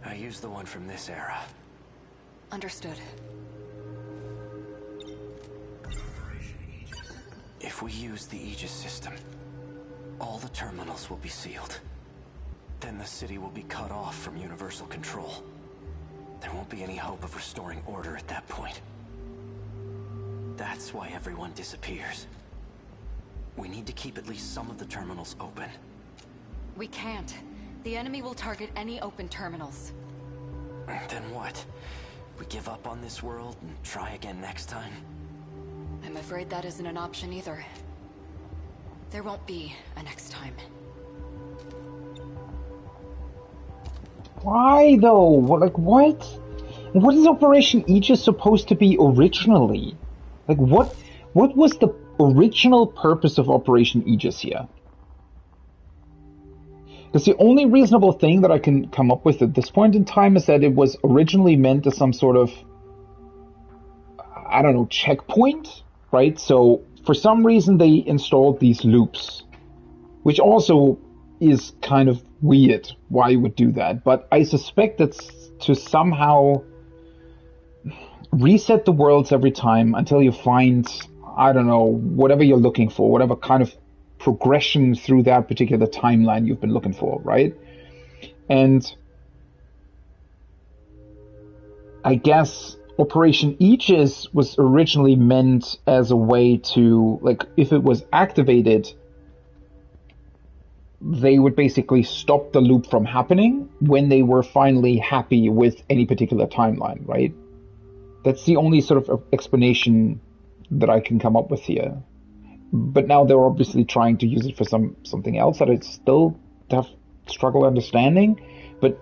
I used the one from this era. Understood. If we use the Aegis system, all the terminals will be sealed. Then the city will be cut off from universal control. There won't be any hope of restoring order at that point. That's why everyone disappears. We need to keep at least some of the terminals open. We can't. The enemy will target any open terminals. Then what? We give up on this world and try again next time? I'm afraid that isn't an option either. There won't be a next time. Why though? Like what? What is Operation Aegis supposed to be originally? Like what was the original purpose of Operation Aegis here? Because the only reasonable thing that I can come up with at this point in time is that it was originally meant as some sort of, I don't know, checkpoint, right? So for some reason they installed these loops, which also is kind of weird why you would do that. But I suspect that's to somehow reset the worlds every time until you find, I don't know, whatever you're looking for, whatever kind of progression through that particular timeline you've been looking for, right? And I guess Operation Aegis was originally meant as a way to, like, if it was activated, they would basically stop the loop from happening when they were finally happy with any particular timeline, right? That's the only sort of explanation that I can come up with here. But now they're obviously trying to use it for something else that I still have struggle understanding. But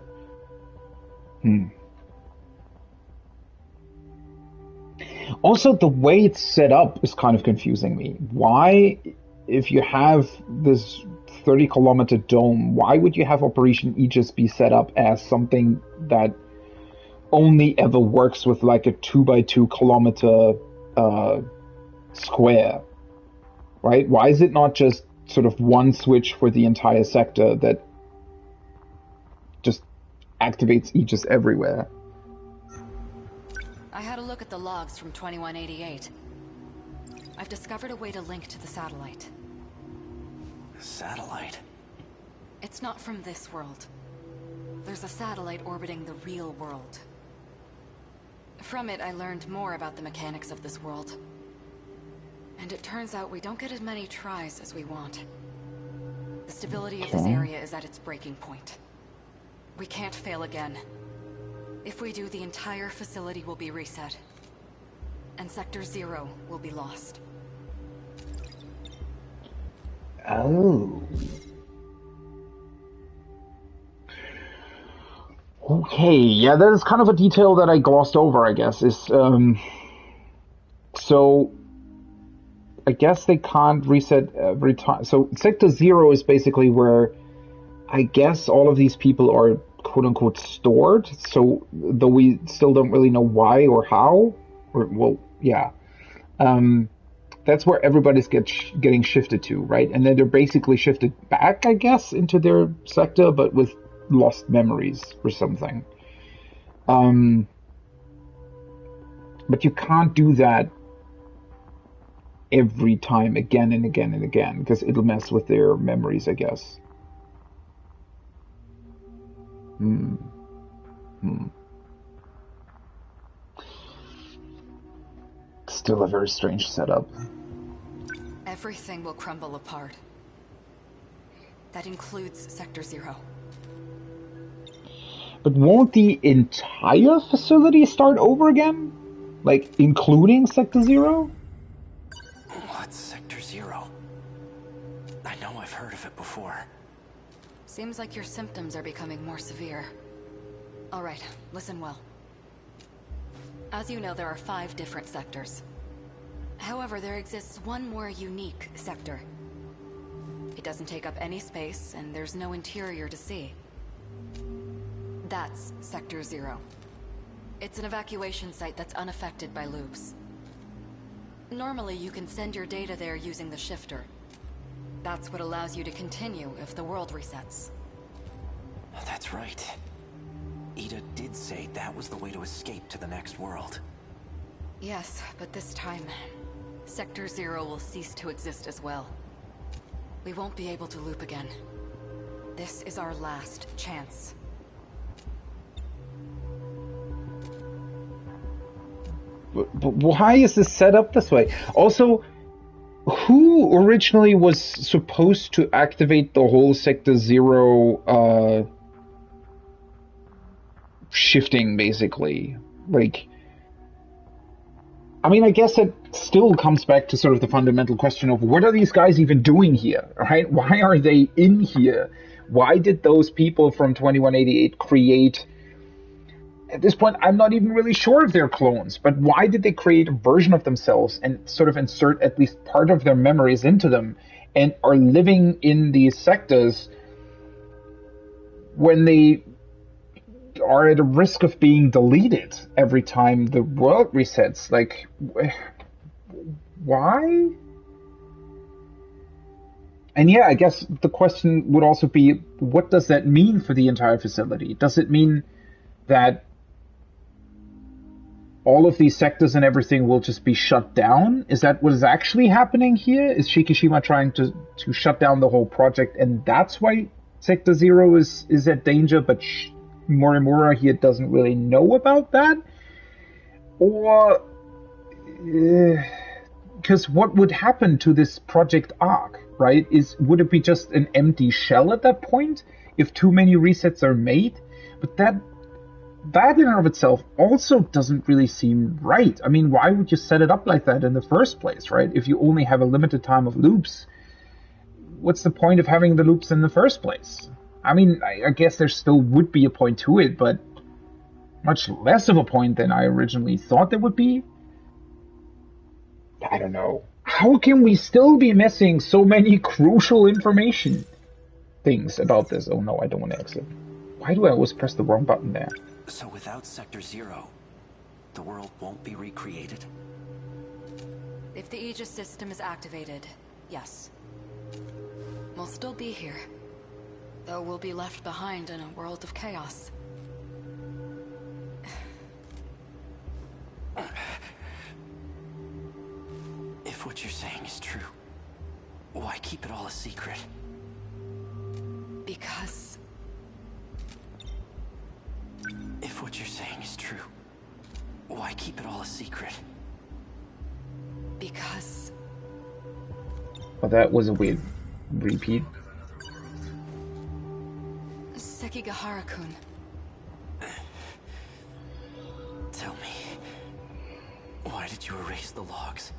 also the way it's set up is kind of confusing me. Why, if you have this 30-kilometer dome, why would you have Operation Aegis be set up as something that only ever works with like a 2x2 kilometer square? Right? Why is it not just sort of one switch for the entire sector that just activates Aegis everywhere? I had a look at the logs from 2188. I've discovered a way to link to the satellite. Satellite? It's not from this world. There's a satellite orbiting the real world. From it, I learned more about the mechanics of this world. And it turns out we don't get as many tries as we want. The stability of this area is at its breaking point. We can't fail again. If we do, the entire facility will be reset. And Sector 0 will be lost. Oh. Okay, yeah, that is kind of a detail that I glossed over, I guess. So I guess they can't reset every time. So Sector 0 is basically where I guess all of these people are quote-unquote stored. So though we still don't really know why or how, or well, yeah. That's where everybody's getting shifted to, right? And then they're basically shifted back, I guess, into their sector, but with lost memories or something. But you can't do that every time again and again and again, because it'll mess with their memories, I guess. Still a very strange setup. Everything will crumble apart. That includes Sector 0. But won't the entire facility start over again? Like, including Sector 0? What's Sector 0? I know I've heard of it before. Seems like your symptoms are becoming more severe. Alright, listen well. As you know, there are 5 different sectors. However, there exists one more unique sector. It doesn't take up any space, and there's no interior to see. That's Sector 0. It's an evacuation site that's unaffected by loops. Normally, you can send your data there using the shifter. That's what allows you to continue if the world resets. That's right. Ida did say that was the way to escape to the next world. Yes, but this time, Sector 0 will cease to exist as well. We won't be able to loop again. This is our last chance. But why is this set up this way? Also, who originally was supposed to activate the whole Sector 0 shifting, basically? Like, I mean, I guess it still comes back to sort of the fundamental question of what are these guys even doing here, right? Why are they in here? Why did those people from 2188 create... At this point, I'm not even really sure if they're clones, but why did they create a version of themselves and sort of insert at least part of their memories into them and are living in these sectors when they are at a risk of being deleted every time the world resets? Like, why? And yeah, I guess the question would also be, what does that mean for the entire facility? Does it mean that all of these sectors and everything will just be shut down? Is that what is actually happening here? Is Shikishima trying to shut down the whole project, and that's why Sector 0 is at danger, but Morimura here doesn't really know about that? Or... because what would happen to this Project Arc, right? Would it be just an empty shell at that point if too many resets are made? But that in and of itself also doesn't really seem right. I mean, why would you set it up like that in the first place, right? If you only have a limited time of loops, what's the point of having the loops in the first place? I mean, I guess there still would be a point to it, but much less of a point than I originally thought there would be. I don't know. How can we still be missing so many crucial information things about this? Oh no, I don't want to exit. Why do I always press the wrong button there? So without Sector 0, the world won't be recreated? If the Aegis system is activated, yes. We'll still be here, though we'll be left behind in a world of chaos. If what you're saying is true, why keep it all a secret? Because... If what you're saying is true, why keep it all a secret? Because... Well, that was a weird repeat. Sekigahara-kun. Tell me, why did you erase the logs?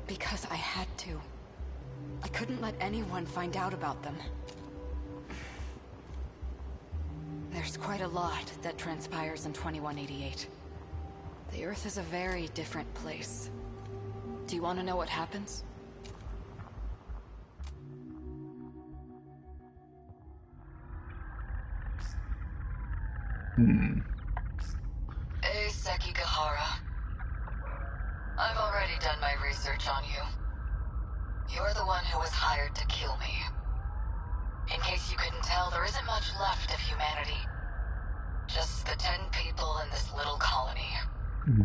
Because I had to. I couldn't let anyone find out about them. There's quite a lot that transpires in 2188. The Earth is a very different place. Do you want to know what happens? Hey, Sekigahara. I've already done my research on you. You're the one who was hired to kill me. In case you couldn't tell, there isn't much left of humanity. Just the 10 people in this little colony.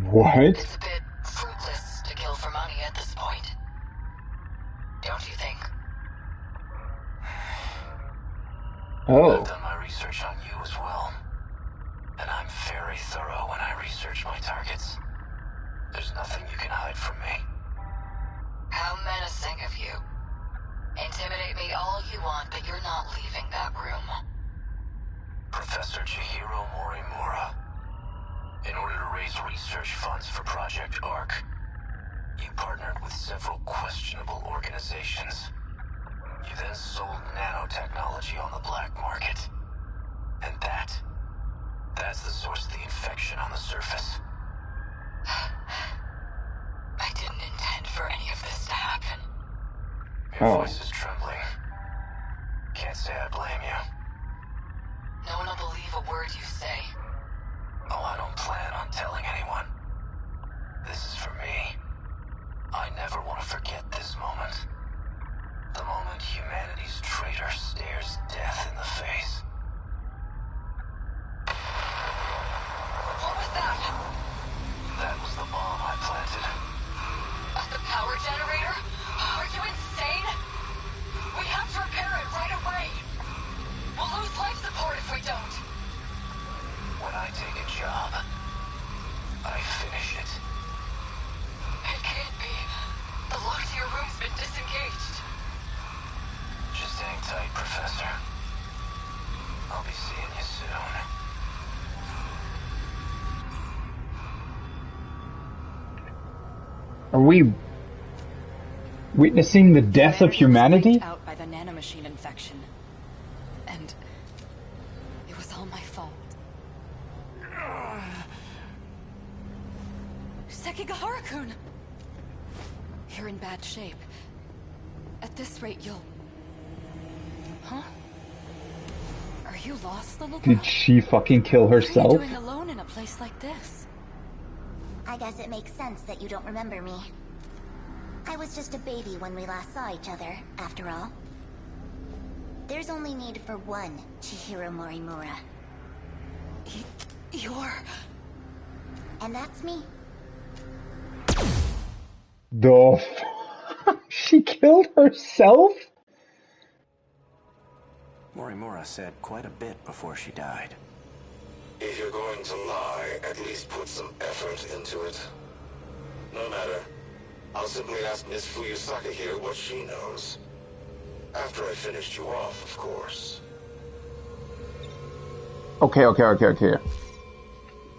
What? It's a bit fruitless to kill for money at this point. Don't you think? Oh. I've done my research on you as well. And I'm very thorough when I research my targets. There's nothing you can hide from me. How menacing of you. Intimidate me all you want, but you're not leaving that room. Professor Chihiro Morimura. In order to raise research funds for Project ARC, you partnered with several questionable organizations. You then sold nanotechnology on the black market. And that's the source of the infection on the surface. I didn't intend for any of this to happen. Your voice is trembling. Can't say I blame you. No one will believe a word you say. Oh, I don't plan on telling anyone. This is for me. I never want to forget this moment. The moment humanity's traitor stares death in the face. What was that? That was the bomb I planted. The power generator? Are you insane? We have to repair it right away. We'll lose life support if we don't. When I take a job, I finish it. It can't be. The lock to your room's been disengaged. Just hang tight, Professor. I'll be seeing you soon. Are we witnessing the death of humanity? Out by the nanomachine infection. And it was all my fault. Sekigahara-kun! You're in bad shape. At this rate, you'll... Huh? Are you lost, little girl? Did she fucking kill herself? What are you doing alone in a place like this? I guess it makes sense that you don't remember me. I was just a baby when we last saw each other, after all. There's only need for one Chihiro Morimura. You're... And that's me. She killed herself? Morimura said quite a bit before she died. If you're going to lie, at least put some effort into it. No matter. I'll simply ask Miss Fuyusaka here what she knows. After I finished you off, of course. Okay.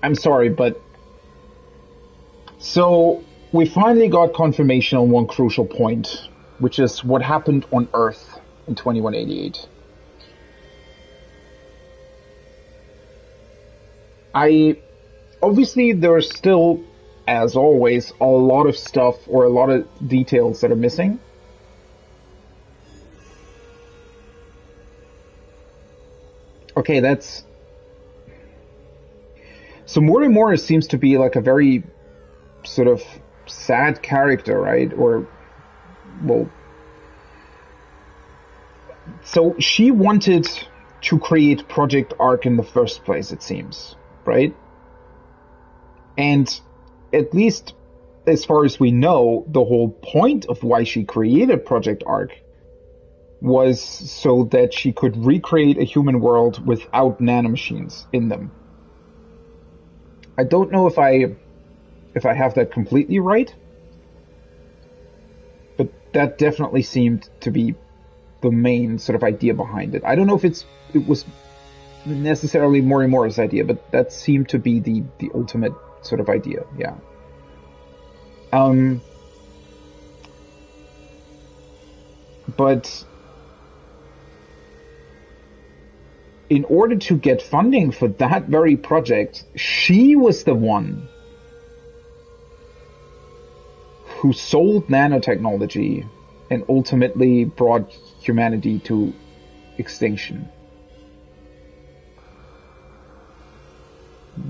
I'm sorry, but... So, we finally got confirmation on one crucial point, which is what happened on Earth in 2188. Obviously, there's still, as always, a lot of stuff or a lot of details that are missing. Okay, that's... So Morimura seems to be like a very sort of sad character, right? Or, well... So she wanted to create Project ARC in the first place, it seems, right? And at least as far as we know, the whole point of why she created Project ARC was so that she could recreate a human world without nanomachines in them. I don't know if I have that completely right, but that definitely seemed to be the main sort of idea behind it. I don't know if it was necessarily Morimura's idea, but that seemed to be the ultimate sort of idea, yeah. But in order to get funding for that very project, she was the one who sold nanotechnology and ultimately brought humanity to extinction.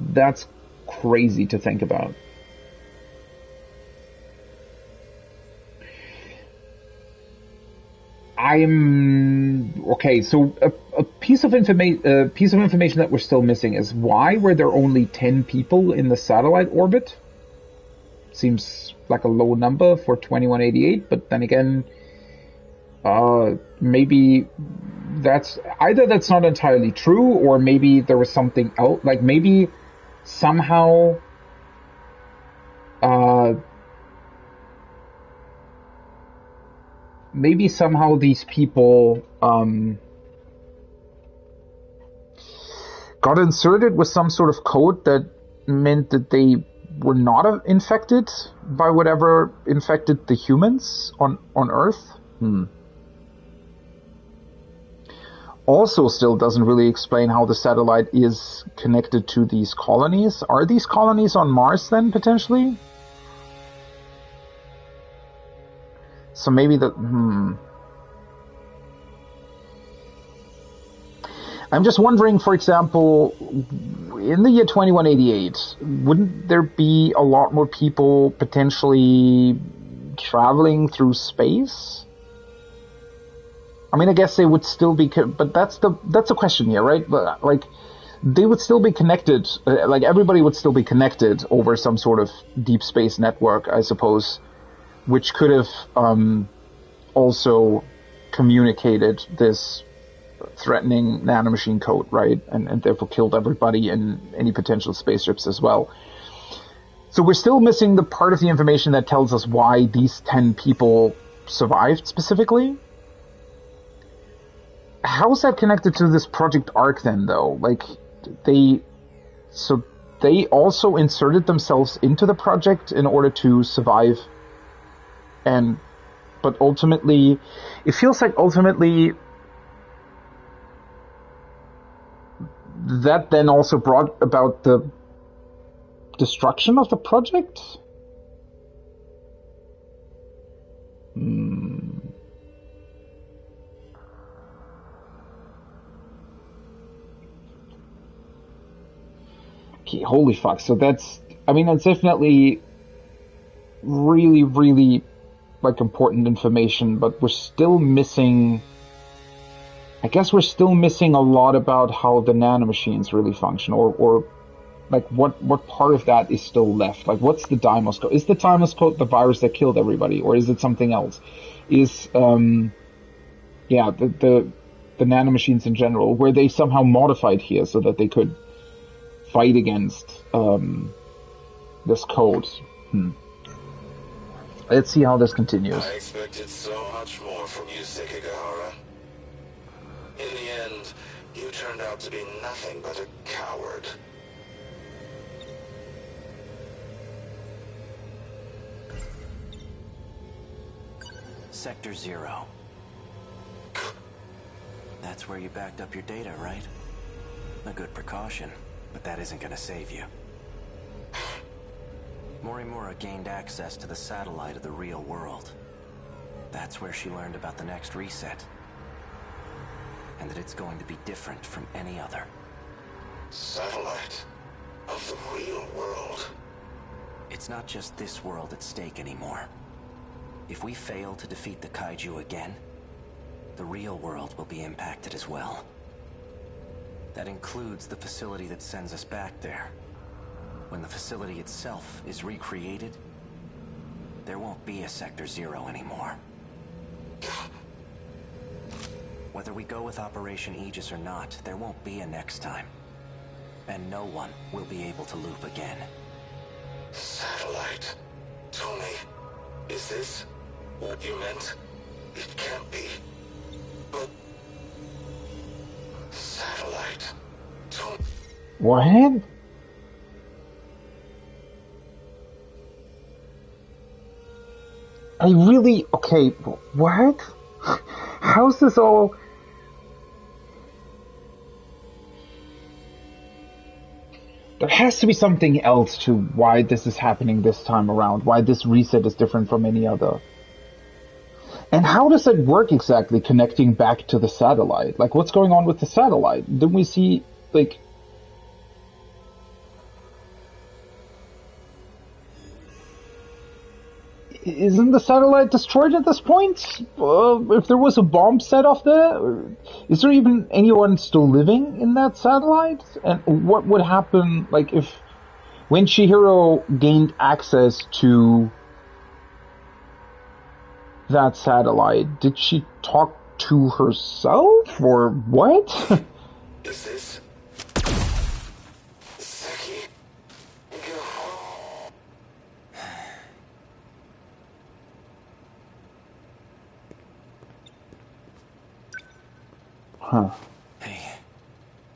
That's crazy to think about. Okay, so a piece of information that we're still missing is why were there only 10 people in the satellite orbit? Seems like a low number for 2188, but then again, maybe that's either that's not entirely true, or maybe there was something else. Like maybe somehow, these people got inserted with some sort of code that meant that they were not infected by whatever infected the humans on Earth. Also still doesn't really explain how the satellite is connected to these colonies. Are these colonies on Mars then, potentially? So maybe I'm just wondering, for example, in the year 2188, wouldn't there be a lot more people potentially traveling through space? I mean, I guess they would still be, but that's a question here, right? Like, they would still be connected, like everybody would still be connected over some sort of deep space network, I suppose, which could have also communicated this threatening nanomachine code, right? And therefore killed everybody in any potential spaceships as well. So we're still missing the part of the information that tells us why these 10 people survived specifically. How's that connected to this Project Arc then, though? Like, they also inserted themselves into the project in order to survive, but ultimately, it feels like ultimately that then also brought about the destruction of the project? Okay, holy fuck. So that's definitely really, really, like, important information, but we're still missing... I guess we're still missing a lot about how the nanomachines really function, or like what part of that is still left. Like, what's the Deimos code? Is the Deimos code the virus that killed everybody, or is it something else? Is the nanomachines in general, were they somehow modified here so that they could fight against this code? Let's see how this continues. I expected so much more from you, Sekigahara. In the end, you turned out to be nothing but a coward. Sector 0. That's where you backed up your data, right? A good precaution, but that isn't gonna save you. Morimura gained access to the satellite of the real world. That's where she learned about the next reset. And that it's going to be different from any other. Satellite of the real world. It's not just this world at stake anymore. If we fail to defeat the kaiju again, the real world will be impacted as well. That includes the facility that sends us back there. When the facility itself is recreated, there won't be a Sector 0 anymore. Whether we go with Operation Aegis or not, there won't be a next time. And no one will be able to loop again. Satellite. Tony, is this what you meant? It can't be. But... Satellite. Tony... What? I really... Okay, what? How's this all... There has to be something else to why this is happening this time around, why this reset is different from any other. And how does it work exactly, connecting back to the satellite? Like, what's going on with the satellite? Didn't we see, like... Isn't the satellite destroyed at this point? If there was a bomb set off there, is there even anyone still living in that satellite? And what would happen, like, if when Chihiro gained access to that satellite, did she talk to herself, or what? Is this... Seki? Huh. Hey,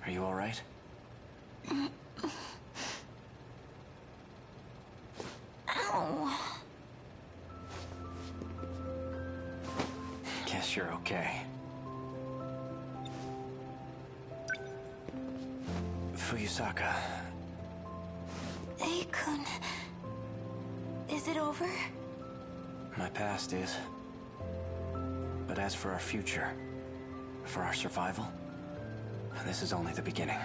are you alright? Ow. Guess you're okay. Fuyusaka. Ei-kun. Is it over? My past is. But as for our future, for our survival, this is only the beginning.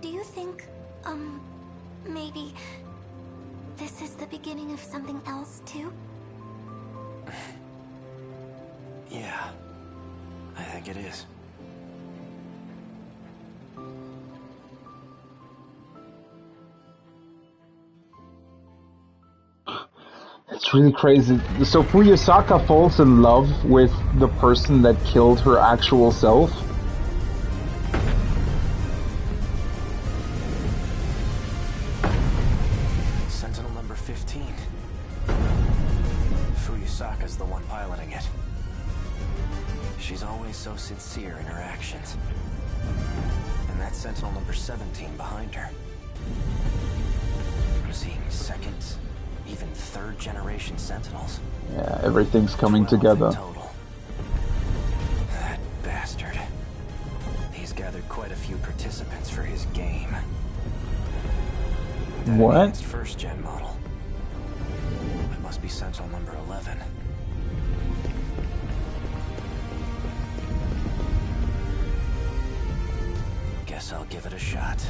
Do you think, maybe this is the beginning of something else, too? Yeah, I think it is. It's really crazy. So Fuyusaka falls in love with the person that killed her actual self. Sentinel number 15. Fuyusaka's the one piloting it. She's always so sincere in her actions. And that's Sentinel number 17 behind her. I'm seeing second, even third generation Sentinels. Yeah, everything's coming together. Total. That bastard. He's gathered quite a few participants for his game. That What? advanced first gen model. It must be Sentinel number 11. Guess I'll give it a shot.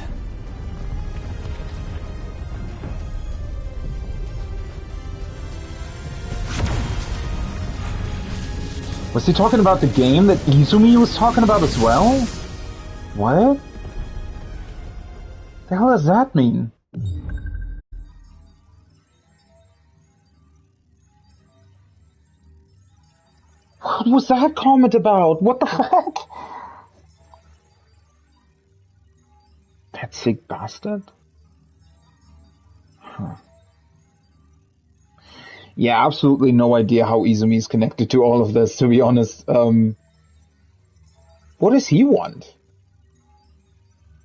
Was he talking about the game that Izumi was talking about as well? What? The hell does that mean? What was that comment about? What the fuck? That sick bastard? Huh. Yeah, absolutely no idea how Izumi is connected to all of this, to be honest. What does he want?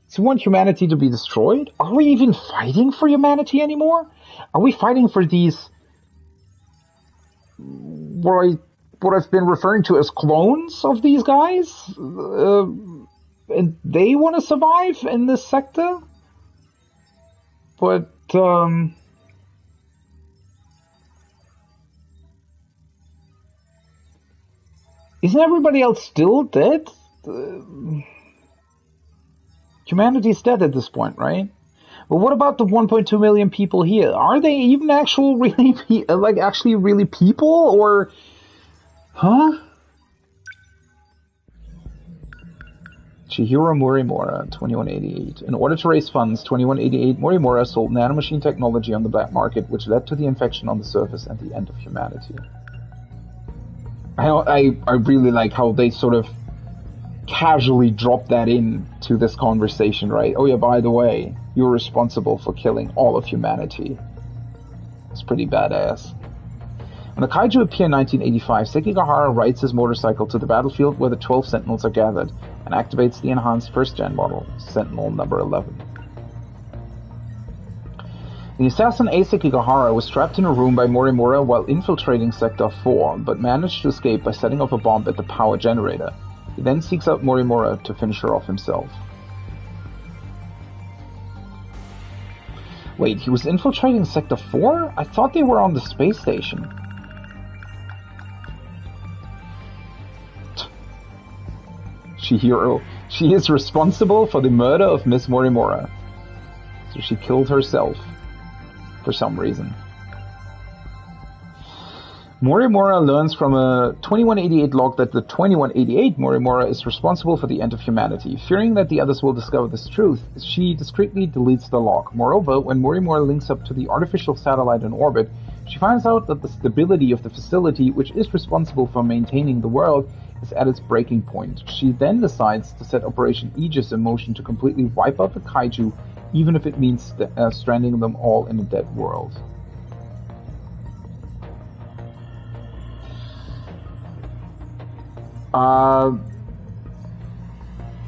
Does he want humanity to be destroyed? Are we even fighting for humanity anymore? Are we fighting for these... what I've been referring to as clones of these guys? And they want to survive in this sector? But, isn't everybody else still dead? Humanity's dead at this point, right? But what about the 1.2 million people here? Are they even actually really people? Or... huh? Chihiro Morimura, 2188. In order to raise funds, 2188 Morimura sold nanomachine technology on the black market, which led to the infection on the surface and the end of humanity. I really like how they sort of casually drop that into this conversation, right? Oh yeah, by the way, you're responsible for killing all of humanity. It's pretty badass. When the kaiju appear in 1985, Sekigahara rides his motorcycle to the battlefield where the 12 Sentinels are gathered and activates the enhanced first-gen model, Sentinel number 11. The assassin A. Sekigahara was trapped in a room by Morimura while infiltrating Sector 4, but managed to escape by setting off a bomb at the power generator. He then seeks out Morimura to finish her off himself. Wait, he was infiltrating Sector 4? I thought they were on the space station. Chihiro. She is responsible for the murder of Miss Morimura. So she killed herself. For some reason. Morimura learns from a 2188 log that the 2188 Morimura is responsible for the end of humanity. Fearing that the others will discover this truth, she discreetly deletes the log. Moreover, when Morimura links up to the artificial satellite in orbit, She finds out that the stability of the facility, which is responsible for maintaining the world, is at its breaking point. She then decides to set Operation Aegis in motion to completely wipe out the kaiju, even if it means stranding them all in a dead world.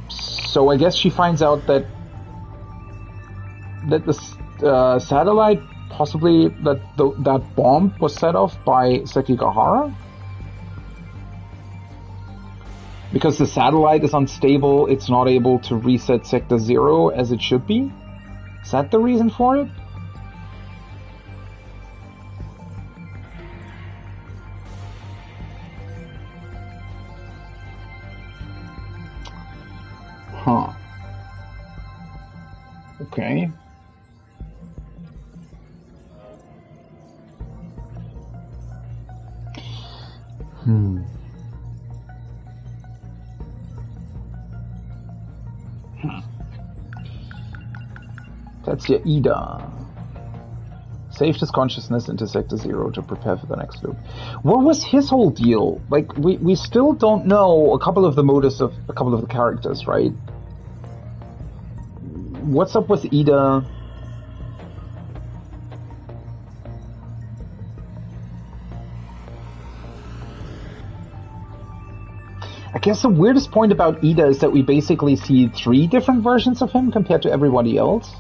So I guess she finds out that the satellite, possibly that bomb was set off by Sekigahara? Because the satellite is unstable, it's not able to reset Sector 0 as it should be? Is that the reason for it? Huh. Okay. That's your Ida. Saved his consciousness into Sector 0 to prepare for the next loop. What was his whole deal? Like, we still don't know a couple of the motives of a couple of the characters, right? What's up with Ida? I guess the weirdest point about Ida is that we basically see 3 different versions of him compared to everybody else.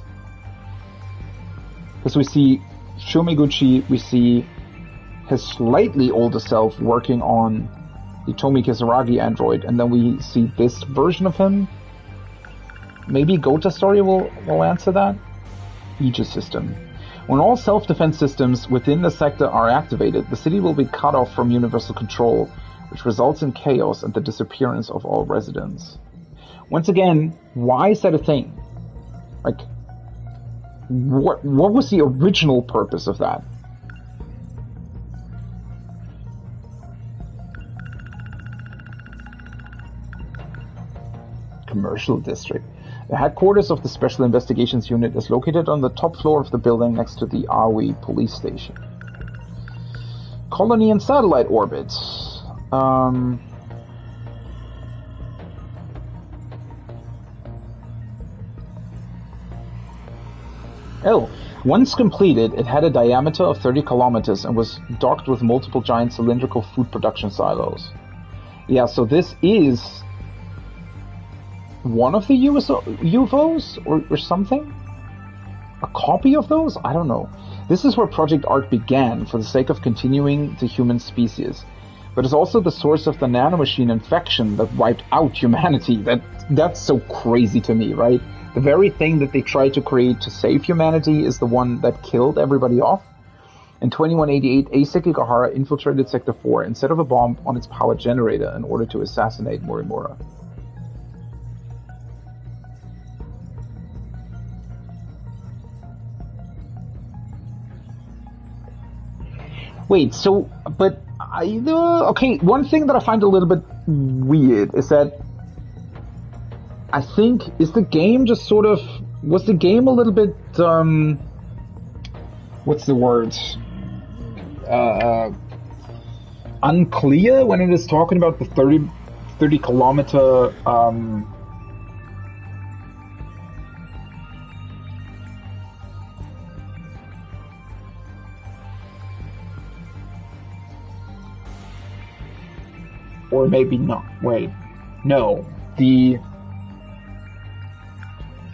Because we see Shomeguchi, we see his slightly older self working on the Tomi Kisaragi android, and then we see this version of him. Maybe Gota story will answer that? Aegis system. When all self-defense systems within the sector are activated, the city will be cut off from universal control, which results in chaos and the disappearance of all residents. Once again, why is that a thing? Like, what was the original purpose of that? Commercial district. The headquarters of the Special Investigations Unit is located on the top floor of the building next to the Aoi police station. Colony and satellite orbit. Oh, once completed, it had a diameter of 30 kilometers and was docked with multiple giant cylindrical food production silos. Yeah, so this is one of the UFOs or something? A copy of those? I don't know. This is where Project Ark began for the sake of continuing the human species. But it's also the source of the nanomachine infection that wiped out humanity. That's so crazy to me, right? The very thing that they tried to create to save humanity is the one that killed everybody off. In 2188, Sekigahara infiltrated Sector 4 and set off a bomb on its power generator in order to assassinate Morimura. Wait, so, but, okay, one thing that I find a little bit weird is that I think, was the game a little bit, what's the word? Unclear when it is talking about the 30 kilometer, or maybe not. Wait. No. The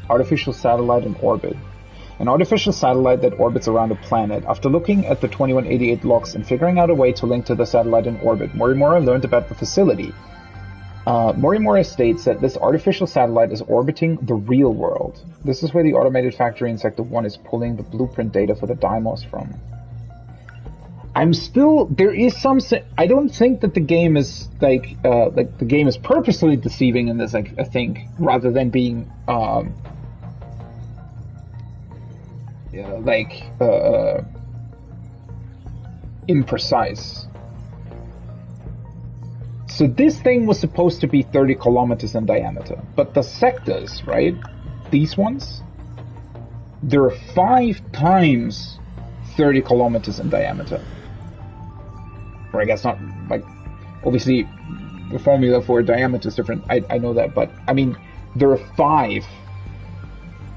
artificial satellite in orbit. An artificial satellite that orbits around a planet. After looking at the 2188 logs and figuring out a way to link to the satellite in orbit, Morimura learned about the facility. Morimura states that this artificial satellite is orbiting the real world. This is where the automated factory in Sector 1 is pulling the blueprint data for the Deimos from. There is some, I don't think that the game is, the game is purposely deceiving in this, I think, rather than being, imprecise. So this thing was supposed to be 30 kilometers in diameter, but the sectors, right, these ones, they're 5 times 30 kilometers in diameter. Or I guess not, like, obviously the formula for diameter is different, I know that, but I mean, there are 5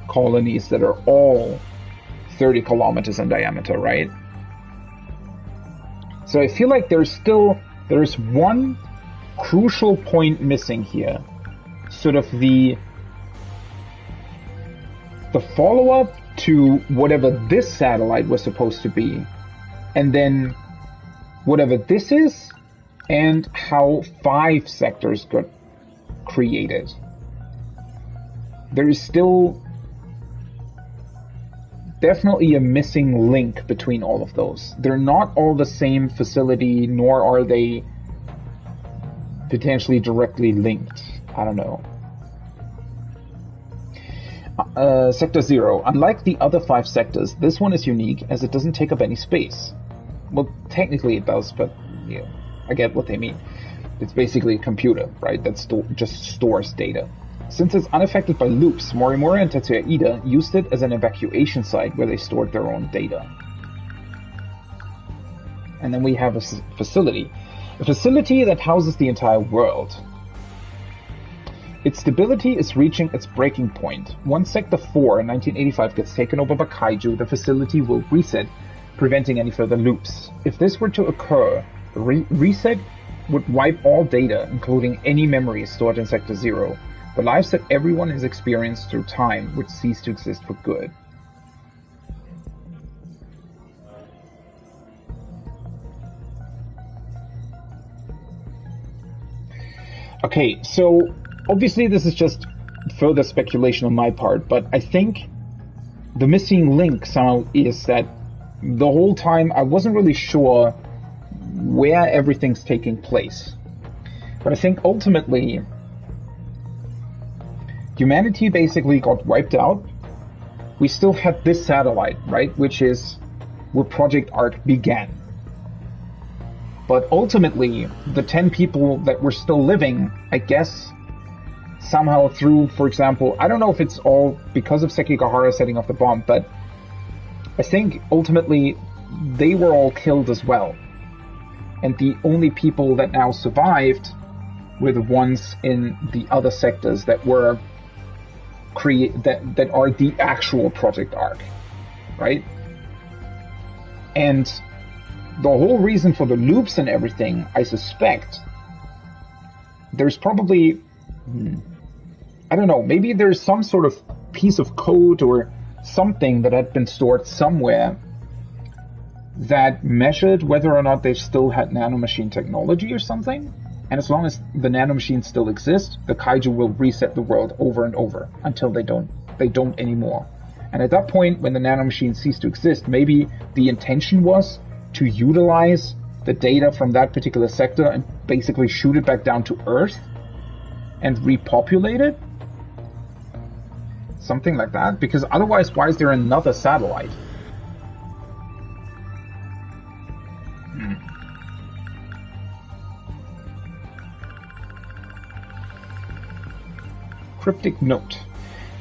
colonies that are all 30 kilometers in diameter, right? So I feel like there's one crucial point missing here. Sort of the follow-up to whatever this satellite was supposed to be, and then whatever this is, and how 5 sectors got created. There is still definitely a missing link between all of those. They're not all the same facility, nor are they potentially directly linked. I don't know. Sector 0. Unlike the other 5 sectors, this one is unique as it doesn't take up any space. Well, technically it does, but yeah, I get what they mean. It's basically a computer, right, that just stores data. Since it's unaffected by loops, Morimura and Tetsuya Ida used it as an evacuation site where they stored their own data. And then we have a facility. A facility that houses the entire world. Its stability is reaching its breaking point. Once Sector 4 in 1985 gets taken over by Kaiju, the facility will reset, preventing any further loops. If this were to occur, the reset would wipe all data, including any memories stored in Sector 0. The lives that everyone has experienced through time would cease to exist for good. Okay, so obviously this is just further speculation on my part, but I think the missing link somehow is that the whole time I wasn't really sure where everything's taking place. But I think ultimately humanity basically got wiped out. We still had this satellite, right, which is where Project Arc began. But ultimately, the 10 people that were still living, I guess, somehow through, for example, I don't know if it's all because of Sekigahara setting off the bomb, but I think ultimately they were all killed as well. And the only people that now survived were the ones in the other sectors that were that are the actual Project Arc, right? And the whole reason for the loops and everything, I suspect, there's probably, I don't know, maybe there's some sort of piece of code or something that had been stored somewhere that measured whether or not they still had nanomachine technology or something. And as long as the nanomachines still exist, the Kaiju will reset the world over and over until they don't anymore. And at that point, when the nanomachines cease to exist, maybe the intention was to utilize the data from that particular sector and basically shoot it back down to Earth and repopulate it? Something like that? Because otherwise, why is there another satellite? Cryptic note.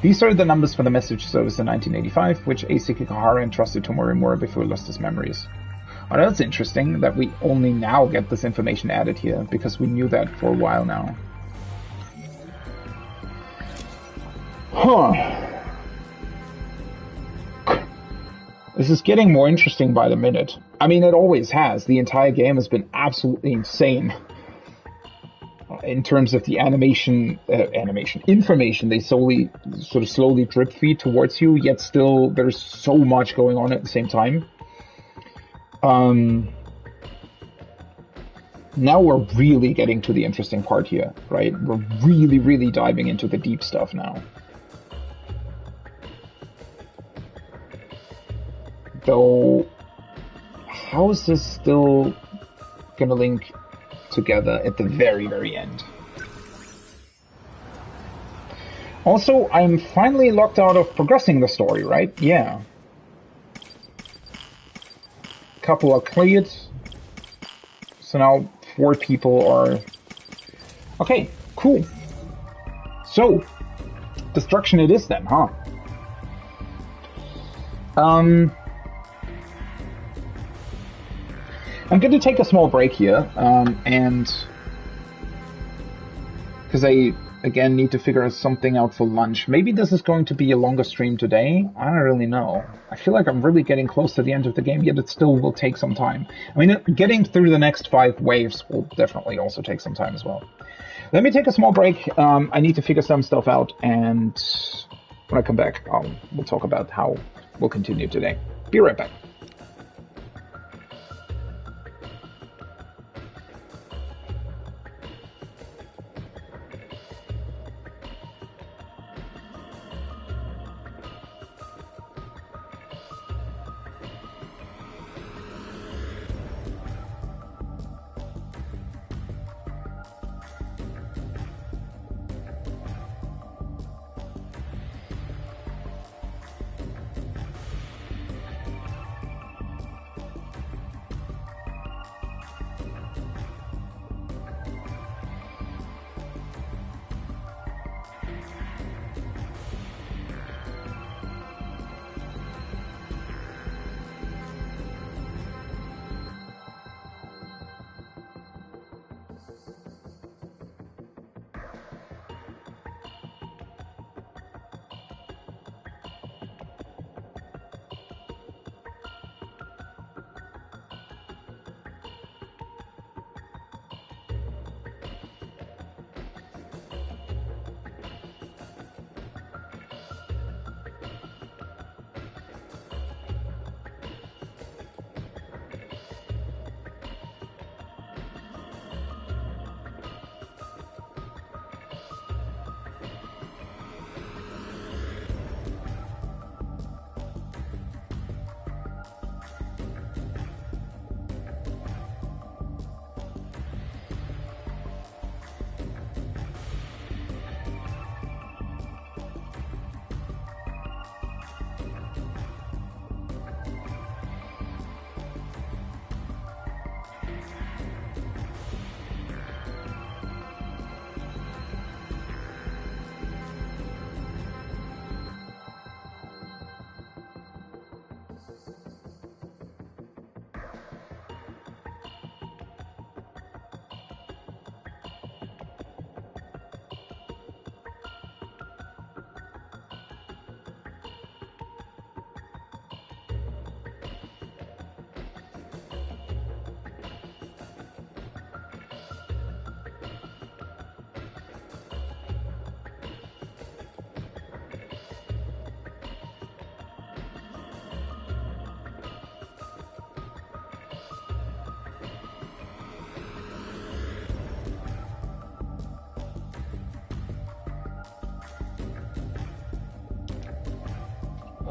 These are the numbers for the message service in 1985, which A. Sekigahara entrusted to Morimura before he lost his memories. Oh, that's interesting that we only now get this information added here, because we knew that for a while now. Huh. This is getting more interesting by the minute. I mean, it always has. The entire game has been absolutely insane. In terms of the information they slowly drip feed towards you, yet still there's so much going on at the same time. Now we're really getting to the interesting part here, right? We're really diving into the deep stuff now. Though, how is this still gonna link together at the very end? Also, I'm finally locked out of progressing the story, right? Yeah. Couple are cleared. So now 4 people are... Okay, cool. So, destruction it is then, huh? I'm going to take a small break here, and because I, again, need to figure something out for lunch. Maybe this is going to be a longer stream today. I don't really know. I feel like I'm really getting close to the end of the game, yet it still will take some time. I mean, getting through the next 5 waves will definitely also take some time as well. Let me take a small break. I need to figure some stuff out, and when I come back, we'll talk about how we'll continue today. Be right back.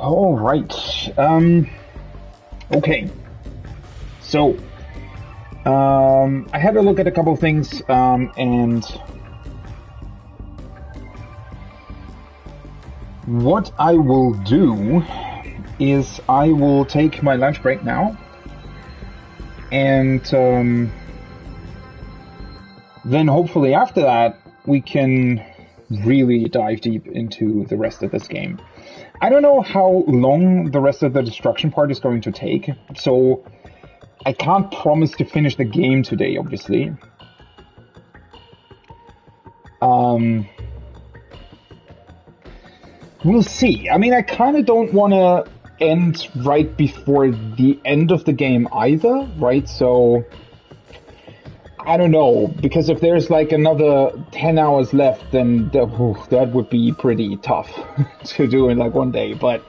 All right. Okay. So, I had to look at a couple of things, and what I will do is I will take my lunch break now, and then hopefully after that we can really dive deep into the rest of this game. I don't know how long the rest of the destruction part is going to take, so I can't promise to finish the game today, obviously. We'll see. I mean, I kind of don't want to end right before the end of the game either, right? So, I don't know, because if there's like another 10 hours left, then that would be pretty tough to do in like one day, but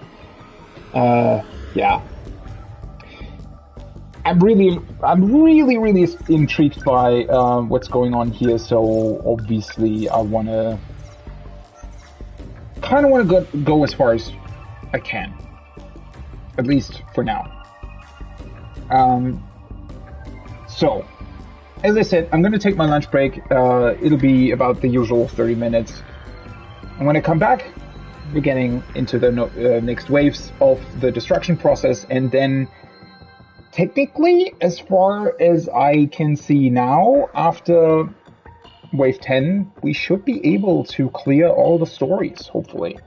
yeah. I'm really intrigued by what's going on here, so obviously I kind of want to go as far as I can, at least for now. So, as I said, I'm going to take my lunch break. It'll be about the usual 30 minutes. And when I come back, we're getting into the next waves of the destruction process, and then technically, as far as I can see now, after wave 10, we should be able to clear all the stories, hopefully.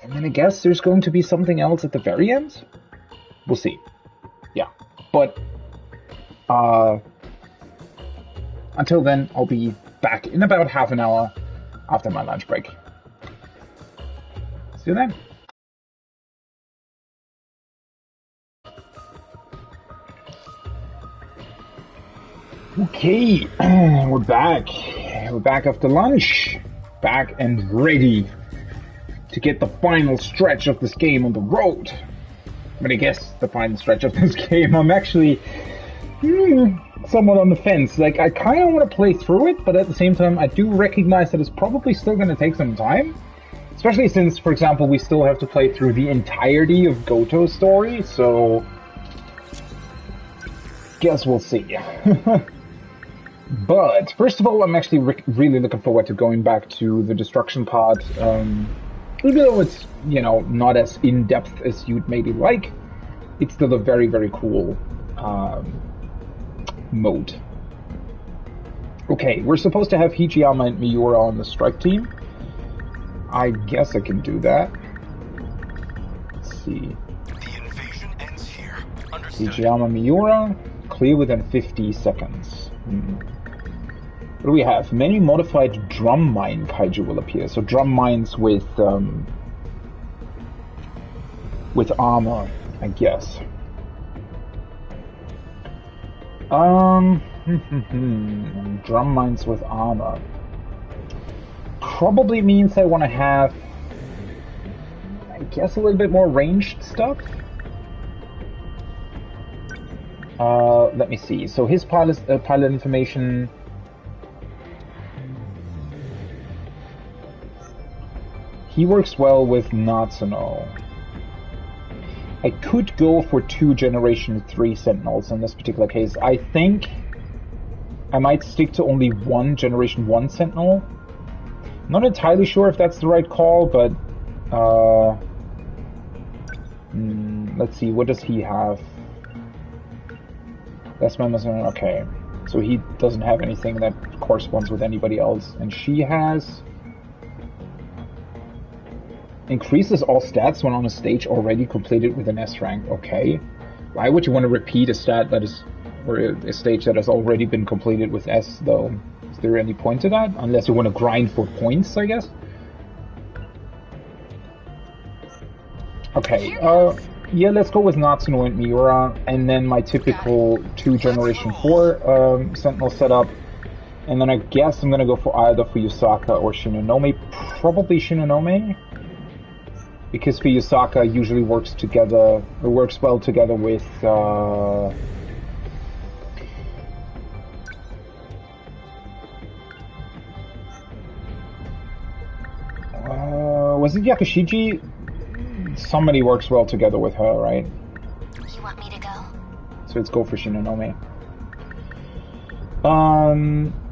And then I guess there's going to be something else at the very end? We'll see. Yeah. But Until then, I'll be back in about half an hour after my lunch break. See you then. Okay, we're back. We're back after lunch. Back and ready to get the final stretch of this game on the road. But I guess the final stretch of this game, I'm actually somewhat on the fence. Like, I kind of want to play through it, but at the same time, I do recognize that it's probably still going to take some time. Especially since, for example, we still have to play through the entirety of Goto's story, so guess we'll see. But, first of all, I'm actually really looking forward to going back to the destruction pod. Even though it's, you know, not as in-depth as you'd maybe like, it's still a very, very cool mode. Okay, we're supposed to have Hijiyama and Miura on the strike team. I guess I can do that. Let's see. The invasion ends here. Understood. Hijiyama, Miura, clear within 50 seconds. What do we have? Many modified drum mine kaiju will appear. So drum mines with armor, I guess. Drum mines with armor. Probably means I want to have, I guess, a little bit more ranged stuff. Let me see. So his pilot information. He works well with Natsuno. I could go for 2 Generation 3 Sentinels in this particular case. I think I might stick to only 1 Generation 1 Sentinel. Not entirely sure if that's the right call, but let's see, what does he have? That's my okay. So he doesn't have anything that corresponds with anybody else. And she has increases all stats when on a stage already completed with an S rank. Okay. Why would you want to repeat a stat that is, or a stage that has already been completed with S though? Is there any point to that? Unless you want to grind for points, I guess? Okay, yeah, let's go with Natsuno and Miura, and then my typical 2 Generation 4 Sentinel setup. And then I guess I'm gonna go for either Fuyusaka or Shinonome. Probably Shinonome, because Fuyusaka usually works well together with was it Yakushiji? Somebody works well together with her, right? You want me to go? So let's go for Shinonome.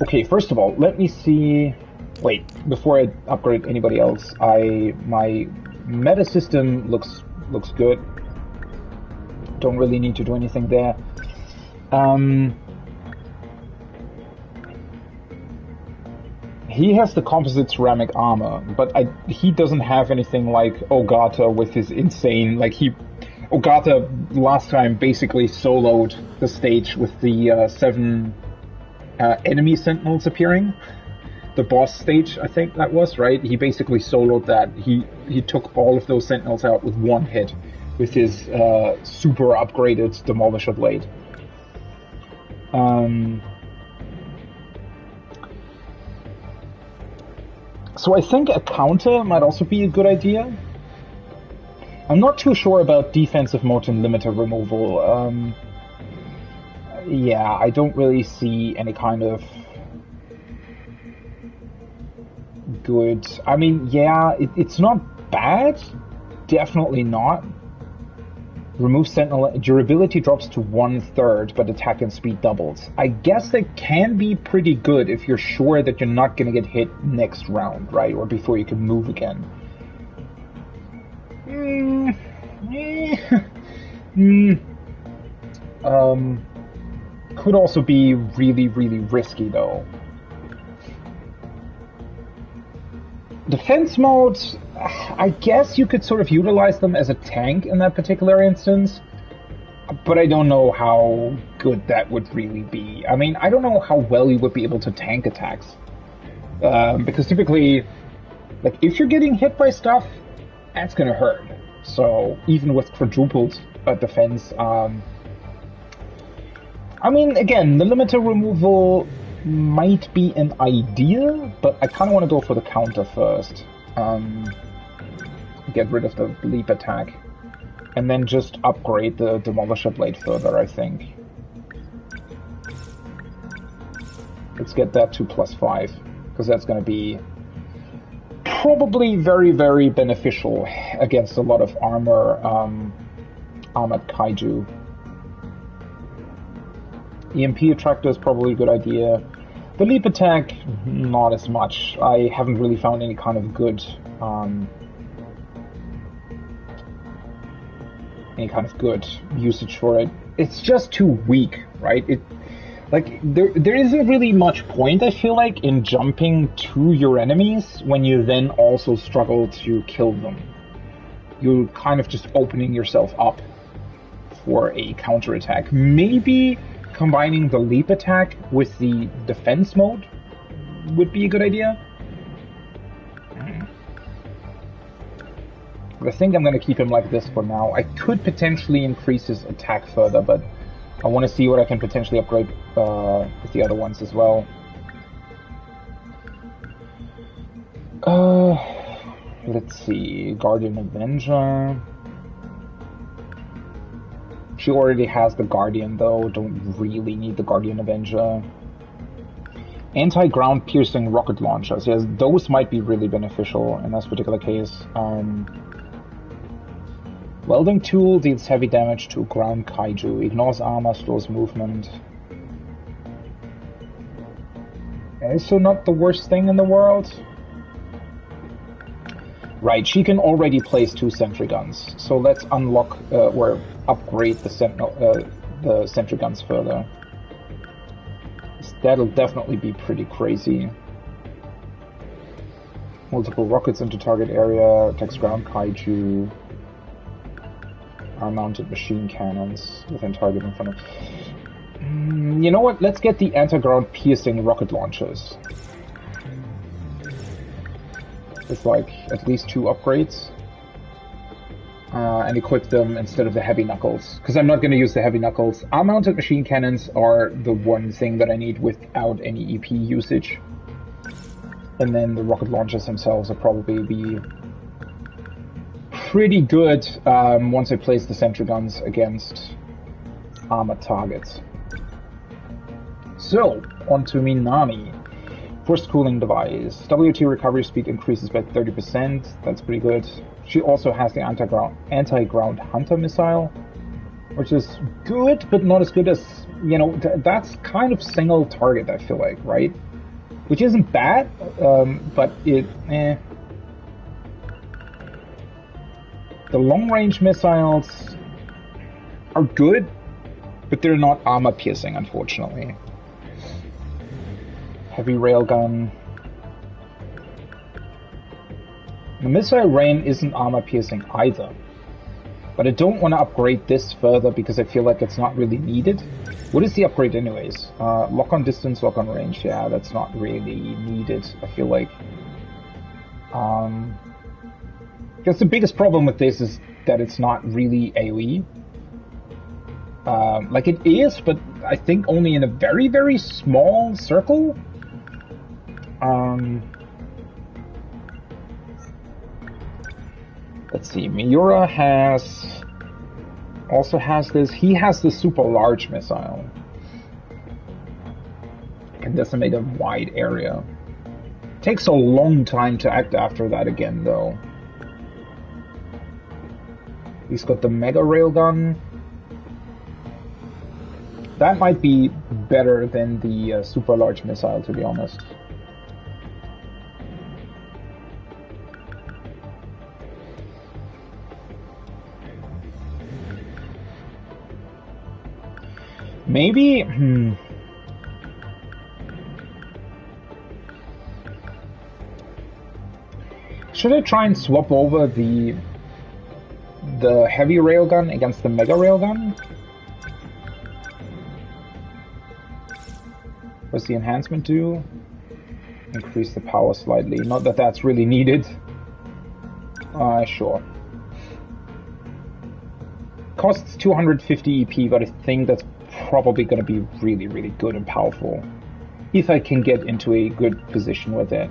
Okay, first of all, let me see. Wait, before I upgrade anybody else, my meta system looks good. Don't really need to do anything there. He has the composite ceramic armor, but he doesn't have anything like Ogata with his insane, Ogata last time basically soloed the stage with the 7 enemy sentinels appearing. The boss stage, I think that was, right? He basically soloed that. He took all of those sentinels out with 1 hit with his super upgraded Demolisher Blade. So I think a counter might also be a good idea. I'm not too sure about defensive mode and limiter removal. Yeah, I don't really see any kind of good... I mean, yeah, it's not bad. Definitely not. Remove Sentinel. Durability drops to 1/3, but attack and speed doubles. I guess that can be pretty good if you're sure that you're not going to get hit next round, right? Or before you can move again. Could also be really, really risky, though. Defense modes, I guess you could sort of utilize them as a tank in that particular instance. but I don't know how good that would really be. I mean, I don't know how well you would be able to tank attacks. Because typically, like, if you're getting hit by stuff, that's gonna hurt. So, even with quadrupled defense, I mean, again, the limiter removal might be an idea, but I kind of want to go for the counter first. Get rid of the leap attack. And then just upgrade the Demolisher Blade further, I think. Let's get that to +5, because that's going to be probably very, very beneficial against a lot of armored kaiju. EMP attractor is probably a good idea. The leap attack, not as much. I haven't really found any kind of good usage for it. It's just too weak, right? There isn't really much point, I feel like, in jumping to your enemies when you then also struggle to kill them. You're kind of just opening yourself up for a counterattack. Maybe combining the leap attack with the defense mode would be a good idea. But I think I'm going to keep him like this for now. I could potentially increase his attack further, but I want to see what I can potentially upgrade with the other ones as well. Let's see. Guardian Avenger. She already has the Guardian, though. Don't really need the Guardian Avenger. Anti-ground piercing rocket launchers. Yes, those might be really beneficial in this particular case. Welding tool deals heavy damage to ground kaiju. Ignores armor, slows movement. Also not the worst thing in the world. Right, she can already place 2 sentry guns. So let's unlock or upgrade the sentry guns further. That'll definitely be pretty crazy. Multiple rockets into target area, attacks ground kaiju. Mounted machine cannons within target in front of... you know what? Let's get the anti-ground piercing rocket launchers. It's like at least 2 upgrades. And equip them instead of the heavy knuckles. Because I'm not going to use the heavy knuckles. Mounted machine cannons are the one thing that I need without any EP usage. And then the rocket launchers themselves will probably be pretty good once I place the sentry guns against armored targets. So, onto Minami. Forced cooling device. WT recovery speed increases by 30%. That's pretty good. She also has the anti-ground hunter missile, which is good, but not as good as, you know, that's kind of single target, I feel like, right? Which isn't bad, but it, The long-range missiles are good, but they're not armor-piercing, unfortunately. Heavy railgun. The missile rain isn't armor-piercing either. But I don't want to upgrade this further because I feel like it's not really needed. What is the upgrade anyways? Lock on distance, lock on range. Yeah, that's not really needed, I feel like. Because the biggest problem with this is that it's not really AoE. Like it is, but I think only in a very, very small circle. Let's see, Miura also has this. He has the super large missile. Can decimate a wide area. Takes a long time to act after that again, though. He's got the mega railgun. That might be better than the super large missile, to be honest. Maybe, should I try and swap over the heavy railgun against the mega railgun? does the enhancement do? Increase the power slightly. Not that that's really needed. Sure. Costs 250 EP, but I think that's probably going to be really, really good and powerful. If I can get into a good position with it.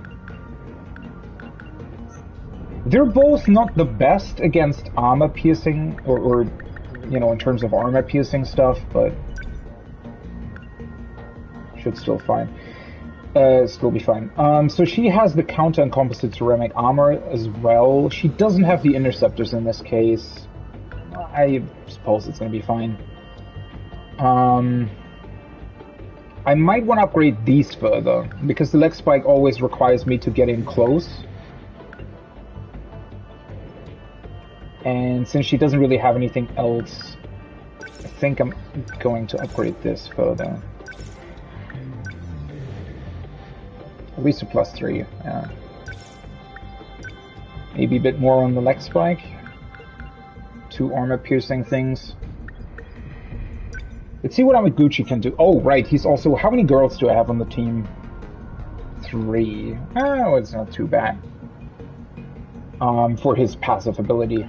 They're both not the best against armor piercing, or you know, in terms of armor piercing stuff, but should still be fine. So she has the counter and composite ceramic armor as well. She doesn't have the interceptors in this case. I suppose it's going to be fine. I might want to upgrade these further, because the leg spike always requires me to get in close. And since she doesn't really have anything else, I think I'm going to upgrade this further. At least a +3, yeah. Maybe a bit more on the leg spike. 2 armor piercing things. Let's see what Amaguchi can do. Oh, right, he's also... How many girls do I have on the team? 3. Oh, it's not too bad. For his passive ability.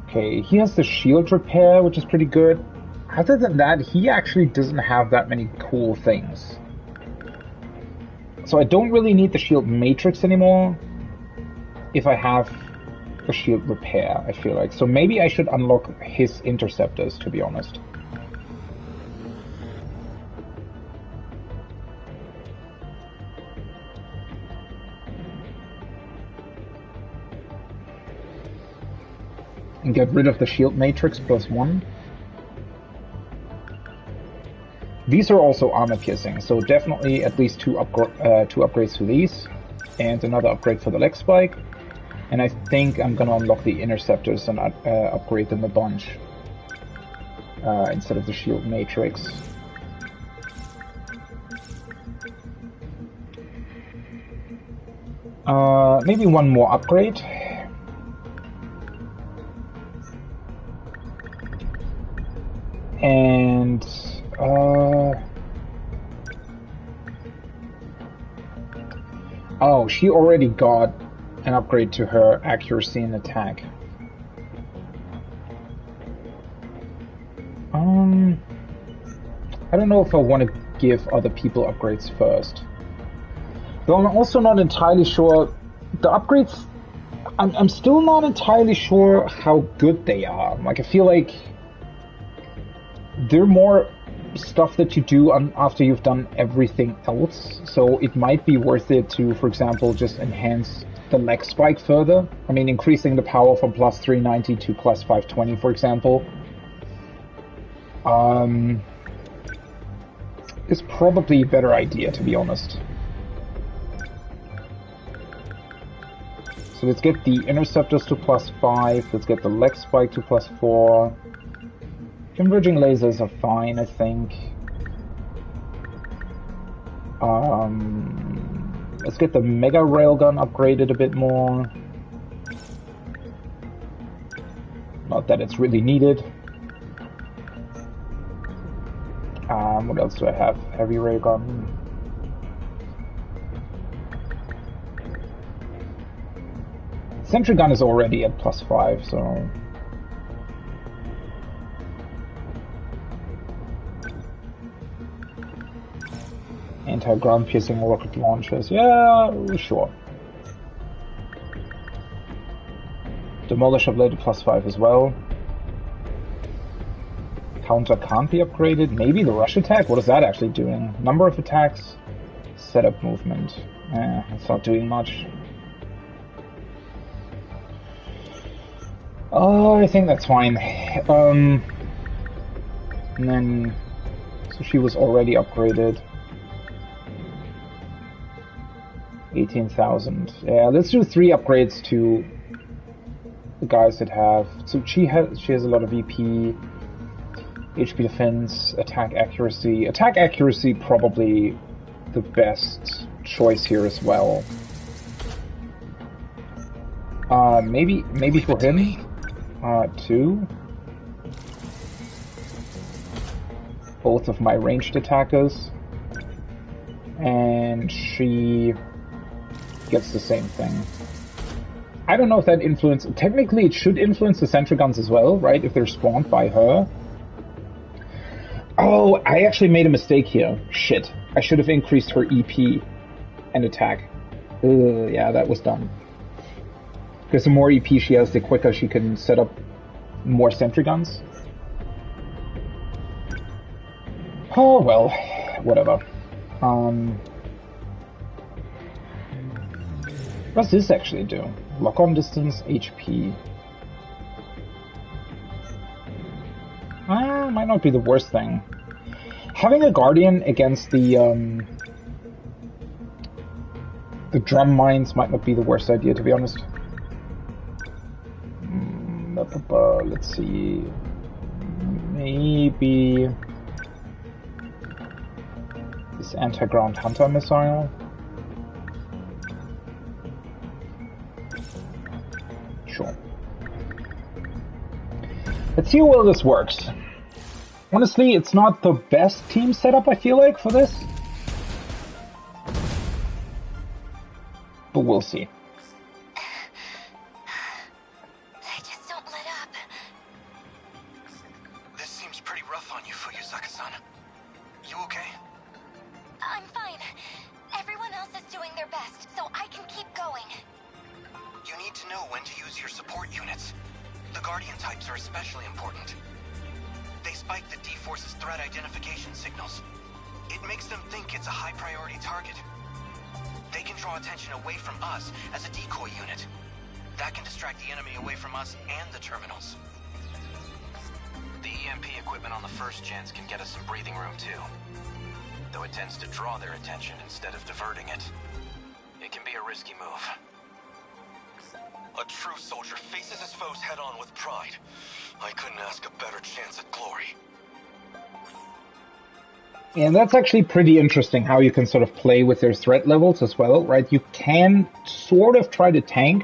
Okay, he has the shield repair, which is pretty good. Other than that, he actually doesn't have that many cool things. So I don't really need the shield matrix anymore if I have the shield repair, I feel like. So maybe I should unlock his interceptors, to be honest. And get rid of the shield matrix +1. These are also armor piercing, so definitely at least two upgrades to these, and another upgrade for the leg spike. And I think I'm gonna unlock the interceptors and upgrade them a bunch instead of the shield matrix. Maybe one more upgrade. And oh, she already got an upgrade to her accuracy and attack. I don't know if I want to give other people upgrades first. Though I'm also not entirely sure. The upgrades, I'm still not entirely sure how good they are. Like, I feel like they're more stuff that you do after you've done everything else. So it might be worth it to, for example, just enhance the leg spike further. I mean, increasing the power from +390 to +520, for example. Is probably a better idea, to be honest. So let's get the interceptors to +5, let's get the leg spike to +4. Converging lasers are fine, I think. Let's get the Mega Railgun upgraded a bit more. Not that it's really needed. What else do I have? Heavy Railgun. Sentry Gun is already at +5, so... Anti-ground piercing rocket launchers. Yeah, sure. Demolisher Blade +5 as well. Counter can't be upgraded. Maybe the rush attack? What is that actually doing? Number of attacks. Setup movement. It's not doing much. Oh, I think that's fine. And then... So she was already upgraded. 18,000. Yeah, let's do 3 upgrades to the guys that have. So she has a lot of EP, HP defense, attack accuracy. Attack accuracy probably the best choice here as well. Maybe for him, 2. both of my ranged attackers. And she gets the same thing. I don't know if that influences... Technically, it should influence the sentry guns as well, right? If they're spawned by her. Oh, I actually made a mistake here. Shit. I should have increased her EP and attack. Yeah, that was dumb. Because the more EP she has, the quicker she can set up more sentry guns. Oh, well. Whatever. What does this actually do? Lock-on distance, HP. Might not be the worst thing. Having a Guardian against the drum mines might not be the worst idea, to be honest. Let's see. Maybe this anti-ground hunter missile. Sure. Let's see how well this works. Honestly, it's not the best team setup, I feel like, for this. But we'll see. They just don't let up. This seems pretty rough on you, Fuyusaka-san. You okay? I'm fine. Everyone else is doing their best, so I can keep going. You need to know when to use your support units. The Guardian types are especially important. They spike the D-Force's threat identification signals. It makes them think it's a high-priority target. They can draw attention away from us as a decoy unit. That can distract the enemy away from us and the terminals. The EMP equipment on the first gens can get us some breathing room too. Though it tends to draw their attention instead of diverting it. It can be a risky move. A true soldier faces his foes head-on with pride. I couldn't ask a better chance at glory. And that's actually pretty interesting how you can sort of play with their threat levels as well, right? You can sort of try to tank.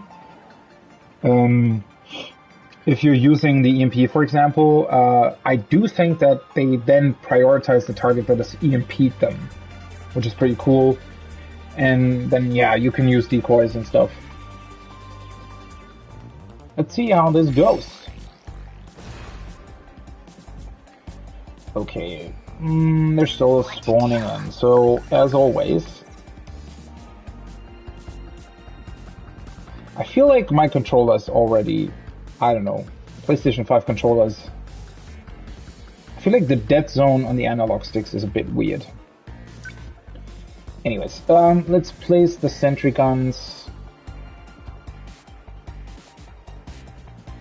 If you're using the EMP, for example, I do think that they then prioritize the target that has EMP'd them, which is pretty cool. And then, yeah, you can use decoys and stuff. Let's see how this goes. Okay, they're still spawning in, so as always, I feel like my controllers already, I don't know, PlayStation 5 controllers, I feel like the dead zone on the analog sticks is a bit weird. Anyways, let's place the sentry guns.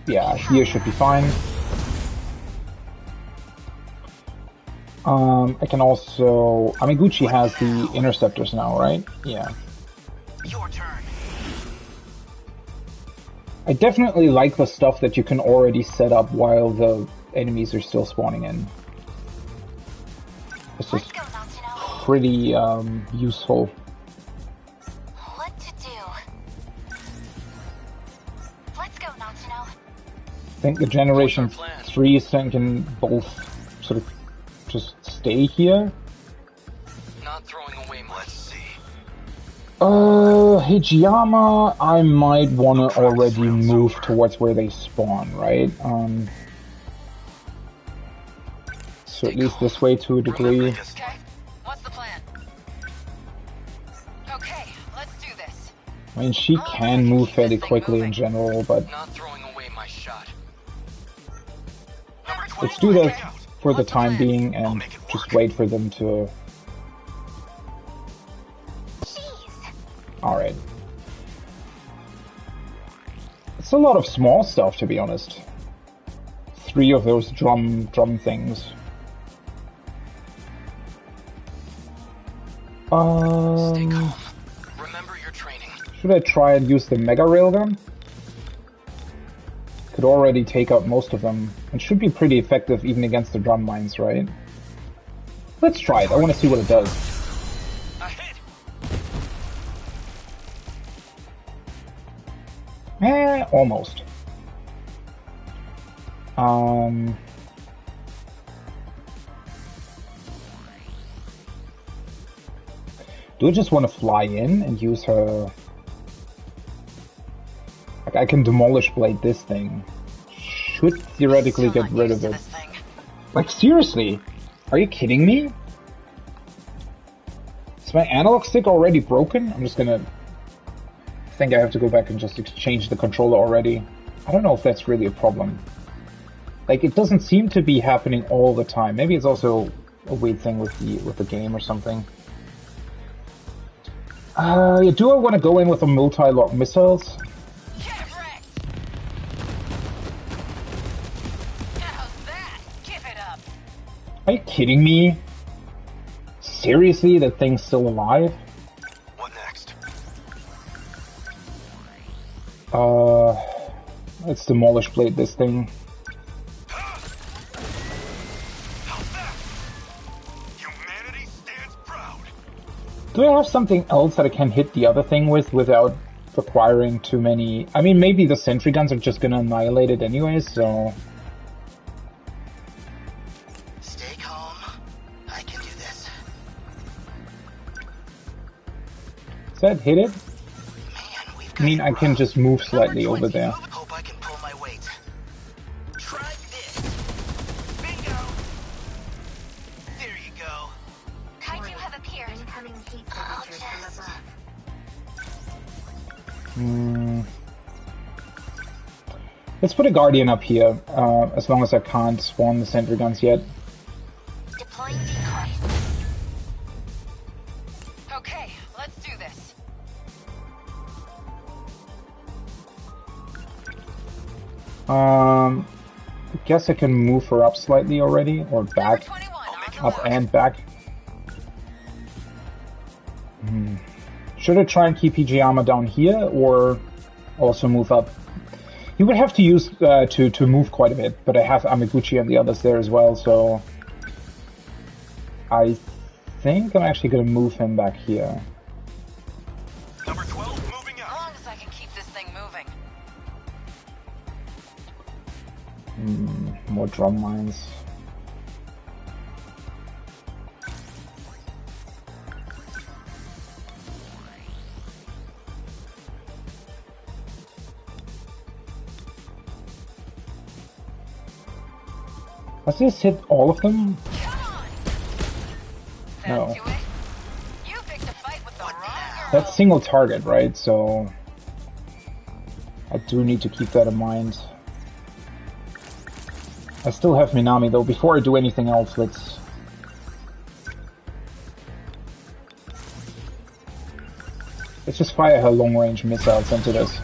Yeah, here should be fine. I can also... Amiguchi has the interceptors now, right? Yeah. Your turn. I definitely like the stuff that you can already set up while the enemies are still spawning in. It's just pretty useful. What to do? Let's go, Natsuno. I think the Generation 3 thing can both sort of just stay here. Not throwing away much. Let's see. Hijiyama, I might want to already move towards where they spawn, right? So at least this way to a degree. Okay, what's the plan? Okay, let's do this. I mean, she can move fairly quickly in general, but Not throwing away my shot. let's do that for the time being and just wait for them to... Alright. It's a lot of small stuff, to be honest. 3 of those drum things. Stay calm. Remember your training. Should I try and use the Mega Railgun? Could already take out most of them. It should be pretty effective even against the drum mines, right? Let's try it. I want to see what it does. Almost. Do I just want to fly in and use her? Like, I can demolish blade this thing. Should theoretically get rid of it. Like, seriously? Are you kidding me? Is my analog stick already broken? I'm just gonna... I think I have to go back and just exchange the controller already. I don't know if that's really a problem. Like, it doesn't seem to be happening all the time. Maybe it's also a weird thing with the game or something. Do I want to go in with the multi-lock missiles? Are you kidding me? Seriously, that thing's still alive? What next? Let's demolish blade this thing. Do I have something else that I can hit the other thing with without requiring too many... I mean, maybe the sentry guns are just gonna annihilate it anyway, so... Stay calm. I can do this. Does that hit it? I mean, I can just move slightly over there. Hope I can pull my weight. Try this. Bingo. There you go. Kaiju have appeared. Incoming heat signatures from above. Let's put a Guardian up here, as long as I can't spawn the sentry guns yet. Deploying decoys. Okay, let's do this. I guess I can move her up slightly already, or back. Up and back. Should I try and keep Hijiyama down here, or also move up? He would have to use to move quite a bit, but I have Amiguchi and the others there as well, so I think I'm actually going to move him back here. Number 12 moving out. As long as I can keep this thing moving. More drum mines. Does this hit all of them? No. That's single target, right? So I do need to keep that in mind. I still have Minami though. Before I do anything else, let's just fire her long-range missiles into this.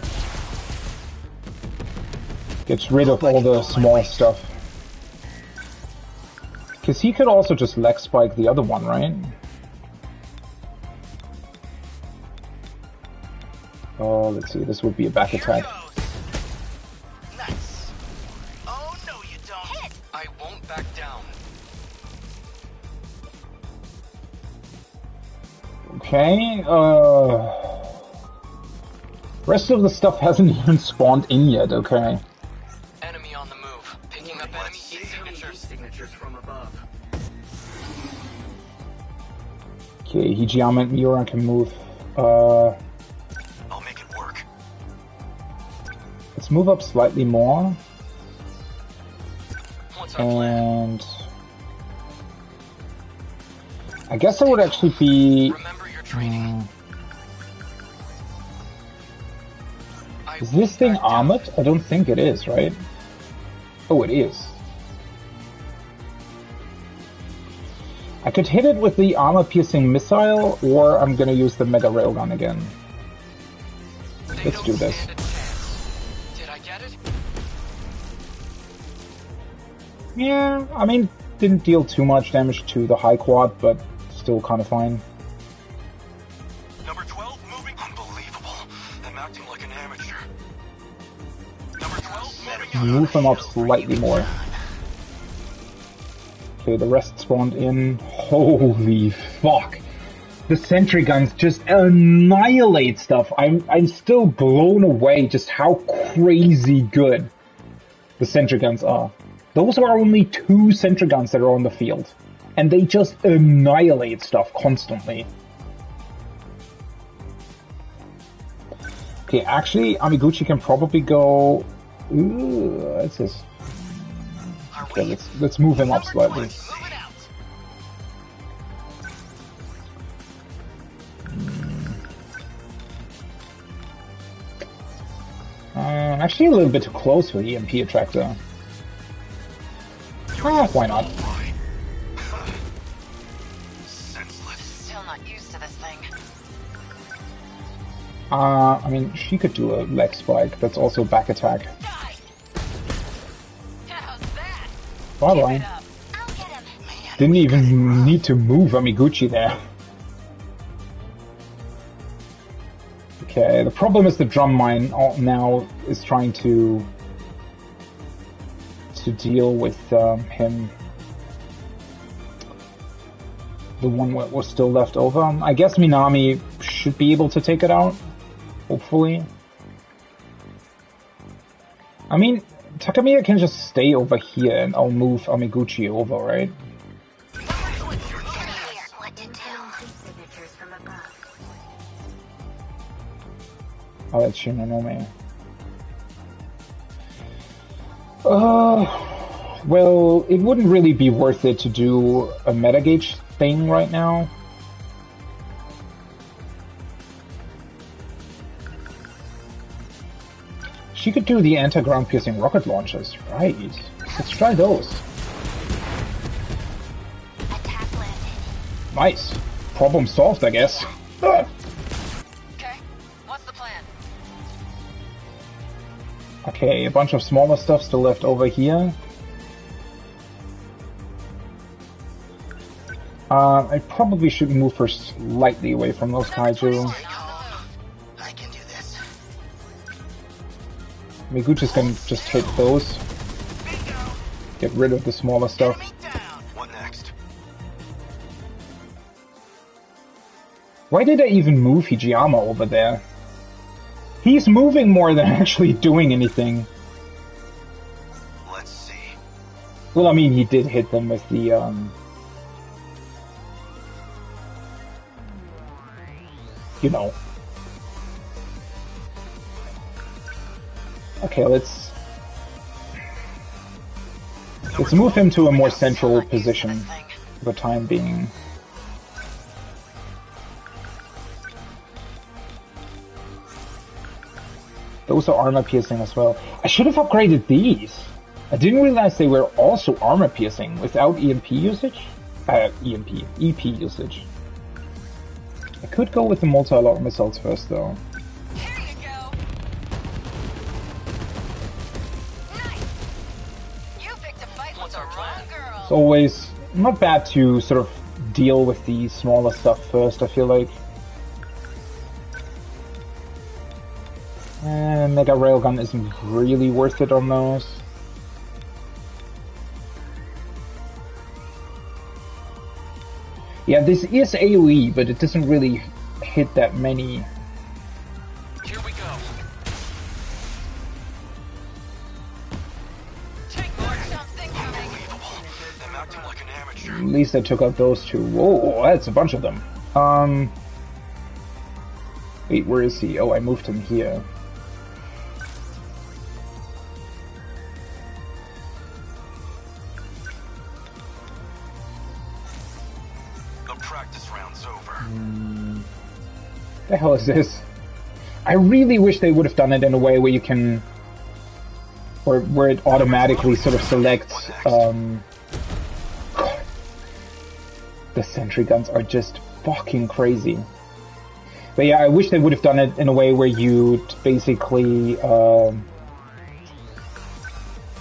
Gets rid of all the small stuff. Because he could also just leg spike the other one, right? Oh, let's see. This would be a back attack. Nice. Oh no, you don't. Hit. I won't back down. Okay. Rest of the stuff hasn't even spawned in yet. Okay. Enemy on the move. Picking up enemy heat signatures from above. Okay, Hijiyama and Miura can move. I'll make it work. Let's move up slightly more. And I guess it would actually be... Is this thing armored? I don't think it is, right? Oh, it is. I could hit it with the armor-piercing missile, or I'm gonna use the Mega Railgun again. Let's do this. Did I get it? Yeah, I mean, didn't deal too much damage to the high quad, but still kind of fine. Number 12 moving. Unbelievable. I'm acting like an amateur. Number 12 moving. Move them up slightly more. Okay, the rest spawned in. Holy fuck! The sentry guns just annihilate stuff. I'm still blown away just how crazy good the sentry guns are. Those are only 2 sentry guns that are on the field, and they just annihilate stuff constantly. Okay, actually, Amiguchi can probably go... Ooh, what's this? Okay, let's move him up slightly. Actually, a little bit too close for the EMP attractor. Ah, why not? Still not used to this thing. I mean, she could do a leg spike. That's also back attack. Bye-bye. Didn't even need to move Amiguchi there. Okay, the problem is the drum mine now is trying to deal with him. The one that was still left over. I guess Minami should be able to take it out, hopefully. I mean, Takamiya can just stay over here and I'll move Amiguchi over, right? Oh, that's Shinonome. Well, it wouldn't really be worth it to do a metagauge thing right now. She could do the anti-ground piercing rocket launchers, right? Let's try those. Nice. Problem solved, I guess. Okay, what's the plan? Okay, a bunch of smaller stuff still left over here. I probably should move her slightly away from those kaiju. Miguchi's can just hit those. Get rid of the smaller stuff. What next? Why did I even move Hijiyama over there? He's moving more than actually doing anything. Let's see. Well, I mean, he did hit them with the, you know. Okay, let's move him to a more central position for the time being. Those are armor piercing as well. I should have upgraded these. I didn't realize they were also armor piercing without EMP usage. EP usage. I could go with the multi-lock missiles first, though. It's always not bad to sort of deal with the smaller stuff first, I feel like. Mega Railgun isn't really worth it on those. Yeah, this is AoE, but it doesn't really hit that many. Here we go. At least I took out those two. Whoa, that's a bunch of them. Wait, where is he? Oh, I moved him here. The practice round's over. The hell is this? I really wish they would have done it in a way where you can, or where it automatically sort of selects. The sentry guns are just fucking crazy. But yeah, I wish they would have done it in a way where you'd basically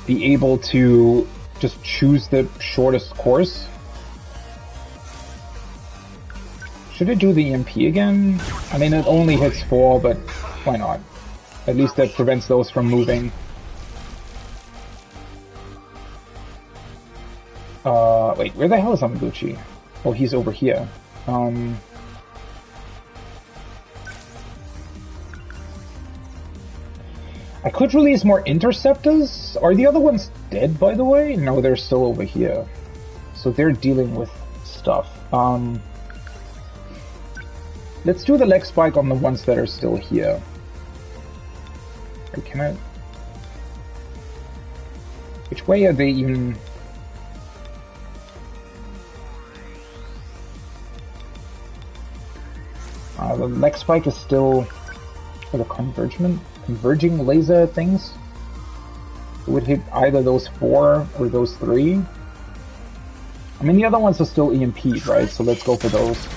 be able to just choose the shortest course. Should I do the EMP again? I mean, it only hits 4, but why not? At least that prevents those from moving. Wait, where the hell is Amaguchi? Oh, he's over here. I could release more interceptors. Are the other ones dead, by the way? No, they're still over here. So they're dealing with stuff. Let's do the leg spike on the ones that are still here. Wait, can I... Which way are they even... The leg spike is still... For the converging laser things? It would hit either those 4 or those 3. I mean, the other ones are still EMP'd, right? So let's go for those.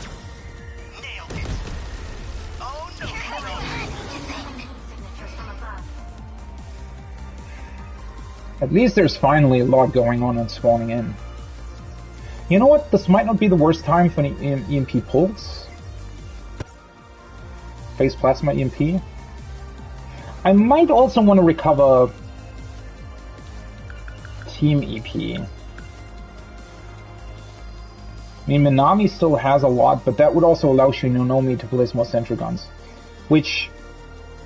At least there's finally a lot going on and spawning in. You know what? This might not be the worst time for an EMP pulse. Phase plasma EMP. I might also want to recover Team EP. I mean, Minami still has a lot, but that would also allow Shinonomi to place more sentry guns. Which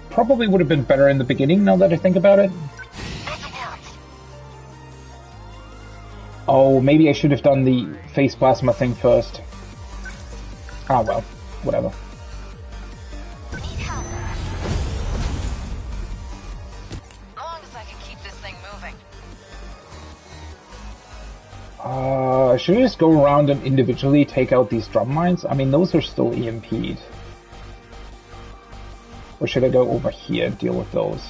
probably would have been better in the beginning, now that I think about it. Oh, maybe I should have done the phase plasma thing first. Ah, well, whatever. Should I just go around and individually take out these drum mines? I mean, those are still EMP'd. Or should I go over here and deal with those?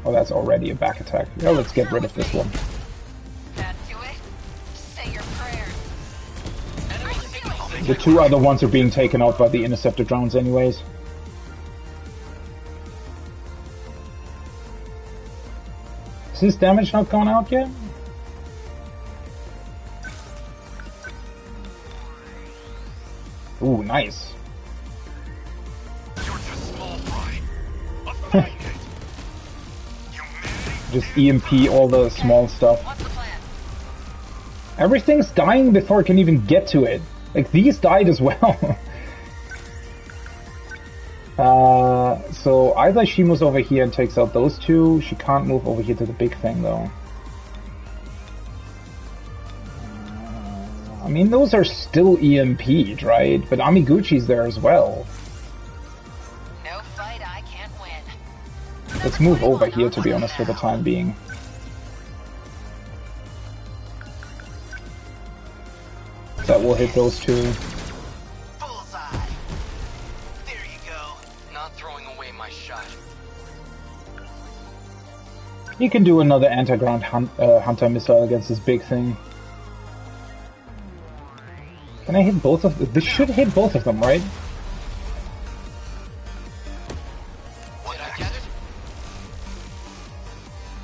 Oh, that's already a back attack. Yeah, let's get rid of this one. The 2 other ones are being taken out by the interceptor drones anyways. Is this damage not gone out yet? Ooh, nice. Just EMP all the small stuff. Everything's dying before I can even get to it. Like, these died as well. So either she moves over here and takes out those 2. She can't move over here to the big thing, though. I mean, those are still EMP'd, right? But Amiguchi's there as well. No fight I can't win. Let's move over here, to be honest, for the time being. That will hit those 2. You can do another anti-ground hunter missile against this big thing. Can I hit both of them? This should hit both of them, right?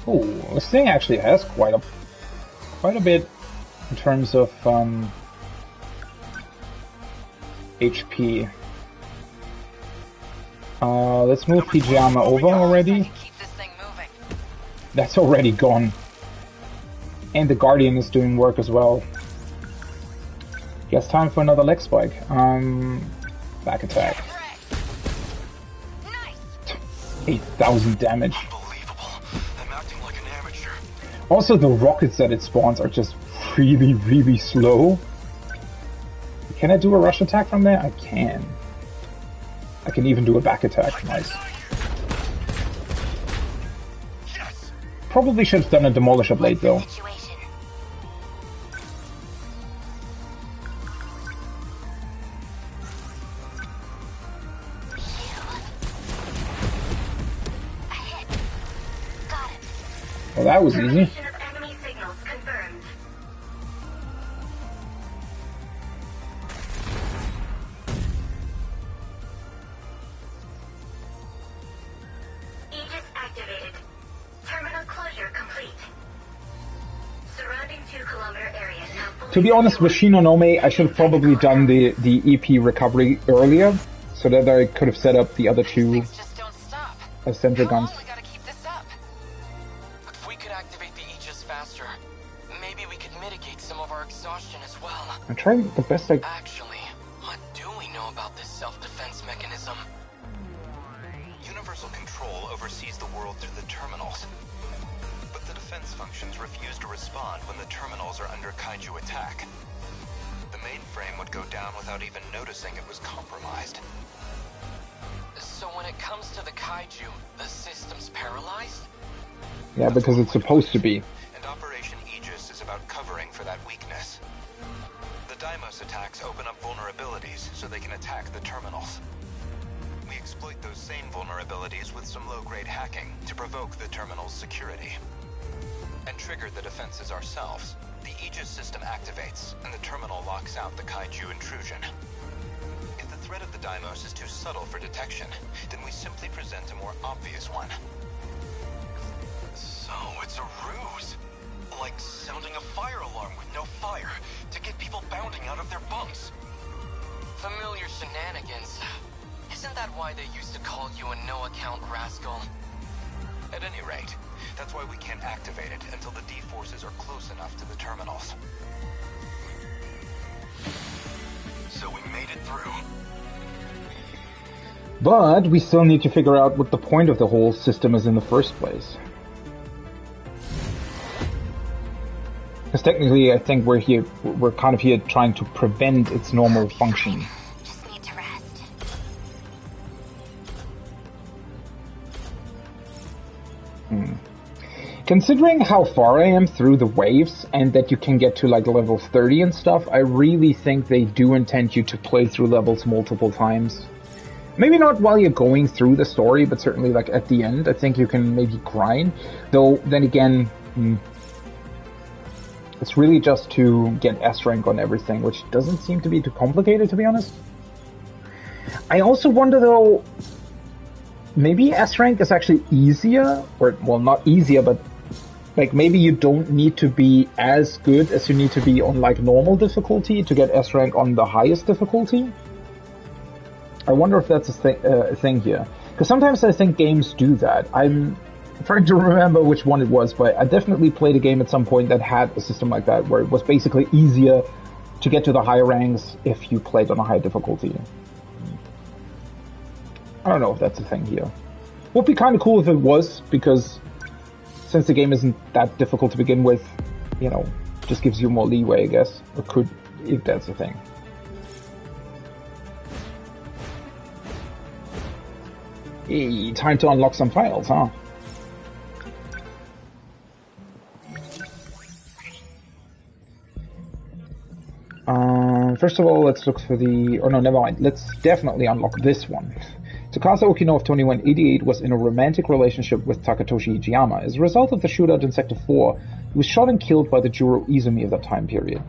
Ooh, this thing actually has quite a bit in terms of HP. Let's move Pijama over already. That's already gone. And the Guardian is doing work as well. Guess time for another leg spike. Back attack. 8,000 damage. Also, the rockets that it spawns are just really, really slow. Can I do a rush attack from there? I can. I can even do a back attack. Nice. Probably should have done a Demolisher Blade, though. Well, that was easy. Aegis activated. Terminal closure complete. Surrounding 2-kilometer area now. To be honest, with Shinonome, I should have probably done the EP recovery earlier, so that I could have set up the other 2 sentry guns. If we could activate the Aegis faster, maybe we could mitigate some of our exhaustion as well. I'm trying the best I... Actually, what do we know about this self-defense mechanism? Universal Control oversees the world through the terminals. But the defense functions refuse to respond when the terminals are under kaiju attack. The mainframe would go go down without even noticing it was compromised. So when it comes to the kaiju, the system's paralyzed? Yeah, because it's supposed to be. And Operation Aegis is about covering for that weakness. The Deimos attacks open up vulnerabilities so they can attack the terminals. We exploit those same vulnerabilities with some low-grade hacking to provoke the terminal's security. And trigger the defenses ourselves. The Aegis system activates, and the terminal locks out the kaiju intrusion. If the threat of the Deimos is too subtle for detection, then we simply present a more obvious one. So it's a ruse. Like sounding a fire alarm with no fire to get people bounding out of their bunks. Familiar shenanigans. Isn't that why they used to call you a no-account rascal? At any rate, that's why we can't activate it until the D-forces are close enough to the terminals. So we made it through. But we still need to figure out what the point of the whole system is in the first place. Because technically, I think we're kind of here trying to prevent its normal function. Just need to rest. Considering how far I am through the waves, and that you can get to like level 30 and stuff, I really think they do intend you to play through levels multiple times. Maybe not while you're going through the story, but certainly like at the end, I think you can maybe grind. Though, then again, it's really just to get S rank on everything, which doesn't seem to be too complicated, to be honest. I also wonder though, maybe S rank is actually easier, or, well, not easier, but like maybe you don't need to be as good as you need to be on like normal difficulty to get S rank on the highest difficulty. I wonder if that's a thing here. Because sometimes I think games do that. I'm trying to remember which one it was, but I definitely played a game at some point that had a system like that, where it was basically easier to get to the higher ranks if you played on a high difficulty. I don't know if that's a thing here. Would be kind of cool if it was, because since the game isn't that difficult to begin with, you know, just gives you more leeway, I guess. Or could, if that's a thing. Hey, time to unlock some files, huh? First of all, let's look for the... Oh no, never mind. Let's definitely unlock this one. Tsukasa Okino of 2188 was in a romantic relationship with Takatoshi Hijiyama. As a result of the shootout in Sector 4, he was shot and killed by the Juro Izumi of that time period.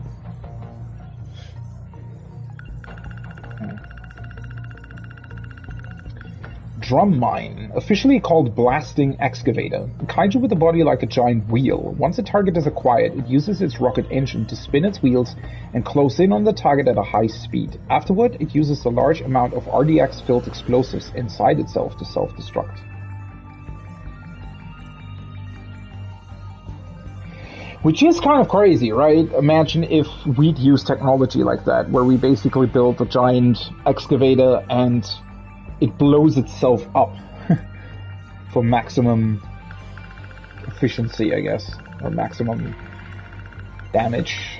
Drum Mine, officially called Blasting Excavator. A kaiju with a body like a giant wheel. Once a target is acquired, it uses its rocket engine to spin its wheels and close in on the target at a high speed. Afterward, it uses a large amount of RDX-filled explosives inside itself to self-destruct. Which is kind of crazy, right? Imagine if we'd use technology like that, where we basically build a giant excavator and it blows itself up for maximum efficiency, I guess, or maximum damage.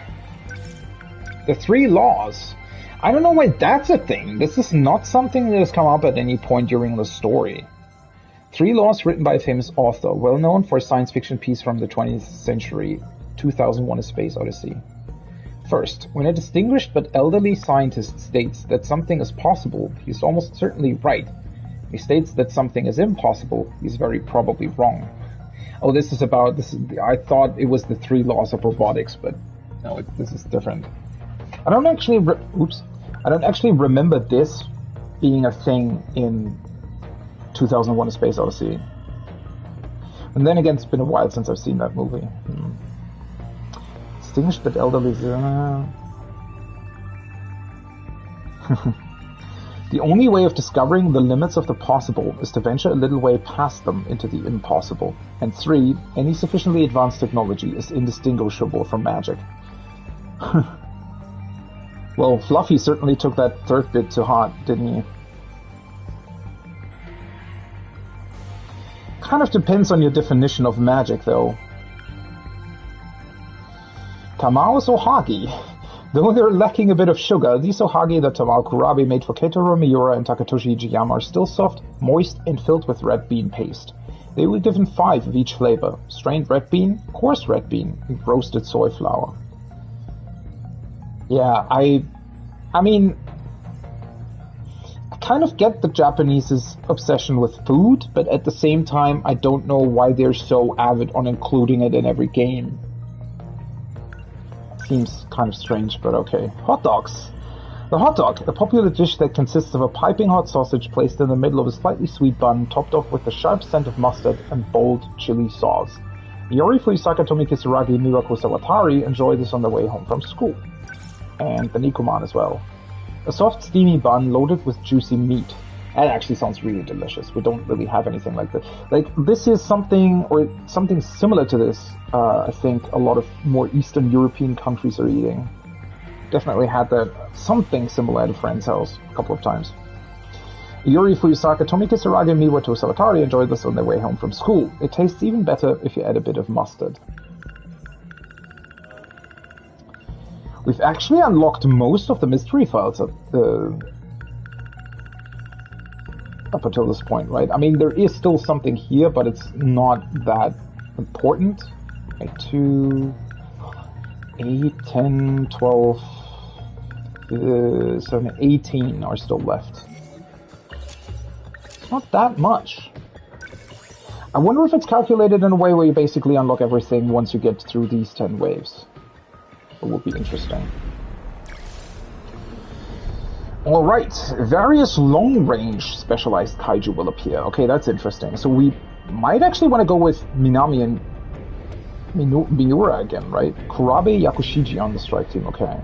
The 3 laws. I don't know why that's a thing. This is not something that has come up at any point during the story. 3 laws written by a famous author, well known for a science fiction piece from the 20th century, 2001: A Space Odyssey. First, when a distinguished but elderly scientist states that something is possible, he is almost certainly right. If he states that something is impossible, he is very probably wrong. Oh, this is about this. I thought it was the 3 laws of robotics, but no, this is different. I don't actually remember this being a thing in 2001: A Space Odyssey. And then again, it's been a while since I've seen that movie. Distinguished but elderly. The only way of discovering the limits of the possible is to venture a little way past them into the impossible. And 3, any sufficiently advanced technology is indistinguishable from magic. Well, Fluffy certainly took that 3rd bit to heart, didn't he? Kind of depends on your definition of magic, though. Tamao Sohagi. Though they're lacking a bit of sugar, these ohage that Tamao Kurabe made for Keitaro Miura and Takatoshi Ijiyama are still soft, moist, and filled with red bean paste. They were given 5 of each flavor: strained red bean, coarse red bean, and roasted soy flour. Yeah, I mean, I kind of get the Japanese's obsession with food, but at the same time, I don't know why they're so avid on including it in every game. Seems kind of strange, but okay. Hot dogs. The hot dog, a popular dish that consists of a piping hot sausage placed in the middle of a slightly sweet bun, topped off with the sharp scent of mustard and bold chili sauce. Yori Fuyusaka, Tomi Kisaragi, and Miwako Sawatari enjoy this on their way home from school. And the Nikuman as well. A soft, steamy bun loaded with juicy meat. That actually sounds really delicious. We don't really have anything like this. Like, this is something, or something similar to this, I think a lot of more Eastern European countries are eating. Definitely had that, something similar at a friend's house a couple of times. Yuri Fuyusaka, Tomi Kisaragi, and Miwato Sawatari enjoyed this on their way home from school. It tastes even better if you add a bit of mustard. We've actually unlocked most of the mystery files up until this point, right? I mean, there is still something here, but it's not that important. Like 2, 8, 10, 12, 7, 18 are still left. It's not that much. I wonder if it's calculated in a way where you basically unlock everything once you get through these 10 waves. It would be interesting. Alright, various long-range specialized kaiju will appear. Okay, that's interesting. So we might actually want to go with Minami and Miura again, right? Kurabe, Yakushiji on the strike team, okay.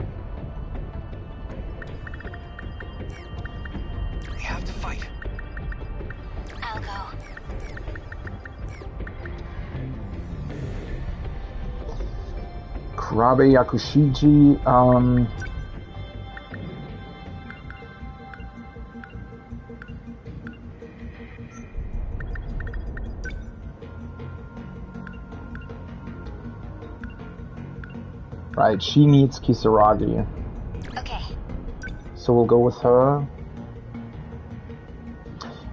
We have to fight. I'll go. Kurabe, Yakushiji, right, she needs Kisaragi. Okay. So we'll go with her.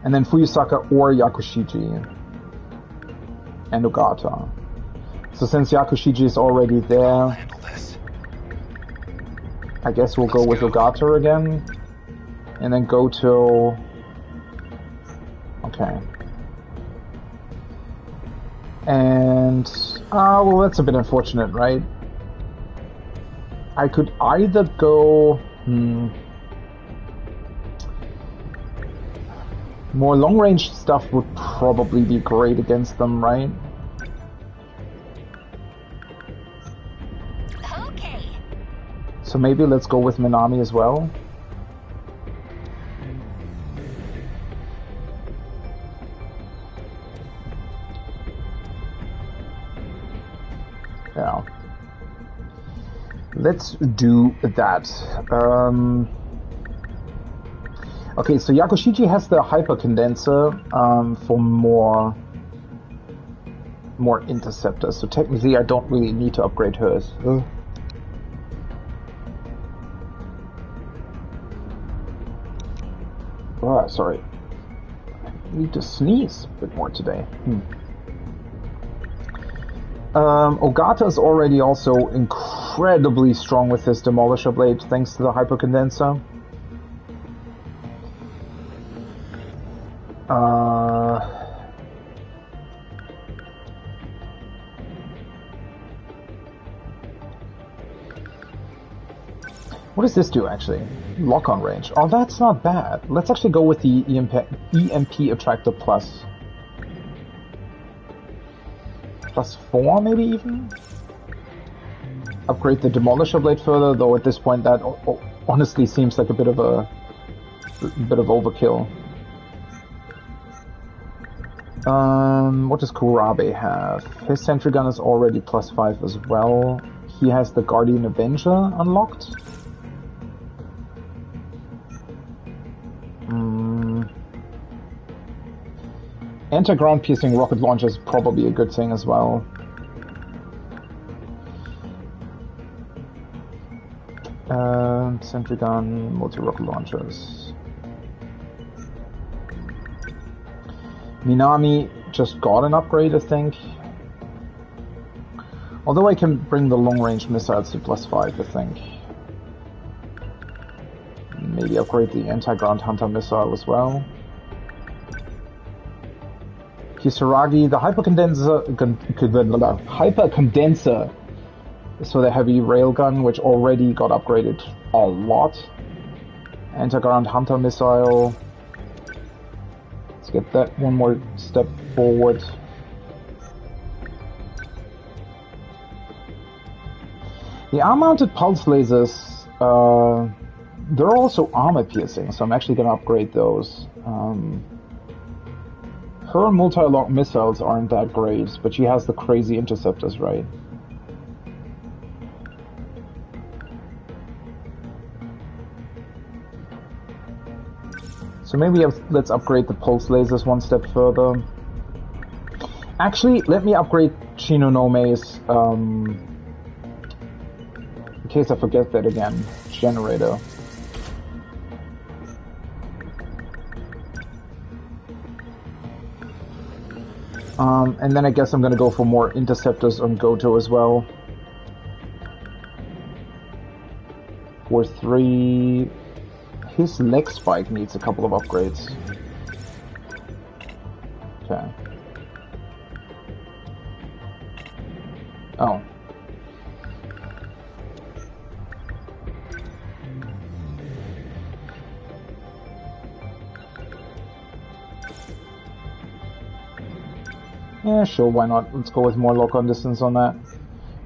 And then Fuyusaka or Yakushiji. And Ogata. So since Yakushiji is already there, I guess we'll go with Ogata again. And then go till... Okay. And... well, that's a bit unfortunate, right? I could either go... More long-range stuff would probably be great against them, right? Okay. So maybe let's go with Minami as well. Yeah. Let's do that. Okay, so Yakushiji has the hyper condenser for more interceptors. So technically, I don't really need to upgrade hers. Oh, sorry. I need to sneeze a bit more today. Ogata is already also incredibly strong with his Demolisher Blade thanks to the hyper condenser. What does this do, actually? Lock-on range. Oh, that's not bad. Let's actually go with the EMP Attractor Plus. +4, maybe even? Upgrade the Demolisher Blade further, though at this point that honestly seems like a bit of overkill. What does Kurabe have? His Sentry Gun is already +5 as well. He has the Guardian Avenger unlocked. Anti-ground piercing rocket launcher is probably a good thing as well. Sentry gun, multi-rocket launchers. Minami just got an upgrade, I think. Although I can bring the long-range missiles to +5, I think. Maybe upgrade the anti-ground hunter missile as well. Kisaragi, the hypercondenser is for the heavy railgun, which already got upgraded a lot. Anti-ground hunter missile. Let's get that one more step forward. The arm-mounted pulse lasers, they're also armor-piercing, so I'm actually going to upgrade those. Her multi-lock missiles aren't that great, but she has the crazy interceptors, right? So maybe let's upgrade the pulse lasers one step further. Actually, let me upgrade Shinonome's, in case I forget that again, generator. And then I guess I'm gonna go for more interceptors on Goto as well. 4-3. His leg spike needs a couple of upgrades. Okay. Oh. Yeah, sure, why not? Let's go with more lock-on distance on that.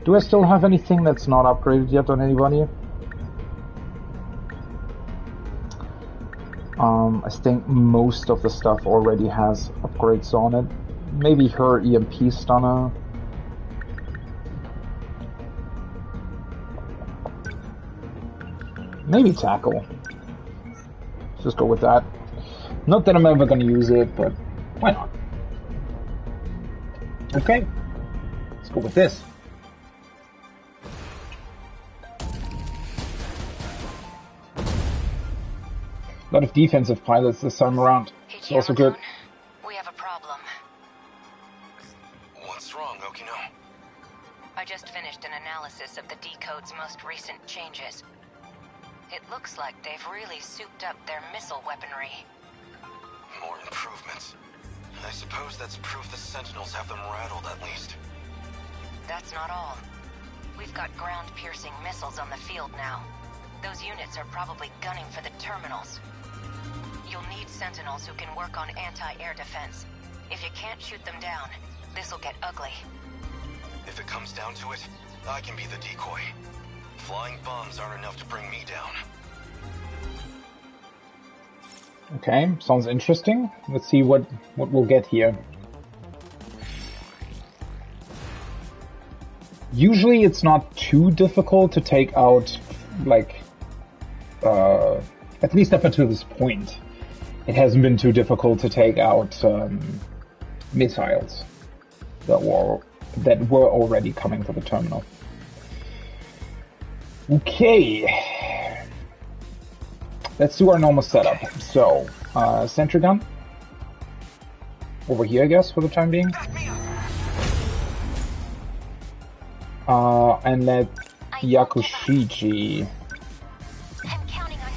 Do I still have anything that's not upgraded yet on anybody? I think most of the stuff already has upgrades on it. Maybe her EMP stunner. Maybe tackle. Let's just go with that. Not that I'm ever gonna use it, but why not? Okay, let's go with this. A lot of defensive pilots this time around. It's also good. We have a problem. What's wrong, Okino? I just finished an analysis of the Decode's most recent changes. It looks like they've really souped up their missile weaponry. More improvements. I suppose that's proof the Sentinels have them rattled, at least. That's not all. We've got ground-piercing missiles on the field now. Those units are probably gunning for the terminals. You'll need Sentinels who can work on anti-air defense. If you can't shoot them down, this'll get ugly. If it comes down to it, I can be the decoy. Flying bombs aren't enough to bring me down. Okay, sounds interesting. Let's see what we'll get here. Usually it's not too difficult to take out, like, at least up until this point, it hasn't been too difficult to take out missiles that were already coming to the terminal. Okay. Let's do our normal setup. So, sentry gun. Over here, I guess, for the time being. And let Yakushiji. I'm counting on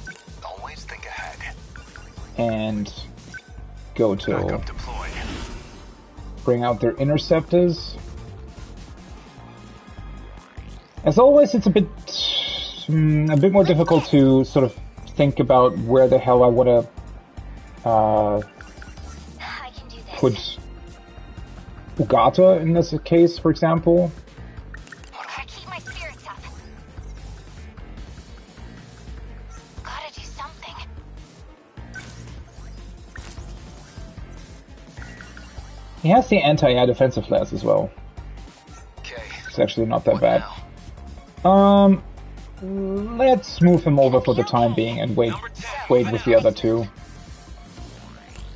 you. Always think ahead. And go to bring out their interceptors. As always, it's a bit more difficult to sort of think about where the hell I want to put Ugata in this case, for example. Gotta keep my spirits up. Gotta do something. He has the anti-air defensive flares as well. It's actually not that bad. Let's move him over for the time being and wait with the other two.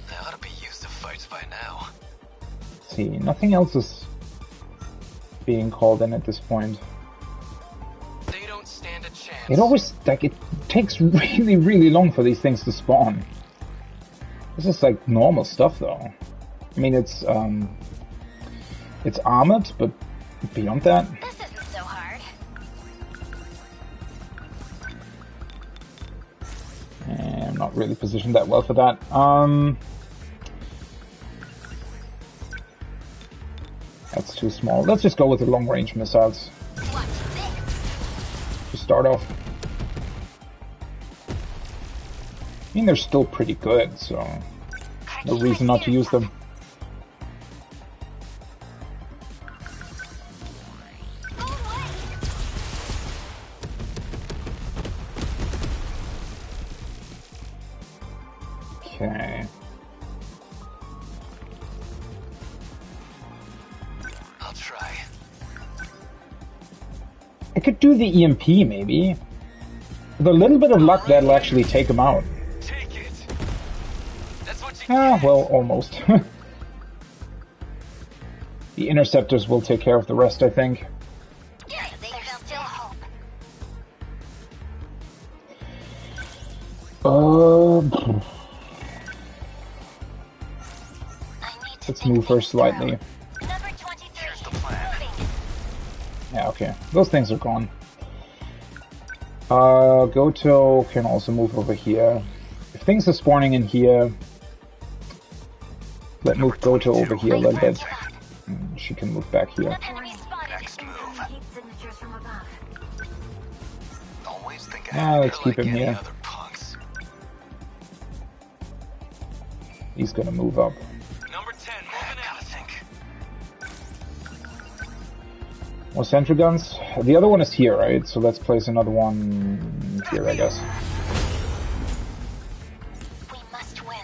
They ought to be used to fights by now. Let's see, nothing else is being called in at this point. don't stand a chance. It always, like, it takes really, really long for these things to spawn. This is like normal stuff, though. I mean, it's armored, but beyond that... This isn't so hard. I'm not really positioned that well for that. That's too small. Let's just go with the long-range missiles. To start off. I mean, they're still pretty good, so no reason not to use them. Okay. I'll try. I could do the EMP, maybe. With a little bit of luck, that'll actually take him out. Take it. That's what you Ah, well, almost. The interceptors will take care of the rest, I think. There's still hope. Let's move her slightly. Yeah, okay. Those things are gone. Goto can also move over here. If things are spawning in here, let's move Goto over here a little bit. She can move back here. Next move. Always think Let's keep him here. He's gonna move up. Number 10, moving out. Think. More sentry guns. The other one is here, right? So let's place another one here, I guess. We must win.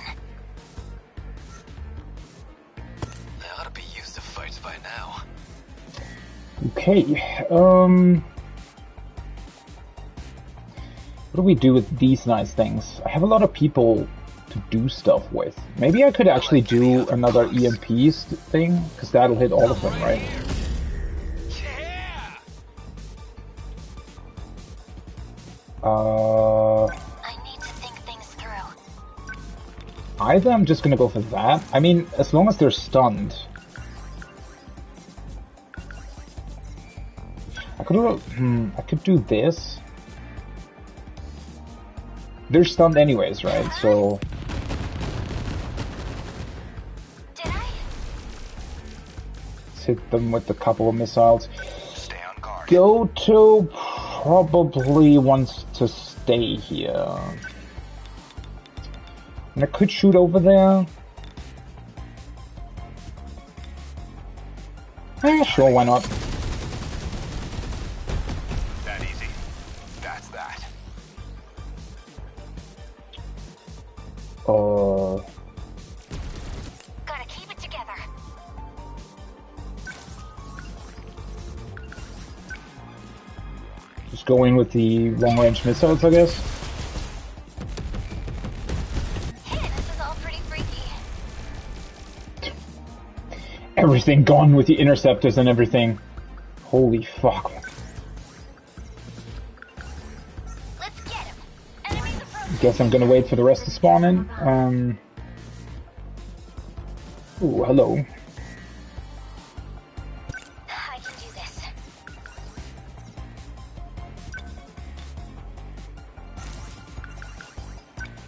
They ought to be used to fights by now. Okay. What do we do with these nice things? I have a lot of people to do stuff with. Maybe I could actually do another EMP thing, because that'll hit all of them, right? I need to think things through. Either I'm just gonna go for that. I mean, as long as they're stunned. I could do this. They're stunned anyways, right? So... Let's hit them with a couple of missiles. Stay on guard. Goto probably wants to stay here. And I could shoot over there. Sure, why not? That easy. That's that. Gotta keep it together. Just go in with the long-range missiles, I guess. Hey, this is all pretty freaky. Everything gone with the interceptors and everything. Holy fuck. Let's get him. Enemies approaching. Guess I'm gonna wait for the rest to spawn in. Ooh, hello. I can do this.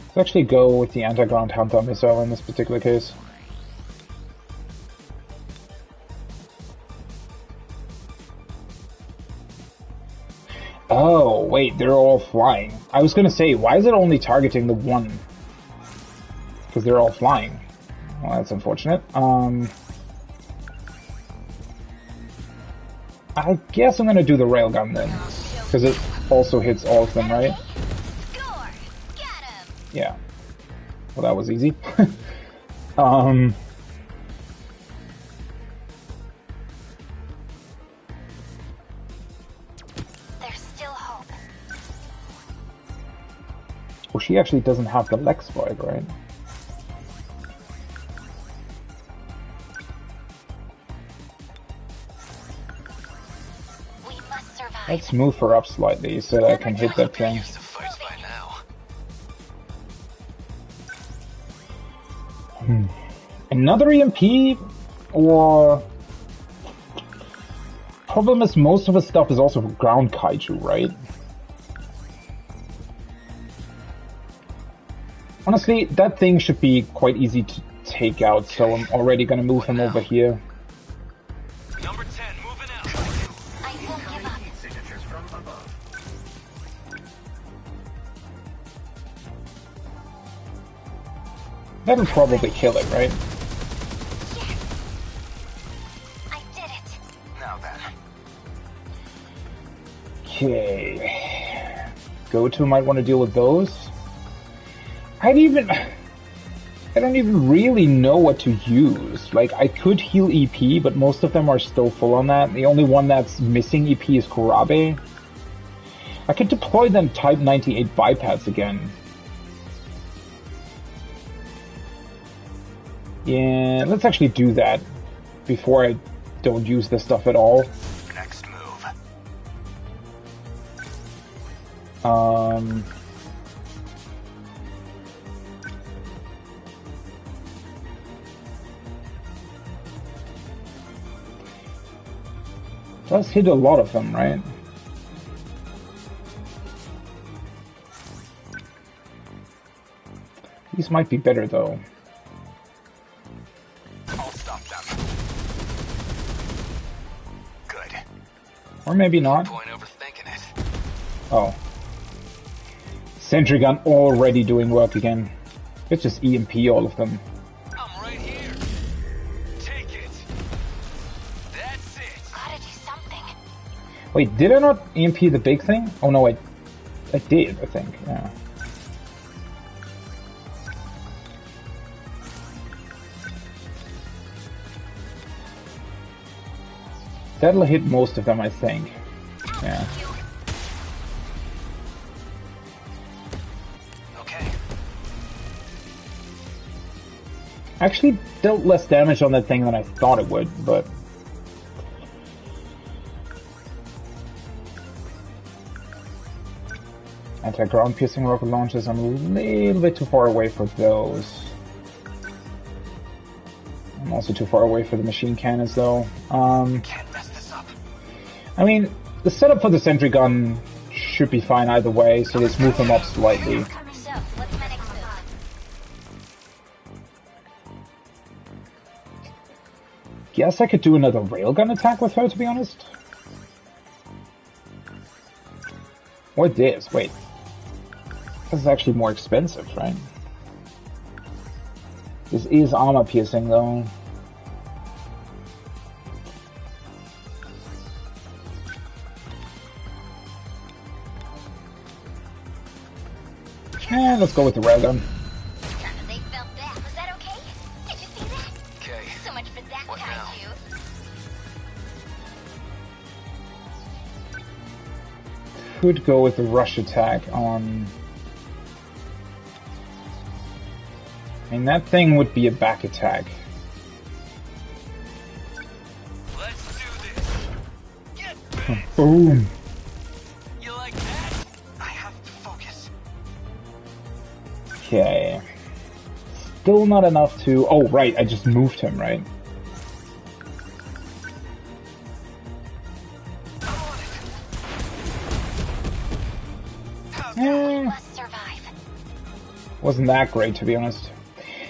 Let's actually go with the anti-ground hunter missile in this particular case. Oh, wait, they're all flying. I was gonna say, why is it only targeting the one? Because they're all flying. Well, that's unfortunate. I guess I'm gonna do the railgun then. Because it also hits all of them, right? Yeah. Well, that was easy. There's still hope. Well, she actually doesn't have the leg spike, right? We must survive. Let's move her up slightly so that I can hit that thing. Another EMP? Or... Problem is most of the stuff is also ground kaiju, right? Honestly, that thing should be quite easy to take out, so I'm already gonna move him over here. Number 10, moving out. I won't give up. Signatures from above. That'll probably kill it, right? I did it. Now then. Okay. Go-to might want to deal with those. I don't even really know what to use. Like, I could heal EP, but most of them are still full on that. The only one that's missing EP is Kurabe. I could deploy them Type 98 bipads again. Yeah, let's actually do that before I don't use this stuff at all. Next move. Does hit a lot of them, right? These might be better though. I'll stop them. Good. Or maybe not. Point overthinking it. Oh. Sentry gun already doing work again. Let's just EMP all of them. I'm right here. Take it. That's it. Gotta do something. Wait, did I not EMP the big thing? Oh no, I did, I think, yeah. That'll hit most of them, I think. Yeah. Okay. Actually dealt less damage on that thing than I thought it would, but... Anti-ground piercing rocket launchers, I'm a little bit too far away for those. I'm also too far away for the machine cannons though. Can't mess this up. I mean, the setup for the sentry gun should be fine either way, so let's move them up slightly. So, what's my next move? Guess I could do another railgun attack with her, to be honest. Or this, wait. This is actually more expensive, right? This is armor piercing though. Yeah, let's go with the railgun. They felt that. Was that okay? Did you see that? Okay. So much for that What now? kaiju. Could go with the rush attack on... I mean, that thing would be a back attack. Let's do this. Get back. Boom! You like that? I have to focus. Okay. Still not enough to... Oh, right, I just moved him, right? Must survive. Wasn't that great, to be honest.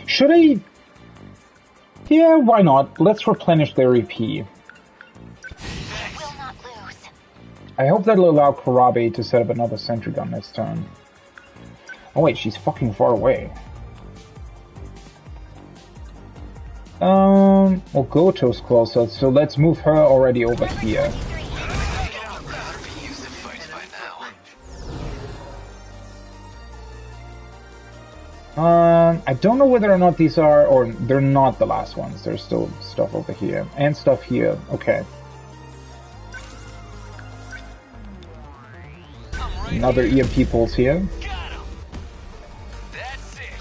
Should I... Yeah, why not? Let's replenish their EP. Will not lose. I hope that'll allow Kurabe to set up another sentry gun next turn. Oh wait, she's fucking far away. Well, Goto's closer, so let's move her already over here. I don't know whether or not these are, or they're not the last ones. There's still stuff over here, and stuff here. Okay. Another EMP pulse here.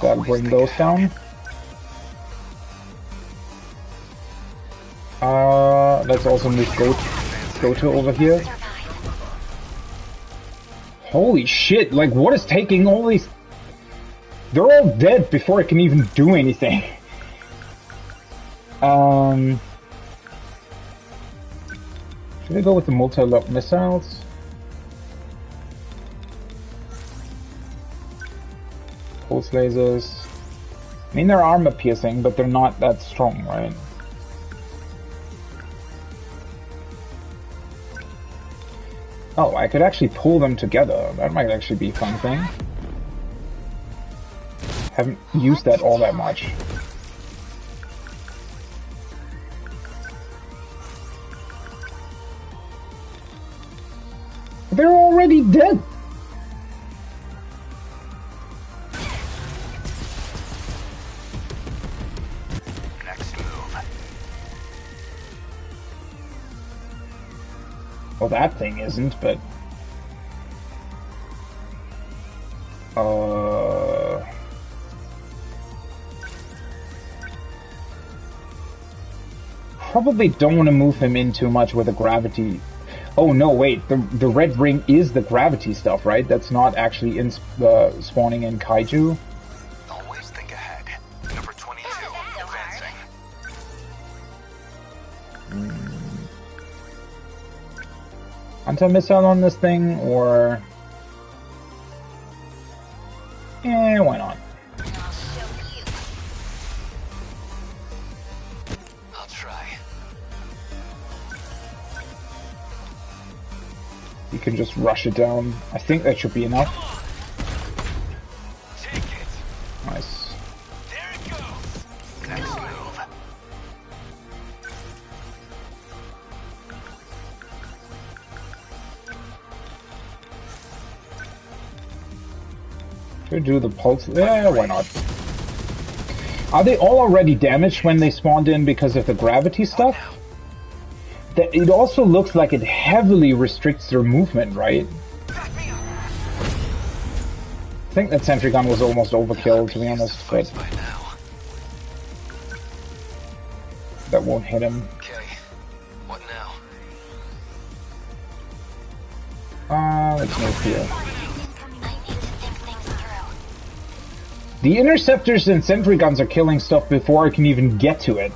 That'll bring those down. Let's also move Goto over here. Holy shit, like what is taking all these... They're all dead before I can even do anything. Should I go with the multi-lock missiles? Pulse lasers. I mean, they're armor piercing, but they're not that strong, right? Oh, I could actually pull them together. That might actually be a fun thing. Haven't used that all that much. They're already dead! Next move. Well, that thing isn't, but... Probably don't want to move him in too much with the gravity. Oh no, wait, the red ring is the gravity stuff, right? That's not actually in spawning in kaiju. Always think ahead. Number 22, advancing. Anti-missile on this thing, or... why not? I'll try. You can just rush it down. I think that should be enough. Take it. Nice. There it goes. Next move. Should do the pulse. Yeah, why not? Are they all already damaged when they spawned in because of the gravity stuff? It also looks like it heavily restricts their movement, right? I think that sentry gun was almost overkill, to be honest, but that won't hit him. Okay. What now? Let's move here. The interceptors and sentry guns are killing stuff before I can even get to it.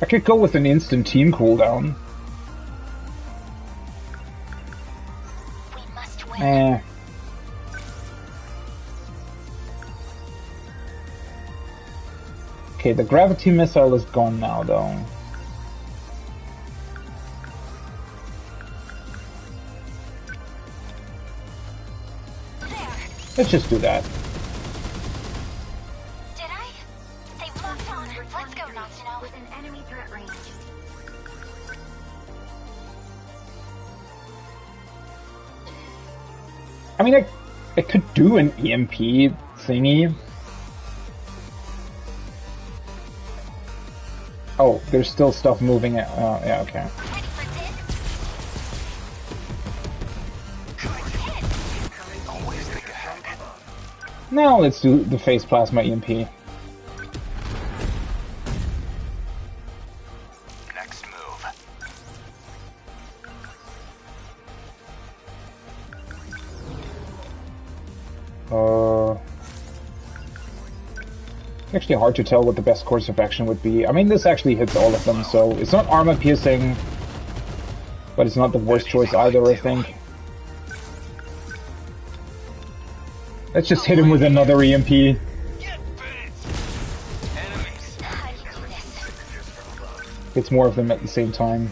I could go with an instant team cooldown. Okay, the gravity missile is gone now, though. Let's just do that. Did I? They've locked on. Let's go, Natsuno. With an enemy threat range. I mean, I could do an EMP thingy. Oh, there's still stuff moving. Yeah, okay. Now let's do the phase plasma EMP. Next move. Actually hard to tell what the best course of action would be. I mean, this actually hits all of them, so it's not armor piercing, but it's not the worst choice either, I think. Let's just hit him with another EMP. It's more of them at the same time.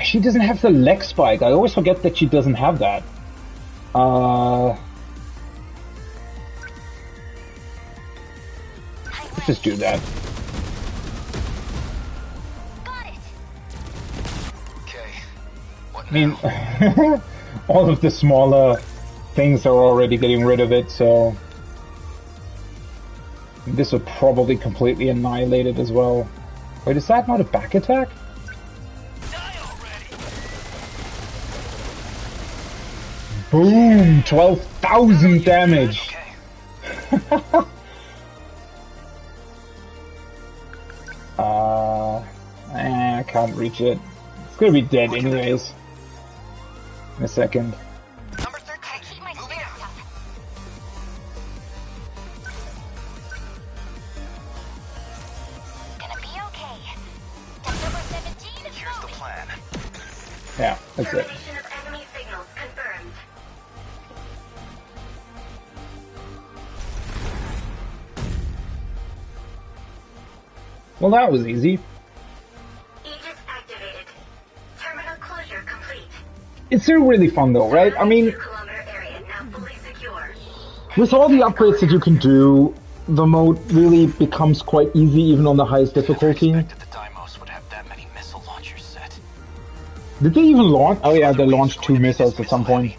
She doesn't have the leg spike. I always forget that she doesn't have that. Let's just do that. I mean, all of the smaller things are already getting rid of it, so this will probably completely annihilate it as well. Wait, is that not a back attack? Boom! 12,000 damage! I can't reach it. It's gonna be dead anyways. In a second. Yeah, that's it. Well, that was easy. Aegis activated. Terminal closure complete. It's still really fun though, right? I mean, with all the upgrades that you can do, the mode really becomes quite easy even on the highest difficulty. Did they even launch? Oh yeah, they launched 2 missiles at some point.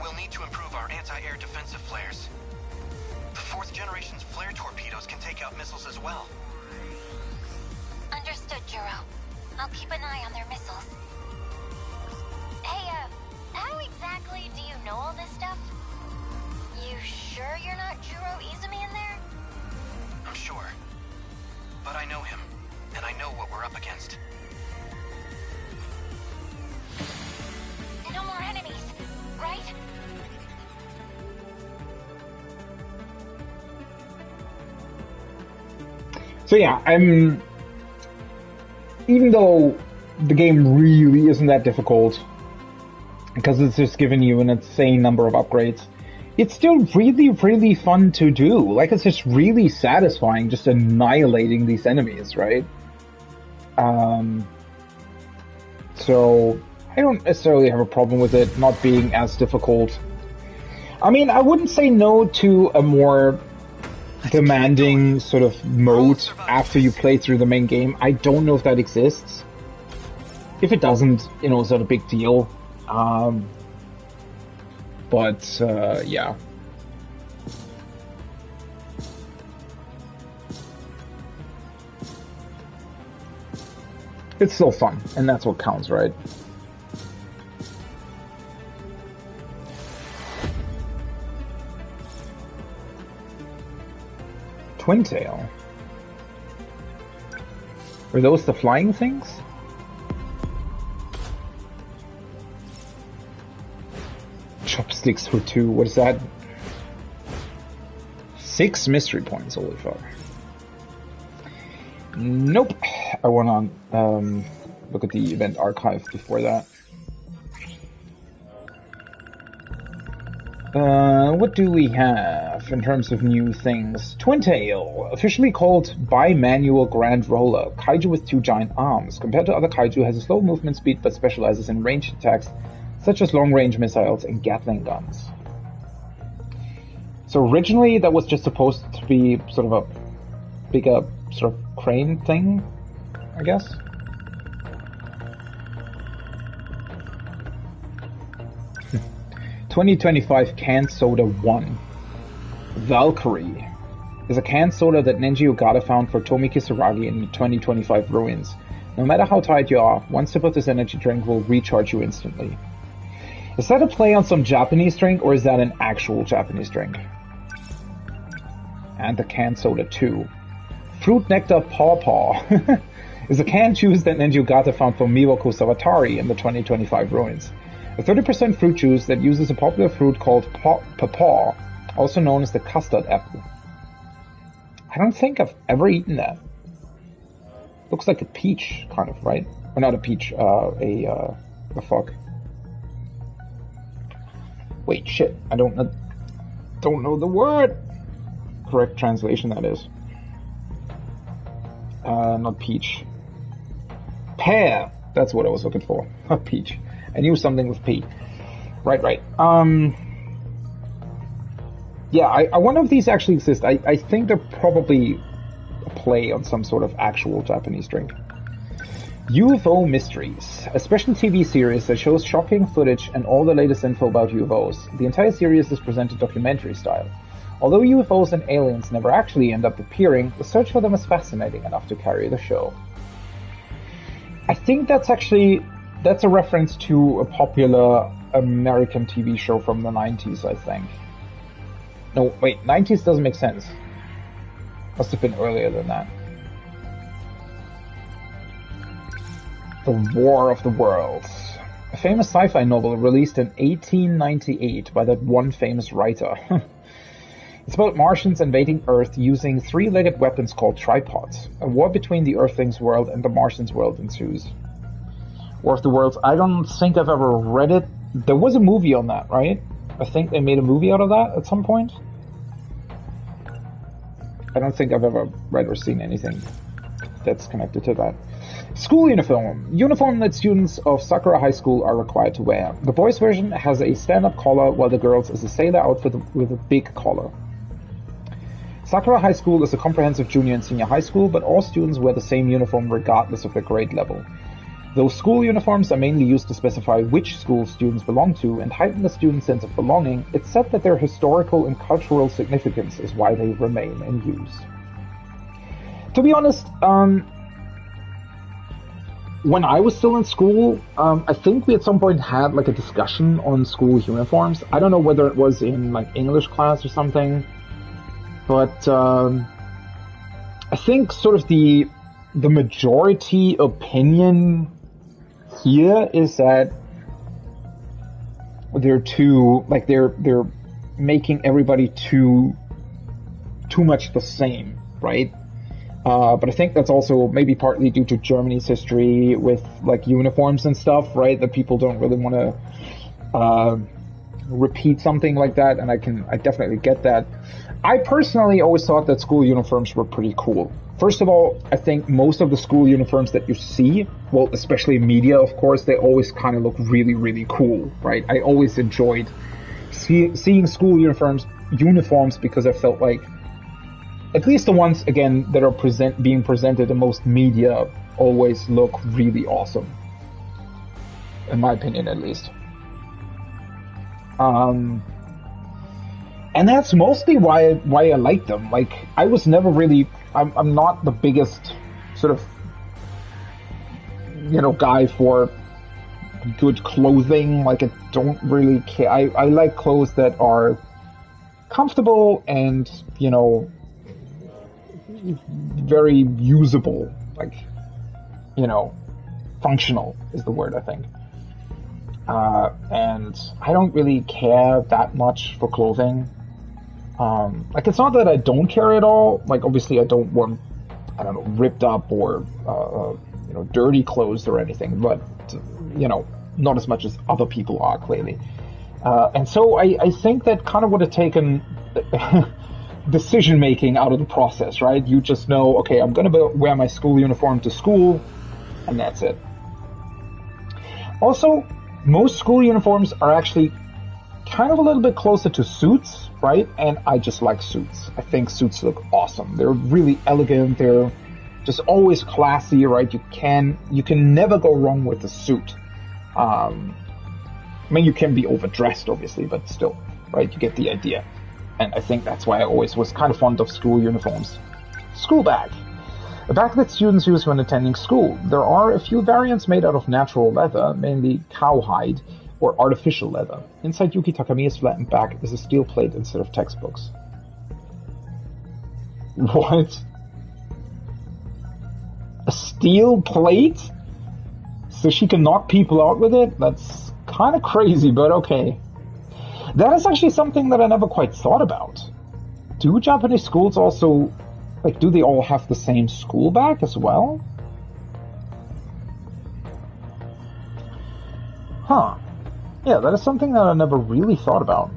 We'll need to improve our anti-air defensive flares. The 4th generation's flare torpedoes can take out missiles as well. Understood, Juro. I'll keep an eye on their missiles. Hey, how exactly do you know all this stuff? You sure you're not Juro Izumi in there? I'm sure. But I know him, and I know what we're up against. No more enemies, right? So yeah, even though the game really isn't that difficult, because it's just giving you an insane number of upgrades, it's still really, really fun to do. Like, it's just really satisfying just annihilating these enemies, right? So I don't necessarily have a problem with it not being as difficult. I mean, I wouldn't say no to a more demanding sort of mode after you play through the main game. I don't know if that exists. If it doesn't, you know, it's not a big deal. But yeah. It's still fun, and that's what counts, right? Twintail. Were those the flying things? Chopsticks for 2. What is that? 6 mystery points, holy fuck. Nope. I want to look at the event archive before that. What do we have in terms of new things? Twintail, officially called bimanual Grand Roller, kaiju with 2 giant arms. Compared to other kaiju, has a slow movement speed but specializes in ranged attacks such as long-range missiles and Gatling guns. So originally that was just supposed to be sort of a bigger sort of crane thing, I guess. Hmm. 2025 Canned Soda 1. Valkyrie is a canned soda that Nenji Ogata found for Tomi Kisaragi in the 2025 ruins. No matter how tired you are, one sip of this energy drink will recharge you instantly. Is that a play on some Japanese drink, or is that an actual Japanese drink? And the Canned Soda 2. Fruit Nectar Paw Paw is a canned juice that Nenji Ogata found from Miwako Sawatari in the 2025 ruins. A 30% fruit juice that uses a popular fruit called papaw, also known as the custard apple. I don't think I've ever eaten that. Looks like a peach, kind of, right? Or not a peach, the fuck. Wait, shit, I don't know the word. Correct translation, that is. Not peach. Pear! That's what I was looking for. Not peach. I knew something with P. Right. Yeah, I wonder if these actually exist. I think they're probably a play on some sort of actual Japanese drink. UFO Mysteries, a special TV series that shows shocking footage and all the latest info about UFOs. The entire series is presented documentary style. Although UFOs and aliens never actually end up appearing, the search for them is fascinating enough to carry the show. I think that's a reference to a popular American TV show from the 90s, I think. No, wait, 90s doesn't make sense. Must have been earlier than that. The War of the Worlds. A famous sci-fi novel released in 1898 by that one famous writer. It's about Martians invading Earth using three-legged weapons called tripods. A war between the Earthlings' world and the Martians' world ensues. War of the Worlds. I don't think I've ever read it. There was a movie on that, right? I think they made a movie out of that at some point. I don't think I've ever read or seen anything that's connected to that. School uniform. Uniform that students of Sakura High School are required to wear. The boys' version has a stand-up collar, while the girls' is a sailor outfit with a big collar. Sakura High School is a comprehensive junior and senior high school, but all students wear the same uniform regardless of their grade level. Though school uniforms are mainly used to specify which school students belong to and heighten the student's sense of belonging, it's said that their historical and cultural significance is why they remain in use. To be honest, when I was still in school, I think we at some point had like a discussion on school uniforms. I don't know whether it was in like English class or something, but I think sort of the majority opinion here is that they're too, like they're making everybody too much the same, right? But I think that's also maybe partly due to Germany's history with like uniforms and stuff, right? That people don't really want to repeat something like that, and I definitely get that. I personally always thought that school uniforms were pretty cool. First of all, I think most of the school uniforms that you see, well, especially media, of course, they always kind of look really, really cool, right? I always enjoyed seeing school uniforms because I felt like at least the ones, again, that are being presented in most media always look really awesome. In my opinion, at least. And that's mostly why I like them. Like, I was never really... I'm not the biggest sort of, guy for good clothing. Like, I don't really care. I like clothes that are comfortable and, very usable. Like, functional is the word, I think. And I don't really care that much for clothing. Like, it's not that I don't care at all. Like, obviously I don't want, ripped up or, dirty clothes or anything, but, not as much as other people are, clearly. And so I think that kind of would have taken decision-making out of the process, right? You just know, okay, I'm gonna wear my school uniform to school, and that's it. Also, most school uniforms are actually kind of a little bit closer to suits, right? And I just like suits. I think suits look awesome. They're really elegant. They're just always classy, right? You can never go wrong with a suit. I mean, you can be overdressed, obviously, but still, right? You get the idea. And I think that's why I always was kind of fond of school uniforms. School bag. A bag that students use when attending school. There are a few variants made out of natural leather, mainly cowhide, or artificial leather. Inside Yuki Takamiya's flattened back is a steel plate instead of textbooks. What? A steel plate? So she can knock people out with it? That's kind of crazy, but okay. That is actually something that I never quite thought about. Do Japanese schools also, like, do they all have the same school bag as well? Huh. Yeah, that is something that I never really thought about.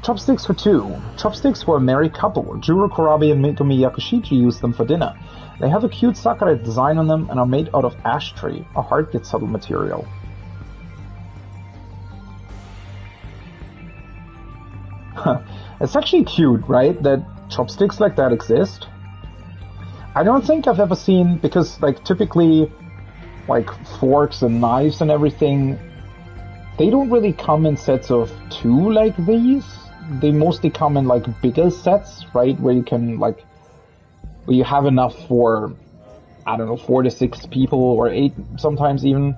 Chopsticks for two. Chopsticks were a married couple. Juro Korabe and Megumi Yakushichi used them for dinner. They have a cute sakura design on them and are made out of ash tree, a hard yet subtle material. It's actually cute, right, that chopsticks like that exist. I don't think I've ever seen, because, like, typically, like, forks and knives and everything, they don't really come in sets of two like these. They mostly come in, like, bigger sets, right, where you can, like, where you have enough for, I don't know, 4 to 6 people, or 8 sometimes even.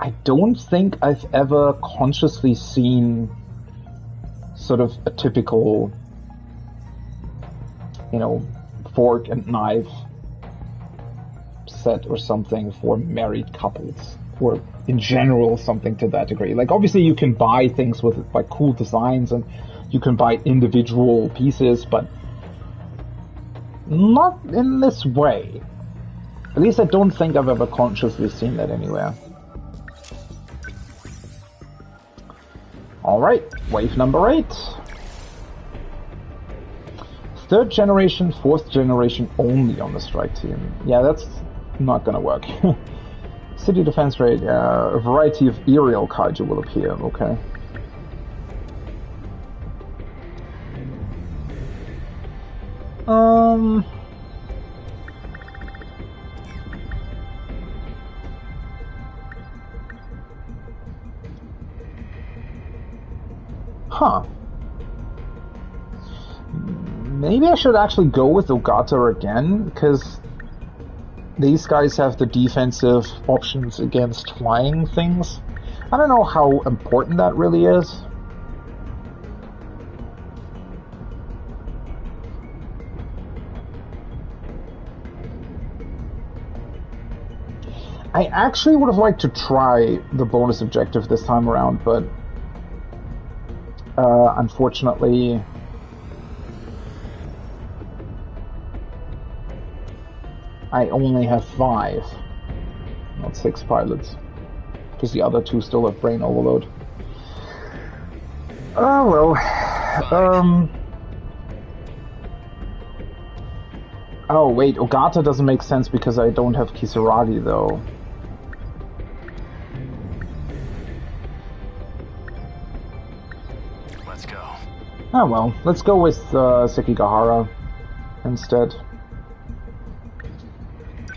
I don't think I've ever consciously seen sort of a typical, you know, fork and knife set or something for married couples, or in general something to that degree. Like, obviously you can buy things with like cool designs and you can buy individual pieces, but not in this way. At least I don't think I've ever consciously seen that anywhere. Alright, wave number 8. 3rd generation, 4th generation only on the strike team. Yeah, that's not gonna work. City defense rate, a variety of aerial kaiju will appear, okay. Huh. Maybe I should actually go with Ogata again, because these guys have the defensive options against flying things. I don't know how important that really is. I actually would have liked to try the bonus objective this time around, but unfortunately I only have 5, not 6 pilots, because the other 2 still have brain overload. Oh well. Oh wait, Ogata doesn't make sense because I don't have Kisaragi though. Let's go. Oh well, let's go with Sekigahara instead.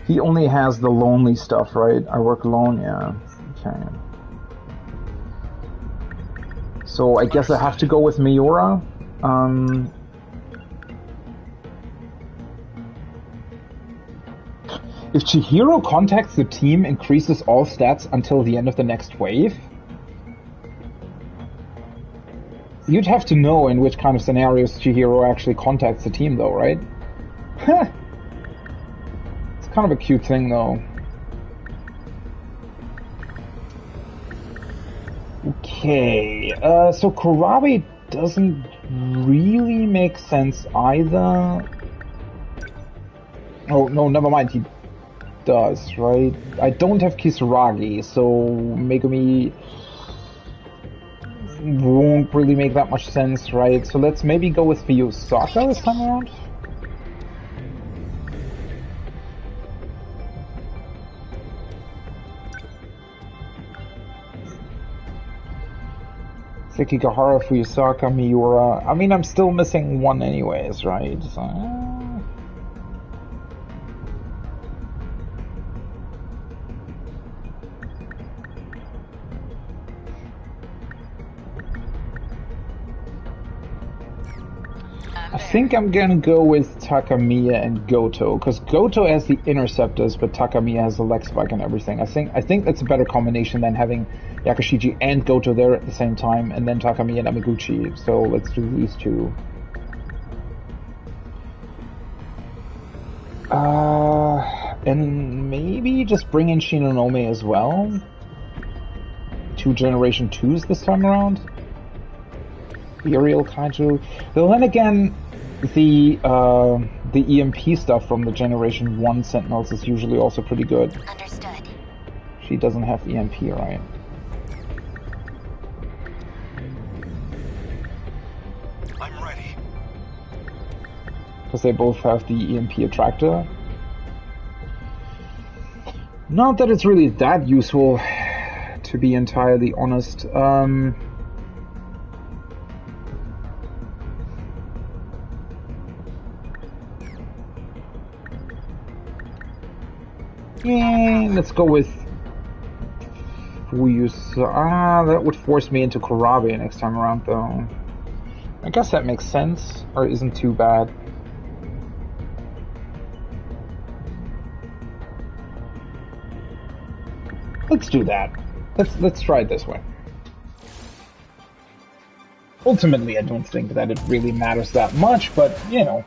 He only has the lonely stuff, right? I work alone, yeah. Okay. So I guess I have to go with Miura. If Chihiro contacts the team, increases all stats until the end of the next wave? You'd have to know in which kind of scenarios Chihiro actually contacts the team though, right? Huh. It's kind of a cute thing though. Okay, so Kurabe doesn't really make sense either. Oh, no, never mind, he does, right? I don't have Kisaragi, so Megumi won't really make that much sense, right? So let's maybe go with Fuyusaka this time around? Sekigahara, Fuyusaka, Miura. I mean, I'm still missing one anyways, right? So, I think I'm gonna go with Takamiya and Goto, because Goto has the interceptors, but Takamiya has the leg spike and everything. I think that's a better combination than having Yakushiji and Goto there at the same time, and then Takamiya and Amaguchi. So let's do these two. And maybe just bring in Shinonome as well. 2 Generation 2s this time around. Aerial Kaiju. Though then again, the EMP stuff from the Generation 1 Sentinels is usually also pretty good. Understood. She doesn't have EMP, right? I'm ready. Because they both have the EMP attractor. Not that it's really that useful, to be entirely honest. Yeah, let's go with Fuyusaka. That would force me into Kurabe next time around, though. I guess that makes sense, or isn't too bad. Let's do that. Let's try it this way. Ultimately, I don't think that it really matters that much, but, you know,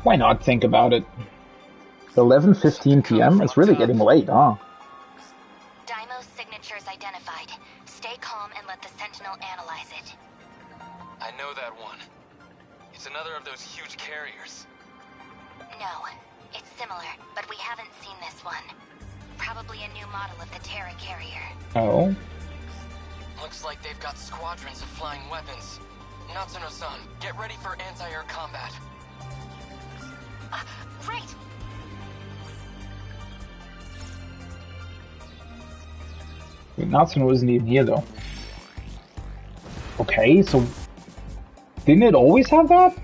why not think about it? 11:15 p.m.? It's really getting late, huh? Daimo's signature's identified. Stay calm and let the Sentinel analyze it. I know that one. It's another of those huge carriers. No, it's similar, but we haven't seen this one. Probably a new model of the Terra carrier. Oh? Looks like they've got squadrons of flying weapons. Natsuno-san, get ready for anti-air combat. Right! Wait, Natsuno isn't even here, though. Okay, so... didn't it always have that?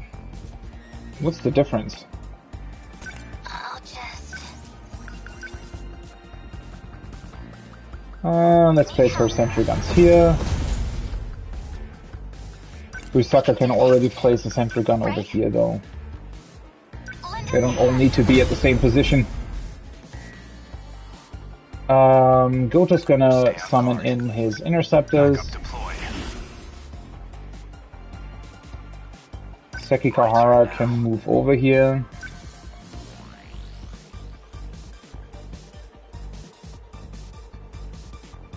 What's the difference? I'll just... Let's place her sentry guns here. Fusaka can already place a sentry gun over here, though. They don't all need to be at the same position. Goto's gonna summon in his interceptors. Sekigahara can move over here.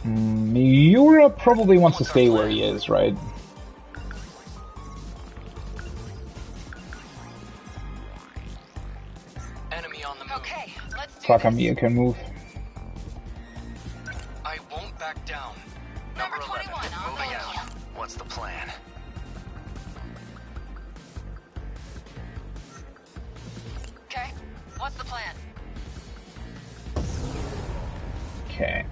Miura probably wants to stay where he is, right? Enemy on the move. Okay, let's do Takamiya can move. I won't back down. Number 21 on Moving out. What's the plan? Okay, what's the plan? Okay.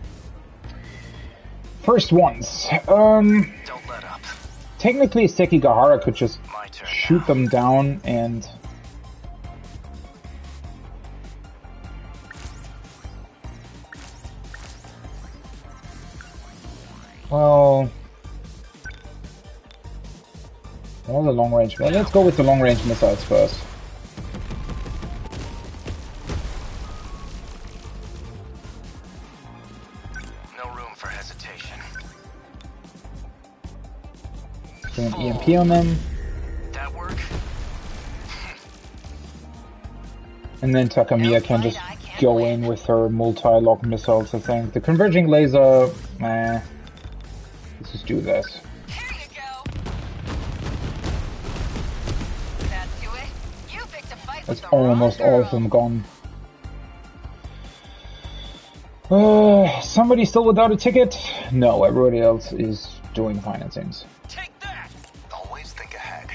First ones. Don't let up. Technically, Sekigahara could just shoot them down and... well, all the long range. Well, let's go with the long range missiles first. No room for hesitation. Do an EMP on them. That work? And then Takamiya can just go in with her multi-lock missiles, I think. The converging laser, let's just do this. That's almost all of them gone. Somebody still without a ticket? No, everybody else is doing financings. Always think ahead.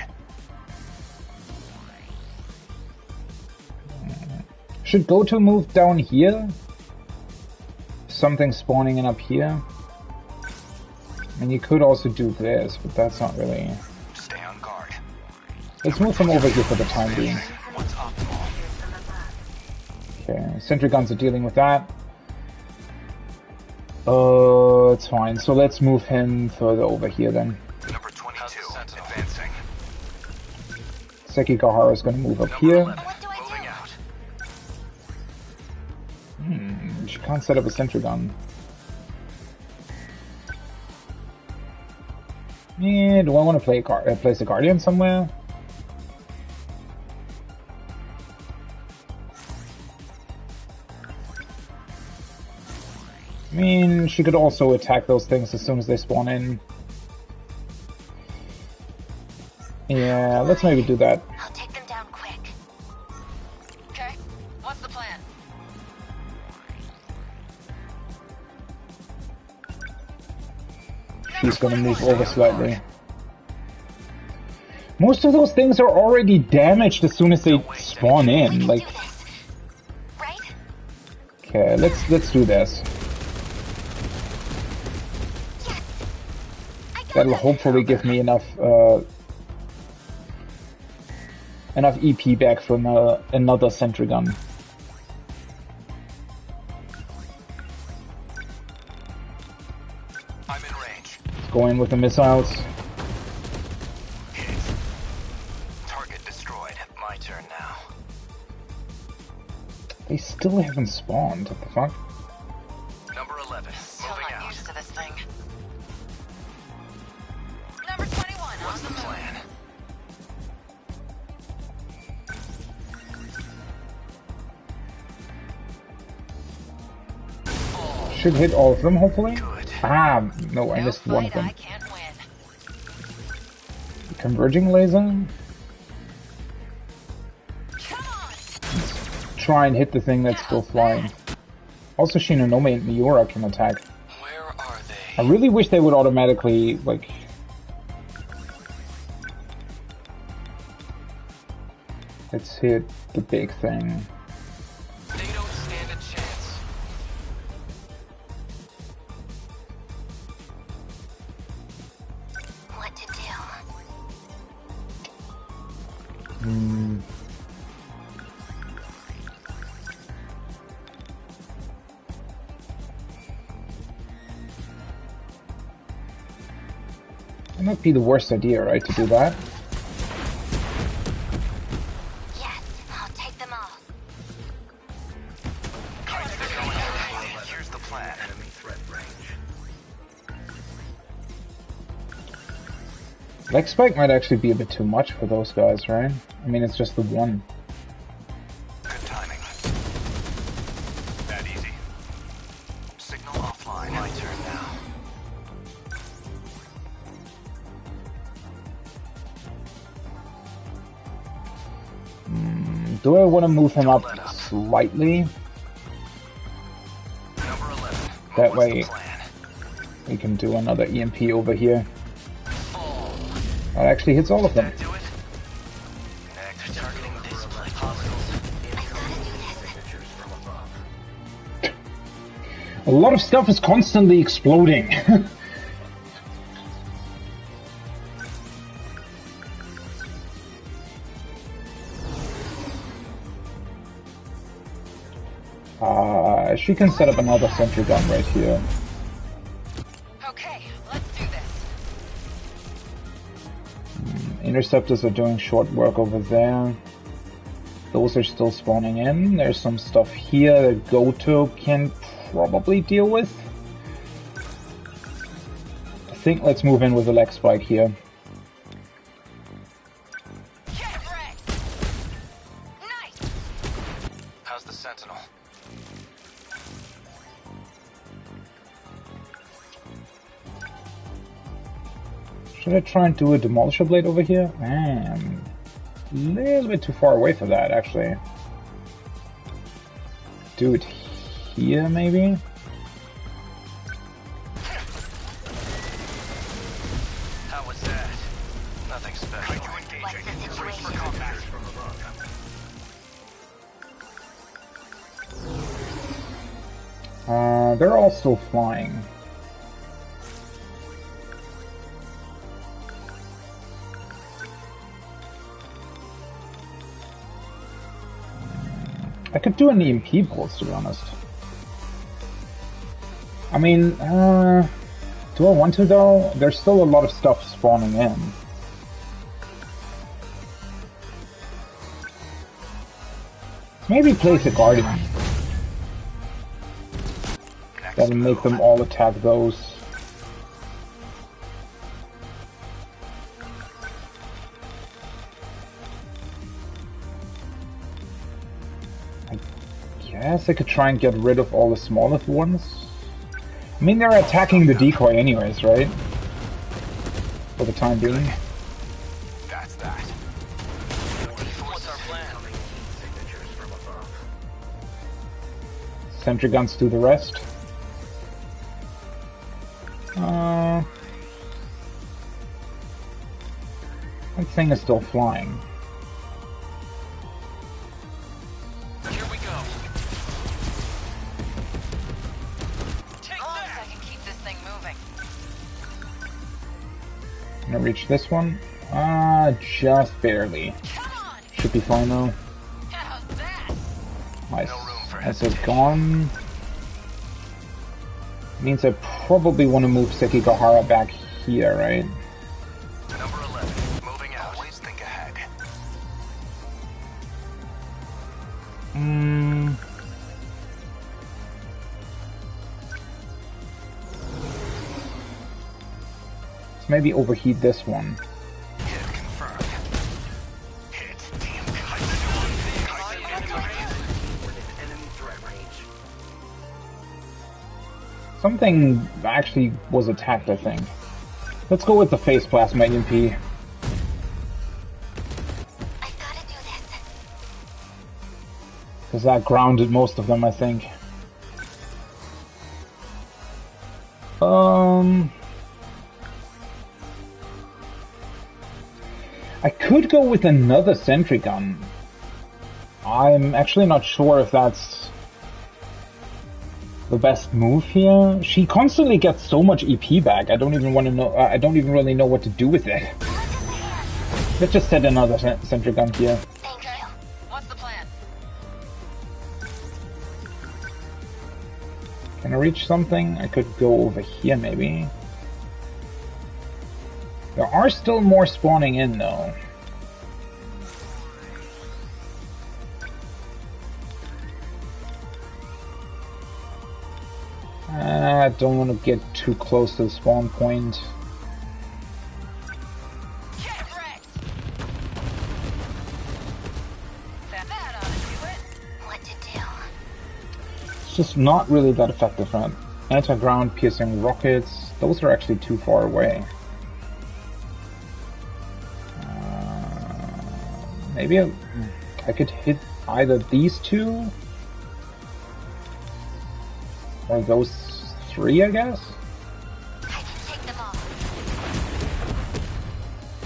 Should Goto move down here? Something spawning in up here? And you could also do this, but that's not really... Stay on guard. Let's move them over here for the time being. What's optimal? Okay, sentry guns are dealing with that. It's fine. So let's move him further over here then. Number 22, advancing. Sekigahara is going to move up here. Moving out. She can't set up a sentry gun. Yeah, do I want to place a guardian somewhere? I mean, she could also attack those things as soon as they spawn in. Yeah, let's maybe do that. I'll take them down quick. Okay, what's the plan? She's gonna move over slightly. Most of those things are already damaged as soon as they spawn in. Like, okay, let's do this. That'll hopefully give me enough enough EP back from another sentry gun. I'm in range. Go in with the missiles. Hit. Target destroyed. My turn now. They still haven't spawned. What the fuck? Number 11. Moving out. should hit all of them, hopefully. Ah, no, I missed one of them. Converging laser. Let's try and hit the thing that's still flying. Also, Shinonome and Miura can attack. Where are they? I really wish they would automatically, like... Let's hit the big thing. They don't stand a chance. What to do? It might be the worst idea, right, to do that? Yes, I'll take them all. Here's the plan. Enemy threat range. Leg Spike might actually be a bit too much for those guys, right? I mean, it's just the one. Good timing. That easy. Signal offline. My turn now. Do I want to move him up slightly? That way we can do another EMP over here. That actually hits all of them. A lot of stuff is constantly exploding. She can set up another sentry gun right here. Okay, let's do this. Interceptors are doing short work over there. Those are still spawning in. There's some stuff here that Goto can probably deal with. I think let's move in with the leg spike here. How's the Sentinel? Should I try and do a Demolisher Blade over here? Man, a little bit too far away for that, actually. Do it here, maybe? How was that? Nothing special. What's the situation? They're all still flying. I could do an EMP pulse, to be honest. I mean, do I want to though? There's still a lot of stuff spawning in. Maybe place a Guardian. That'll make them all attack those. Yes, I could try and get rid of all the smallest ones. I mean, they're attacking the decoy anyways, right? For the time being. That's that. What's our plan? Sentry guns do the rest. That thing is still flying. Here we go. I can keep this thing moving. Gonna reach this one. Just barely. Should be fine though. Nice. That's it gone. Means I probably want to move Sekigahara back here, right? Number 11. Moving out. Always think ahead. Let's maybe overheat this one. Hit confirmed. Hit. Damn. Within enemy threat range. Something actually was attacked, I think. Let's go with the phase plasma EMP. Because that grounded most of them, I think. I could go with another sentry gun. I'm actually not sure if that's the best move here. She constantly gets so much EP back. I don't even want to know. I don't even really know what to do with it. Let's just set another sentry gun here. Thank you. What's the plan? Can I reach something? I could go over here, maybe. There are still more spawning in, though. I don't want to get too close to the spawn point. It's just not really that effective, right? Anti-ground piercing rockets, those are actually too far away. Maybe I could hit either these two or those three, I guess? I can take them off.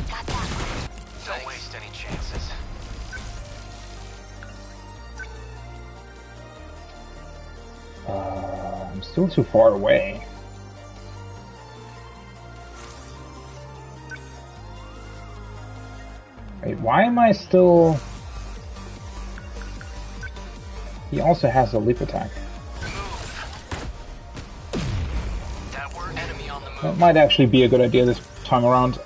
Got that one. Don't waste any chances. I'm still too far away. Wait, why am I still... He also has a leap attack. That might actually be a good idea this time around.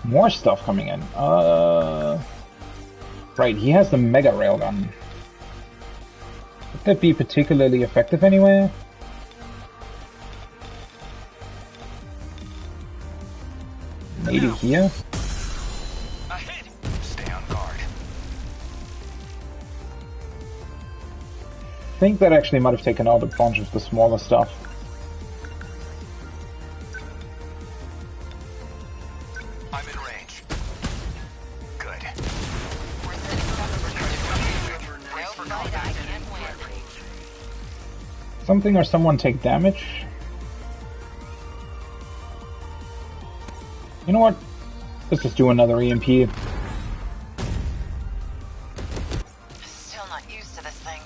More stuff coming in. Right, he has the Mega Railgun. Would that be particularly effective anyway? Maybe here? Stay on guard. I think that actually might have taken out a bunch of the smaller stuff. I'm in range. Good. Something or someone take damage? You know what? Let's just do another EMP. Still not used to this thing.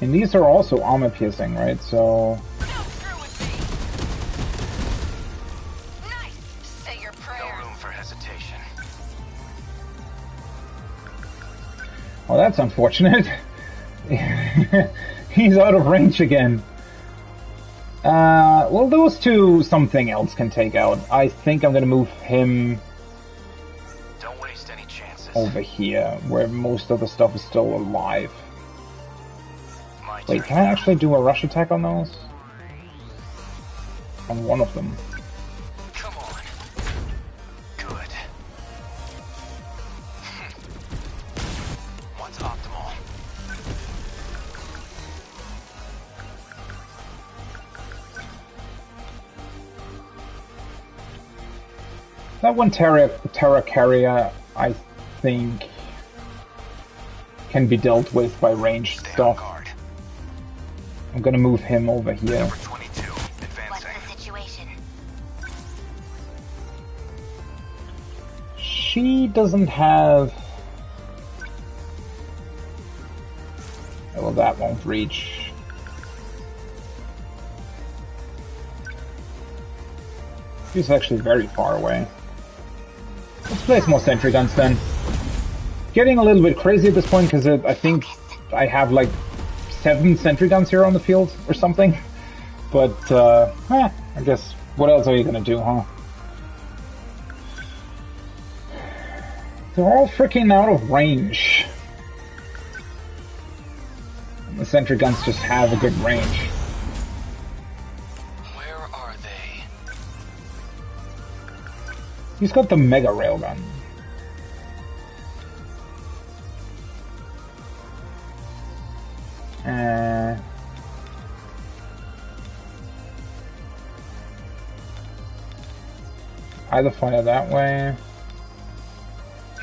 And these are also armor piercing, right? So... No room for hesitation. Oh, that's unfortunate. He's out of range again. Well, those two something else can take out. I think I'm gonna move him Don't waste any chances. over here, where most of the stuff is still alive. Wait, can I actually do a rush attack on those? On one of them. Come on. Good. What's optimal? That one Terra Carrier, I think, can be dealt with by ranged stuff. I'm gonna move him over here. What's the situation? She doesn't have... Well, that won't reach. She's actually very far away. Let's place more sentry guns then. Getting a little bit crazy at this point because I think I have like 7 sentry guns here on the field or something. But, I guess, what else are you gonna do, huh? They're all freaking out of range. And the sentry guns just have a good range. Where are they? He's got the mega railgun. Either fire that way.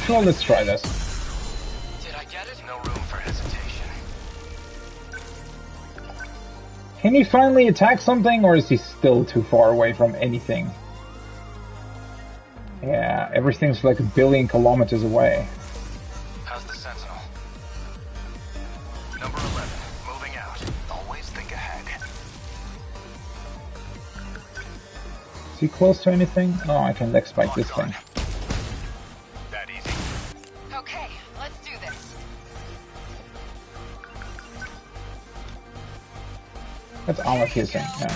Well, let's try this. Did I get it? No room for hesitation. Can he finally attack something, or is he still too far away from anything? Yeah, everything's like a billion kilometers away. How's the Sentinel? Number 11, moving out. Always think ahead. Is he close to anything? Oh, I can leg spike this thing. That easy. Okay, let's do this. That's armor piercing, yeah.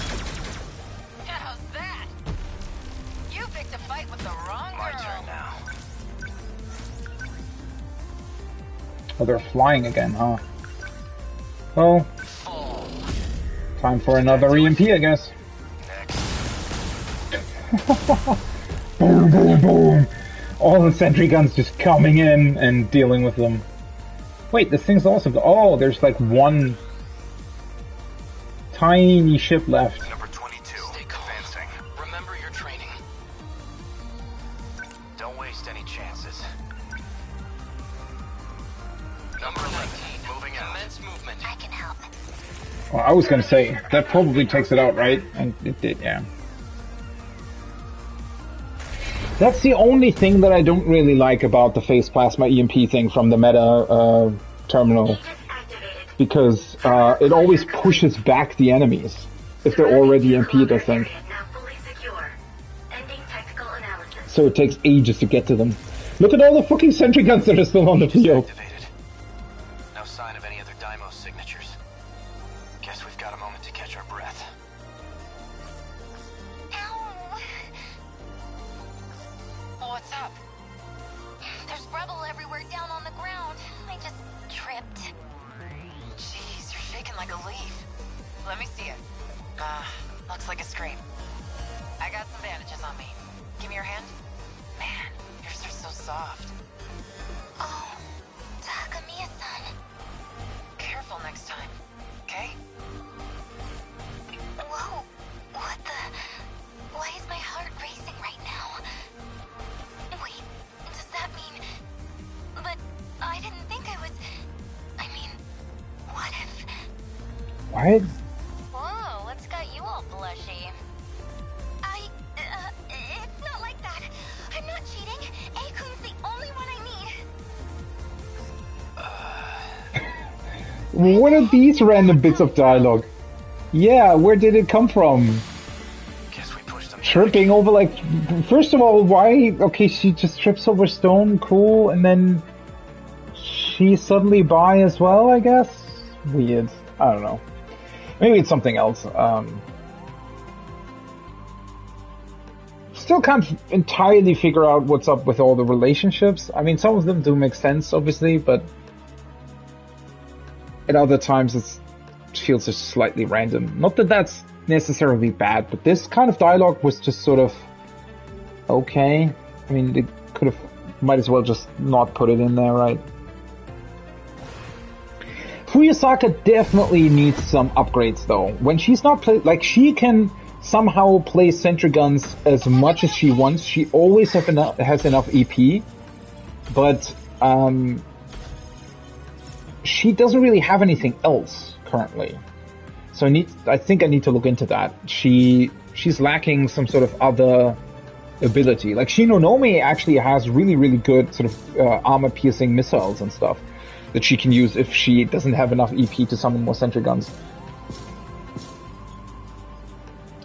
How's that? You picked a fight with the wrong girl. My turn now. Oh, they're flying again, huh? Well, time for another EMP, I guess. Boom, boom, boom! All the sentry guns just coming in and dealing with them. Wait, this thing's also... Oh, there's like one tiny ship left. Number 22, advancing. Remember your training. Don't waste any chances. Number 19, moving out. Commence movement. I can help. Well, I was gonna say, that probably takes it out, right? And it did, yeah. That's the only thing that I don't really like about the phase plasma EMP thing from the meta terminal. Because it always pushes back the enemies if they're already EMP'd, I think. So it takes ages to get to them. Look at all the fucking sentry guns that are still on the field. No sign of any other Deimos signatures. Guess we've got a moment to catch our breath. What's up? There's rubble everywhere down on the ground. I just tripped. Jeez, you're shaking like a leaf. Let me see it. Looks like a scream. I got some bandages on me. Give me your hand. Man, yours are so soft. Oh, Takamiya-san. Careful next time, okay? Whoa, what the... Why is my heart racing right now? Wait, does that mean... But I didn't think I was... I mean, what if... What? Whoa, what's got you all blushy? It's not like that. I'm not cheating. A-kun's the only one I need. What are these random bits of dialogue? Yeah, where did it come from? Tripping over, like, first of all, why? Okay, she just trips over stone, cool, and then she's suddenly bi as well, I guess? Weird. I don't know. Maybe it's something else. Still can't entirely figure out what's up with all the relationships. I mean, some of them do make sense, obviously, but at other times it feels just slightly random. Not that that's necessarily bad, but this kind of dialogue was just sort of okay. I mean, they might as well just not put it in there, right? Fuyusaka definitely needs some upgrades, though. When she's not she can somehow play sentry guns as much as she wants. She always has enough EP, but she doesn't really have anything else currently. So I think I need to look into that. She's lacking some sort of other ability. Like Shinonome actually has really, really good sort of armor-piercing missiles and stuff that she can use if she doesn't have enough EP to summon more sentry guns.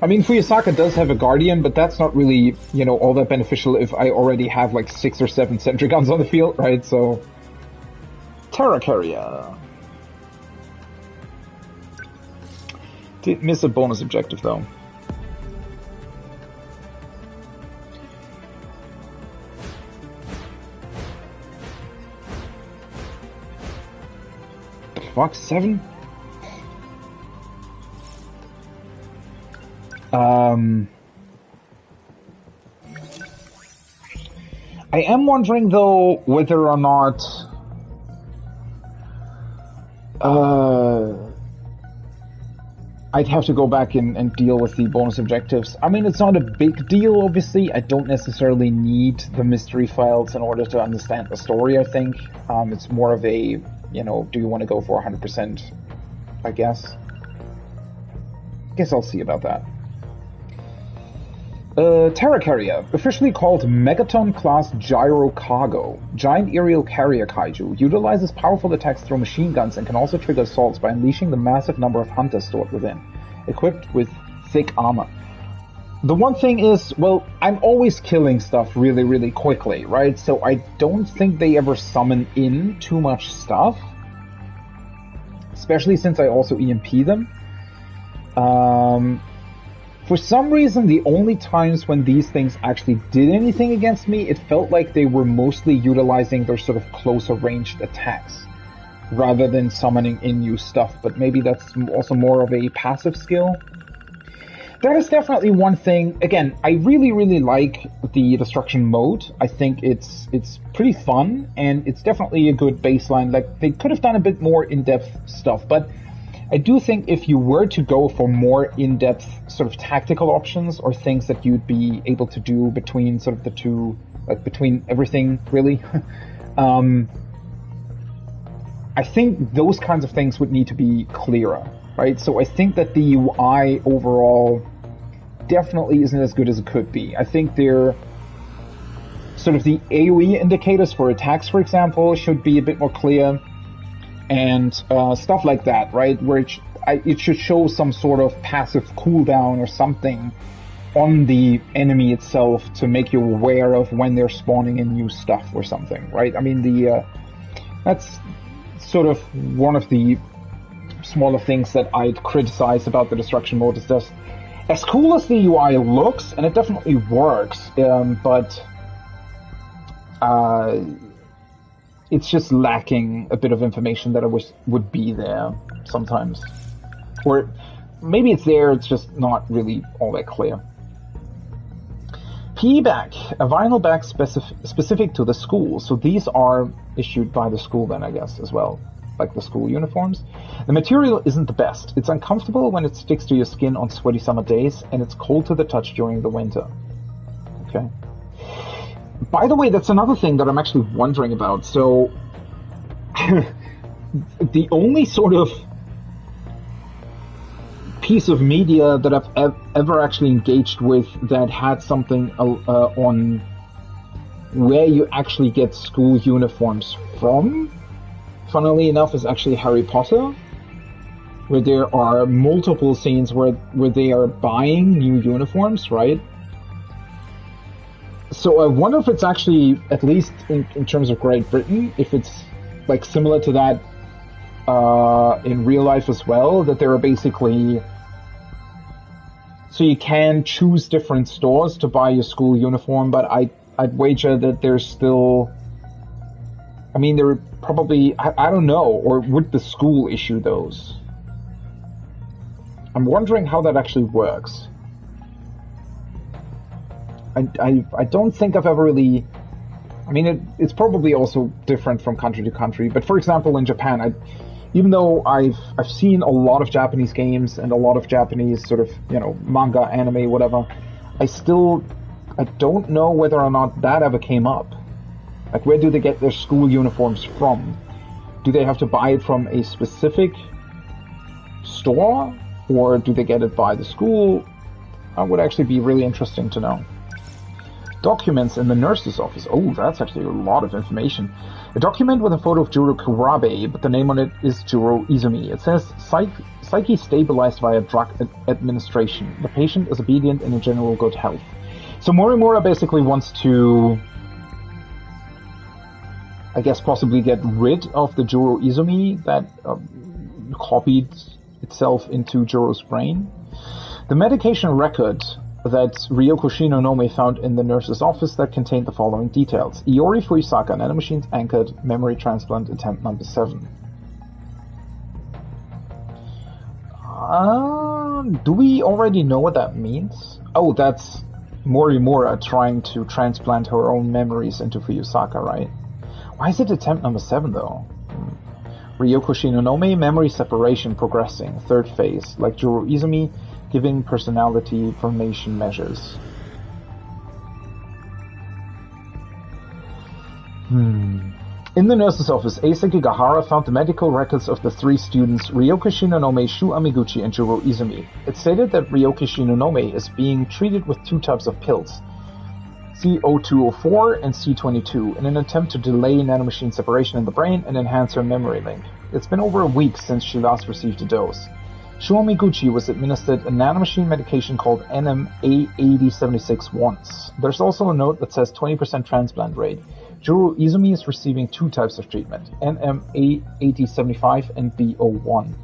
I mean, Fuyusaka does have a Guardian, but that's not really, all that beneficial if I already have like 6 or 7 sentry guns on the field, right? So, Terra Carrier. Did miss a bonus objective though. The fuck, 7? I am wondering, though, whether or not... I'd have to go back and deal with the bonus objectives. I mean, it's not a big deal, obviously. I don't necessarily need the mystery files in order to understand the story, I think. It's more of a, you know, do you want to go for 100%, I guess. Guess I'll see about that. Terra Carrier, officially called Megaton-class Gyro Cargo. Giant aerial carrier kaiju, utilizes powerful attacks through machine guns and can also trigger assaults by unleashing the massive number of hunters stored within, equipped with thick armor. The one thing is, well, I'm always killing stuff really, really quickly, right? So I don't think they ever summon in too much stuff, especially since I also EMP them. For some reason, the only times when these things actually did anything against me, it felt like they were mostly utilizing their sort of closer ranged attacks, rather than summoning in new stuff, but maybe that's also more of a passive skill. That is definitely one thing. Again, I really, really like the destruction mode. I think it's pretty fun, and it's definitely a good baseline. Like, they could have done a bit more in-depth stuff, but I do think if you were to go for more in-depth sort of tactical options or things that you'd be able to do between sort of the two, like between everything, really, I think those kinds of things would need to be clearer, right? So I think that the UI overall definitely isn't as good as it could be. I think they're sort of the AoE indicators for attacks, for example, should be a bit more clear. And stuff like that, right? Where it should show some sort of passive cooldown or something on the enemy itself to make you aware of when they're spawning in new stuff or something, right? I mean, that's sort of one of the smaller things that I'd criticize about the destruction mode. Is just as cool as the UI looks, and it definitely works, but it's just lacking a bit of information that I wish would be there sometimes. Or maybe it's there, it's just not really all that clear. PE back, a vinyl back specific to the school. So these are issued by the school then, I guess, as well. Like the school uniforms. The material isn't the best. It's uncomfortable when it sticks to your skin on sweaty summer days, and it's cold to the touch during the winter. Okay. By the way, that's another thing that I'm actually wondering about. So, the only sort of piece of media that I've ever actually engaged with that had something on where you actually get school uniforms from, funnily enough, is actually Harry Potter, where there are multiple scenes where they are buying new uniforms, right? So I wonder if it's actually, at least in terms of Great Britain, if it's like similar to that in real life as well, that there are basically... So you can choose different stores to buy your school uniform, but I'd wager that there's still... I mean, there are probably... I don't know, or would the school issue those? I'm wondering how that actually works. I don't think I've ever really... I mean, it's probably also different from country to country, but for example, in Japan, even though I've seen a lot of Japanese games and a lot of Japanese sort of, you know, manga, anime, whatever, I don't know whether or not that ever came up. Like, where do they get their school uniforms from? Do they have to buy it from a specific store, or do they get it by the school? That would actually be really interesting to know. Documents in the nurse's office. Oh, that's actually a lot of information. A document with a photo of Juro Kurabe, but the name on it is Juro Izumi. It says, psyche stabilized via drug administration. The patient is obedient and in general good health. So Morimura basically wants to, I guess, possibly get rid of the Juro Izumi that copied itself into Juro's brain. The medication record that Ryoko Shinonome found in the nurse's office that contained the following details. Iori Fuisaka, nanomachines anchored, memory transplant attempt number 7. Do we already know what that means? Oh, that's Morimura trying to transplant her own memories into Fuyusaka, right? Why is it attempt number 7, though? Ryoko Shinonome, memory separation progressing, 3rd phase, like Juro Izumi, giving personality formation measures. In the nurse's office, Eiseki Gahara found the medical records of the 3 students, Ryoka Shinonome, Shu Amiguchi, and Juro Izumi. It stated that Ryoka Shinonome is being treated with 2 types of pills, CO204 and C22, in an attempt to delay nanomachine separation in the brain and enhance her memory link. It's been over a week since she last received a dose. Shu Amiguchi was administered a nanomachine medication called NM-A8076 once. There's also a note that says 20% transplant rate. Juro Izumi is receiving 2 types of treatment, NM-A8075 and B01.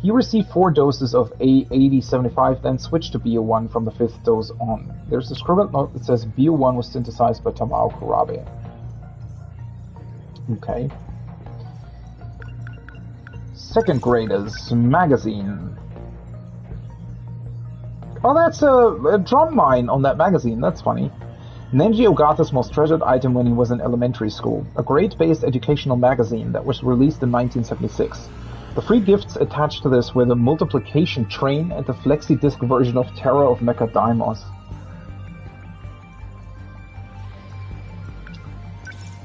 He received 4 doses of A8075, then switched to B01 from the 5th dose on. There's a scribbled note that says B01 was synthesized by Tamao Kurabe. Okay. 2nd graders magazine. Oh, that's a drum mine on that magazine. That's funny. Nenji Ogata's most treasured item when he was in elementary school, a grade-based educational magazine that was released in 1976. The free gifts attached to this were the multiplication train and the flexi-disc version of Terror of Mecha Daimos.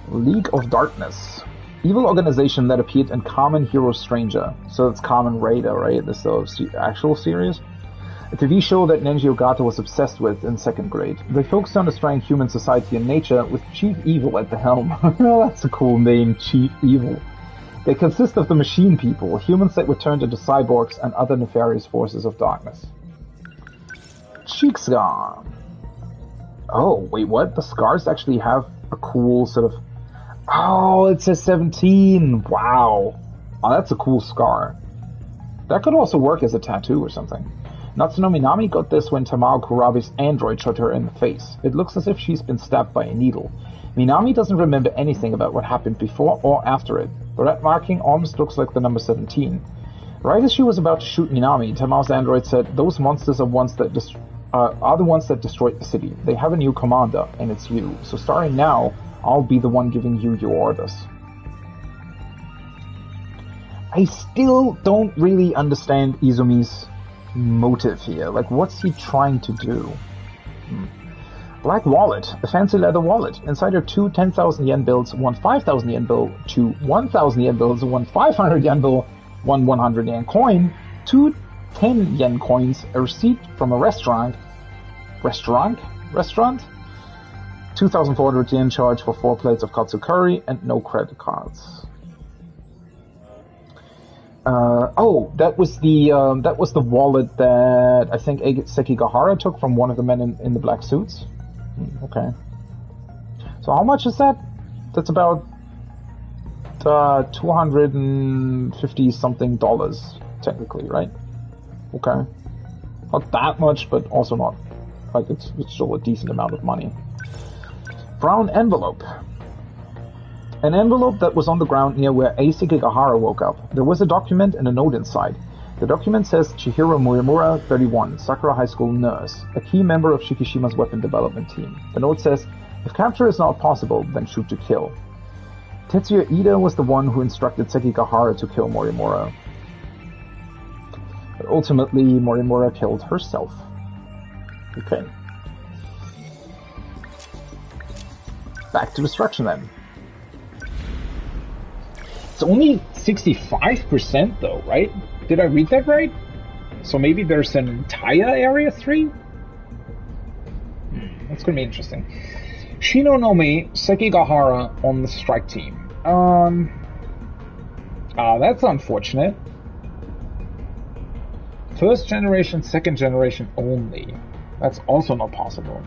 League of Darkness. Evil organization that appeared in Kamen Hero Stranger. So it's Kamen Rider, right? This is the actual series. A TV show that Nenji Ogata was obsessed with in 2nd grade. They focused on destroying human society and nature with Chief Evil at the helm. That's a cool name, Chief Evil. They consist of the Machine People, humans that were turned into cyborgs and other nefarious forces of darkness. Cheek Scar. Oh, wait, what? The scars actually have a cool sort of... Oh, it says 17! Wow. Oh, that's a cool scar. That could also work as a tattoo or something. Natsuno Minami got this when Tamao Kurabe's android shot her in the face. It looks as if she's been stabbed by a needle. Minami doesn't remember anything about what happened before or after it. The red marking almost looks like the number 17. Right as she was about to shoot Minami, Tamao's android said, "Those monsters are the ones that destroyed the city. They have a new commander, and it's you. So starting now, I'll be the one giving you your orders." I still don't really understand Izumi's motive here. Like, what's he trying to do? Black Wallet, a fancy leather wallet. Inside are 2 10,000 yen bills, 1 5,000 yen bill, 2 1,000 yen bills, 1 500 yen bill, 1 100 yen coin, 2 10 yen coins, a receipt from a restaurant, 2,400 yen charge for 4 plates of katsu curry, and no credit cards. That was the wallet that I think Sekigahara took from one of the men in the black suits. Okay. So how much is that? That's about $250 something technically, right? Okay. Not that much, but also not. Like, it's still a decent amount of money. Brown envelope. An envelope that was on the ground near where Eiseki Gahara woke up. There was a document and a note inside. The document says Chihiro Murimura, 31, Sakura High School nurse, a key member of Shikishima's weapon development team. The note says, "If capture is not possible, then shoot to kill." Tetsuya Ida was the one who instructed Seki Gahara to kill Morimura. But ultimately, Morimura killed herself. Okay. Back to destruction then. It's only 65% though, right? Did I read that right? So maybe there's an entire Area 3? That's gonna be interesting. Shinonome Sekigahara on the strike team. That's unfortunate. 1st generation, 2nd generation only. That's also not possible.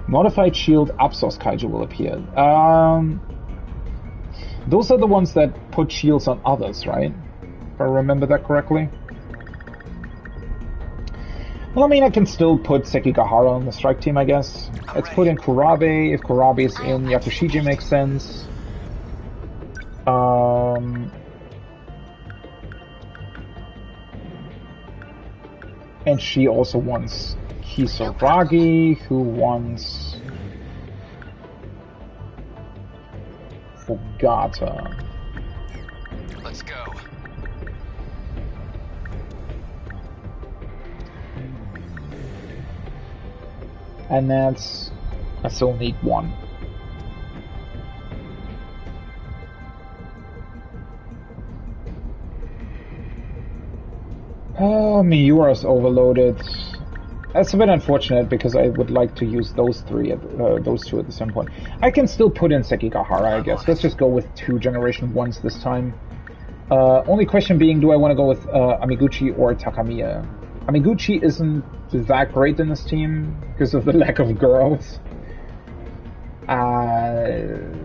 Modified shield Apsos Kaiju will appear. Those are the ones that put shields on others, right? If I remember that correctly. Well, I mean, I can still put Sekigahara on the strike team, I guess. Let's put in Kurabe. If Kurabe is in, Yakushiji makes sense. And she also wants Kisaragi, who wants Ogata. Let's go. And that's... I still need one. Miura's overloaded. That's a bit unfortunate because I would like to use those two at the same point. I can still put in Sekigahara, I guess. Let's just go with 2 Generation 1s this time. Only question being, do I want to go with Amiguchi or Takamiya? Amiguchi isn't that great in this team because of the lack of girls.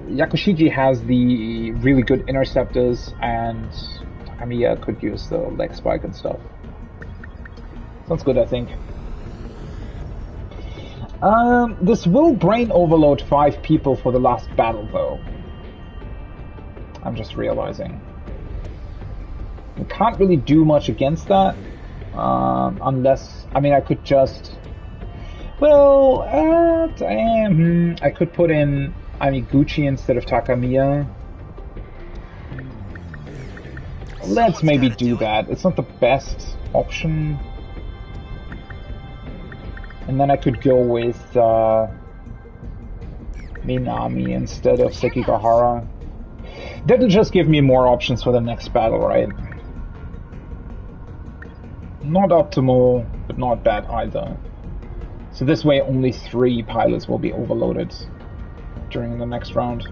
Yakushiji has the really good interceptors, and Takamiya could use the leg spike and stuff. Sounds good, I think. This will brain overload 5 people for the last battle, though. I'm just realizing. We can't really do much against that. Unless... I mean, I could just... Well, I could put in Amiguchi instead of Takamiya. Let's maybe do that. It's not the best option. And then I could go with Minami instead of Sekigahara. That'll just give me more options for the next battle, right? Not optimal, but not bad either. So this way only 3 pilots will be overloaded during the next round.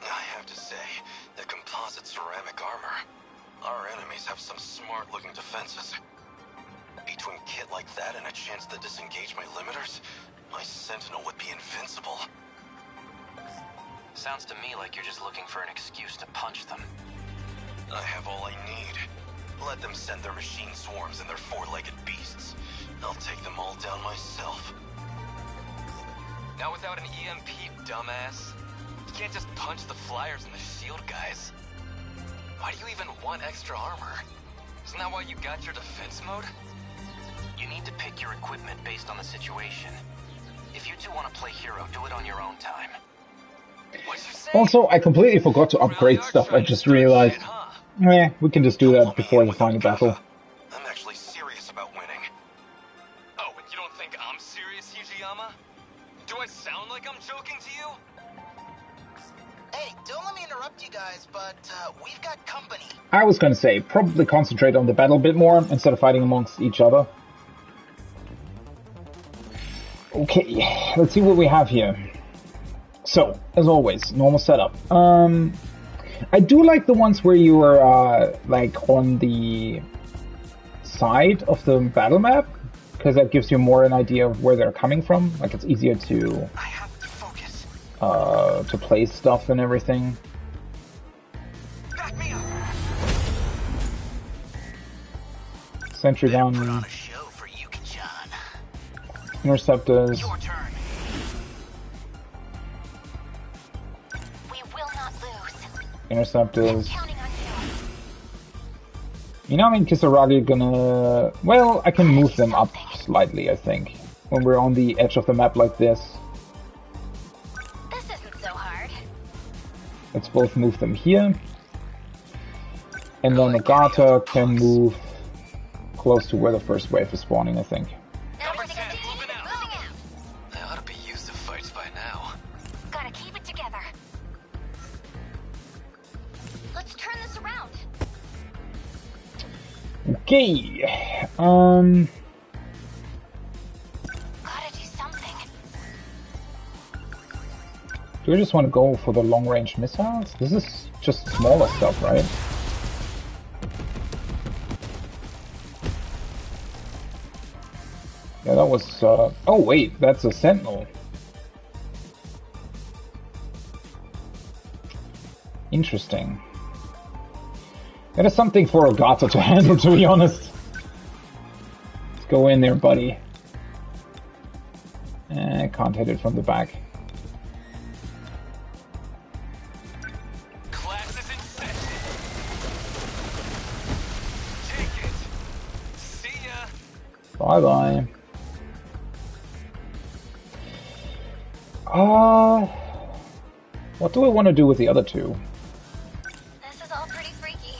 I have to say, the composite ceramic armor. Our enemies have some smart-looking defenses. Between kit like that and a chance to disengage my limiters, my Sentinel would be invincible. Sounds to me like you're just looking for an excuse to punch them. I have all I need. Let them send their machine swarms and their 4-legged beasts. I'll take them all down myself. Not without an EMP, dumbass. You can't just punch the flyers and the shield guys. Why do you even want extra armor? Isn't that why you got your defense mode? You need to pick your equipment based on the situation. If you two want to play hero, do it on your own time. Also, I completely forgot to upgrade stuff, I just realized. Yeah, we can just do that before the final battle. I'm actually serious about winning. Oh, and you don't think I'm serious, Hijiyama? Do I sound like I'm joking to you? Hey, don't let me interrupt you guys, but we've got company. I was gonna say, probably concentrate on the battle a bit more instead of fighting amongst each other. Okay, let's see what we have here. So, as always, normal setup. I do like the ones where you are, like, on the side of the battle map, because that gives you more an idea of where they're coming from. Like, it's easier to place stuff and everything. Sentry gun. Interceptors. Interceptors. Minami and Kisaragi are gonna... Well, I can move them up slightly, I think. When we're on the edge of the map like this. This isn't so hard. Let's both move them here. And then Ogata can move close to where the first wave is spawning, I think. Number 10, moving out. I ought to be used to fights by now. Gotta keep it together. Let's turn this around. Okay. Gotta do something. Do we just want to go for the long-range missiles? This is just smaller stuff, right? Yeah, that was, oh wait, that's a Sentinel. Interesting. That is something for Ogata to handle, to be honest. Let's go in there, buddy. Can't hit it from the back. Bye-bye. What do I want to do with the other two? This is all pretty freaky.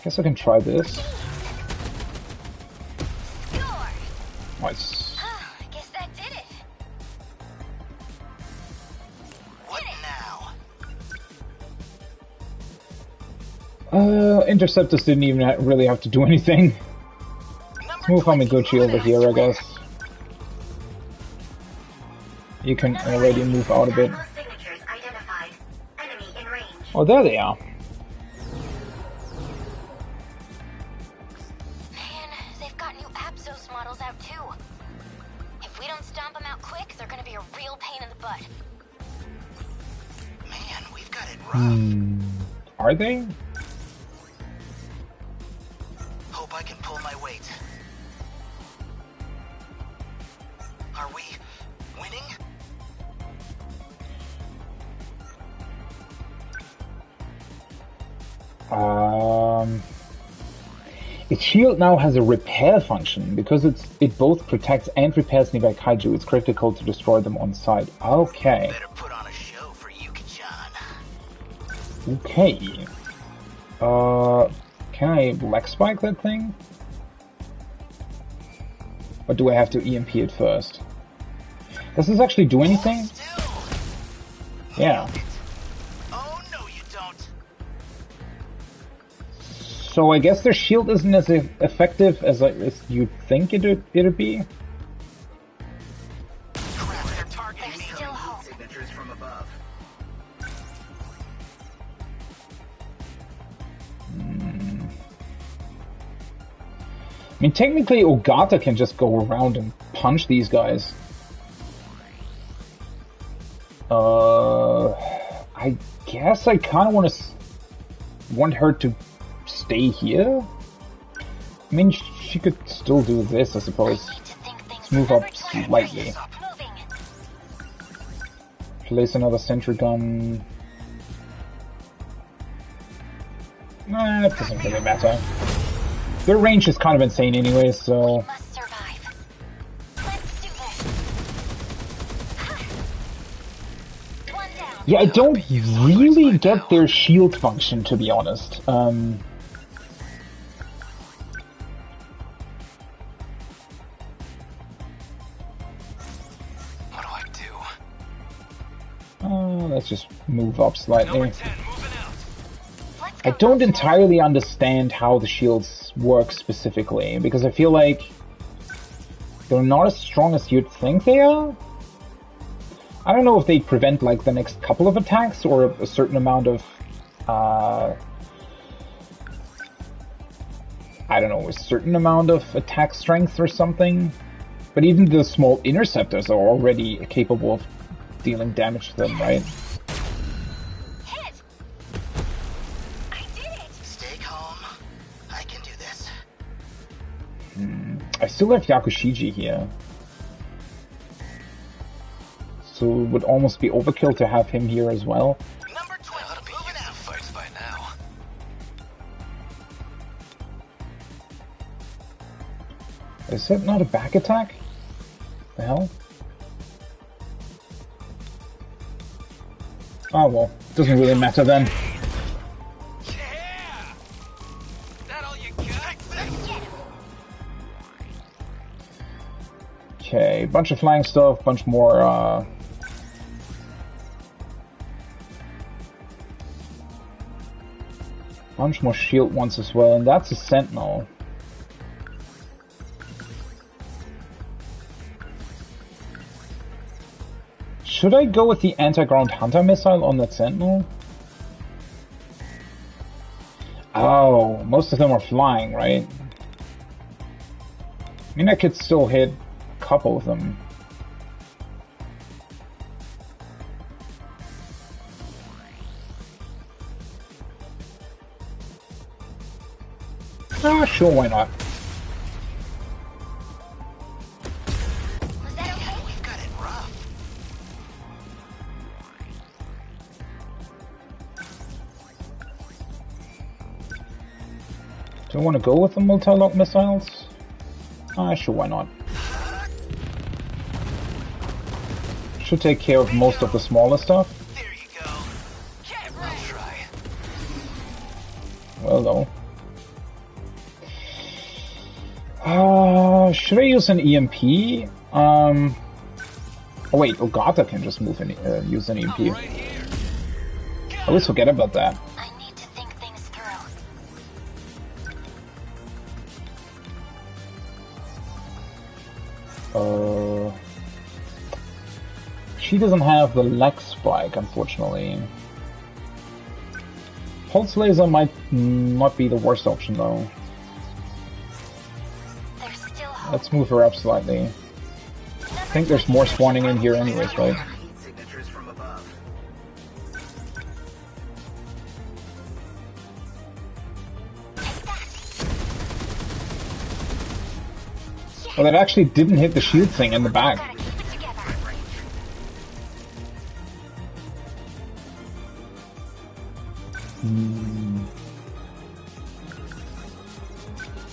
Guess I can try this. Score! Nice. I guess that did it. What now? Interceptors didn't even really have to do anything. Let's move Hamaguchi over here, I guess. You can already move out a bit. Oh, there they are. Man, they've got new Apsos models out too. If we don't stomp them out quick, they're gonna be a real pain in the butt. Man, we've got it rough. Are they? Hope I can pull my weight. Are we winning? Its shield now has a repair function. Because it both protects and repairs nearby kaiju, it's critical to destroy them on sight. Okay. Better put on a show for Yuki-chan. Okay. Can I leg spike that thing? Or do I have to EMP it first? Does this actually do anything? Yeah. Oh no, you don't. So I guess their shield isn't as effective as you'd think it'd be. Crap, they're targeting me. Still hope. Signatures from above. I mean, technically, Ogata can just go around and punch these guys. I guess I kind of want her to stay here. I mean, she could still do this, I suppose. Let's move up slightly. Place another sentry gun. Nah, it doesn't really matter. Their range is kind of insane anyway, so... Yeah, I don't really get their shield function, to be honest. What do I do? Let's just move up slightly. I don't entirely understand how the shields work specifically, because I feel like they're not as strong as you'd think they are. I don't know if they prevent like the next couple of attacks or a certain amount of I don't know, a certain amount of attack strength or something. But even the small interceptors are already capable of dealing damage to them, right? Hit! I did it! Stay calm. I can do this. I still have Yakushiji here. So it would almost be overkill to have him here as well. Number 20, moving out. Fights by now. Is that not a back attack? The hell? Oh well, doesn't really matter then. Yeah! That all you got? Okay, bunch of flying stuff, bunch more bunch more shield ones as well, and that's a Sentinel. Should I go with the anti-ground hunter missile on that Sentinel? Oh, most of them are flying, right? I mean, I could still hit a couple of them. Ah, sure, why not? Was that okay? We've got it rough. Do I want to go with the multi-lock missiles? Sure, why not? Should take care of most of the smaller stuff. There you go. I'll try. Well, though. Should I use an EMP? Oh wait, Ogata can just move and use an EMP. I always forget about that. I need to think things through. She doesn't have the leg spike, unfortunately. Pulse laser might not be the worst option, though. Let's move her up slightly. I think there's more spawning in here anyways, right? Well, that actually didn't hit the shield thing in the back.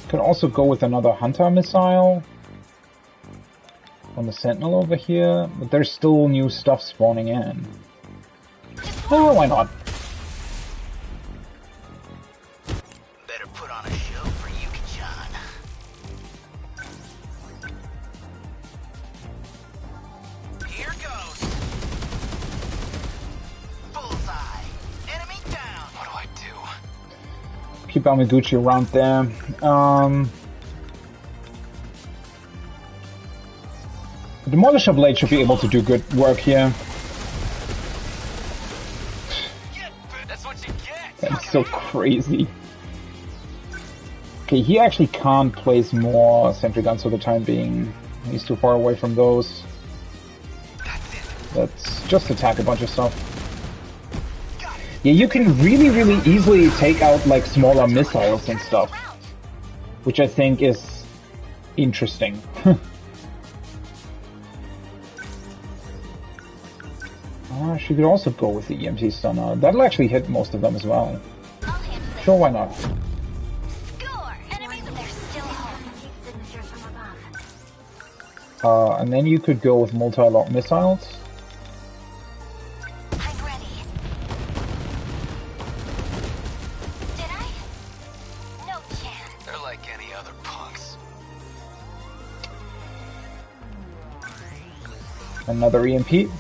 Could also go with another Hunter missile on the Sentinel over here, but there's still new stuff spawning in. Oh, why not? Better put on a show for Yuki-chan. Here goes. Bullseye. Enemy down. What do I do? Keep Amaguchi around there. The Demolisher Blade should be able to do good work here. That's so crazy. Okay, he actually can't place more sentry guns for the time being. He's too far away from those. Let's just attack a bunch of stuff. Yeah, you can really, really easily take out like smaller missiles and stuff, which I think is interesting. She could also go with the EMC stunner. That'll actually hit most of them as well. Sure, why not? And then you could go with multi-lock missiles. They're like any other punks. Another EMP.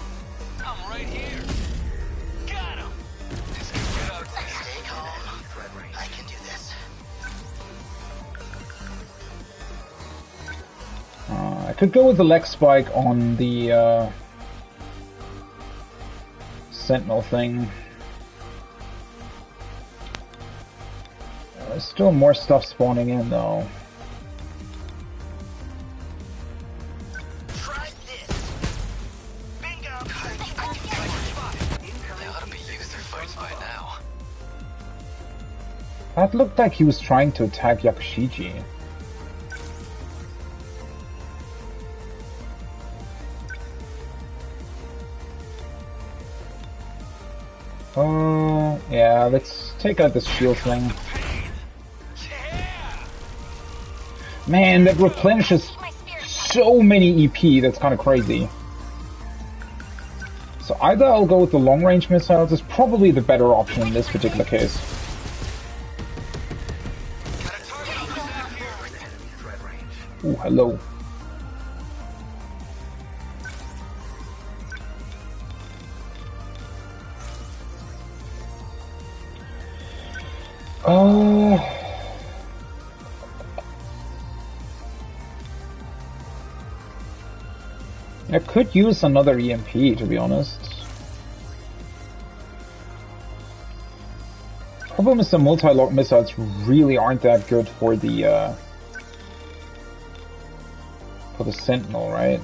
I could go with the leg spike on the Sentinel thing. There's still more stuff spawning in though. Try this. Bingo. They ought to be used in fights by now. That looked like he was trying to attack Yakushiji. Yeah, let's take out this shield thing. Man, that replenishes so many EP, that's kind of crazy. So either I'll go with the long-range missiles, it's probably the better option in this particular case. Ooh, hello. I could use another EMP, to be honest. Problem is the multi-lock missiles really aren't that good for the Sentinel, right?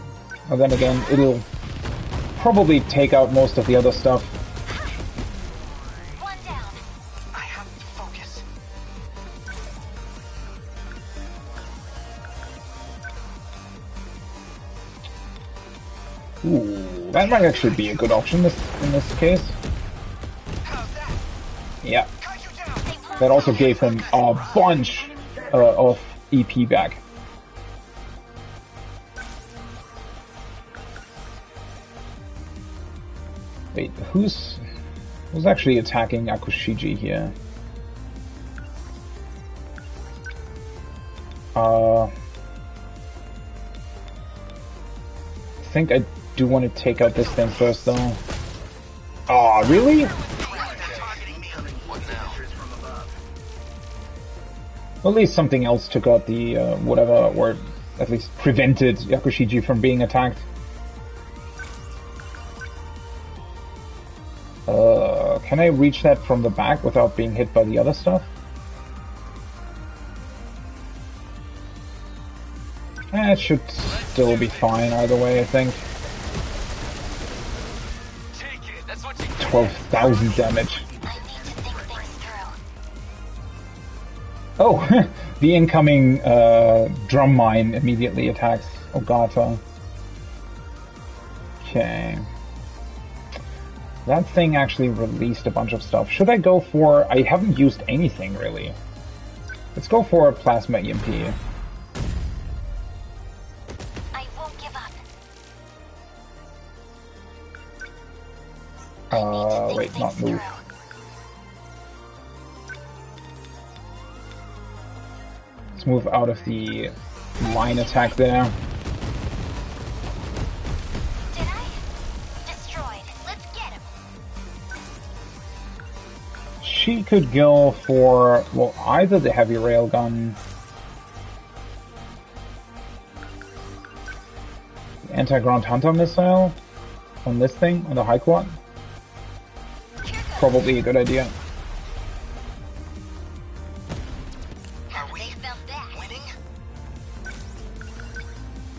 And then again, it'll probably take out most of the other stuff. Ooh, that might actually be a good option in this case. Yeah. That also gave him a bunch of EP back. Wait, who's actually attacking Akushiji here? I think I do want to take out this thing first, though. Aw, really? Well, at least something else took out the, whatever, or at least prevented Yakushiji from being attacked. Can I reach that from the back without being hit by the other stuff? It should still be fine either way, I think. 12,000 damage. Oh, the incoming drum mine immediately attacks Ogata. Okay. That thing actually released a bunch of stuff. Should I go for... I haven't used anything, really. Let's go for a Plasma EMP. I won't give up. Wait, not move. Let's move out of the line attack there. She could go for, well, either the heavy railgun, the anti-ground hunter missile on this thing, on the high quad. Probably a good idea.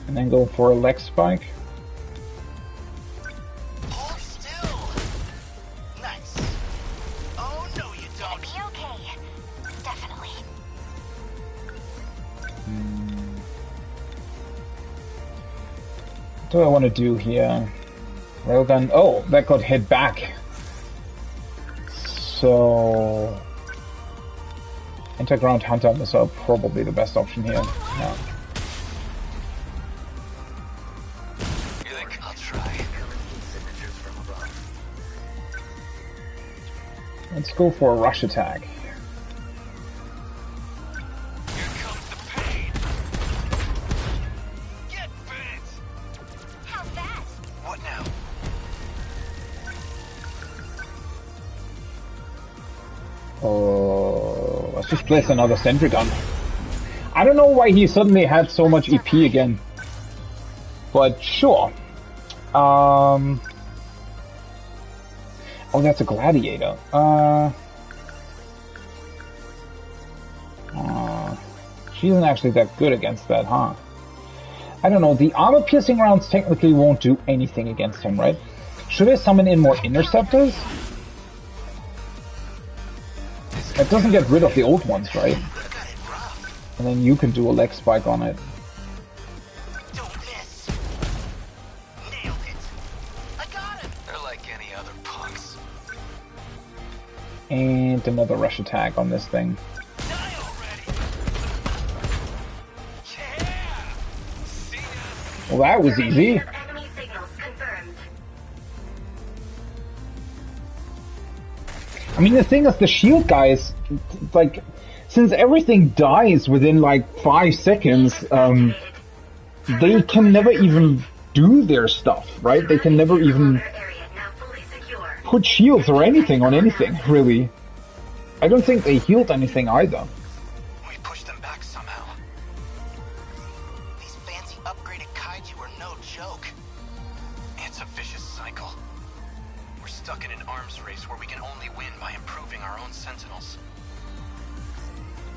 And then go for a leg spike. What do I want to do here? Railgun. Oh, that got hit back. So... Anti-ground hunter missile probably the best option here. Yeah. I'll try. Let's go for a rush attack. Let's just place another sentry gun. I don't know why he suddenly had so much EP again. But sure. Oh, that's a gladiator. She isn't actually that good against that, huh? I don't know. The armor-piercing rounds technically won't do anything against him, right? Should I summon in more interceptors? That doesn't get rid of the old ones, right? And then you can do a leg spike on it. They're like any other punks. And another rush attack on this thing. Well, that was easy. I mean, the thing is, the shield guys, like, since everything dies within, like, 5 seconds, they can never even do their stuff, right? They can never even put shields or anything on anything, really. I don't think they healed anything either. We pushed them back somehow. These fancy upgraded kaiju are no joke. It's a vicious cycle. We're stuck in an arms race where we can only win by improving our own Sentinels.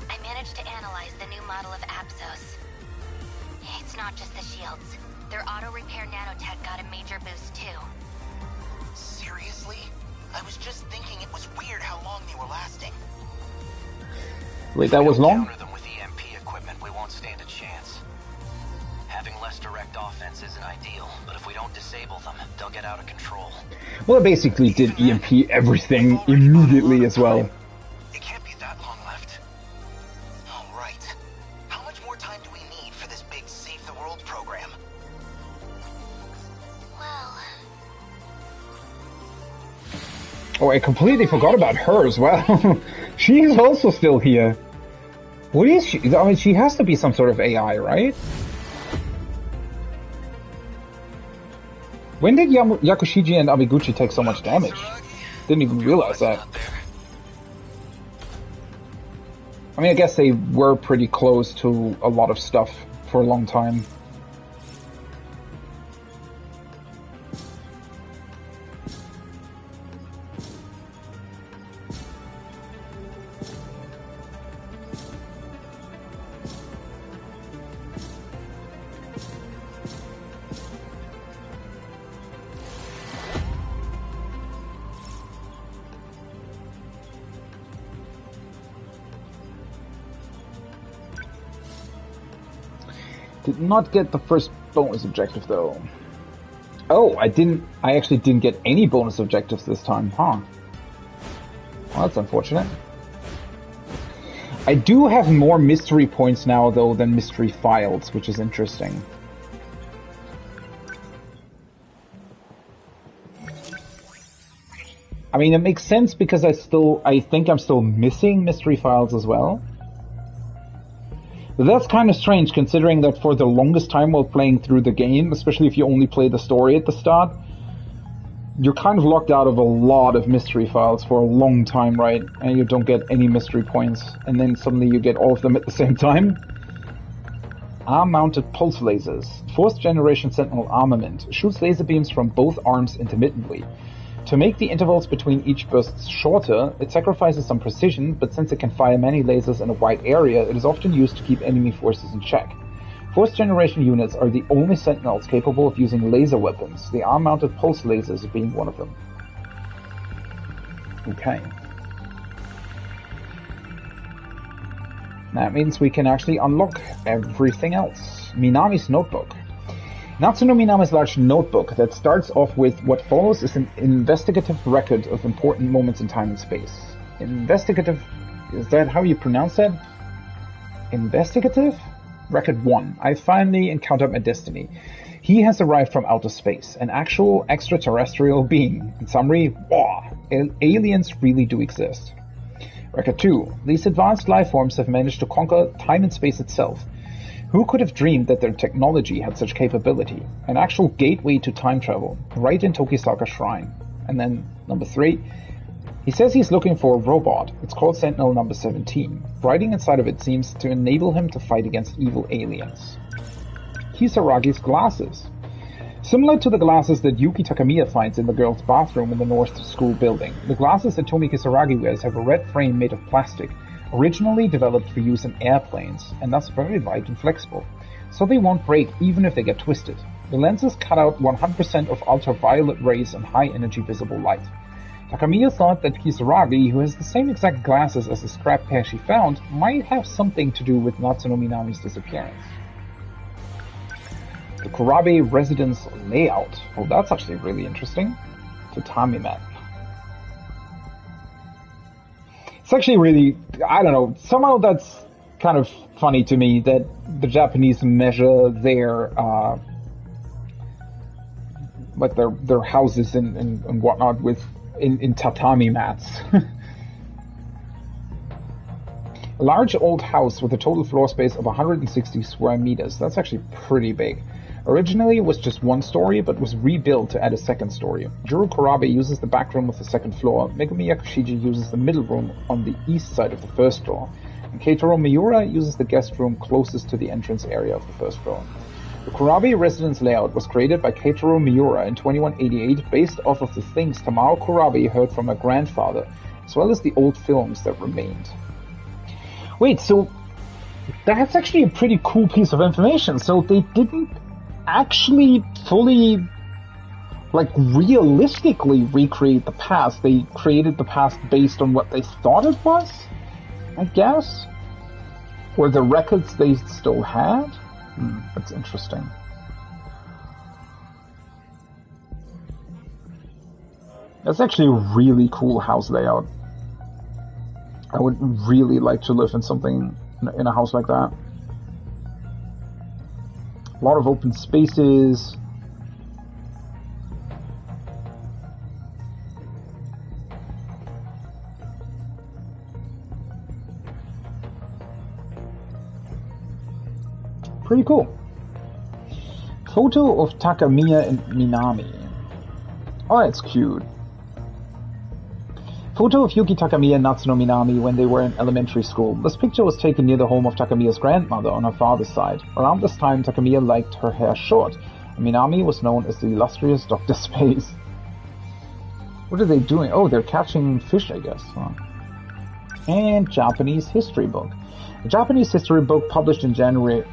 I managed to analyze the new model of Apsos. It's not just the shields. Their auto-repair nanotech got a major boost too. Seriously? I was just thinking it was weird how long they were lasting. Wait, that was long? Counter them with EMP equipment, we won't stand a chance. Having less direct offense isn't ideal, but if we don't disable them, they'll get out of control. Well, it basically did EMP everything immediately as well. It can't be that long left. All right. Oh, I completely forgot about her as well. She's also still here. What is she? I mean, she has to be some sort of AI, right? When did Yakushiji and Abiguchi take so much damage? Didn't even realize that. I mean, I guess they were pretty close to a lot of stuff for a long time. Did not get the first bonus objective though. Oh, I actually didn't get any bonus objectives this time, huh? Well, that's unfortunate. I do have more mystery points now though than mystery files, which is interesting. I mean, it makes sense because I think I'm still missing mystery files as well. But that's kind of strange considering that for the longest time while playing through the game, especially if you only play the story at the start, you're kind of locked out of a lot of mystery files for a long time, right? And you don't get any mystery points, and then suddenly you get all of them at the same time. Arm-mounted pulse lasers. 4th generation Sentinel armament. Shoots laser beams from both arms intermittently. To make the intervals between each burst shorter, it sacrifices some precision, but since it can fire many lasers in a wide area, it is often used to keep enemy forces in check. 4th generation units are the only Sentinels capable of using laser weapons, the arm-mounted pulse lasers being one of them. Okay. That means we can actually unlock everything else. Minami's notebook. Natsuno Minami's large notebook that starts off with what follows is an investigative record of important moments in time and space. Investigative... is that how you pronounce that? Investigative? Record 1. I finally encountered my destiny. He has arrived from outer space, an actual extraterrestrial being. In summary, aliens really do exist. Record 2. These advanced life forms have managed to conquer time and space itself. Who could have dreamed that their technology had such capability? An actual gateway to time travel, right in Tokisaka Shrine. And then, number 3, he says he's looking for a robot. It's called Sentinel number 17. Writing inside of it seems to enable him to fight against evil aliens. Kisaragi's glasses. Similar to the glasses that Yuki Takamiya finds in the girls' bathroom in the North School building, the glasses that Tomi Kisaragi wears have a red frame made of plastic, originally developed for use in airplanes, and thus very light and flexible, so they won't break even if they get twisted. The lenses cut out 100% of ultraviolet rays and high-energy visible light. Takamiya thought that Kisaragi, who has the same exact glasses as the scrap pair she found, might have something to do with Natsuno Minami's disappearance. The Kurabe residence layout. Oh, that's actually really interesting. Tatami mat. It's actually really, I don't know, somehow that's kind of funny to me that the Japanese measure their like their houses and whatnot with in tatami mats. A large old house with a total floor space of 160 square meters. That's actually pretty big. Originally, it was just one story, but was rebuilt to add a second story. Juro Kurabe uses the back room of the second floor, Megumi Yakushiji uses the middle room on the east side of the first floor, and Keitaro Miura uses the guest room closest to the entrance area of the first floor. The Kurabe residence layout was created by Keitaro Miura in 2188 based off of the things Tamao Kurabe heard from her grandfather, as well as the old films that remained. Wait, so that's actually a pretty cool piece of information. So they didn't actually fully, like, realistically recreate the past. They created the past based on what they thought it was, I guess? Or the records they still had? That's interesting. That's actually a really cool house layout. I would really like to live in something, in a house like that. A lot of open spaces. Pretty cool. Photo of Takamiya and Minami. Oh, that's cute. Photo of Yuki Takamiya and Natsuno Minami when they were in elementary school. This picture was taken near the home of Takamiya's grandmother on her father's side. Around this time, Takamiya liked her hair short, and Minami was known as the illustrious Dr. Space. What are they doing? Oh, they're catching fish, I guess. Huh. And Japanese history book. A Japanese history book published in January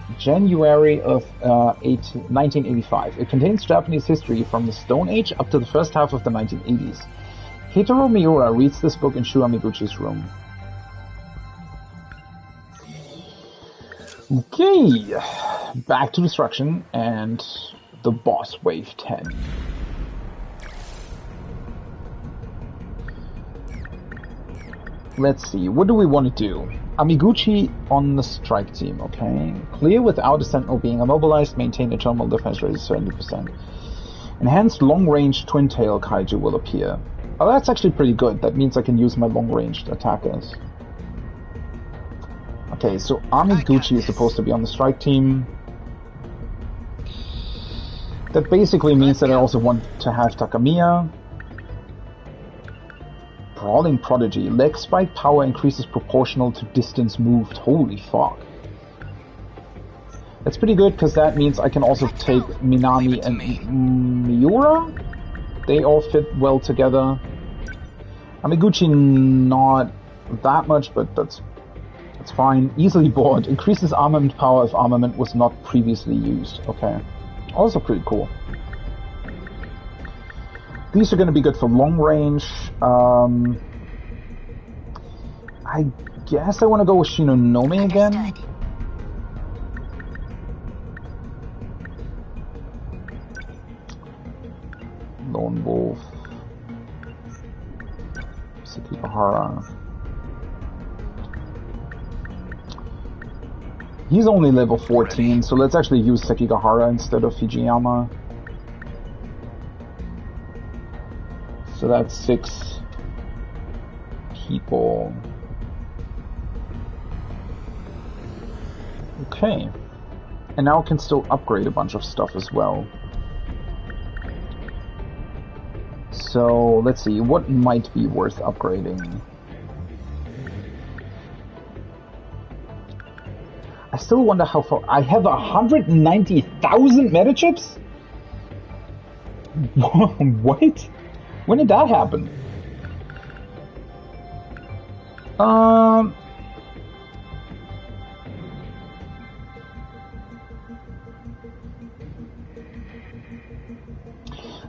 of 1985. It contains Japanese history from the Stone Age up to the first half of the 1980s. Hitaro Miura reads this book in Shu Amiguchi's room. Okay, back to Destruction and the boss wave 10. Let's see, what do we want to do? Amiguchi on the strike team, okay. Clear without a sentinel being immobilized, maintain a terminal defense rate of 70%. Enhanced long-range twin-tail kaiju will appear. Oh, that's actually pretty good. That means I can use my long-ranged attackers. Okay, so Amiguchi is supposed to be on the strike team. That basically means that I also want to have Takamiya. Brawling Prodigy. Leg spike power increases proportional to distance moved. Holy fuck. That's pretty good, because that means I can also take Minami and Miura. They all fit well together. Amiguchi not that much, but that's fine. Easily bored. Increases armament power if armament was not previously used. Okay. Also pretty cool. These are going to be good for long range. I guess I want to go with Shinonome again. Lone Wolf. Sekigahara. He's only level 14, so let's actually use Sekigahara instead of Fujiyama. So that's 6 people. Okay. And now I can still upgrade a bunch of stuff as well. So, let's see, what might be worth upgrading? I still wonder how far... I have 190,000 metachips? What? When did that happen?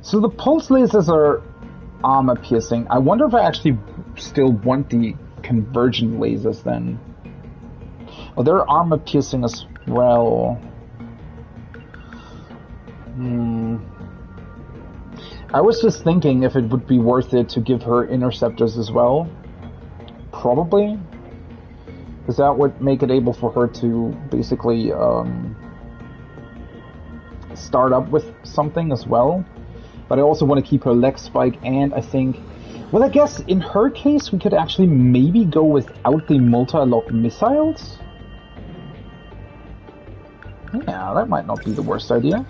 So the pulse lasers are armor piercing. I wonder if I actually still want the convergent lasers then. Oh, they're armor piercing as well. I was just thinking if it would be worth it to give her interceptors as well. Probably. Because that would make it able for her to basically start up with something as well. But I also want to keep her leg spike, and I think... Well, I guess in her case we could actually maybe go without the multi-lock missiles? Yeah, that might not be the worst idea.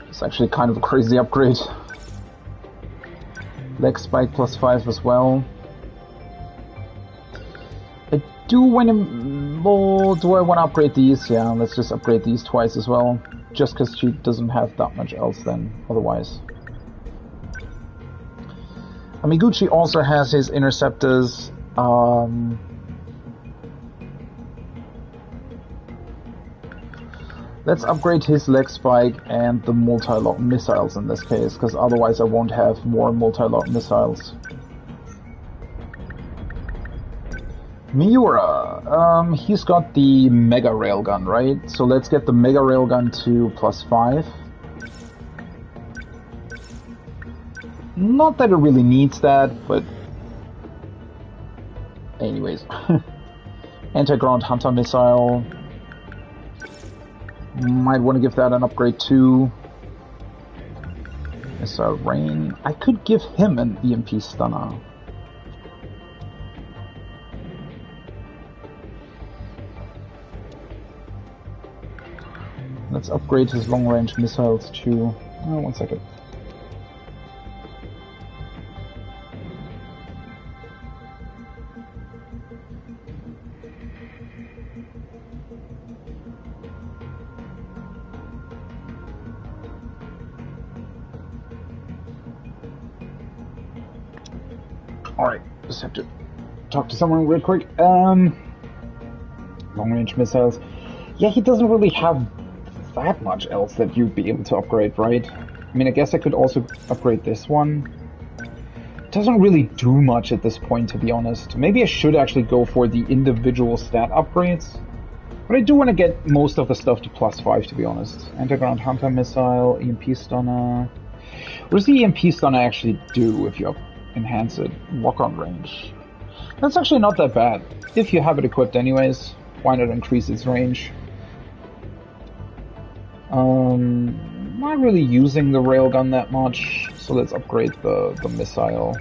It's actually kind of a crazy upgrade. Leg spike +5 as well. Do I want to upgrade these? Yeah, let's just upgrade these twice as well. Just because she doesn't have that much else then, otherwise. Amiguchi also has his interceptors. Let's upgrade his leg spike and the multi-lock missiles in this case, because otherwise I won't have more multi-lock missiles. Miura, he's got the Mega Railgun, right? So let's get the Mega Railgun to +5. Not that it really needs that, but... Anyways. Anti-Ground Hunter Missile. Might want to give that an upgrade too. Missile Rain. I could give him an EMP stunner. Let's upgrade his long-range missiles to... Oh, 1 second. Alright, just have to talk to someone real quick. Long-range missiles. Yeah, he doesn't really have that much else that you'd be able to upgrade, right? I mean, I guess I could also upgrade this one. It doesn't really do much at this point, to be honest. Maybe I should actually go for the individual stat upgrades. But I do want to get most of the stuff to +5, to be honest. Anti-ground hunter missile, EMP stunner. What does the EMP stunner actually do if you enhance it? Lock-on range. That's actually not that bad. If you have it equipped anyways, why not increase its range? Not really using the railgun that much, so let's upgrade the missile.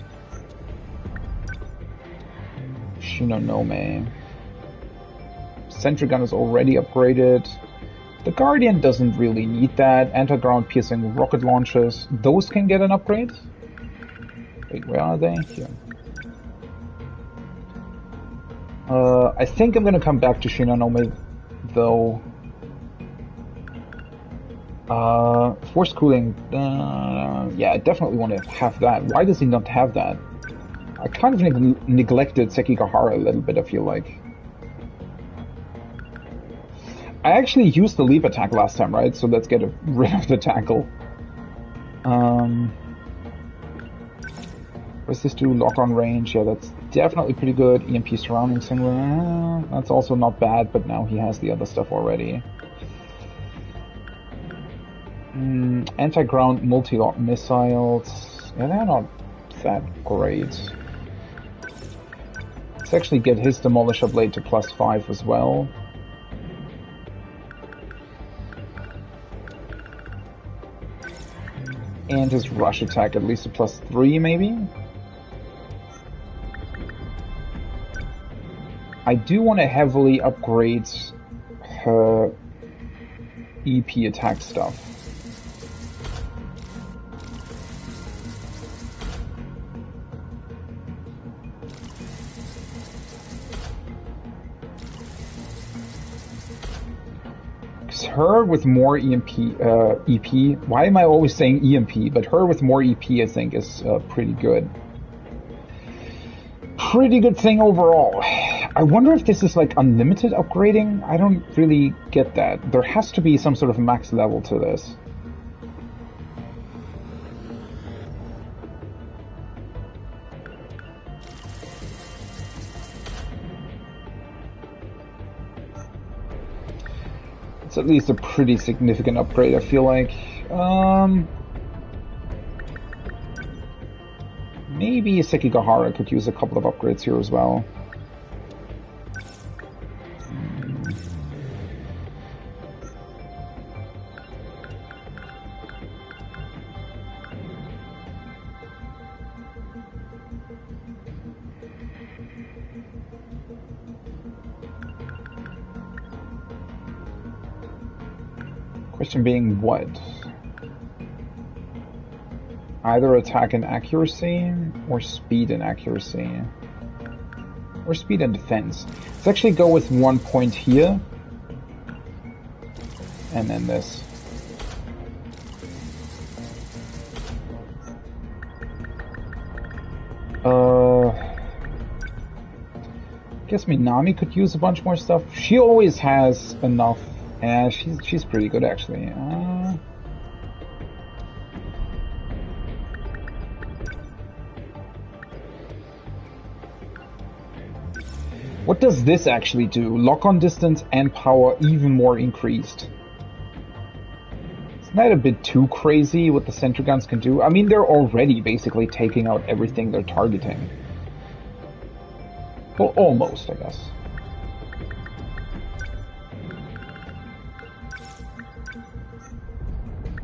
Shinonome. Sentry gun is already upgraded. The Guardian doesn't really need that. Anti-ground piercing rocket launchers, those can get an upgrade. Wait, where are they? Here. I think I'm gonna come back to Shinonome, though. Force cooling. Yeah, I definitely want to have that. Why does he not have that? I kind of neglected Sekigahara a little bit, I feel like. I actually used the leap attack last time, right? So let's get rid of the tackle. What's this do? Lock-on range. Yeah, that's definitely pretty good. EMP surrounding singular. That's also not bad, but now he has the other stuff already. Anti-ground multi-lot missiles. Yeah, they're not that great. Let's actually get his Demolisher Blade to +5 as well. And his rush attack at least a +3, maybe? I do want to heavily upgrade her EP attack stuff. Her with more EP, why am I always saying EMP? But her with more EP, I think, is pretty good. Pretty good thing overall. I wonder if this is like unlimited upgrading? I don't really get that. There has to be some sort of max level to this. It's at least a pretty significant upgrade, I feel like. Maybe Sekigahara could use a couple of upgrades here as well. Question being what? Either attack and accuracy, or speed and accuracy. Or speed and defense. Let's actually go with 1 point here. And then this. Guess Minami could use a bunch more stuff. She always has enough. Yeah, she's pretty good actually. What does this actually do? Lock-on distance and power even more increased. Isn't that a bit too crazy what the sentry guns can do? I mean, they're already basically taking out everything they're targeting. Well, almost, I guess.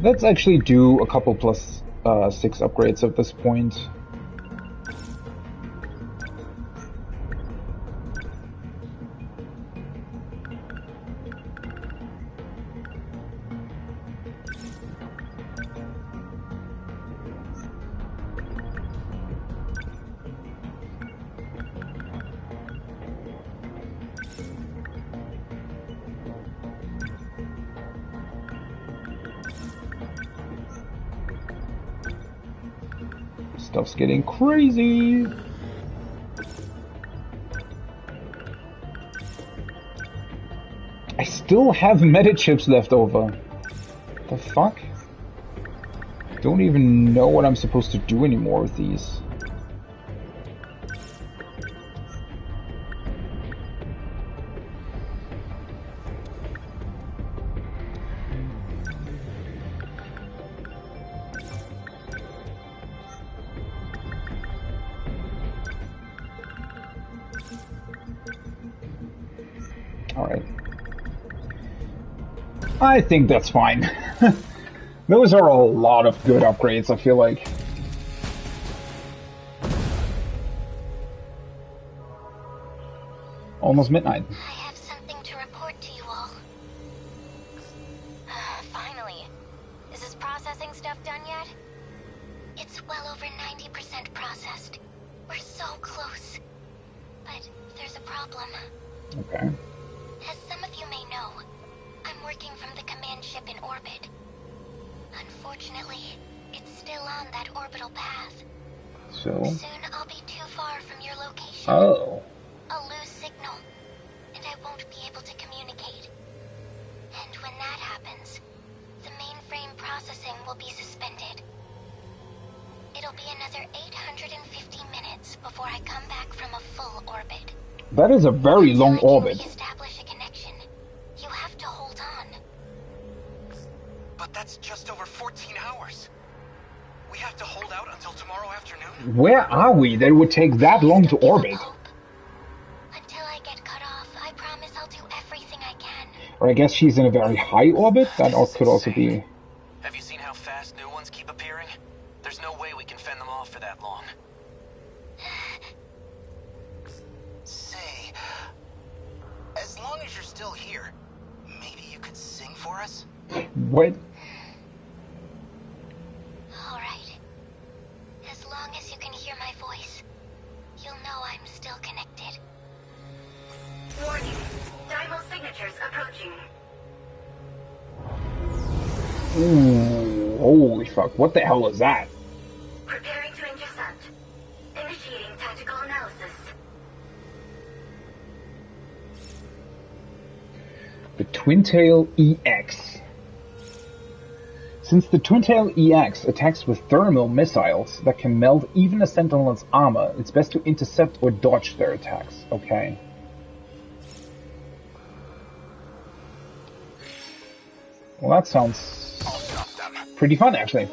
Let's actually do a couple 6 upgrades at this point. Stuff's getting crazy. I still have meta chips left over. The fuck? Don't even know what I'm supposed to do anymore with these. Alright. I think that's fine. Those are a lot of good upgrades, I feel like. Almost midnight. I have something to report to you all. Finally. Is this processing stuff done yet? It's well over 90% processed. We're so close. But there's a problem. Okay. As some of you may know, I'm working from the command ship in orbit. Unfortunately, it's still on that orbital path. So? Soon I'll be too far from your location. Oh. I'll lose signal, and I won't be able to communicate. And when that happens, the mainframe processing will be suspended. It'll be another 850 minutes before I come back from a full orbit. That is a very long orbit. Establish a connection. You have to hold on. But that's just over 14 hours. We have to hold out until tomorrow afternoon? Where are we that it would take that long to orbit? Until I get cut off, I promise I'll do everything I can. Or I guess she's in a very high orbit? That could also be... Have you seen how fast new ones keep appearing? There's no way we can fend them off for that long. Say, as long as you're still here, maybe you could sing for us? What? Alright. As long as you can hear my voice, you'll know I'm still connected. Warning. Dymo signatures approaching. Ooh, holy fuck. What the hell is that? Preparing to intercept. Initiating tactical analysis. The Twin-Tail EX. Since the Twin-Tail EX attacks with thermal missiles that can melt even a Sentinel's armor, it's best to intercept or dodge their attacks. Okay. Well, that sounds pretty fun, actually.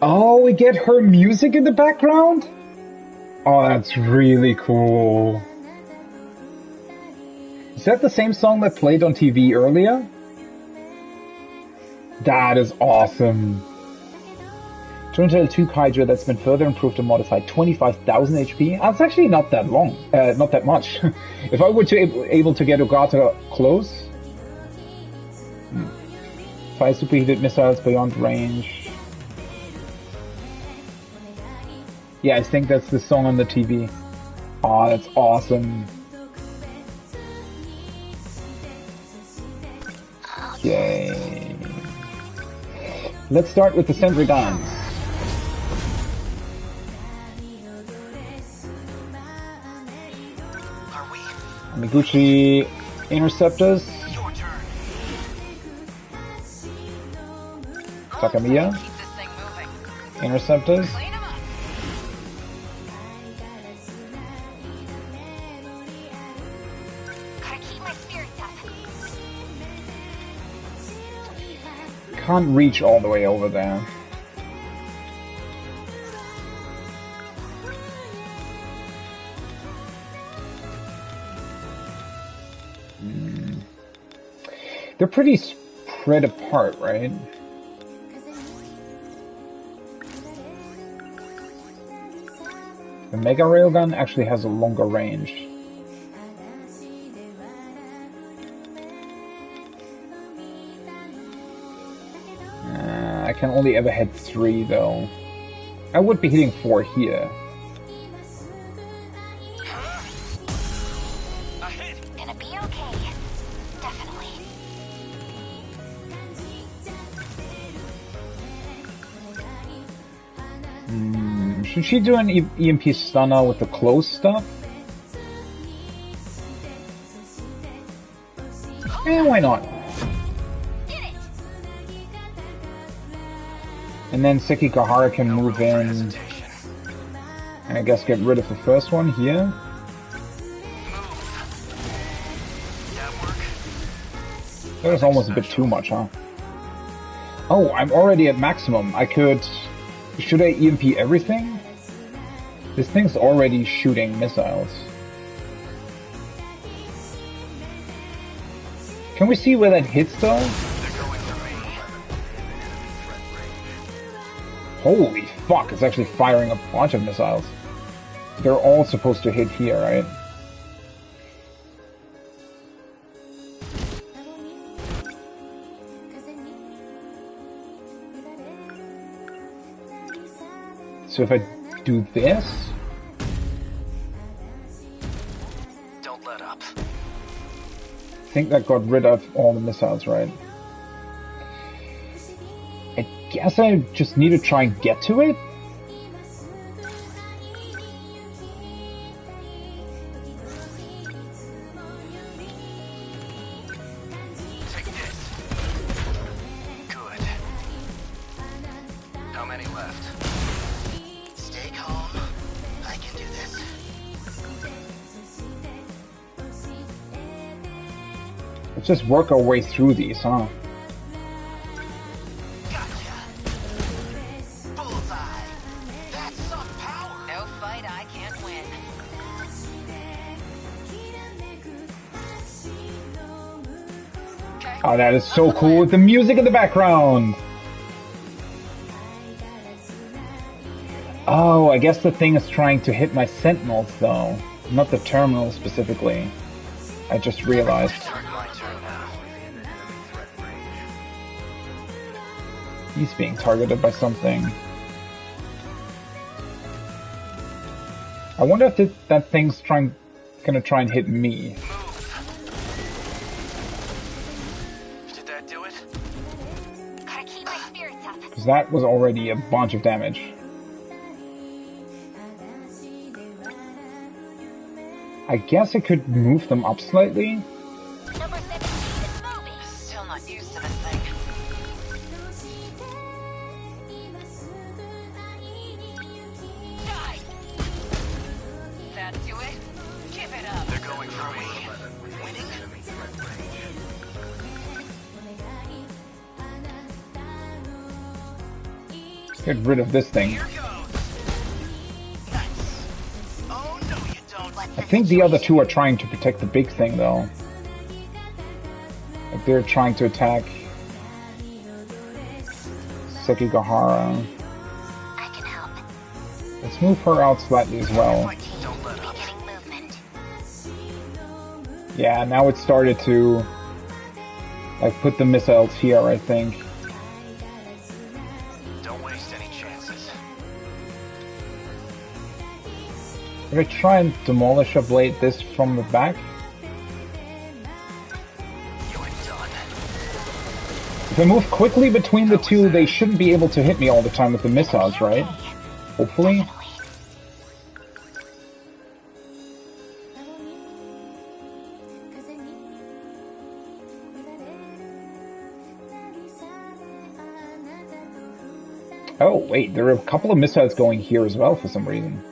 Oh, we get her music in the background? Oh, that's really cool. Is that the same song that played on TV earlier? That is awesome. Twin-Tail 2 Kaiju that's been further improved and modified, 25,000 HP. That's actually not that long, not that much. If I were able to get Ogata close... Fire superheated missiles beyond range. Yeah, I think that's the song on the TV. Aw, that's awesome. Yay. Let's start with the sentry guns. Amiguchi interceptors. Takamiya. Interceptors. Can't reach all the way over there. They're pretty spread apart, right? The Mega Railgun actually has a longer range. I can only ever hit 3 though. I would be hitting 4 here. Gonna be okay. Definitely. Should she do an EMP stunner with the close stuff? Why not? And then Sekigahara can move in and I guess get rid of the first one here. That was almost a bit too much, huh? Oh, I'm already at maximum. I could... Should I EMP everything? This thing's already shooting missiles. Can we see where that hits though? Holy fuck, it's actually firing a bunch of missiles. They're all supposed to hit here, right? So if I do this... Don't let up. I think that got rid of all the missiles, right? I guess I just need to try and get to it? Take this. Good. How many left? Stay calm. I can do this. Let's just work our way through these, huh? No fight I can't win. Oh, that is so cool with the music in the background! Oh, I guess the thing is trying to hit my Sentinels, though. Not the terminal specifically. I just realized. He's being targeted by something. I wonder if that thing's gonna try and hit me. Did that do it? Gotta keep my spirits up. Because that was already a bunch of damage. I guess I could move them up slightly. Still not used to this thing. Die! That do it? Give it up. They're going for me. Winning? Get rid of this thing. I think the other two are trying to protect the big thing, though. Like they're trying to attack Sekigahara. Let's move her out slightly as well. Yeah, now it started to like put the missiles here, I think. Don't waste any chances. If I try and demolish a blade this from the back. If I move quickly between the two, they shouldn't be able to hit me all the time with the missiles, right? Hopefully. Oh, wait, there are a couple of missiles going here as well for some reason.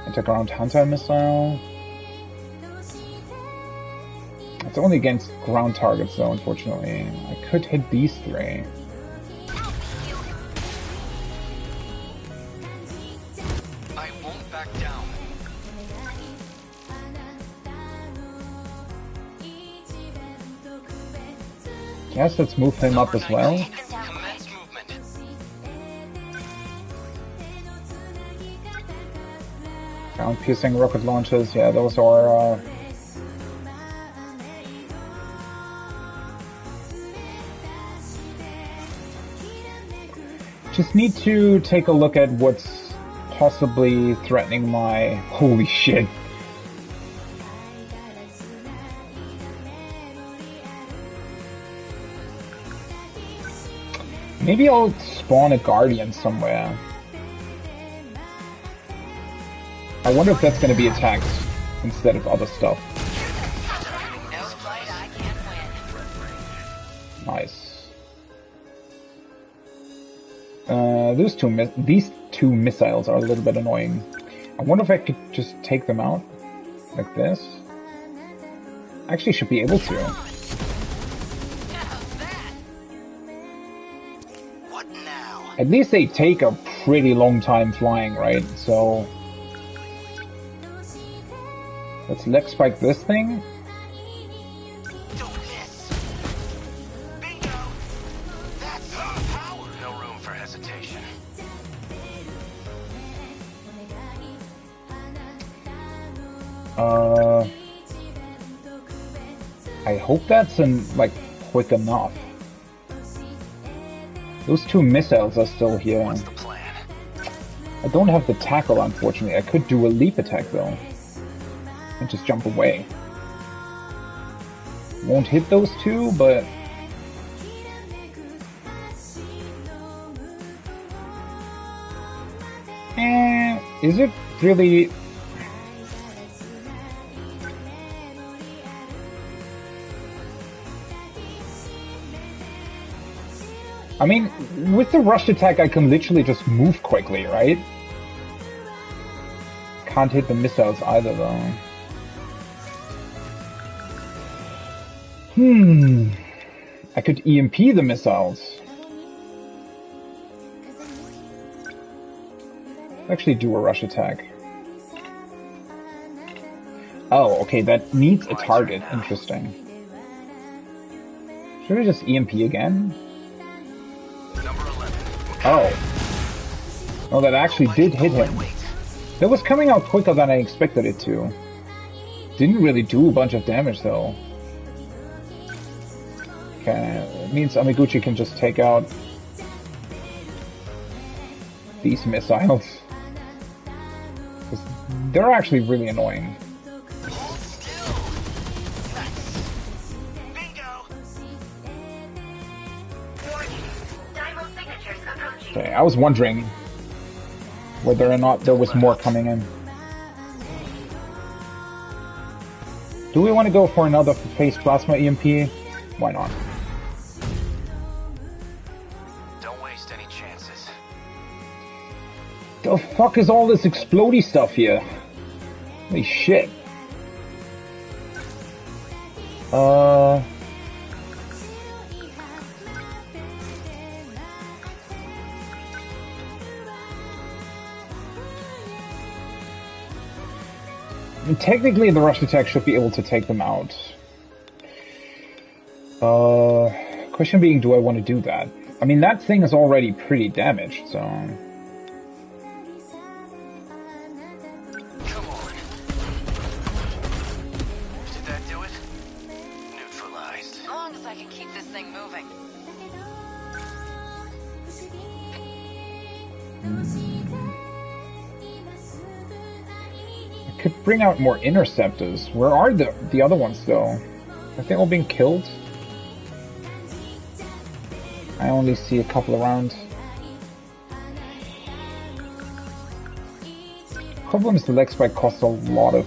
Anti-ground hunter missile. It's only against ground targets though, unfortunately. I could hit these three. I won't back down. Guess let's move him up as well. Ground-piercing rocket launchers, yeah, those are... Just need to take a look at what's possibly threatening my... Holy shit. Maybe I'll spawn a guardian somewhere. I wonder if that's going to be attacked instead of other stuff. Nice. These two missiles are a little bit annoying. I wonder if I could just take them out like this. I actually should be able to. At least they take a pretty long time flying, right? So let's leg spike this thing. No room for hesitation. I hope that's like quick enough. Those two missiles are still here. What's the plan? I don't have the tackle, unfortunately. I could do a leap attack though, and just jump away. Won't hit those two, but is it really? I mean, with the rush attack, I can literally just move quickly, right? Can't hit the missiles either, though. I could EMP the missiles. Actually do a rush attack. Oh, okay, that needs a target. Interesting. Should I just EMP again? Oh. Oh, that actually did hit him. That was coming out quicker than I expected it to. Didn't really do a bunch of damage, though. Okay, it means Amiguchi can just take out these missiles. They're actually really annoying. Okay, I was wondering whether or not there was more coming in. Do we want to go for another phase plasma EMP? Why not? Don't waste any chances. The fuck is all this explodey stuff here? Holy shit. I mean, technically the rush attack should be able to take them out. Question being, do I want to do that? I mean, that thing is already pretty damaged, so... Come on. Did that do it? Neutralized. As long as I can keep this thing moving. I could bring out more interceptors. Where are the other ones, though? Have they all been killed? I only see a couple around. Problem is the leg spike costs a lot of...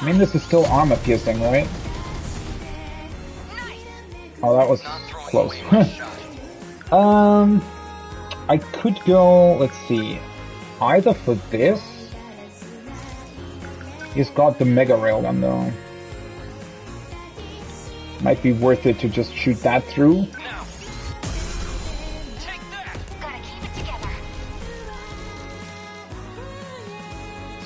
I mean, this is still armor piercing, right? Oh, that was close. I could go, let's see, either for this. He's got the mega railgun though. Might be worth it to just shoot that through.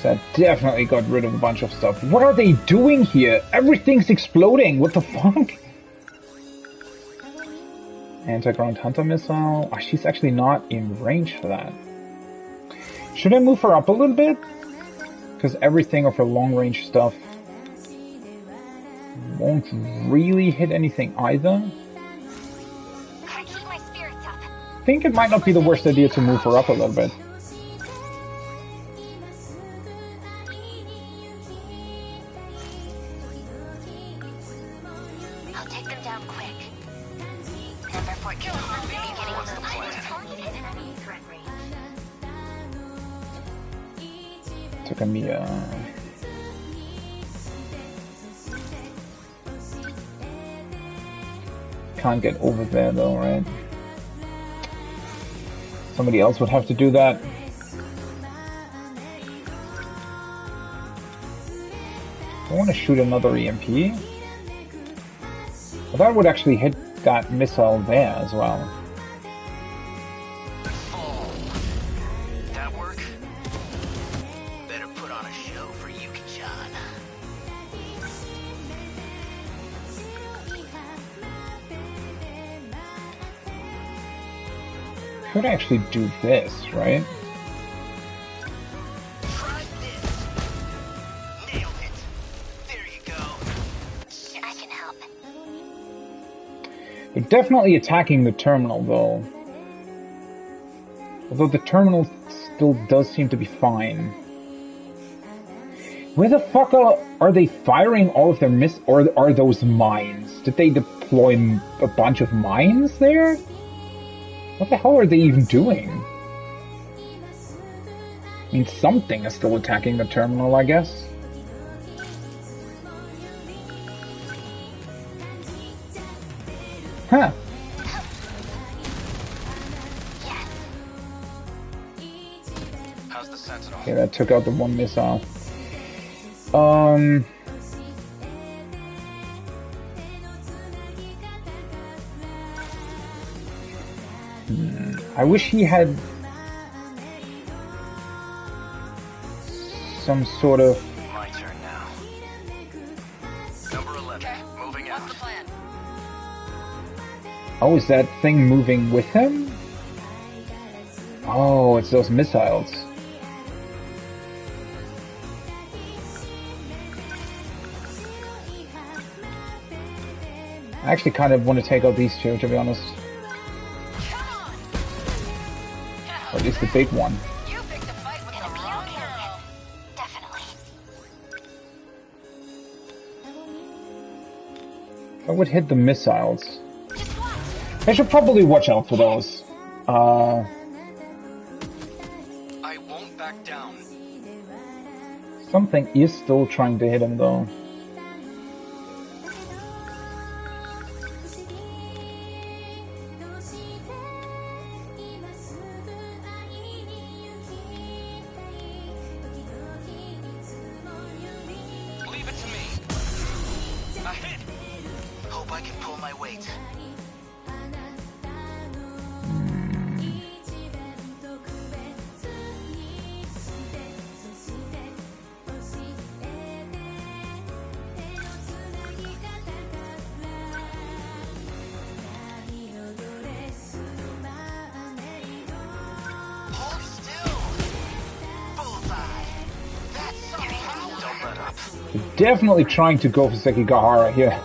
That definitely got rid of a bunch of stuff. What are they doing here? Everything's exploding. What the fuck? Anti-ground hunter missile. Oh, she's actually not in range for that. Should I move her up a little bit? Because everything of her long-range stuff won't really hit anything either. I think it might not be the worst idea to move her up a little bit. I'll take them down quick. Number 14. Takamiya. Can't get over there though, right? Somebody else would have to do that. I want to shoot another EMP. But that would actually hit that missile there as well. That work? Better put on a show for Yuki-chan. Could actually do this, right? Try this. Nailed it. There you go. I can help. They're definitely attacking the terminal, though. Although the terminal still does seem to be fine. Where the fuck are they firing all of their or are those mines? Did they deploy a bunch of mines there? What the hell are they even doing? I mean, something is still attacking the terminal, I guess. Huh. How's the Sentinel? Okay, that took out the one missile. I wish he had some sort of... My turn now. Number 11, moving out. What's the plan? Oh, is that thing moving with him? Oh, it's those missiles. I actually kind of want to take out these two, to be honest. Or at least the big one. I would hit the missiles. I should probably watch out for those. I won't back down. Something is still trying to hit him, though. Leave it to me. A hit. Hope I can pull my weight. Definitely trying to go for Sekigahara here.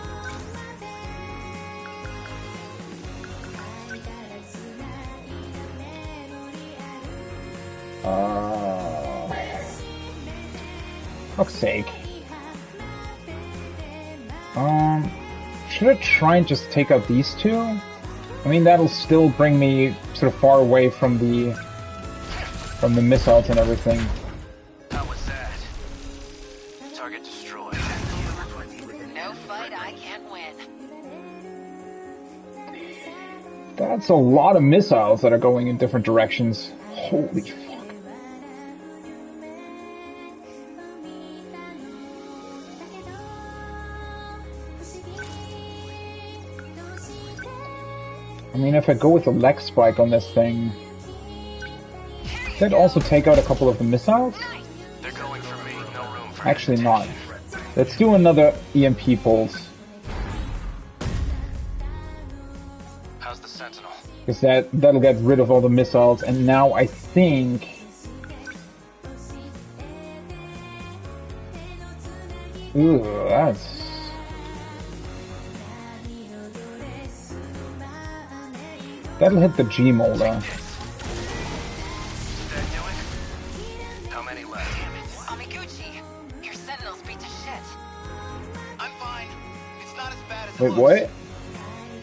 Fuck's sake. Should I try and just take out these two? I mean, that'll still bring me sort of far away from the missiles and everything. How was that? Target destroyed. No fight I can't win. That's a lot of missiles that are going in different directions. Holy fuck. I mean, if I go with the leg spike on this thing, does that also take out a couple of the missiles? They're going for Actually not. Let's do another EMP pulse. How's the Sentinel? Because that'll get rid of all the missiles, and now I think... Ooh, that's... That'll hit the G-molder. How many left? Amiguchi, your Sentinels beat to shit. I'm fine. It's not as bad as Wait, what?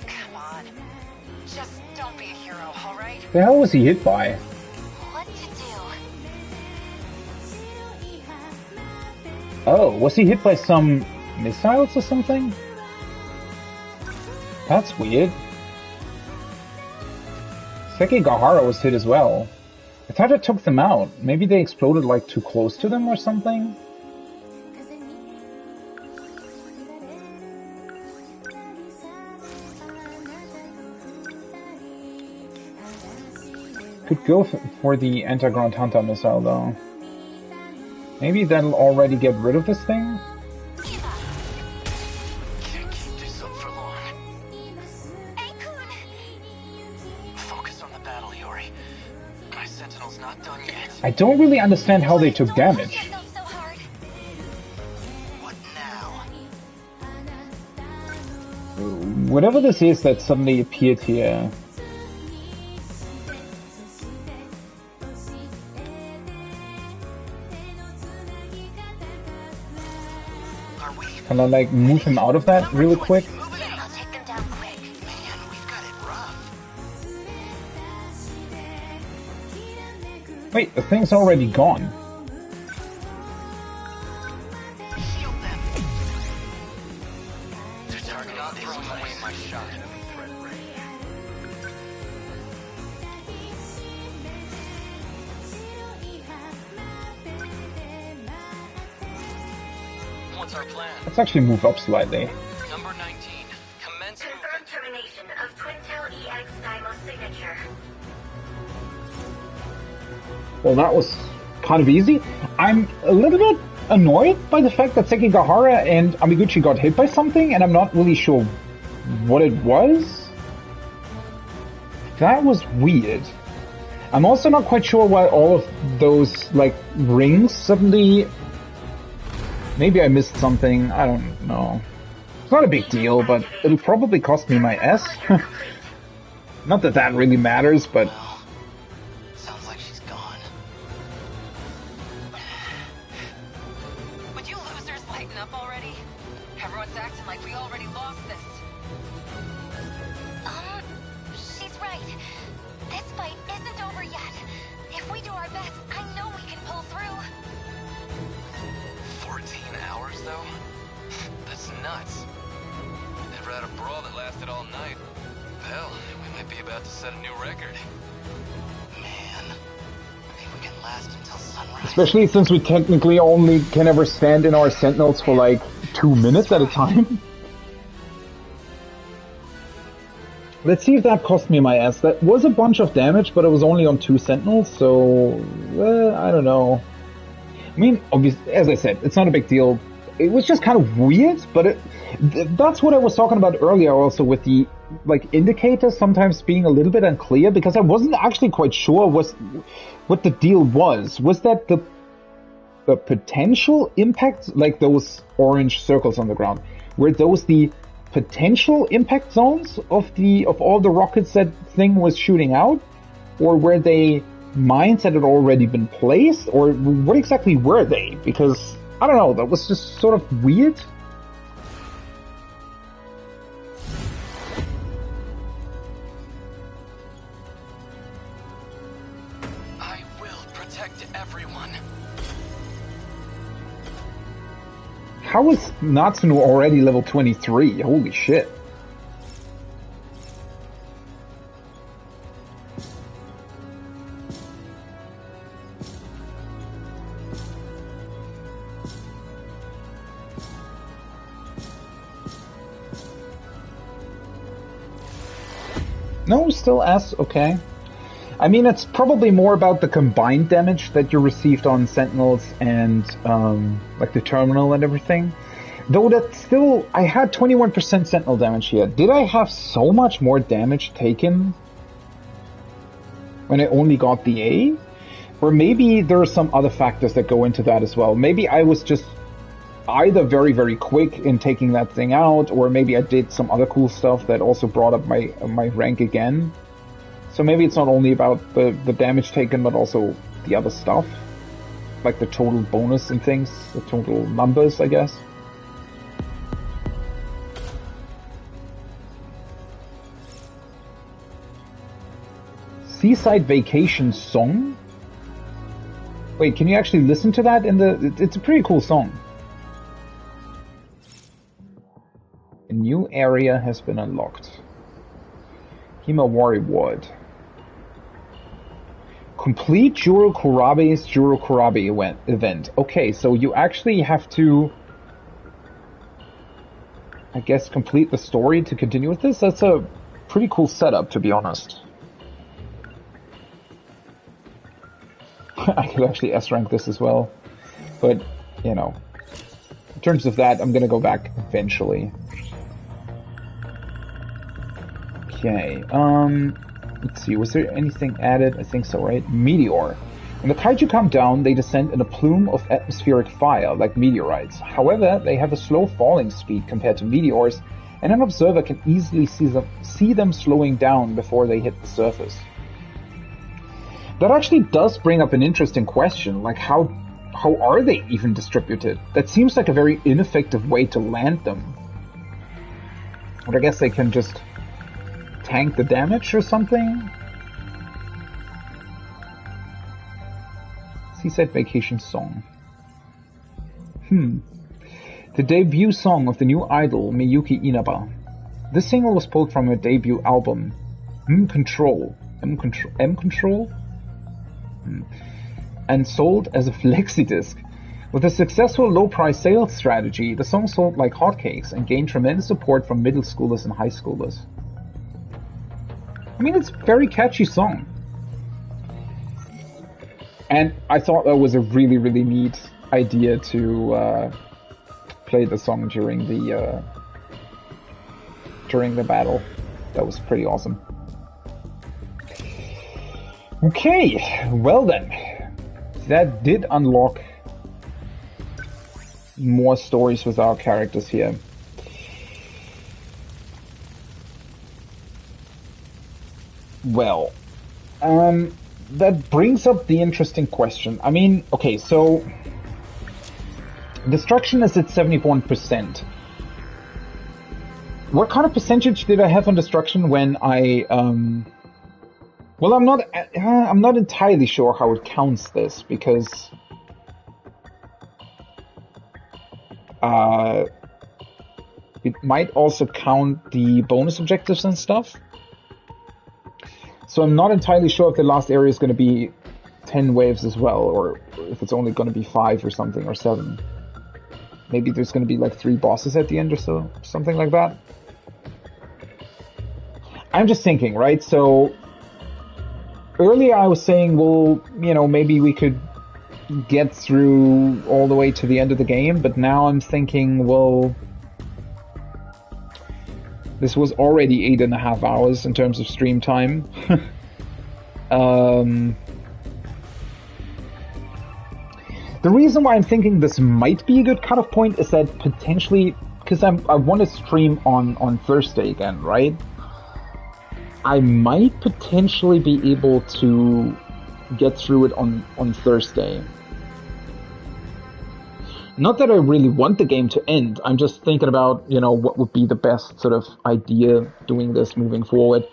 Come on. Just don't be a hero, alright? The hell was he hit by? What to do? Oh, was he hit by some missiles or something? That's weird. Sekigahara was hit as well. I thought it took them out. Maybe they exploded like too close to them or something? Could go for the anti-ground hunter missile though. Maybe that'll already get rid of this thing? Can't keep this up for long. Focus on the battle, Iori. My Sentinel's not done yet. I don't really understand how they took damage. Whatever this is that suddenly appeared here. Can I like move him out of that really quick? Wait, the thing's already gone. Let's actually move up slightly. Number 19. Commence Confirm termination of Twin Tail EX Dymo signature. Well, that was kind of easy. I'm a little bit annoyed by the fact that Sekigahara and Amiguchi got hit by something, and I'm not really sure what it was. That was weird. I'm also not quite sure why all of those, like, rings suddenly... Maybe I missed something, I don't know. It's not a big deal, but it'll probably cost me my S. Not that that really matters, but... Sounds like she's gone. Would you losers lighten up already? Everyone's acting like we already lost this. She's right. This fight isn't over yet. If we do our best, I know we can pull through. 14 hours, though? That's nuts. Never had a brawl that lasted all night. Hell, we might be about to set a new record. Man, I think we can last until sunrise. Especially since we technically only can ever stand in our Sentinels for like 2 minutes at a time. Let's see if that cost me my S. That was a bunch of damage, but it was only on 2 Sentinels, so... I don't know. I mean, obviously, as I said, it's not a big deal. It was just kind of weird, but that's what I was talking about earlier also with the, like, indicators sometimes being a little bit unclear, because I wasn't actually quite sure what the deal was. Was that the potential impact, like those orange circles on the ground, were those the potential impact zones of all the rockets that thing was shooting out? Or were they mines that had already been placed, or what exactly were they? Because, I don't know, that was just sort of weird. I will protect everyone. How is Natsuno already level 23? Holy shit. No, still S, okay. I mean, it's probably more about the combined damage that you received on Sentinels and, like the terminal and everything. Though that's still, I had 21% Sentinel damage here. Did I have so much more damage taken when I only got the A? Or maybe there are some other factors that go into that as well. Maybe I was just either very, very quick in taking that thing out, or maybe I did some other cool stuff that also brought up my rank again. So maybe it's not only about the damage taken, but also the other stuff. Like the total bonus and things, the total numbers, I guess. Seaside Vacation Song? Wait, can you actually listen to that in the... It's a pretty cool song. A new area has been unlocked. Himawari Ward. Complete Juro Kurabe's Juro Kurabe event. Okay, so you actually have to, I guess, complete the story to continue with this? That's a pretty cool setup, to be honest. I could actually S-rank this as well. But, you know, in terms of that, I'm gonna go back eventually. Okay, let's see, was there anything added? I think so, right? Meteor. When the kaiju come down, they descend in a plume of atmospheric fire, like meteorites. However, they have a slow falling speed compared to meteors, and an observer can easily see them slowing down before they hit the surface. That actually does bring up an interesting question, like how are they even distributed? That seems like a very ineffective way to land them. But I guess they can just tank the damage or something? Seaside Vacation Song. The debut song of the new idol, Miyuki Inaba. This single was pulled from her debut album, M-Control, and sold as a flexi-disc. With a successful low-price sales strategy, the song sold like hotcakes and gained tremendous support from middle schoolers and high schoolers. I mean, it's a very catchy song. And I thought that was a really, really neat idea to play the song during the battle. That was pretty awesome. Okay, well then. That did unlock more stories with our characters here. Well, that brings up the interesting question. I mean, okay, so destruction is at 71%. What kind of percentage did I have on destruction when I, well, I'm not entirely sure how it counts this, because it might also count the bonus objectives and stuff. So I'm not entirely sure if the last area is going to be 10 waves as well, or if it's only going to be 5 or something, or 7. Maybe there's going to be like 3 bosses at the end or so, something like that. I'm just thinking, right? So earlier I was saying, well, you know, maybe we could get through all the way to the end of the game, but now I'm thinking, well, this was already 8.5 hours in terms of stream time. The reason why I'm thinking this might be a good cutoff point is that potentially, because I want to stream on Thursday again, right? I might potentially be able to get through it on Thursday. Not that I really want the game to end, I'm just thinking about, you know, what would be the best sort of idea doing this moving forward.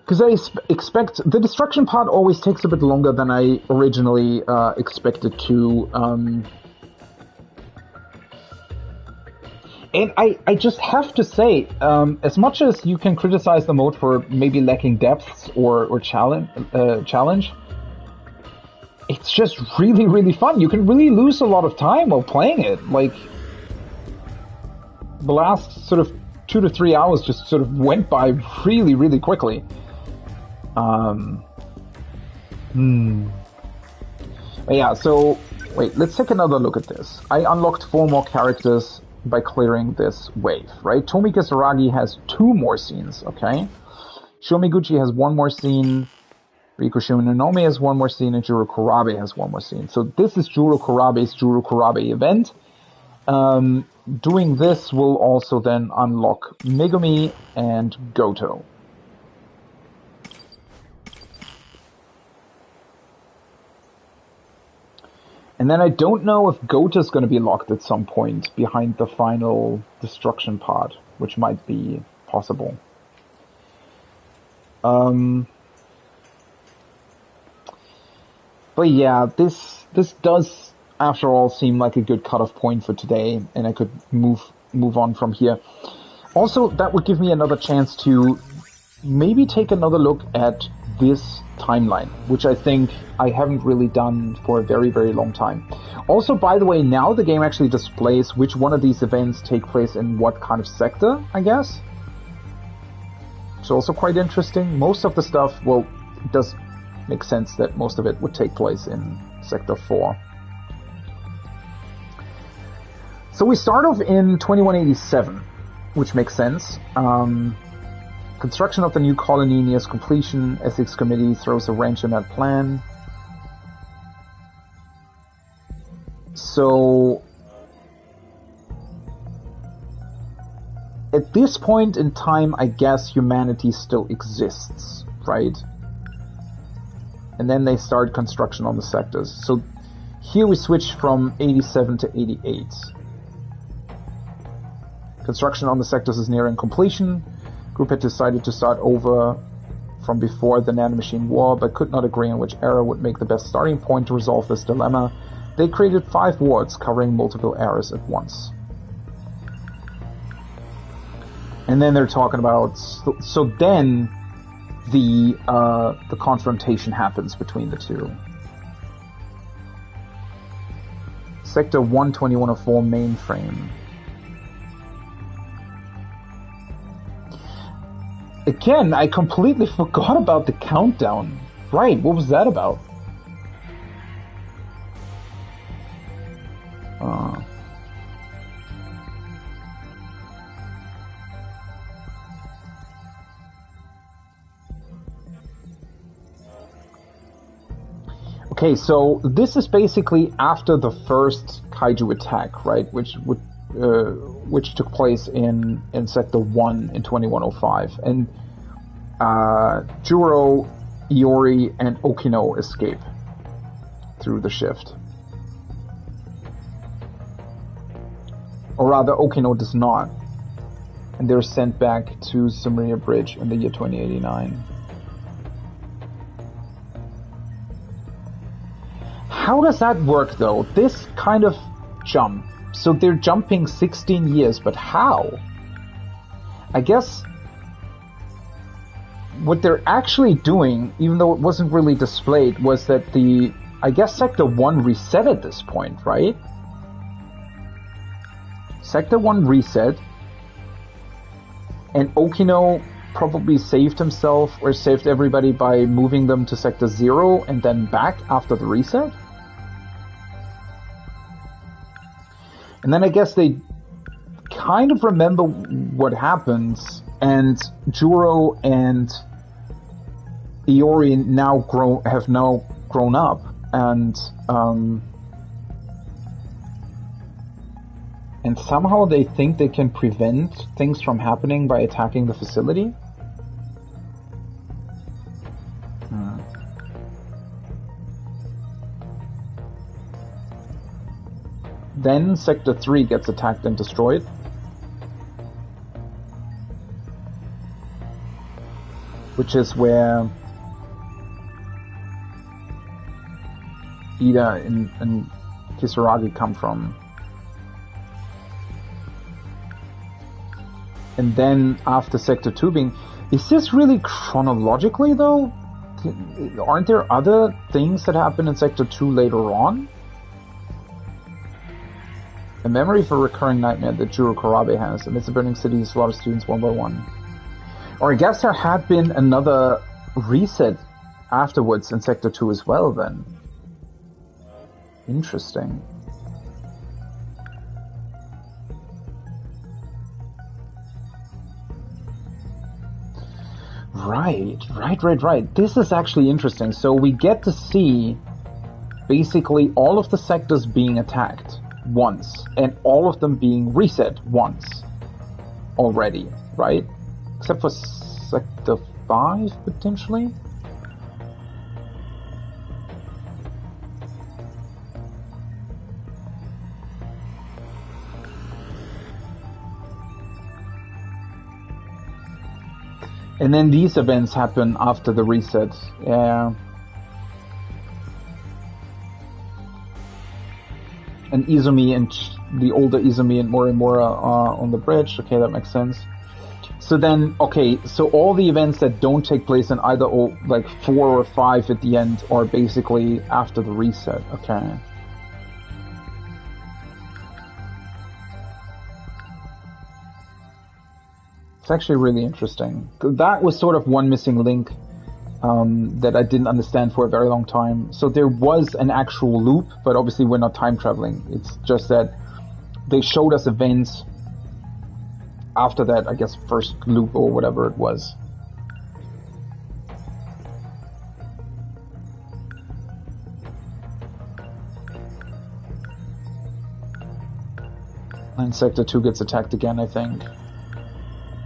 Because I expect the destruction part always takes a bit longer than I originally expected to. And I just have to say, as much as you can criticize the mode for maybe lacking depths or challenge, it's just really, really fun. You can really lose a lot of time while playing it. Like, the last sort of 2 to 3 hours just sort of went by really, really quickly. But yeah, so wait, let's take another look at this. I unlocked 4 more characters by clearing this wave, right? Tomi Kisaragi has 2 more scenes, okay? Shomiguchi has 1 more scene, Riku Shinonome has 1 more scene, and Juro Kurabe has 1 more scene. So this is Juro Kurabe's Juro Kurabe event. Doing this will also then unlock Megumi and Goto. And then I don't know if Goto's going to be locked at some point behind the final destruction pod, which might be possible. But yeah, this does, after all, seem like a good cutoff point for today, and I could move on from here. Also, that would give me another chance to maybe take another look at this timeline, which I think I haven't really done for a very, very long time. Also, by the way, now the game actually displays which one of these events take place in what kind of sector, I guess. It's also quite interesting. Most of the stuff, well, it does make sense that most of it would take place in Sector 4. So we start off in 2187, which makes sense. Construction of the new colony nears completion. Ethics Committee throws a wrench in that plan. So at this point in time, I guess humanity still exists, right? And then they start construction on the sectors. So here we switch from 87 to 88. Construction on the sectors is nearing completion. Group had decided to start over from before the nanomachine war, but could not agree on which era would make the best starting point to resolve this dilemma. They created 5 wards covering multiple eras at once. And then they're talking about... So then the confrontation happens between the two. Sector 12104 mainframe. Again, I completely forgot about the countdown. Right, what was that about? Okay, so this is basically after the first kaiju attack, right? Which took place in Sector 1 in 2105. And Juro, Iori, and Okino escape through the shift. Or rather, Okino does not. And they're sent back to Sumeria Bridge in the year 2089. How does that work, though? This kind of jump. So they're jumping 16 years, but how? I guess what they're actually doing, even though it wasn't really displayed, was that I guess Sector 1 reset at this point, right? Sector 1 reset, and Okino probably saved himself or saved everybody by moving them to Sector 0 and then back after the reset? And then I guess they kind of remember what happens, and Juro and Iori have now grown up, and somehow they think they can prevent things from happening by attacking the facility. Then Sector 3 gets attacked and destroyed. Which is where Ida and Kisaragi come from. And then after Sector 2 being... Is this really chronologically, though? Aren't there other things that happen in Sector 2 later on? A memory of a recurring nightmare that Juro Korabe has. Amidst the burning city, slaughter students one by one. Or I guess there had been another reset afterwards in Sector 2 as well, then. Interesting. Right. This is actually interesting. So we get to see basically all of the sectors being attacked once, and all of them being reset once already, right? Except for Sector 5, potentially? And then these events happen after the reset. Yeah. And Izumi and the older Izumi and Morimura are on the bridge. Okay, that makes sense. So then, okay, so all the events that don't take place in either like 4 or 5 at the end are basically after the reset. Okay. It's actually really interesting. That was sort of one missing link that I didn't understand for a very long time. So there was an actual loop, but obviously we're not time traveling. It's just that they showed us events after that, I guess, first loop or whatever it was. And Sector 2 gets attacked again, I think.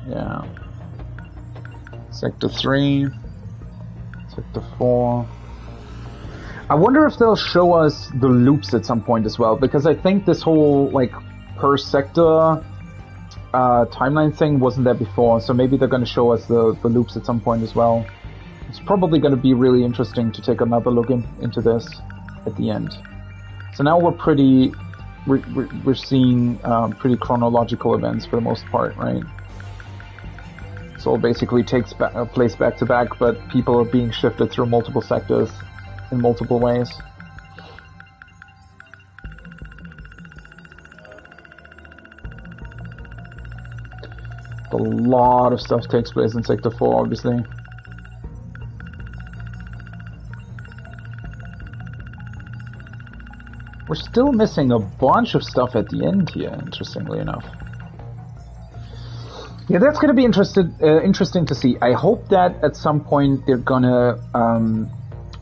Yeah. Sector 3. Sector 4. I wonder if they'll show us the loops at some point as well, because I think this whole, like, per sector timeline thing wasn't there before, so maybe they're going to show us the loops at some point as well. It's probably going to be really interesting to take another look into this at the end. So now we're seeing pretty chronological events for the most part, right? So it basically takes place back to back, but people are being shifted through multiple sectors in multiple ways. A lot of stuff takes place in Sector 4, obviously. We're still missing a bunch of stuff at the end here, interestingly enough. Yeah, that's going to be interesting to see. I hope that at some point they're going to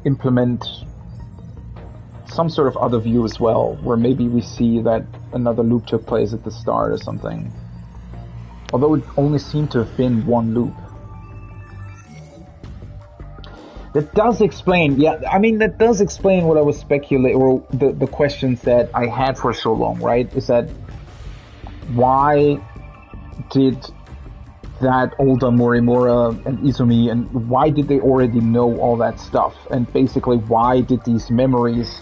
implement some sort of other view as well, where maybe we see that another loop took place at the start or something. Although it only seemed to have been one loop. That does explain, that does explain what I was speculating, or the questions that I had for so long, right? Is that why did that older Morimura and Izumi, and why did they already know all that stuff? And basically, why did these memories,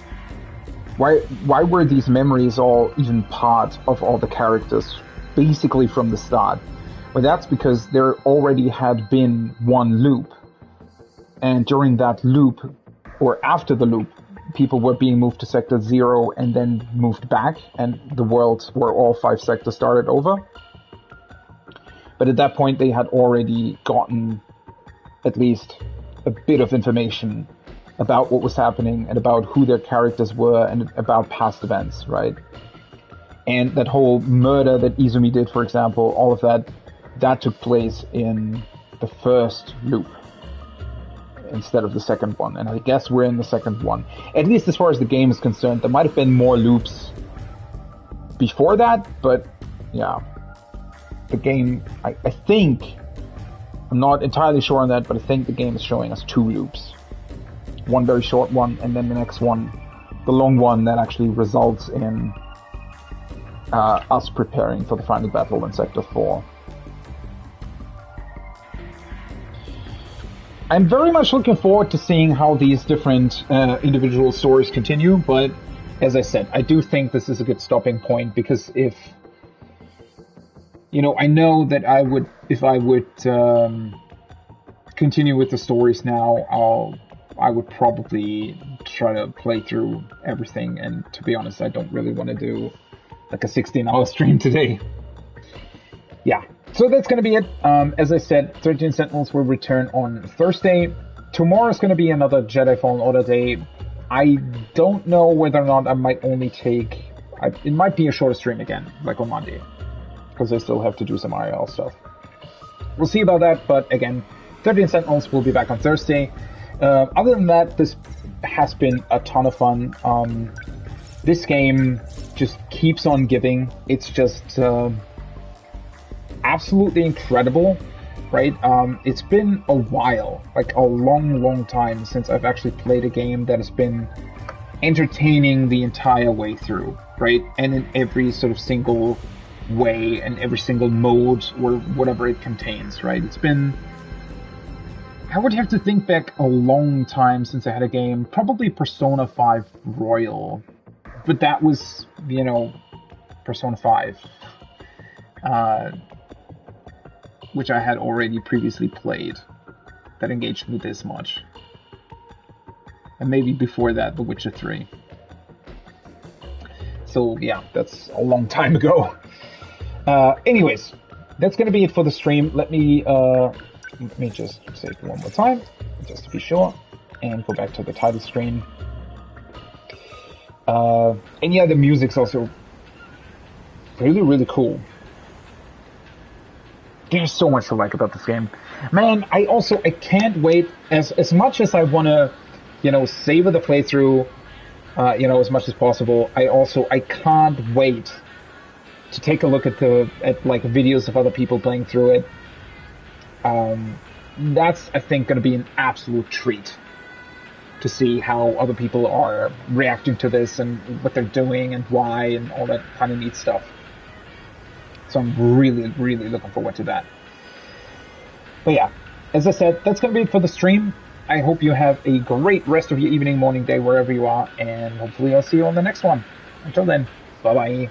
why were these memories all even part of all the characters, basically from the start? Well, that's because there already had been one loop. And during that loop, or after the loop, people were being moved to Sector 0 and then moved back, and the worlds where all 5 sectors started over. But at that point, they had already gotten at least a bit of information about what was happening and about who their characters were and about past events, right? And that whole murder that Izumi did, for example, all of that took place in the first loop instead of the second one. And I guess we're in the second one. At least as far as the game is concerned, there might have been more loops before that, but yeah. The game, I think, I'm not entirely sure on that, but I think the game is showing us 2 loops. One very short one, and then the next one, the long one that actually results in us preparing for the final battle in Sector 4. I'm very much looking forward to seeing how these different individual stories continue, but as I said, I do think this is a good stopping point, because if I know that if I would continue with the stories now, I would probably try to play through everything, and to be honest, I don't really want to do like a 16-hour stream today. Yeah, so that's going to be it. As I said, 13 Sentinels will return on Thursday. Tomorrow's going to be another Jedi Fallen Order day. I don't know whether or not I might only take... it might be a shorter stream again, like on Monday, because I still have to do some IRL stuff. We'll see about that, but again, 13 Sentinels will be back on Thursday. Other than that, this has been a ton of fun. This game just keeps on giving. It's just absolutely incredible, right? It's been a while, like a long time since I've actually played a game that has been entertaining the entire way through, right? And in every sort of single way and every single mode or whatever it contains, right? It's been... I would have to think back a long time since I had a game, probably Persona 5 Royal, but that was, you know, Persona 5, which I had already previously played, that engaged me this much. And maybe before that, The Witcher 3. So yeah, that's a long time ago. Anyways, that's gonna be it for the stream. Let me just save it one more time, just to be sure, and go back to the title screen. And yeah, the music's also really cool. There's so much to like about this game. Man, I can't wait, as much as I want to, you know, savor the playthrough, you know, as much as possible, I can't wait to take a look at like videos of other people playing through it. That's, I think, going to be an absolute treat to see how other people are reacting to this and what they're doing and why and all that kind of neat stuff. So I'm really looking forward to that. But yeah, as I said, that's going to be it for the stream. I hope you have a great rest of your evening, morning, day, wherever you are, and hopefully I'll see you on the next one. Until then, bye-bye.